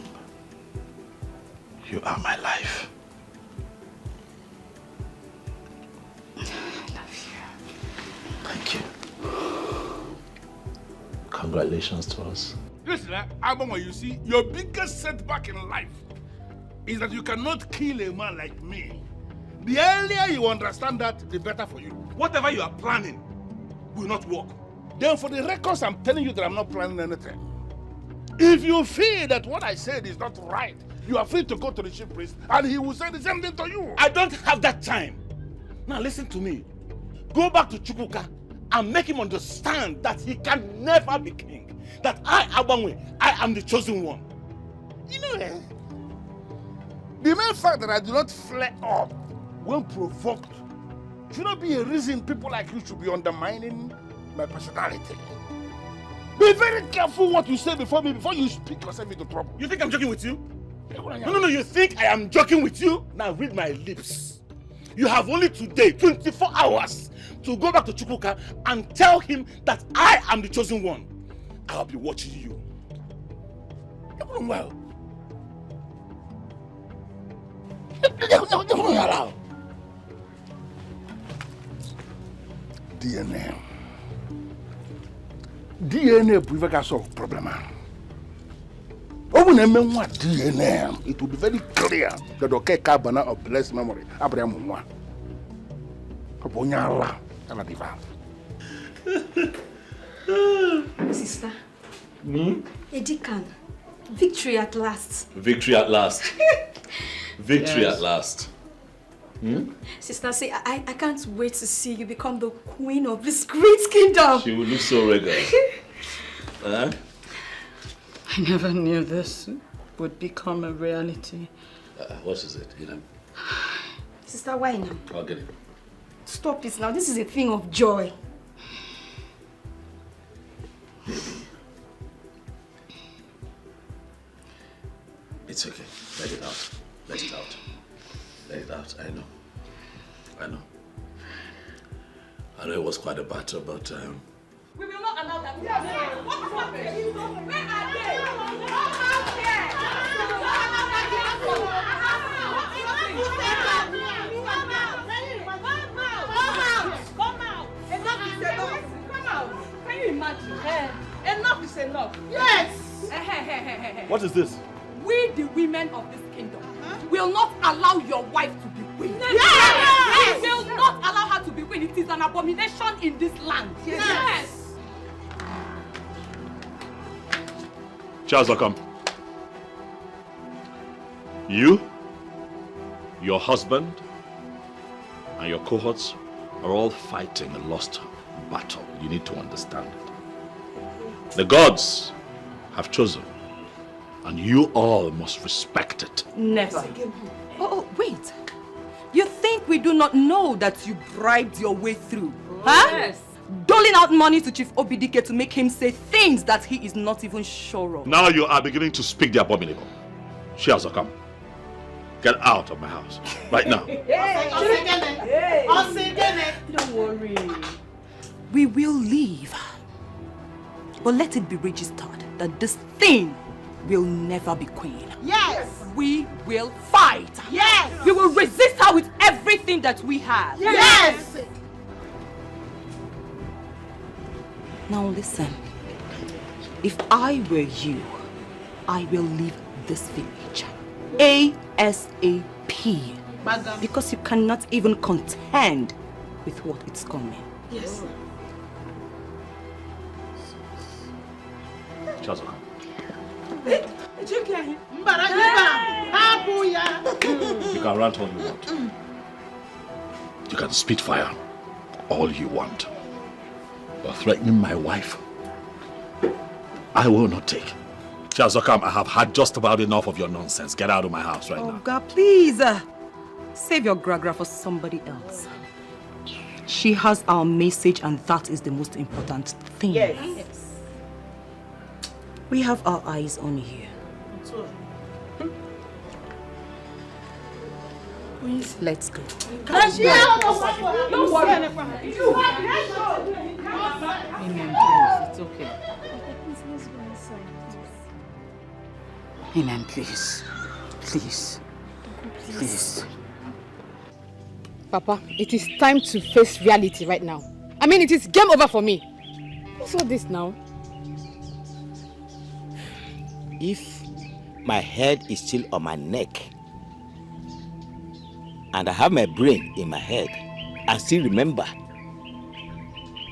K: you are my life.
T: I love you.
K: Thank you. Congratulations to us.
E: Listen, Abama, you see, your biggest setback in life is that you cannot kill a man like me. The earlier you understand that, the better for you. Whatever you are planning will not work. Then for the records, I'm telling you that I'm not planning anything. If you feel that what I said is not right, you are free to go to the chief priest and he will say the same thing to you.
N: I don't have that time. Now listen to me. Go back to Chukwuka and make him understand that he can never be king. That I, Abanwe, I am the chosen one.
E: You know, the mere fact that I do not flare up when provoked should not be a reason people like you should be undermining my personality. Be very careful what you say before me, before you speak yourself into trouble.
N: You think I'm joking with you? No, you think I am joking with you? Now read my lips. You have only today, 24 hours, to go back to Chukwuka and tell him that I am the chosen one. I'll be watching you. You're doing well.
E: DNA bụ ife solve problem. When I mean what DNA, it will be very clear that okay carbon of blessed memory. Abraham one. Kaponyala, Tanadiva.
R: Sister. Edikan. Victory at last.
K: Victory at last. Victory
R: Yes.
K: at last.
R: Sister, say I can't wait to see you become the queen of this great kingdom.
K: She will look so regular. Huh?
T: I never knew this would become a reality.
K: What is it? You know?
R: Sister, why now?
K: I'll get it.
R: Stop it now. This is a thing of joy.
K: It's okay. Let it out. Let it out. Let it out. I know. I know. I know it was quite a battle, but
A: We will not allow that. What is happening? Where are they? Come out here! Come out! Enough is enough. Come out. Can you imagine? Enough is enough. Yes!
N: What is this?
A: We, the women of this kingdom, will not allow your wife to be queen.
F: Yes!
A: We will not allow her to be queen. It is an abomination in this land.
F: Yes!
K: Charles, come. You, your husband, and your cohorts are all fighting a lost battle. You need to understand it. The gods have chosen, and you all must respect it.
A: Never. Oh, wait. You think we do not know that you bribed your way through? Huh?
F: Yes.
A: Doling out money to Chief Obidike to make him say things that he is not even sure of.
K: Now you are beginning to speak the abominable. Shiaza, come. Get out of my house. Right now.
A: Don't worry. We will leave. But let it be registered that this thing will never be queen.
F: Yes.
A: We will fight.
F: Yes.
A: We will resist her with everything that we have.
F: Yes.
A: Now listen. If I were you, I will leave this village ASAP. Because you cannot even contend with what is coming.
R: Yes.
K: Chazoka. You can rant all you want. You can spit fire all you want. But threatening my wife, I will not take. Chazokam, I have had just about enough of your nonsense. Get out of my house right now.
A: Oh God, please. Save your gragra for somebody else. She has our message and that is the most important thing.
B: Yes.
A: We have our eyes on you. Let's go.
B: Don't worry.
C: It's okay.
D: Amen, please. Please. Please.
C: Papa, it is time to face reality right now. I mean, it is game over for me. What's all this now?
M: If my head is still on my neck and I have my brain in my head, I still remember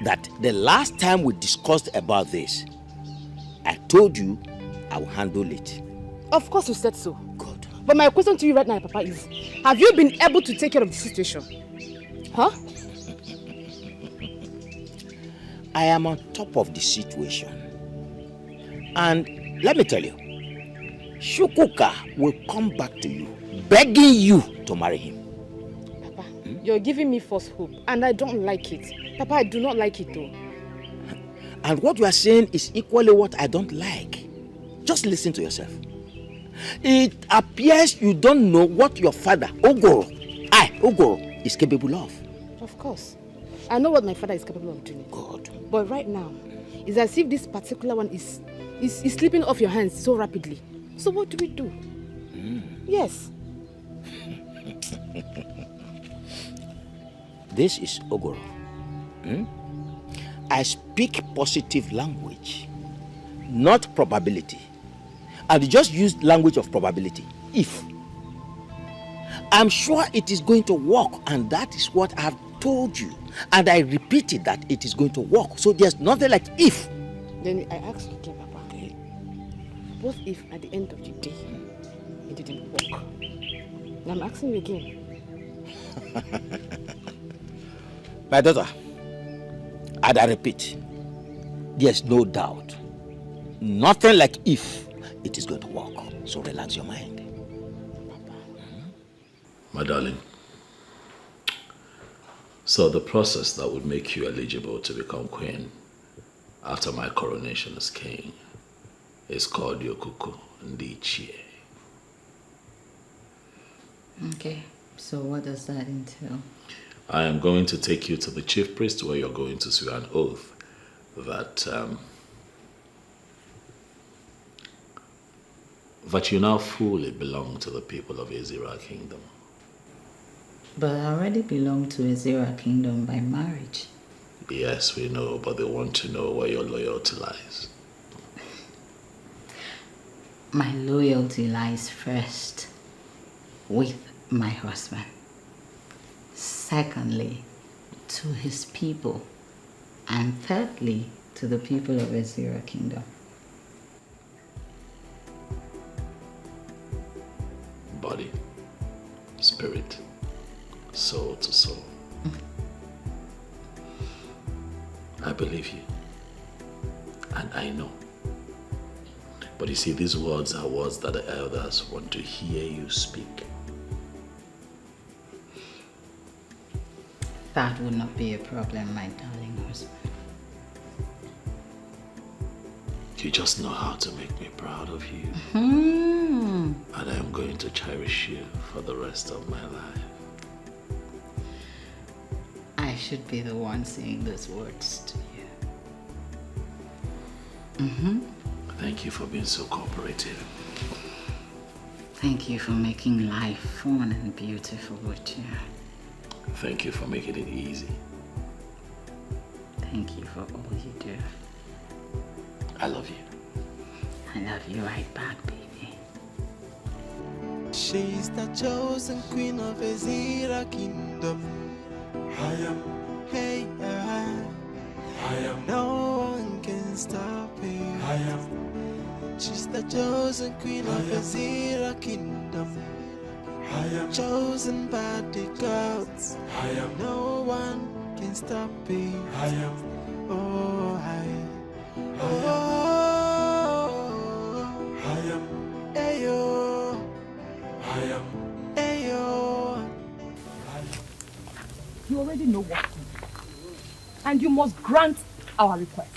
M: that the last time we discussed about this, I told you I will handle it.
C: Of course you said so. Good. But my question to you right now, Papa, is have you been able to take care of the situation? Huh?
M: I am on top of the situation. And let me tell you, Shukuka will come back to you, begging you to marry him.
C: Papa, you're giving me false hope, and I don't like it. Papa, I do not like it though.
M: And what you are saying is equally what I don't like. Just listen to yourself. It appears you don't know what your father, Ogoro, is capable of.
C: Of course. I know what my father is capable of doing.
M: God.
C: But right now, it's as if this particular one is slipping off your hands so rapidly. So what do we do? Yes.
M: This is Ogoro. I speak positive language, not probability. And just use language of probability. If. I'm sure it is going to work, and that is what I have told you. And I repeated that it is going to work. So there's nothing like if.
C: Then I ask you again, Papa. Okay. What if at the end of the day, it didn't work? And I'm asking you again.
M: My daughter, and I repeat, there's no doubt. Nothing like if it is going to work. So relax your mind.
K: My darling, so the process that would make you eligible to become queen after my coronation as king is called Yokuku Ndichie.
T: Okay, so what does that entail?
K: I am going to take you to the chief priest where you're going to swear an oath that you now fully belong to the people of Ezira Kingdom.
T: But I already belong to Ezira Kingdom by marriage.
K: Yes, we know, but they want to know where your loyalty lies.
T: My loyalty lies first with my husband. Secondly, to his people. And thirdly, to the people of Ezira Kingdom.
K: Body, spirit, soul to soul. I believe you. And I know. But you see, these words are words that the elders want to hear you speak.
T: That would not be a problem, my darling husband.
K: You just know how to make me proud of you.
T: Hmm.
K: And I am going to cherish you for the rest of my life.
T: I should be the one saying those words to you.
K: Thank you for being so cooperative.
T: Thank you for making life fun and beautiful with you.
K: Thank you for making it easy.
T: Thank you for all you do.
K: I love you.
T: I love you right back, baby.
I: She's the chosen queen of Ezira kingdom. I am. Hey, I am. No one can stop her. I am. She's the chosen queen of Ezira kingdom. I am chosen by the gods. I am. No one can stop me. I am. Oh, I am. Ayo. I am. Ayo.
A: You already know what to do. And you must grant our request.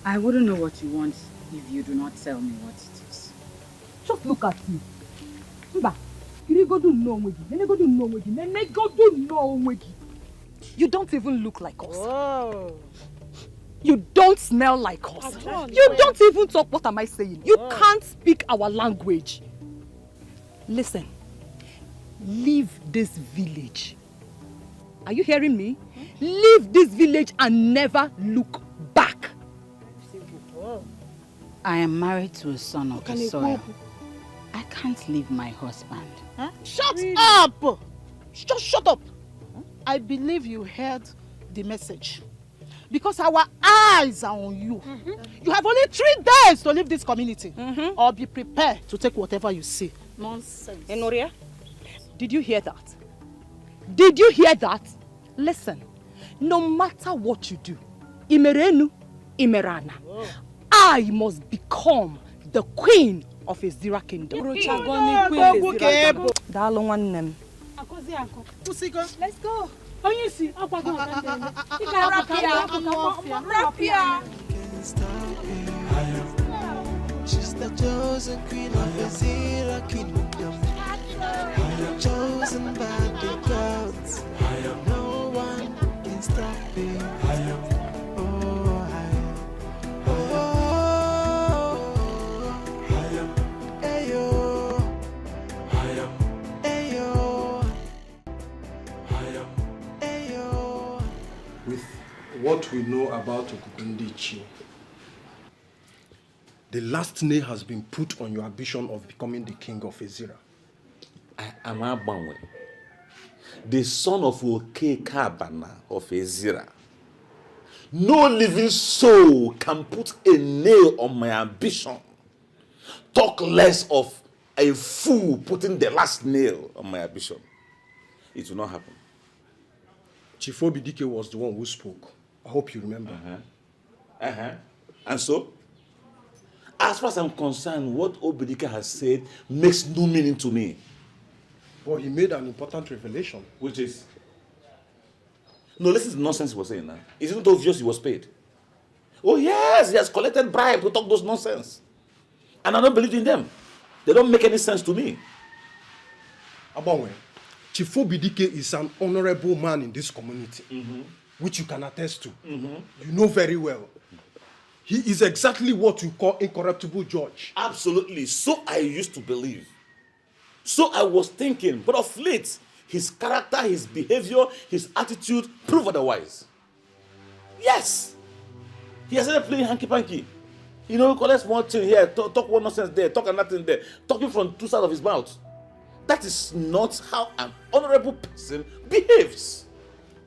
D: I wouldn't know what you want if you do not tell me what it is.
A: Just look at you. Mba, you don't even look like us.
F: Whoa.
A: You don't smell like us. You don't even talk. What am I saying? You can't speak our language. Listen, leave this village. Are you hearing me? Leave this village and never look back.
D: I am married to a son of the soil. I can't leave my husband.
F: Huh? Shut up! Just shut up! I believe you heard the message. Because our eyes are on you. You have only 3 days to leave this community. Or be prepared to take whatever you see. Nonsense.
A: Enoria, did you hear that? Did you hear that? Listen, no matter what you do, Imerenu, Imerana, I must become the queen of Ezira kingdom.
F: Let's go. Oh, you see,
I: She's the chosen queen of Ezira kingdom. I am chosen by the gods. I am. No one can stop me. I am. Oh, I am. Ayo. I am. Ayo. I am. Ayo.
S: With what we know about Okukundichi, the last nail has been put on your ambition of becoming the king of Ezira.
P: I am Abanwe, the son of Oke Kabana of Ezira. No living soul can put a nail on my ambition. Talk less of a fool putting the last nail on my ambition. It will not happen.
S: Chief Obidike was the one who spoke. I hope you remember.
P: And so? As far as I'm concerned, what Obidike has said makes no meaning to me.
S: But he made an important revelation.
P: Which is? No, listen to the nonsense he was saying now. Isn't it obvious he was paid? Oh yes, he has collected bribe to talk those nonsense. And I don't believe in them. They don't make any sense to me.
S: Abanwe, Chief Obidike is an honorable man in this community, which you can attest to. You know very well. He is exactly what you call incorruptible judge.
P: Absolutely. So I used to believe. So I was thinking, but of late, his character, his behavior, his attitude prove otherwise. Yes. He has started playing hanky-panky. You know, collect one thing here, talk one nonsense there, talk another thing there, talking from 2 sides of his mouth. That is not how an honorable person behaves.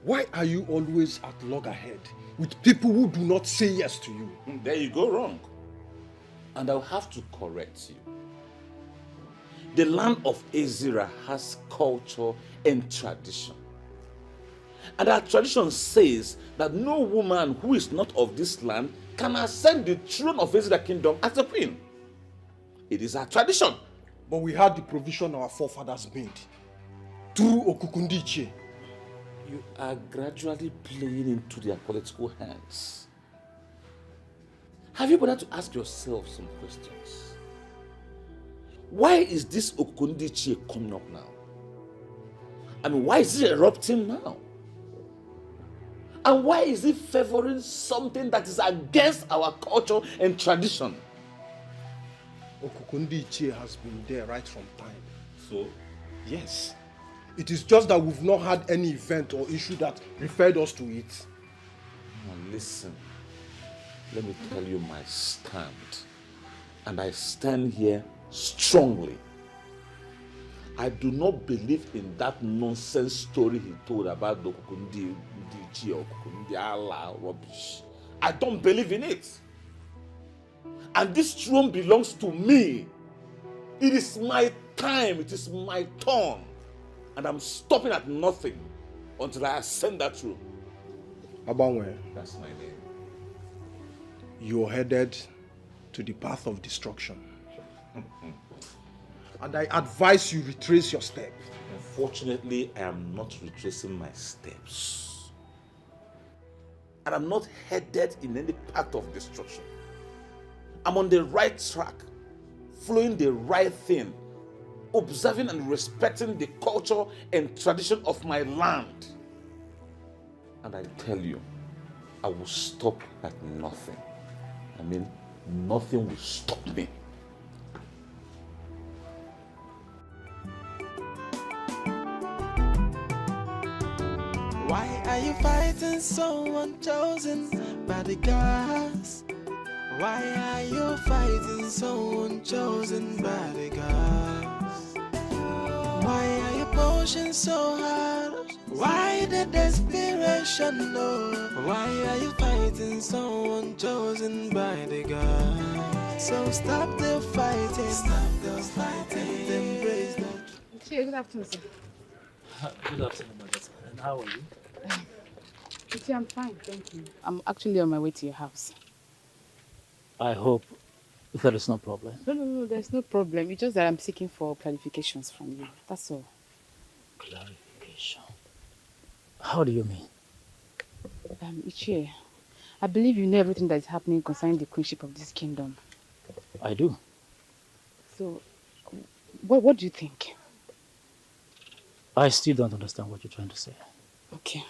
S: Why are you always at loggerhead with people who do not say yes to you?
P: There you go wrong. And I'll have to correct you. The land of Ezira has culture and tradition. And our tradition says that no woman who is not of this land can ascend the throne of Ezira kingdom as a queen. It is our tradition.
S: But we had the provision our forefathers made through Okukundiche.
P: You are gradually playing into their political hands. Have you bothered to ask yourself some questions? Why is this Okukundiche coming up now? I mean, why is it erupting now? And why is it favoring something that is against our culture and tradition?
S: Okukundiche has been there right from time.
P: So?
S: Yes. It is just that we've not had any event or issue that referred us to it.
P: Now listen. let me tell you my stand. And I stand here strongly. I do not believe in that nonsense story he told about the Kukundi or Kukundi Allah rubbish. I don't believe in it. And this throne belongs to me. It is my time. It is my turn. And I'm stopping at nothing until I ascend that throne.
S: Abanwe.
P: That's my name.
S: You're headed to the path of destruction. And I advise you retrace your step.
P: Unfortunately, I am not retracing my steps. And I'm not headed in any path of destruction. I'm on the right track, following the right thing, observing and respecting the culture and tradition of my land. And I tell you, I will stop at nothing. I mean, nothing will stop me.
I: Why are you fighting someone chosen by the gods? Why are you fighting someone chosen by the gods? Why are you pushing so hard? Why the desperation? No. Why are you fighting someone chosen by the gods? So stop the fighting. Stop the fighting. Embrace the
C: Good afternoon, sir.
Q: Good afternoon, madam. And how are you?
C: I'm fine, thank you. I'm actually on my way to your house.
Q: I hope there is no problem.
C: No, there's no problem. It's just that I'm seeking for clarifications from you. That's all.
Q: Clarification? How do you mean?
C: Ichie, I believe you know everything that is happening concerning the queenship of this kingdom.
Q: I do.
C: So, what do you think?
Q: I still don't understand what you're trying to say.
C: Okay.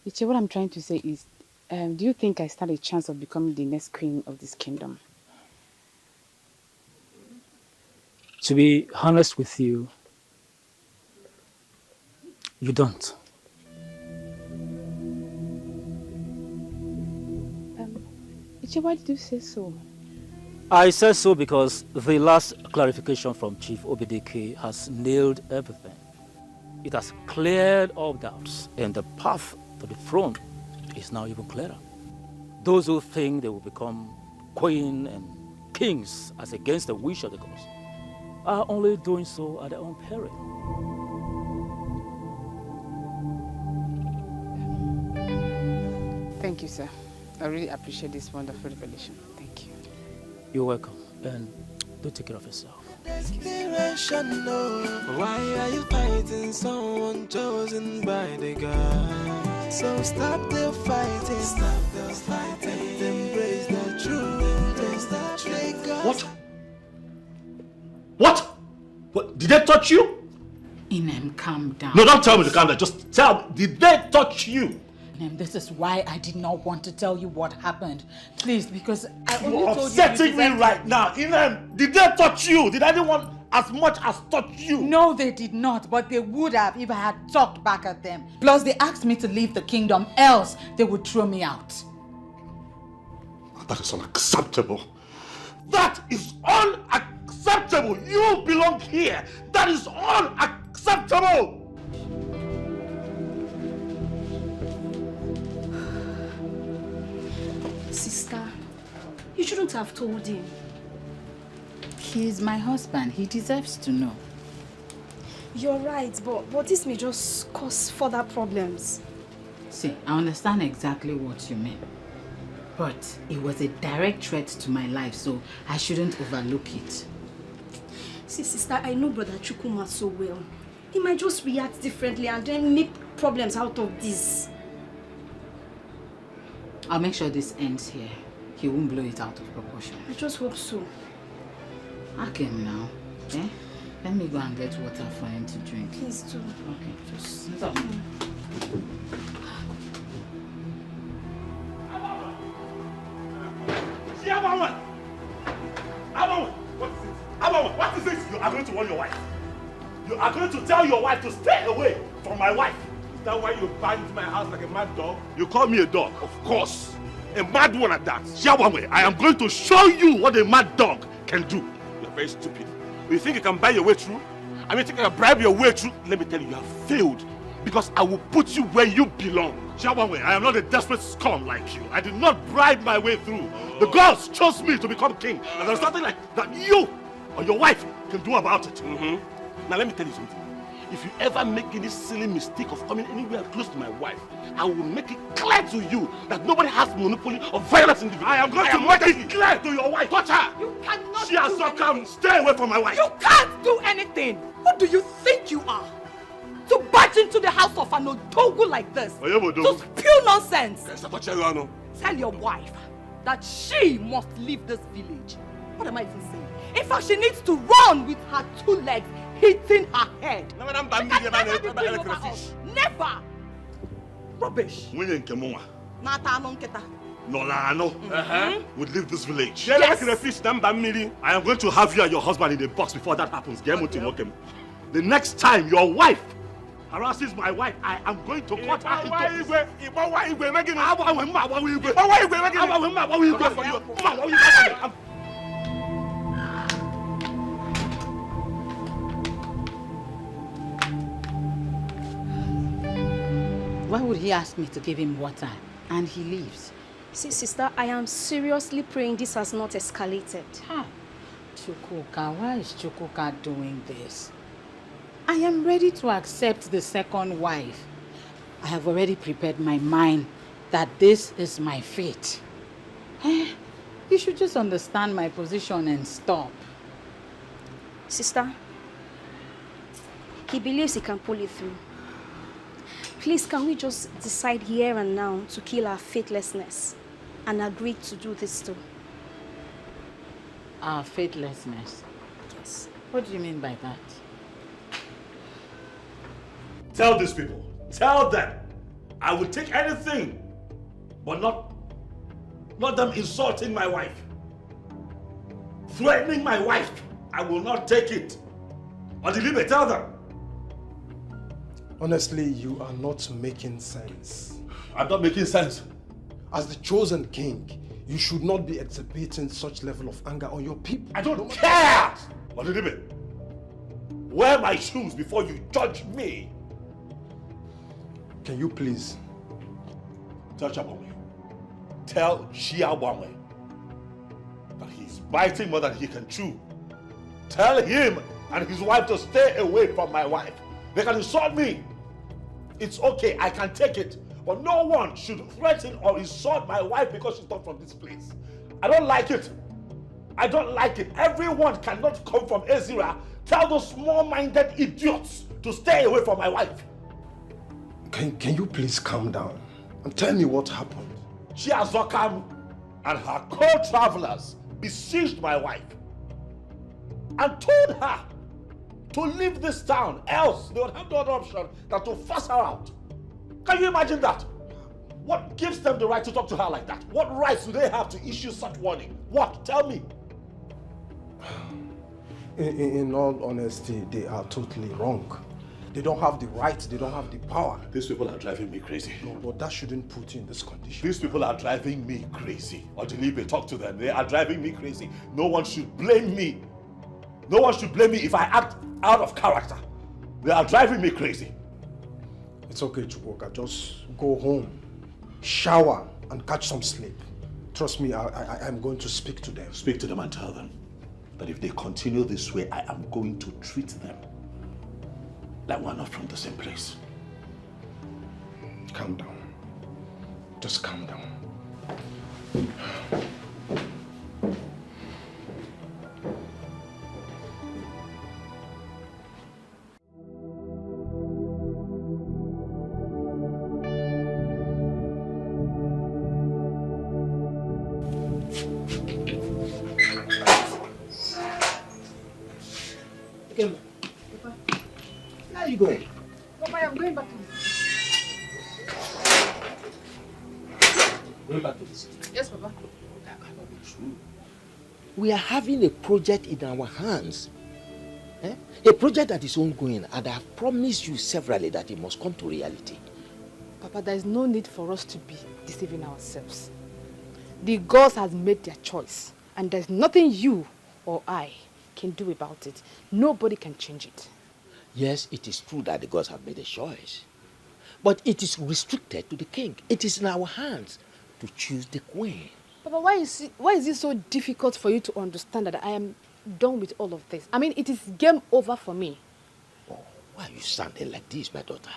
C: Ichie, what I'm trying to say is, do you think I stand a chance of becoming the next queen of this kingdom?
Q: To be honest with you, you don't.
C: Ichie, why did you say so?
Q: I said so because the last clarification from Chief Obedeke has nailed everything. It has cleared all doubts, and the path to the throne is now even clearer. Those who think they will become queen and kings as against the wish of the gods are only doing so at their own peril.
C: Thank you, sir. I really appreciate this wonderful revelation. Thank you.
Q: You're welcome, and do take care of yourself.
I: Desperation, no. Why are you fighting someone chosen by the God? So stop the fighting. Stop the fighting. Embrace the truth.
M: What? Did they touch you?
D: Inem, calm down.
M: No, don't tell me to calm down. Just tell me, did they touch you?
D: Inem, this is why I did not want to tell you what happened. Please, because I only
M: You're
D: told you.
M: upsetting me right now. Inem, did they touch you? Did anyone as much as touch you?
D: No, they did not, but they would have if I had talked back at them. Plus, they asked me to leave the kingdom, else they would throw me out.
M: That is unacceptable. That is unacceptable. You belong here. That is unacceptable.
R: Sister, you shouldn't have told him.
D: He's my husband. He deserves to know.
R: You're right, but this may just cause further problems.
D: See, I understand exactly what you mean. But it was a direct threat to my life, so I shouldn't overlook it.
R: See, sister, I know Brother Chukuma so well. He might just react differently and then make problems out of this.
D: I'll make sure this ends here. He won't blow it out of proportion.
R: I just hope so.
D: Ask him now. Eh? Let me go and get water for him to drink.
R: Please do.
D: Okay, just
R: stop.
M: What is this? You are going to warn your wife. You are going to tell your wife to stay away from my wife. Is that why you banged my house like a mad dog? You call me a dog? Of course.
N: A mad one at that. Xiaowangwei, I am going to show you what a mad dog can do. You're very stupid. You think you can buy your way through? I mean, you think you can bribe your way through? Let me tell you, you have failed. Because I will put you where you belong. Xiaowangwei, I am not a desperate scum like you. I did not bribe my way through. The gods chose me to become king. And there's nothing like that you or your wife can do about it. Now let me tell you something. If you ever make any silly mistake of coming anywhere close to my wife, I will make it clear to you that nobody has monopoly of violence in the village. I am going to make it clear to your wife. Touch her!
A: You cannot.
N: She has not come. Stay away from my wife.
A: You can't do anything. Who do you think you are? To barge into the house of an Odogu like this? To spew nonsense? Tell your wife that she must leave this village. What am I even saying? In fact, she needs to run with her 2 legs hitting her head. Never! Rubbish.
N: Nolano would leave this village. Yes. I am going to have you and your husband in the box before that happens. The next time your wife harasses my wife, I am going to cut her into
D: Why would he ask me to give him water and he leaves?
R: See, sister, I am seriously praying this has not escalated.
D: Chukwuka, why is Chukwuka doing this? I am ready to accept the second wife. I have already prepared my mind that this is my fate. You should just understand my position and stop.
R: Sister, he believes he can pull it through. Please, can we just decide here and now to kill our faithlessness and agree to do this too?
D: Our faithlessness?
R: Yes.
D: What do you mean by that?
N: Tell these people, tell them, I will take anything, but not them insulting my wife, threatening my wife. I will not take it. Odilibe, tell them.
S: Honestly, you are not making sense.
N: I'm not making sense.
S: As the chosen king, you should not be exhibiting such level of anger on your people.
N: I don't care! Odilibe, wear my shoes before you judge me.
S: Can you please?
N: Tell Xiaowangwei. Tell Xiaowangwei that he's biting more than he can chew. Tell him and his wife to stay away from my wife. They can insult me. It's okay, I can take it. But no one should threaten or insult my wife because she's not from this place. I don't like it. I don't like it. Everyone cannot come from Ezira. Tell those small-minded idiots to stay away from my wife.
S: Can you please calm down and tell me what happened?
N: Chiazokam and her co-travelers besieged my wife and told her to leave this town, else they would have no other option than to force her out. Can you imagine that? What gives them the right to talk to her like that? What rights do they have to issue such warning? What? Tell me.
S: In all honesty, they are totally wrong. They don't have the right, they don't have the power.
N: These people are driving me crazy.
S: No, but that shouldn't put you in this condition.
N: These people are driving me crazy. Odilibe, talk to them. They are driving me crazy. No one should blame me. No one should blame me if I act out of character. They are driving me crazy.
S: It's okay, Chukwuka. Just go home, shower, and catch some sleep. Trust me, I'm going to speak to them.
N: Speak to them and tell them that if they continue this way, I am going to treat them like we're not from the same place.
S: Calm down. Just calm down.
M: Where are you going?
C: Papa, I'm going back to
M: Going back to the city.
C: Yes, Papa.
M: That cannot be true. We are having a project in our hands. A project that is ongoing, and I have promised you severally that it must come to reality.
C: Papa, there is no need for us to be deceiving ourselves. The gods has made their choice, and there's nothing you or I can do about it. Nobody can change it.
M: Yes, it is true that the gods have made a choice. But it is restricted to the king. It is in our hands to choose the queen.
C: Papa, why is it so difficult for you to understand that I am done with all of this? I mean, it is game over for me.
M: Oh, why are you sounding like this, my daughter?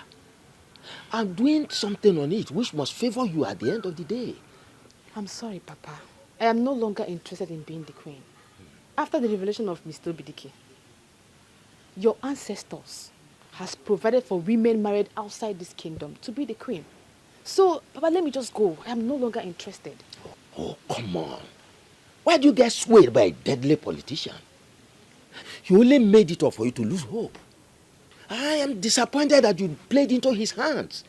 M: I'm doing something on it which must favor you at the end of the day.
C: I'm sorry, Papa. I am no longer interested in being the queen. After the revelation of Mr. Obidike, your ancestors has provided for women married outside this kingdom to be the queen. So, Papa, let me just go. I am no longer interested.
M: Oh, come on. Why do you get swayed by a deadly politician? He only made it up for you to lose hope. I am disappointed that you played into his hands.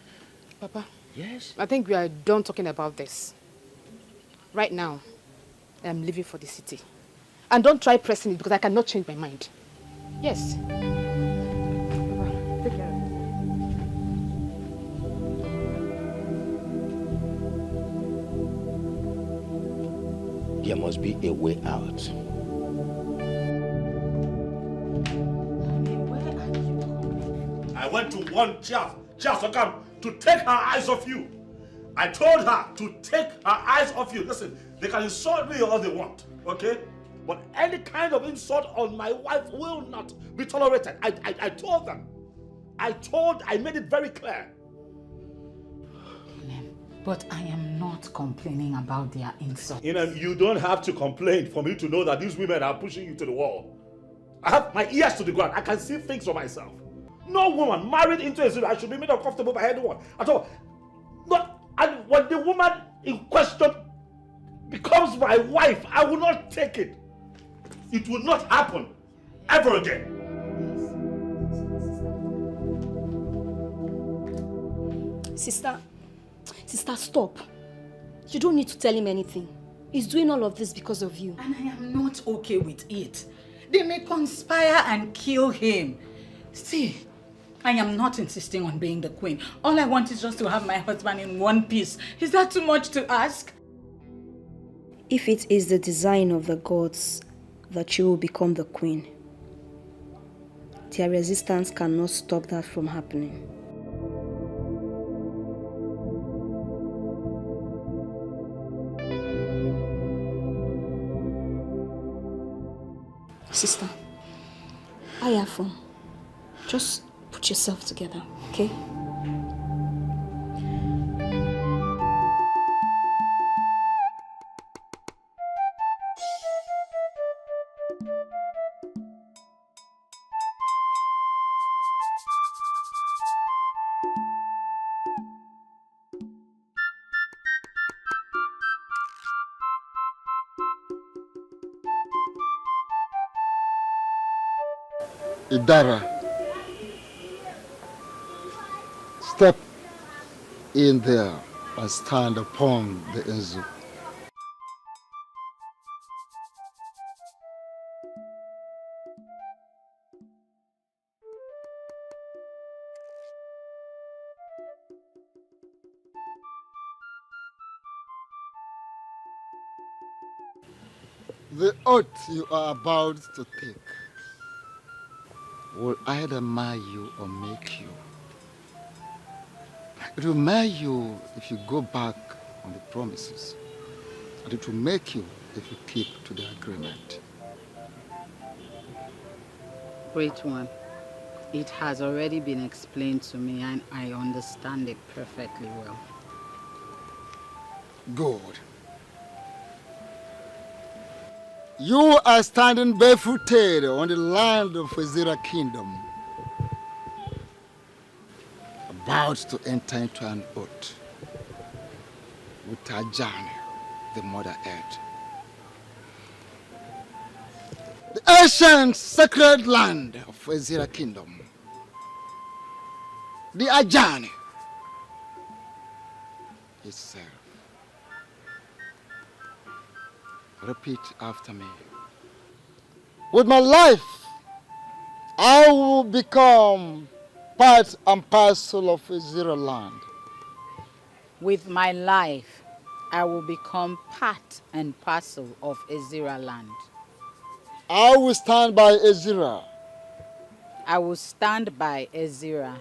C: Papa.
M: Yes?
C: I think we are done talking about this. Right now, I am leaving for the city. And don't try pressing it because I cannot change my mind. Yes. Papa, take care of it.
M: There must be a way out.
E: I went to warn Chiaf Sokam to take her eyes off you. I told her to take her eyes off you. Listen, they can insult me all they want, okay? But any kind of insult on my wife will not be tolerated. I told them. I made it very clear.
D: But I am not complaining about their insults.
E: You don't have to complain for me to know that these women are pushing you to the wall. I have my ears to the ground. I can see things for myself. No woman married into a zero should be made uncomfortable by anyone at all. And when the woman in question becomes my wife, I will not take it. It will not happen ever again.
R: Sister, stop. You don't need to tell him anything. He's doing all of this because of you.
D: And I am not okay with it. They may conspire and kill him. See, I am not insisting on being the queen. All I want is just to have my husband in one piece. Is that too much to ask?
R: If it is the design of the gods that you will become the queen, their resistance cannot stop that from happening. Sister, I have fun. Just put yourself together, okay?
H: Idara, step in there and stand upon the Enzu. The oath you are about to take will either mar you or make you. It will mar you if you go back on the promises, and it will make you if you keep to the agreement.
D: Great one. It has already been explained to me and I understand it perfectly well.
H: Good. You are standing barefooted on the land of Ezira Kingdom, about to enter into an oath with Ajani, the Mother Earth. The ancient sacred land of Ezira Kingdom, the Ajani itself. Repeat after me. With my life, I will become part and parcel of Ezira land.
D: With my life, I will become part and parcel of Ezra land.
H: I will stand by Ezra.
D: I will stand by Ezra.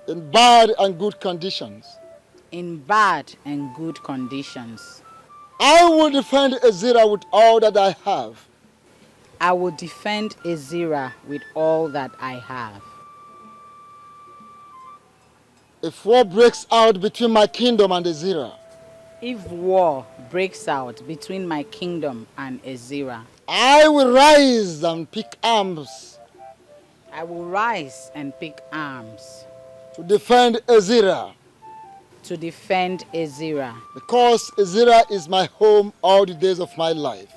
H: In bad and good conditions.
D: In bad and good conditions.
H: I will defend Ezra with all that I have.
D: I will defend Ezra with all that I have.
H: If war breaks out between my kingdom and Ezra.
D: If war breaks out between my kingdom and Ezra.
H: I will rise and pick arms.
D: I will rise and pick arms.
H: To defend Ezra.
D: To defend Ezra.
H: Because Ezra is my home all the days of my life.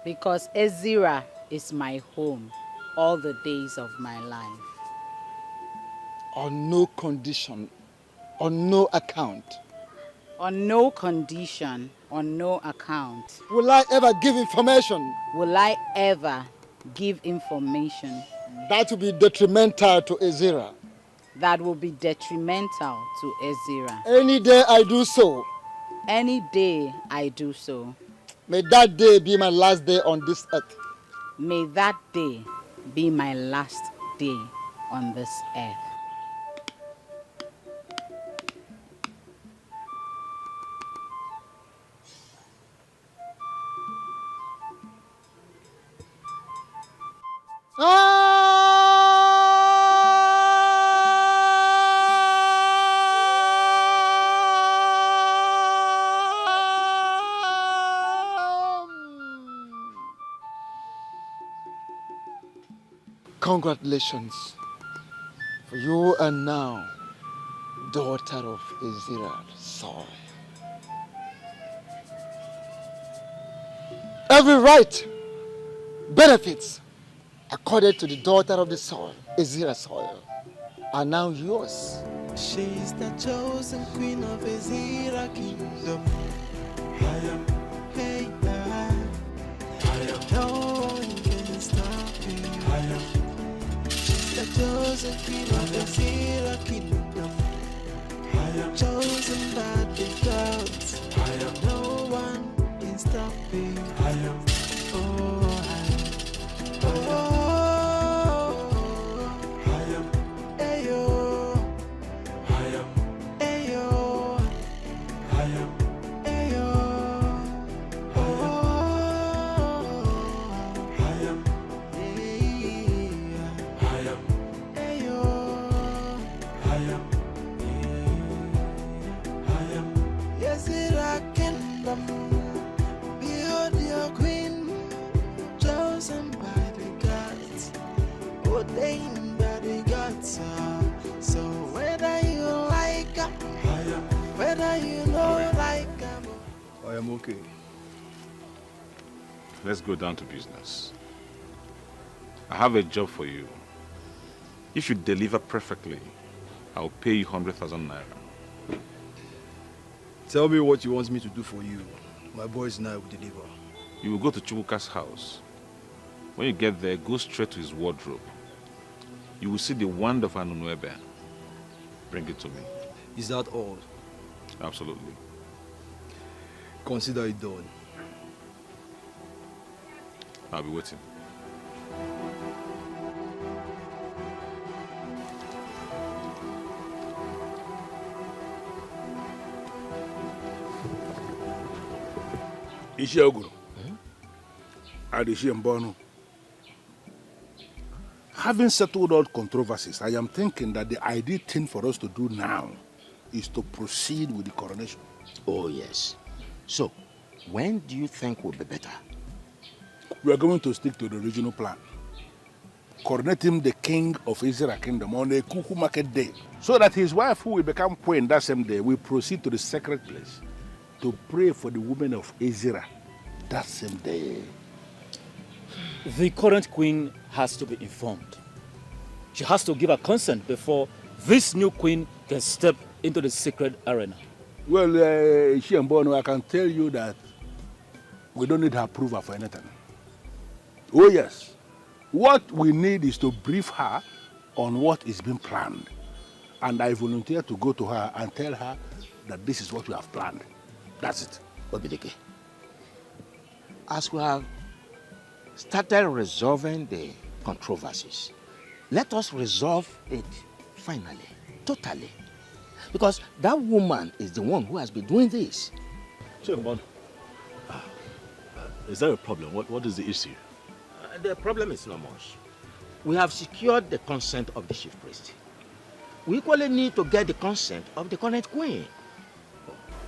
D: Because Ezra is my home all the days of my life.
H: On no condition, on no account.
D: On no condition, on no account.
H: Will I ever give information?
D: Will I ever give information?
H: That will be detrimental to Ezra.
D: That will be detrimental to Ezra.
H: Any day I do so.
D: Any day I do so.
H: May that day be my last day on this earth.
D: May that day be my last day on this earth.
H: Congratulations, for you are now daughter of Ezra Saul. Every right, benefits, accorded to the daughter of the soil, Ezra Saul, are now yours.
I: She's the chosen queen of Ezra kingdom. I am, hey, I am. No one can stop me. I am. She's the chosen queen of Ezra kingdom. I am chosen by the gods. I am. No one can stop me. I am. Oh, I am. Oh. So whether you like whether you know like
E: I am okay.
P: Let's go down to business. I have a job for you. If you deliver perfectly, I'll pay you 100,000 naira.
S: Tell me what you want me to do for you. My boys and I will deliver.
P: You will go to Chukwuka's house. When you get there, go straight to his wardrobe. You will see the wand of Anunuebe. Bring it to me.
S: Is that all?
P: Absolutely.
S: Consider it done.
P: I'll be waiting.
E: Ishioguru. Adishimbono. Having settled all controversies, I am thinking that the ideal thing for us to do now is to proceed with the coronation.
M: Oh, yes. So, when do you think will be better?
E: We are going to stick to the original plan. Coronate him the king of Israel kingdom on a Kuku market day, so that his wife, who will become queen that same day, will proceed to the sacred place to pray for the women of Israel that same day.
Q: The current queen has to be informed. She has to give her consent before this new queen can step into the sacred arena.
E: Well, Shiambono, I can tell you that we don't need her approval for anything. Oh, yes. What we need is to brief her on what is being planned. And I volunteer to go to her and tell her that this is what we have planned. That's it.
M: Obidike, as we have started resolving the controversies, let us resolve it finally, totally. Because that woman is the one who has been doing this.
K: Chairman, is there a problem? What is the issue?
M: The problem is not much. We have secured the consent of the chief priest. We equally need to get the consent of the current queen.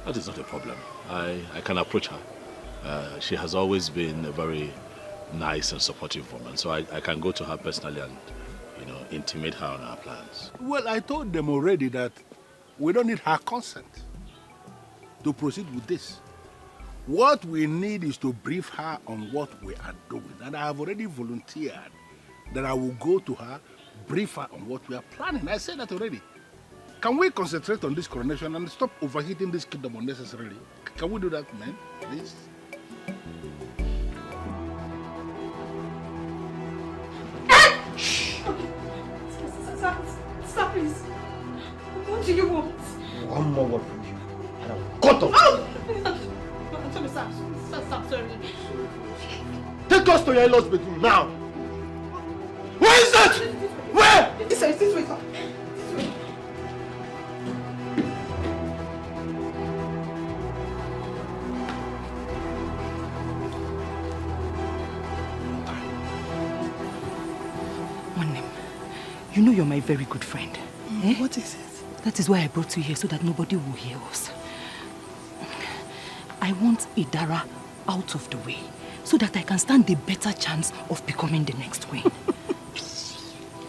K: That is not a problem. I can approach her. She has always been a very nice and supportive woman, so I can go to her personally and, intimate her on our plans.
E: Well, I told them already that we don't need her consent to proceed with this. What we need is to brief her on what we are doing. And I have already volunteered that I will go to her, brief her on what we are planning. I said that already. Can we concentrate on this coronation and stop overheating this kingdom unnecessarily? Can we do that, man? Please?
F: Stop, please. What do you want?
S: One more word from you, and I will cut off.
F: Stop, sorry.
S: Take us to your in-laws bedroom now. Where is that? Where?
F: This way, this way.
A: You know you're my very good friend.
F: What is it?
A: That is why I brought you here, so that nobody will hear us. I want Idara out of the way, so that I can stand a better chance of becoming the next queen.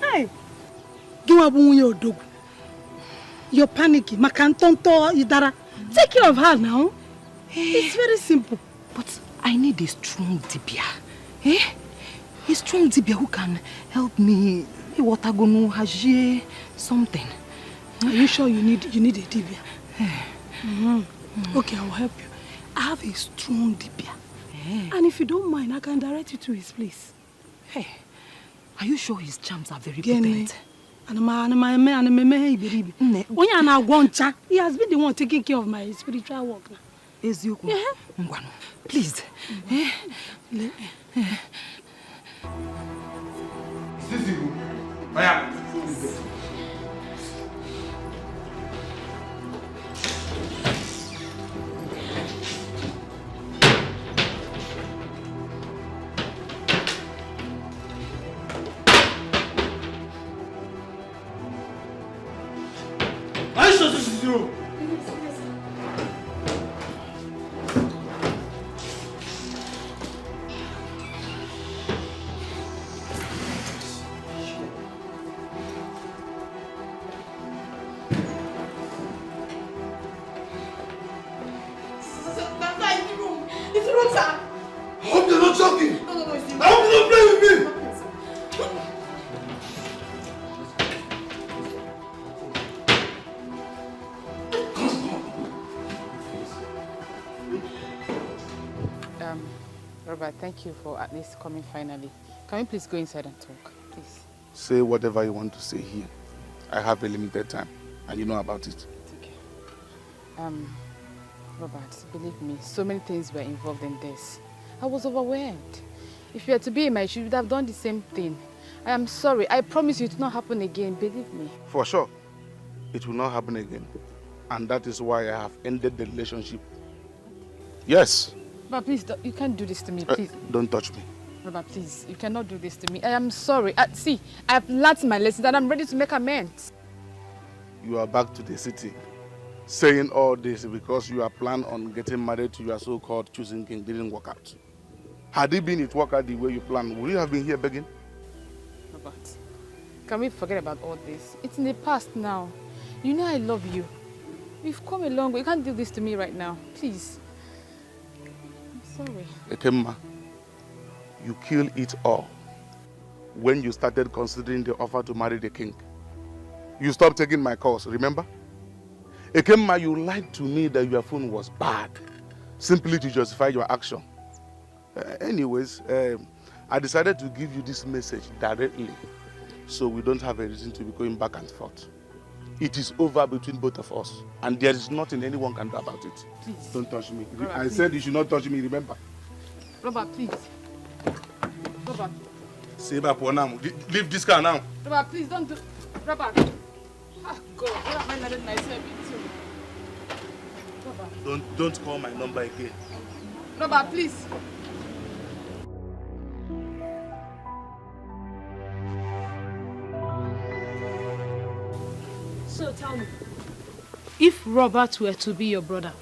F: Hey! You're panicking. Makantonto Idara. Take care of her now. It's very simple.
A: But I need a strong Dibia. A strong Dibia who can help me. Something.
F: Are you sure you need a Dibia? Okay, I will help you. I have a strong Dibia. And if you don't mind, I can direct you to his place.
A: Hey, are you sure his charms are very potent?
F: He has been the one taking care of my spiritual work now.
A: Please.
C: Robert, thank you for at least coming finally. Can we please go inside and talk, please?
N: Say whatever you want to say here. I have a limited time, and you know about it.
C: It's okay. Robert, believe me, so many things were involved in this. I was overwhelmed. If you had to be in my shoes, you would have done the same thing. I am sorry. I promise you it will not happen again, believe me.
N: For sure, it will not happen again. And that is why I have ended the relationship. Yes.
C: But please, you can't do this to me, please.
N: Don't touch me.
C: Robert, please, you cannot do this to me. I am sorry. See, I have learned my lesson and I'm ready to make amends.
N: You are back to the city, saying all this because you are planning on getting married to your so-called choosing king didn't work out. Had it been it worked out the way you planned, would you have been here begging?
C: Robert, can we forget about all this? It's in the past now. You know I love you. We've come a long way. You can't do this to me right now. Please. I'm sorry.
N: Ekemma, you killed it all when you started considering the offer to marry the king. You stopped taking my calls, remember? Ekemma, you lied to me that your phone was bad, simply to justify your action. Anyways, I decided to give you this message directly, so we don't have a reason to be going back and forth. it is over between both of us. And there is nothing anyone can do about it.
C: Please.
N: Don't touch me.
C: Robert,
N: I
C: please.
N: said you should not touch me, remember?
C: Robert, please. Robert.
N: Leave this car now.
C: Robert, please don't do... Robert. Ah, God, what am I letting myself into? Robert.
N: Don't call my number again.
C: Robert, please. So tell me, if Robert were to be your brother,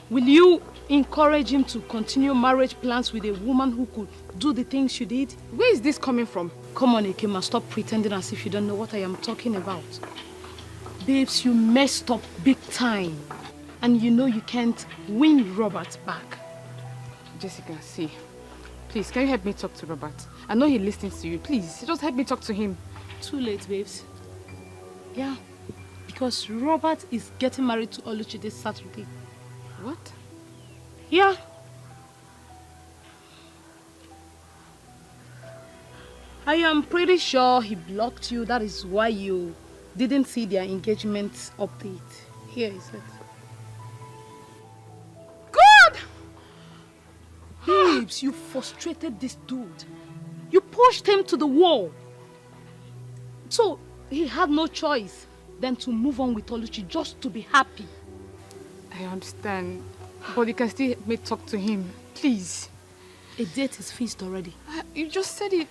C: will you encourage him to continue marriage plans with a woman who could do the things you did? Where is this coming from? Come on, Ikema, stop pretending as if you don't know what I am talking about. Babes, you messed up big time. And you know you can't win Robert back. Jessica, see. Please, can you help me talk to Robert? I know he listens to you. Please, just help me talk to him. Too late, babes. Yeah, because Robert is getting married to Oluchi this Saturday. What? Yeah. I am pretty sure he blocked you. That is why you didn't see their engagement update. Here is it. God! Babes, you frustrated this dude. You pushed him to the wall. So he had no choice than to move on with Oluchi just to be happy. I understand, but you can still help me talk to him, please. A date is fixed already. You just said it.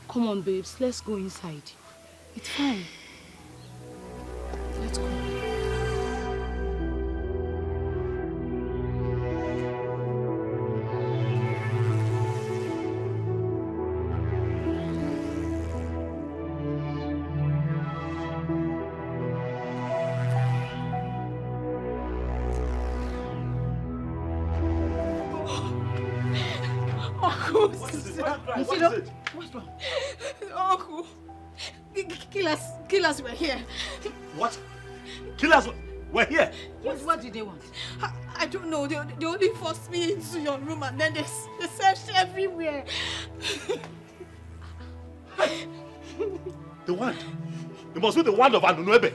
C: Come on, babes, let's go inside. It's fine. Let's go.
I: Uncle, what's wrong? Uncle, killers were here.
M: What? Killers were here?
I: What did they want? I don't know. They only forced me into your room and then they searched everywhere.
M: The wand? It must be the wand of Anunuebe.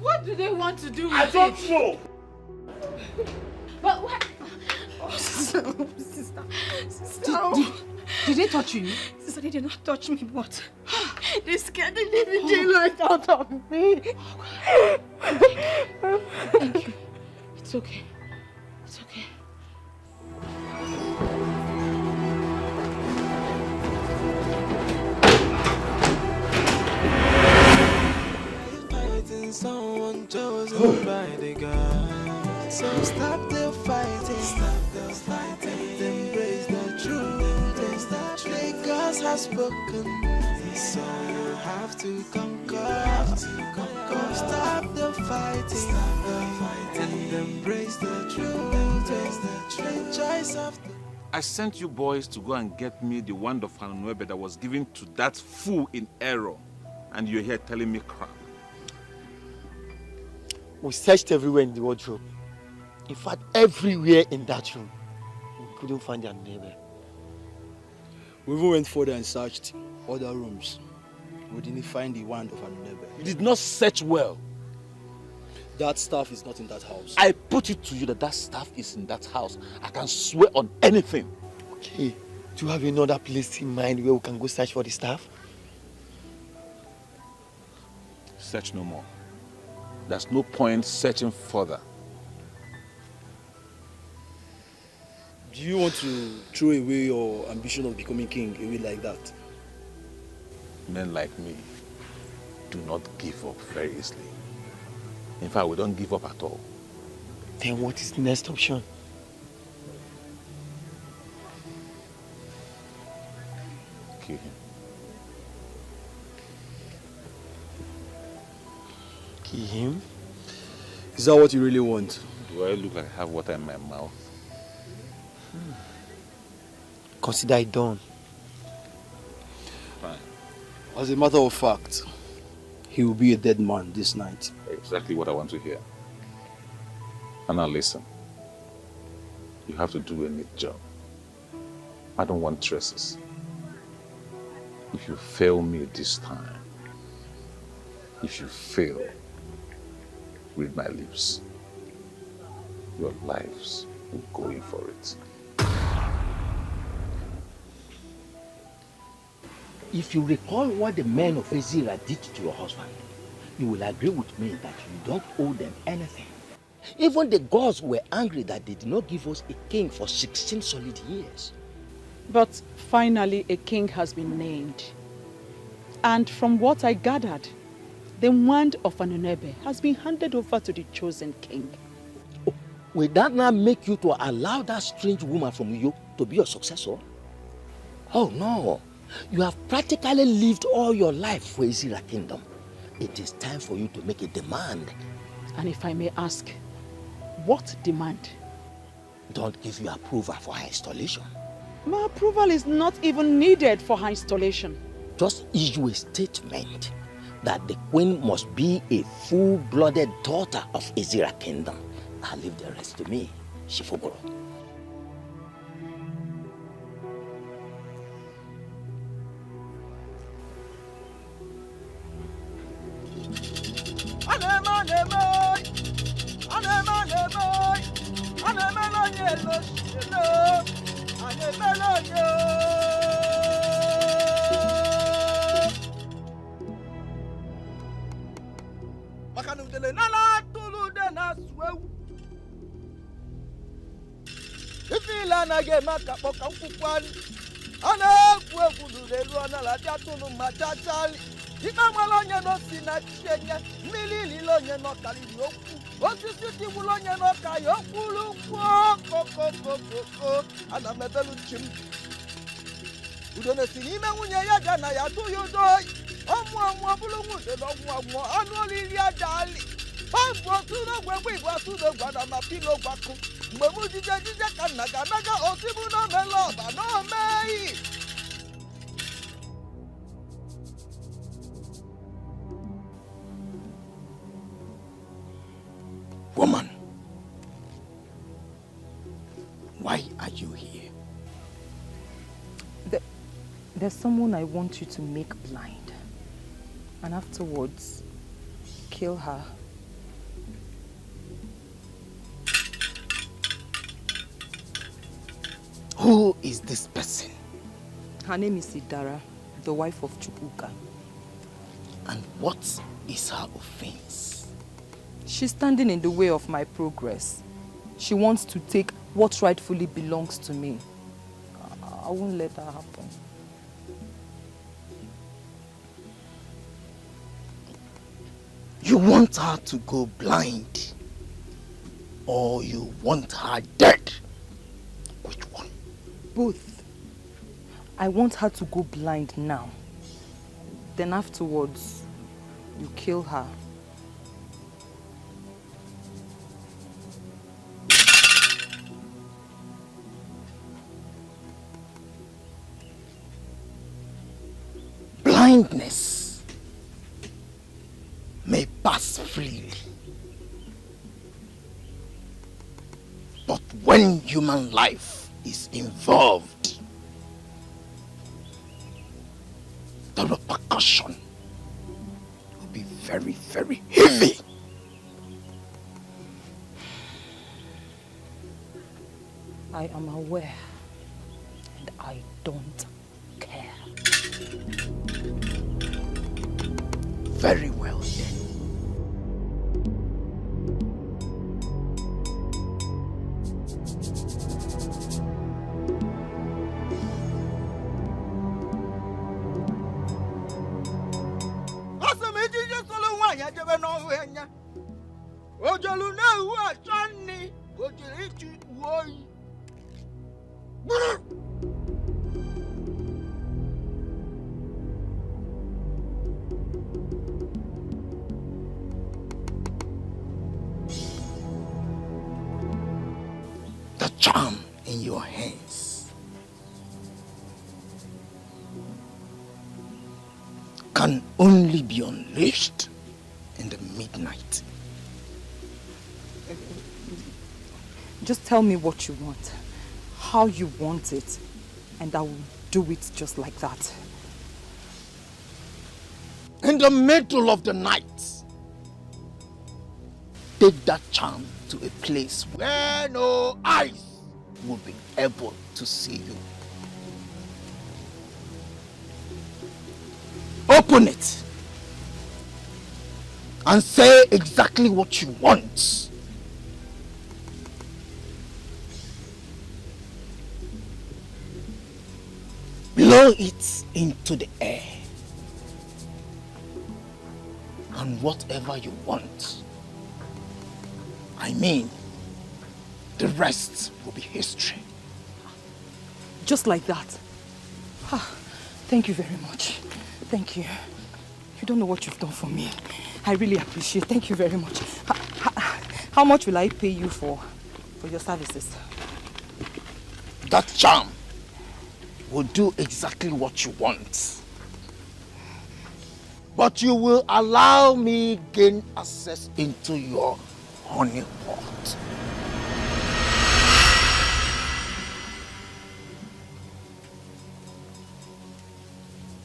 I: What do they want to do with
M: I don't
I: it?
M: know.
I: But what? Oh, sister.
C: Did they touch you?
I: Sister, they did not touch me, but they scared the living daylight out of me.
C: Thank you. It's okay. It's okay.
I: Fighting someone chosen by the God. So stop the fighting. Embrace the truth. The gods have spoken. So you have to conquer. Stop the fighting. And embrace the truth. The choice of the...
P: I sent you boys to go and get me the wand of Anunuebe that was given to that fool in error. And you're here telling me crap.
L: We searched everywhere in the wardrobe. In fact, everywhere in that room. We couldn't find their neighbor.
O: We even went further and searched other rooms. We didn't find the wand of Anunuebe.
M: You did not search well.
O: That stuff is not in that house.
M: I put it to you that stuff is in that house. I can swear on anything.
L: Okay, do you have another place in mind where we can go search for the stuff?
P: Search no more. There's no point searching further.
O: Do you want to throw away your ambition of becoming king away like that?
P: Men like me do not give up very easily. In fact, we don't give up at all.
L: Then what is the next option?
P: Kill him.
L: Kill him?
O: Is that what you really want?
P: Do I look like I have water in my mouth?
L: Consider it done.
P: Fine.
O: As a matter of fact, he will be a dead man this night.
P: Exactly what I want to hear. And now listen. You have to do a neat job. I don't want traces. If you fail me this time, if you fail, read my lips. Your lives will go in for it.
M: If you recall what the men of Ezra did to your husband, you will agree with me that you don't owe them anything. Even the gods were angry that they did not give us a king for 16 solid years.
B: But finally a king has been named. And from what I gathered, the wand of Anunebe has been handed over to the chosen king.
M: Oh, will that not make you to allow that strange woman from Uyo to be your successor? Oh no, you have practically lived all your life for Ezra Kingdom. It is time for you to make a demand.
B: And if I may ask, what demand?
M: Don't give you approval for her installation.
B: My approval is not even needed for her installation.
M: Just issue a statement that the queen must be a full-blooded daughter of Ezra Kingdom. I'll leave the rest to me, Shifuguro. Woman, why are you here?
A: There's someone I want you to make blind. And afterwards, kill her.
M: Who is this person?
A: Her name is Idara, the wife of Chukwuka.
M: And what is her offense?
A: She's standing in the way of my progress. She wants to take what rightfully belongs to me. I won't let that happen.
M: You want her to go blind? Or you want her dead? Which one?
A: Both. I want her to go blind now. Then afterwards, you kill her.
M: Blindness may pass freely, but when human life is involved, the repercussion will be very, very heavy.
A: I am aware, and I don't care.
M: Very well then. The charm in your hands can only be unleashed in the midnight.
A: Just tell me what you want, how you want it, and I will do it just like that.
M: in the middle of the night, take that charm to a place where no eyes will be able to see you. Open it and say exactly what you want. Blow it into the air, and whatever you want, I mean, the rest will be history.
A: Just like that. Ah, thank you very much. Thank you. You don't know what you've done for me. I really appreciate it. Thank you very much. How much will I pay you for your services?
M: That charm will do exactly what you want. But you will allow me gain access into your honey pot.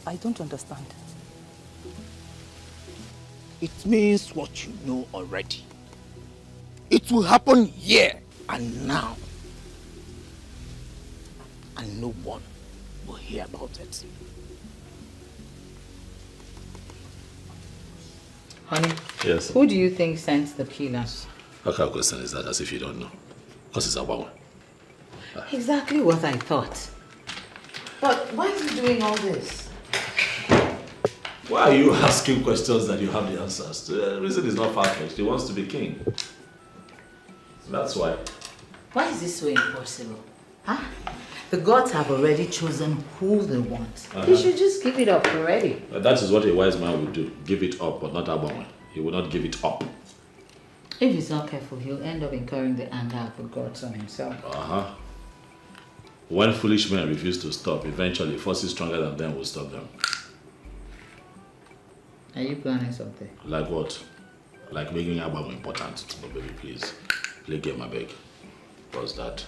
A: I don't understand.
M: It means what you know already. It will happen here and now. And no one will hear about it.
T: Honey?
K: Yes.
T: Who do you think sent the killers?
K: How kind of question is that, as if you don't know? Because it's about one.
T: Exactly what I thought. But why is he doing all this?
K: Why are you asking questions that you have the answers to? The reason is not far-fetched. He wants to be king. That's why.
T: Why is this so impossible? Huh? The gods have already chosen who they want. They should just give it up already.
K: That is what a wise man would do. Give it up, but not that one. He will not give it up.
T: If he's not careful, he'll end up incurring the anger of the gods on himself.
K: When foolish men refuse to stop, eventually forces stronger than them will stop them.
T: Are you planning something?
K: Like what? Like making Abba important. Oh, baby, please. Play game, I beg. What's that?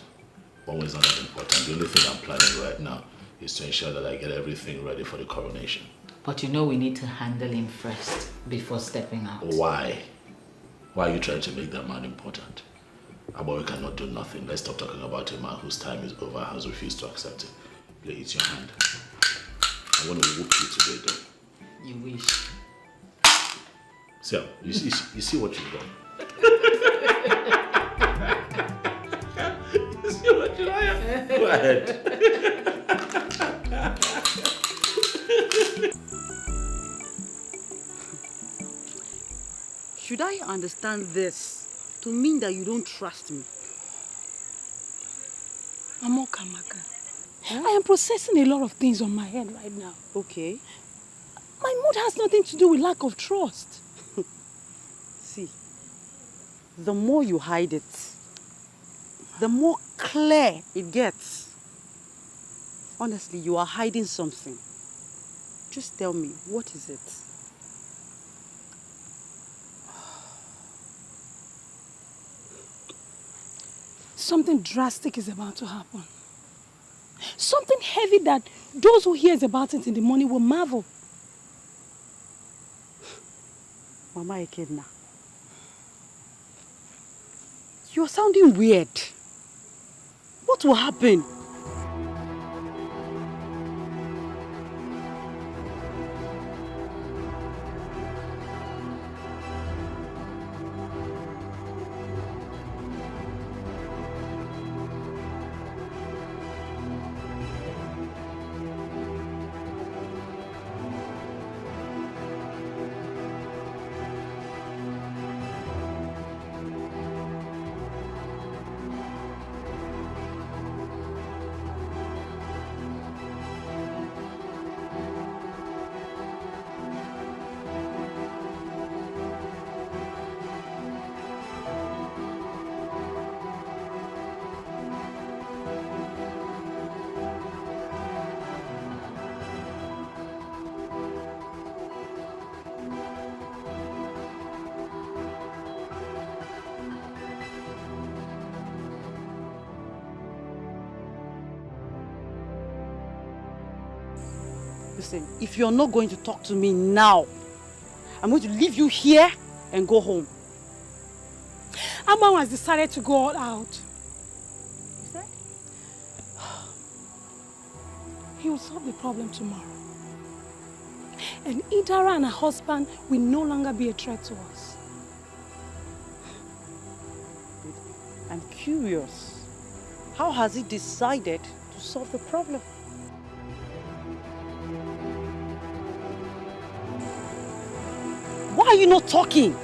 K: One is not that important. The only thing I'm planning right now is to ensure that I get everything ready for the coronation.
T: But you know we need to handle him first before stepping out.
K: Why? Why are you trying to make that man important? Abba cannot do nothing. Let's stop talking about a man whose time is over, has refused to accept it. Play it your hand. I want to whoop you today, though.
T: You wish.
K: See, you see what you've done. You see what you've done? Go ahead.
J: Should I understand this to mean that you don't trust me?
F: Amokamaka, I am processing a lot of things on my head right now.
J: Okay.
F: My mood has nothing to do with lack of trust.
J: See, the more you hide it, the more clear it gets. Honestly, you are hiding something. Just tell me, what is it?
F: Something drastic is about to happen. Something heavy that those who hears about it in the morning will marvel.
J: Mama Ekedna, you're sounding weird. What will happen? Listen, if you're not going to talk to me now, I'm going to leave you here and go home.
F: Amon has decided to go all out.
J: You said?
F: He will solve the problem tomorrow. And Idara and her husband will no longer be a threat to us.
J: I'm curious. How has he decided to solve the problem? Why are you not talking?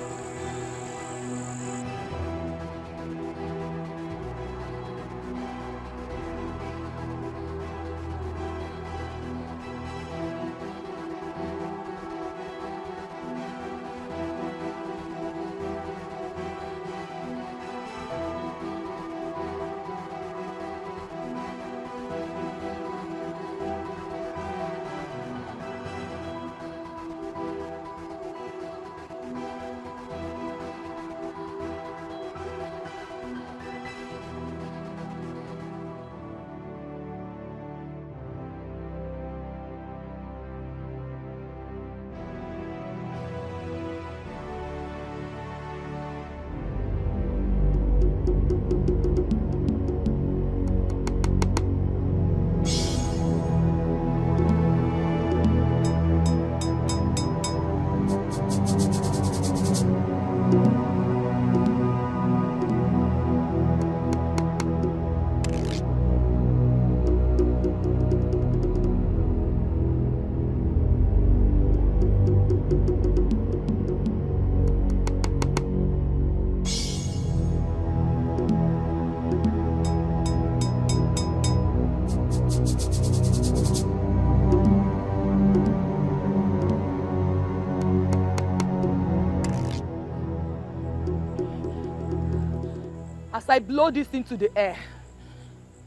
A: As I blow this into the air,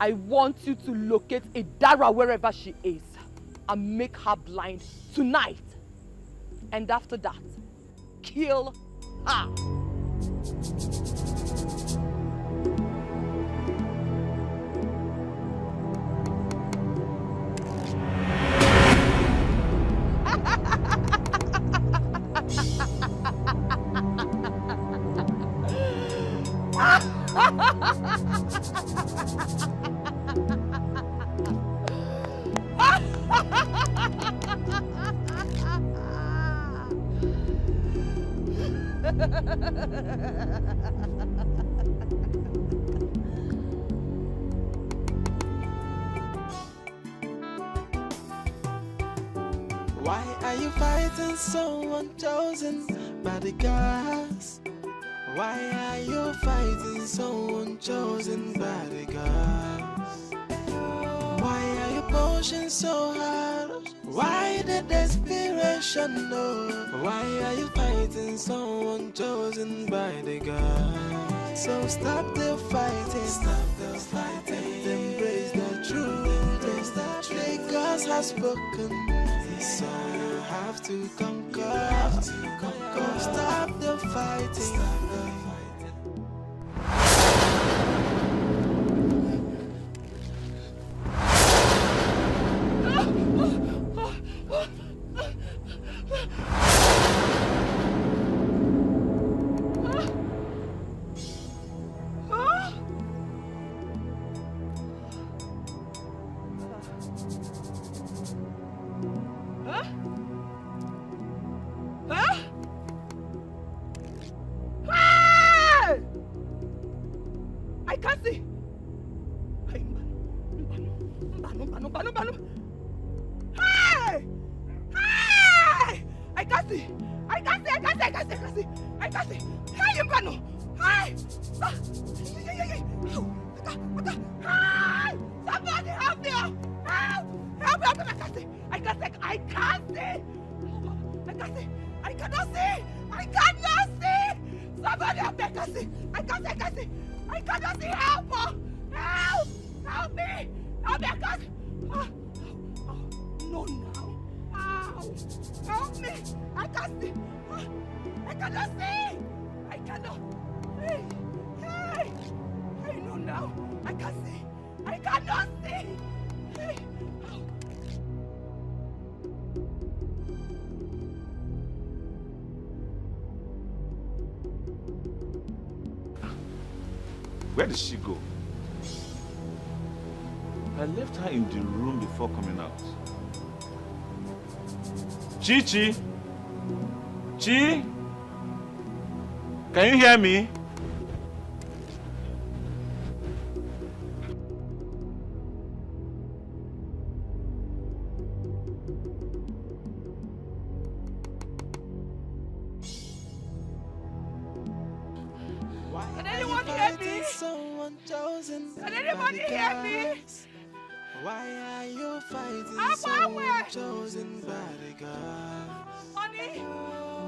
A: I want you to locate Idara wherever she is and make her blind tonight. And after that, kill her.
I: Why are you fighting so unchosen by the gods? Why are you fighting so unchosen by the gods? Why are you pushing so hard? Why the desperation? No. Why are you fighting so unchosen by the gods? So stop the fighting. Stop the fighting. Embrace the truth. Embrace the truth. The gods have spoken. So you have to conquer. Stop the fighting. Stop the fighting.
A: I can't see. Hey! Hey! I can't see. I can't see. Hey, Mbano! Hey! Hey! Somebody help me! Help! Help! I can't see. I cannot see. Somebody help me! I can't see. I cannot see. Help! Help me! I can't see. No, now. Help me! I can't see. I cannot see. I cannot. Hey! I know now. I can't see. I cannot see. Hey!
P: Where did she go? I left her in the room before coming out. Chi? Chi? Can you hear me?
I: Can anyone hear me? Can anybody hear me? Why are you fighting someone chosen by the gods?
B: Honey?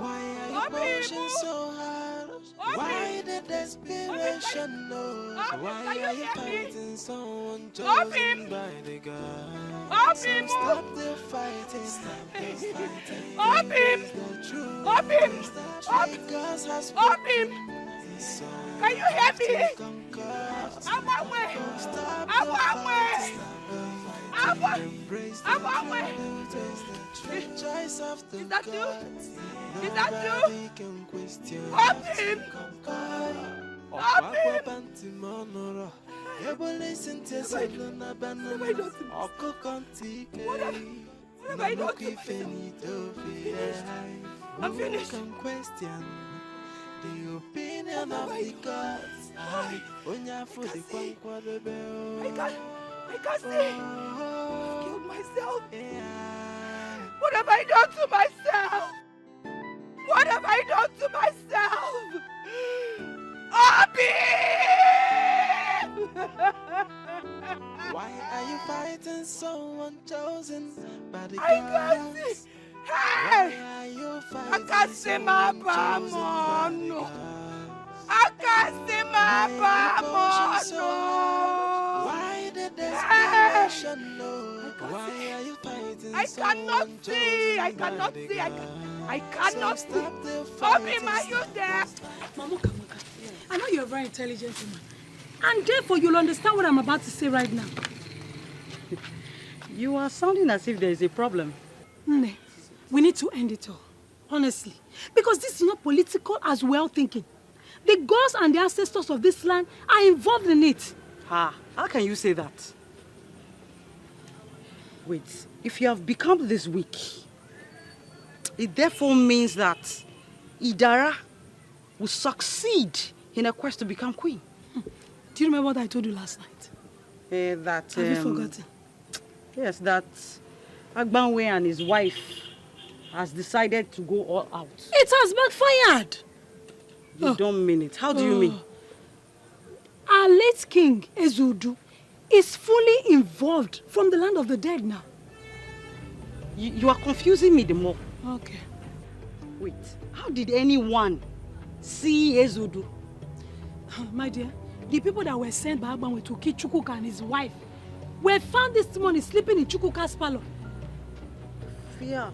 I: Why are you pushing so hard? Why the desperation? No. Why are you fighting someone chosen by the gods? So stop the fighting. Stop the fighting.
B: Up him! Up him! Up him! Can you hear me? I'm away! I'm away! I'm away! Is that you? Is that you? Up him! Up him! What have I done to myself? I'm finished.
I: The opinion of the gods.
B: I can't see. I've killed myself. What have I done to myself? What have I done to myself? Abi!
I: Why are you fighting someone chosen by the gods?
B: I can't see. Hey! I can't see my bamon. I can't see my bamon.
I: Why the desperation? Why are you fighting?
B: I cannot see. I cannot see. I cannot see. Obi, are you there?
F: Mama, I know you're a very intelligent woman. And therefore, you'll understand what I'm about to say right now.
J: You are sounding as if there is a problem.
F: Nne, we need to end it all. Honestly. Because this is not political as well thinking. The gods and the ancestors of this land are involved in it.
J: How can you say that? Wait, if you have become this weak, it therefore means that Idara will succeed in her quest to become queen.
F: Do you remember what I told you last night?
J: That
F: Have you forgotten?
J: Yes, that Agbanwe and his wife has decided to go all out.
F: It has backfired.
J: You don't mean it. How do you mean?
F: Our late king, Ezudu, is fully involved from the land of the dead now.
J: You are confusing me the more.
F: Okay.
J: Wait, how did anyone see Ezudu?
F: My dear, the people that were sent by Agbanwe to kill Chukwuka and his wife were found this morning sleeping in Chukwuka's palace.
J: Fear.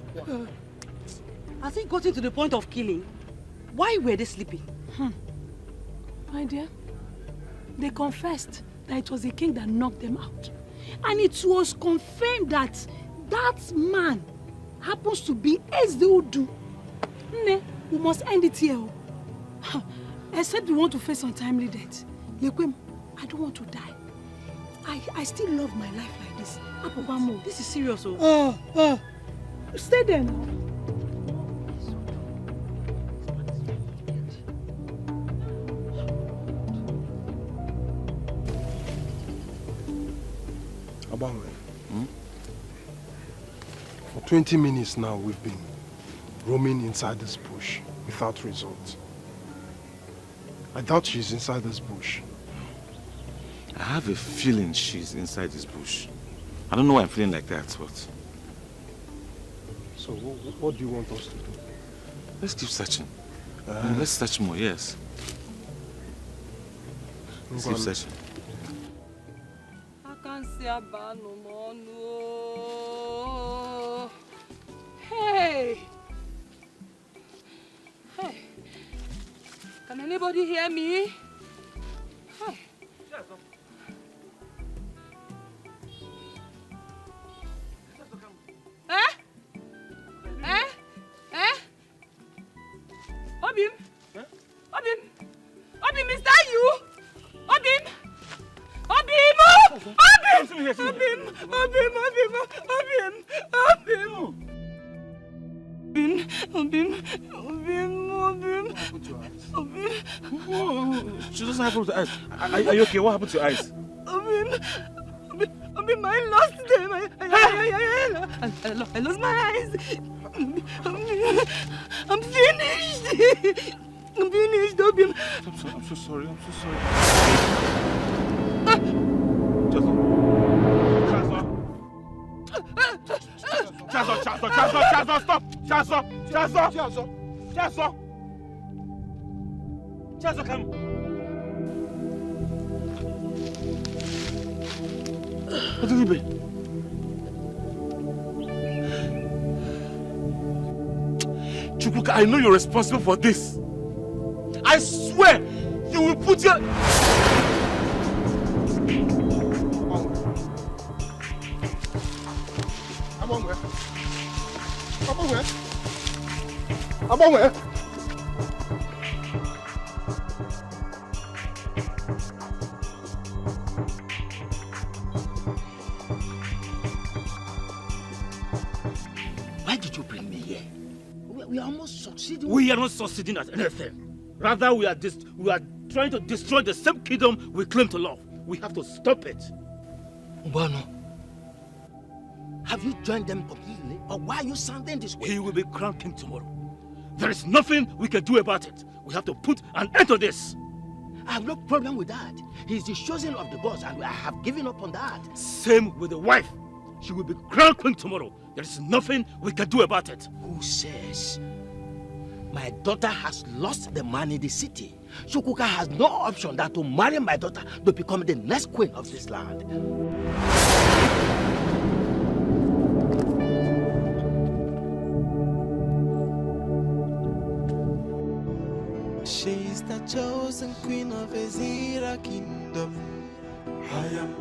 J: Has it gotten to the point of killing? Why were they sleeping?
F: My dear, they confessed that it was the king that knocked them out. And it was confirmed that that man happens to be Ezudu. Ne, we must end it here. Except we want to face untimely death. Lekwem, I don't want to die. I still love my life like this.
J: This is serious.
F: Stay there now.
S: Agbanwe. For 20 minutes now, we've been roaming inside this bush without result. I doubt she's inside this bush.
P: I have a feeling she's inside this bush. I don't know why I'm feeling like that, but...
S: So what do you want us to do?
P: Let's keep searching. Let's search more, yes. Let's keep searching.
A: I can't see a bar no more, no. Hey! Hey! Can anybody hear me? Hey! Eh? Eh? Eh? Obim? Obim? Obim, is that you? Obim?
N: She doesn't happen to eyes. Are you okay? What happened to your eyes?
A: My last day, I lost my eyes. I'm finished. I'm finished, Obim.
N: I'm so sorry. Chazo, stop! Chazo, come. What did it be? Chukwuka, I know you're responsible for this. I swear you will put your...
H: Where?
M: Why did you bring me here? We are almost succeeding.
Q: We are not succeeding at anything. Rather, we are trying to destroy the same kingdom we claim to love. We have to stop it.
M: Mbano, have you joined them completely? Or why are you sounding this way?
Q: He will be crowned king tomorrow. There is nothing we can do about it. We have to put an end to this.
M: I have no problem with that. He's the chosen of the gods and I have given up on that.
Q: Same with the wife. She will be crowned queen tomorrow. There is nothing we can do about it.
M: Who says? My daughter has lost the man in the city. Chukwuka has no option than to marry my daughter to become the next queen of this land.
I: She's the chosen queen of Ezira kingdom. I am.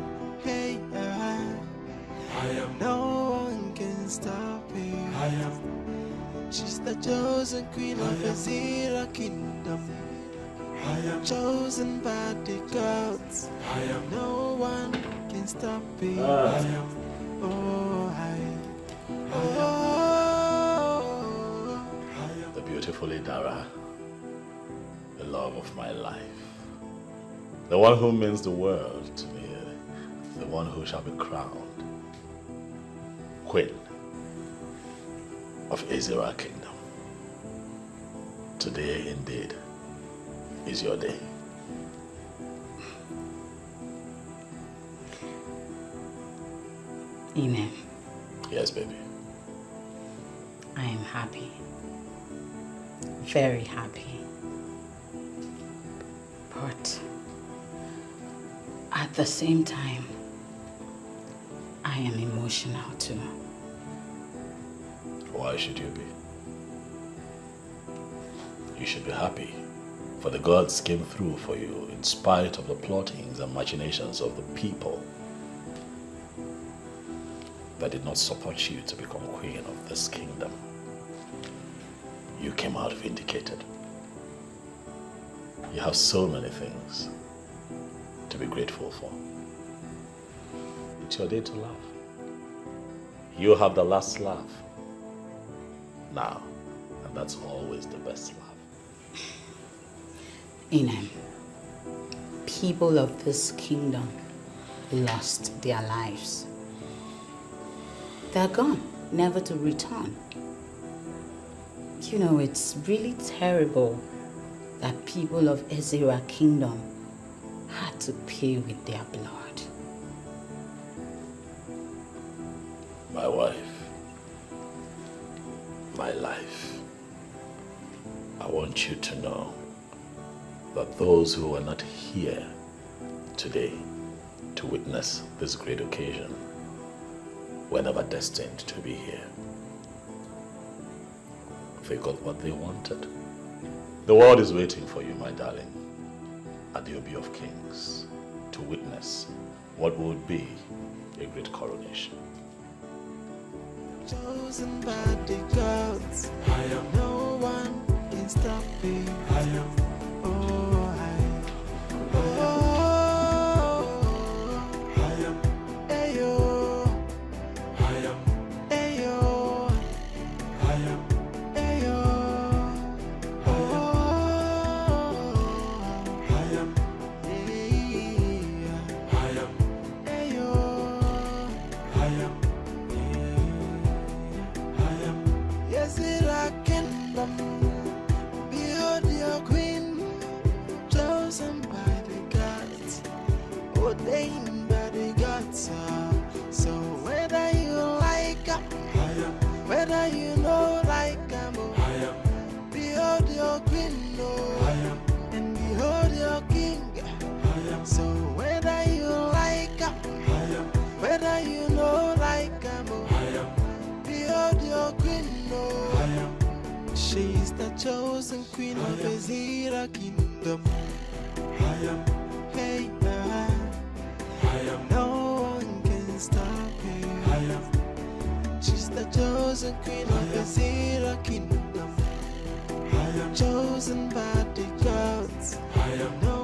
I: Hey, I am. No one can stop me. I am. She's the chosen queen of Ezira kingdom. I am chosen by the gods. I am. No one can stop me. I am.
K: The beautiful Idara, the love of my life, the one who means the world to me, the one who shall be crowned Queen of Ezira Kingdom. Today, indeed, is your day.
T: Amen.
K: Yes, baby.
T: I am happy. Very happy. But at the same time, I am emotional too.
K: Why should you be? You should be happy, for the gods came through for you in spite of the plottings and machinations of the people that did not support you to become queen of this kingdom. You came out vindicated. You have so many things to be grateful for. It's your day to laugh. You have the last laugh now, and that's always the best laugh.
T: Inem, people of this kingdom lost their lives. They're gone, never to return. You know, it's really terrible that people of Ezira Kingdom had to pay with their blood.
K: My wife, my life, I want you to know that those who are not here today to witness this great occasion were never destined to be here. They got what they wanted. The world is waiting for you, my darling, at the Obi of Kings, to witness what would be a great coronation.
I: Chosen by the gods, I am. No one can stop me. I am. ordained by the gods. So whether you like her, whether you know like her, behold your queen, and behold your king. So whether you like her, whether you know like her, behold your queen. She's the chosen queen of Ezra kingdom. Hey, no one can stop her. She's the chosen queen of Ezra kingdom. Chosen by the gods. No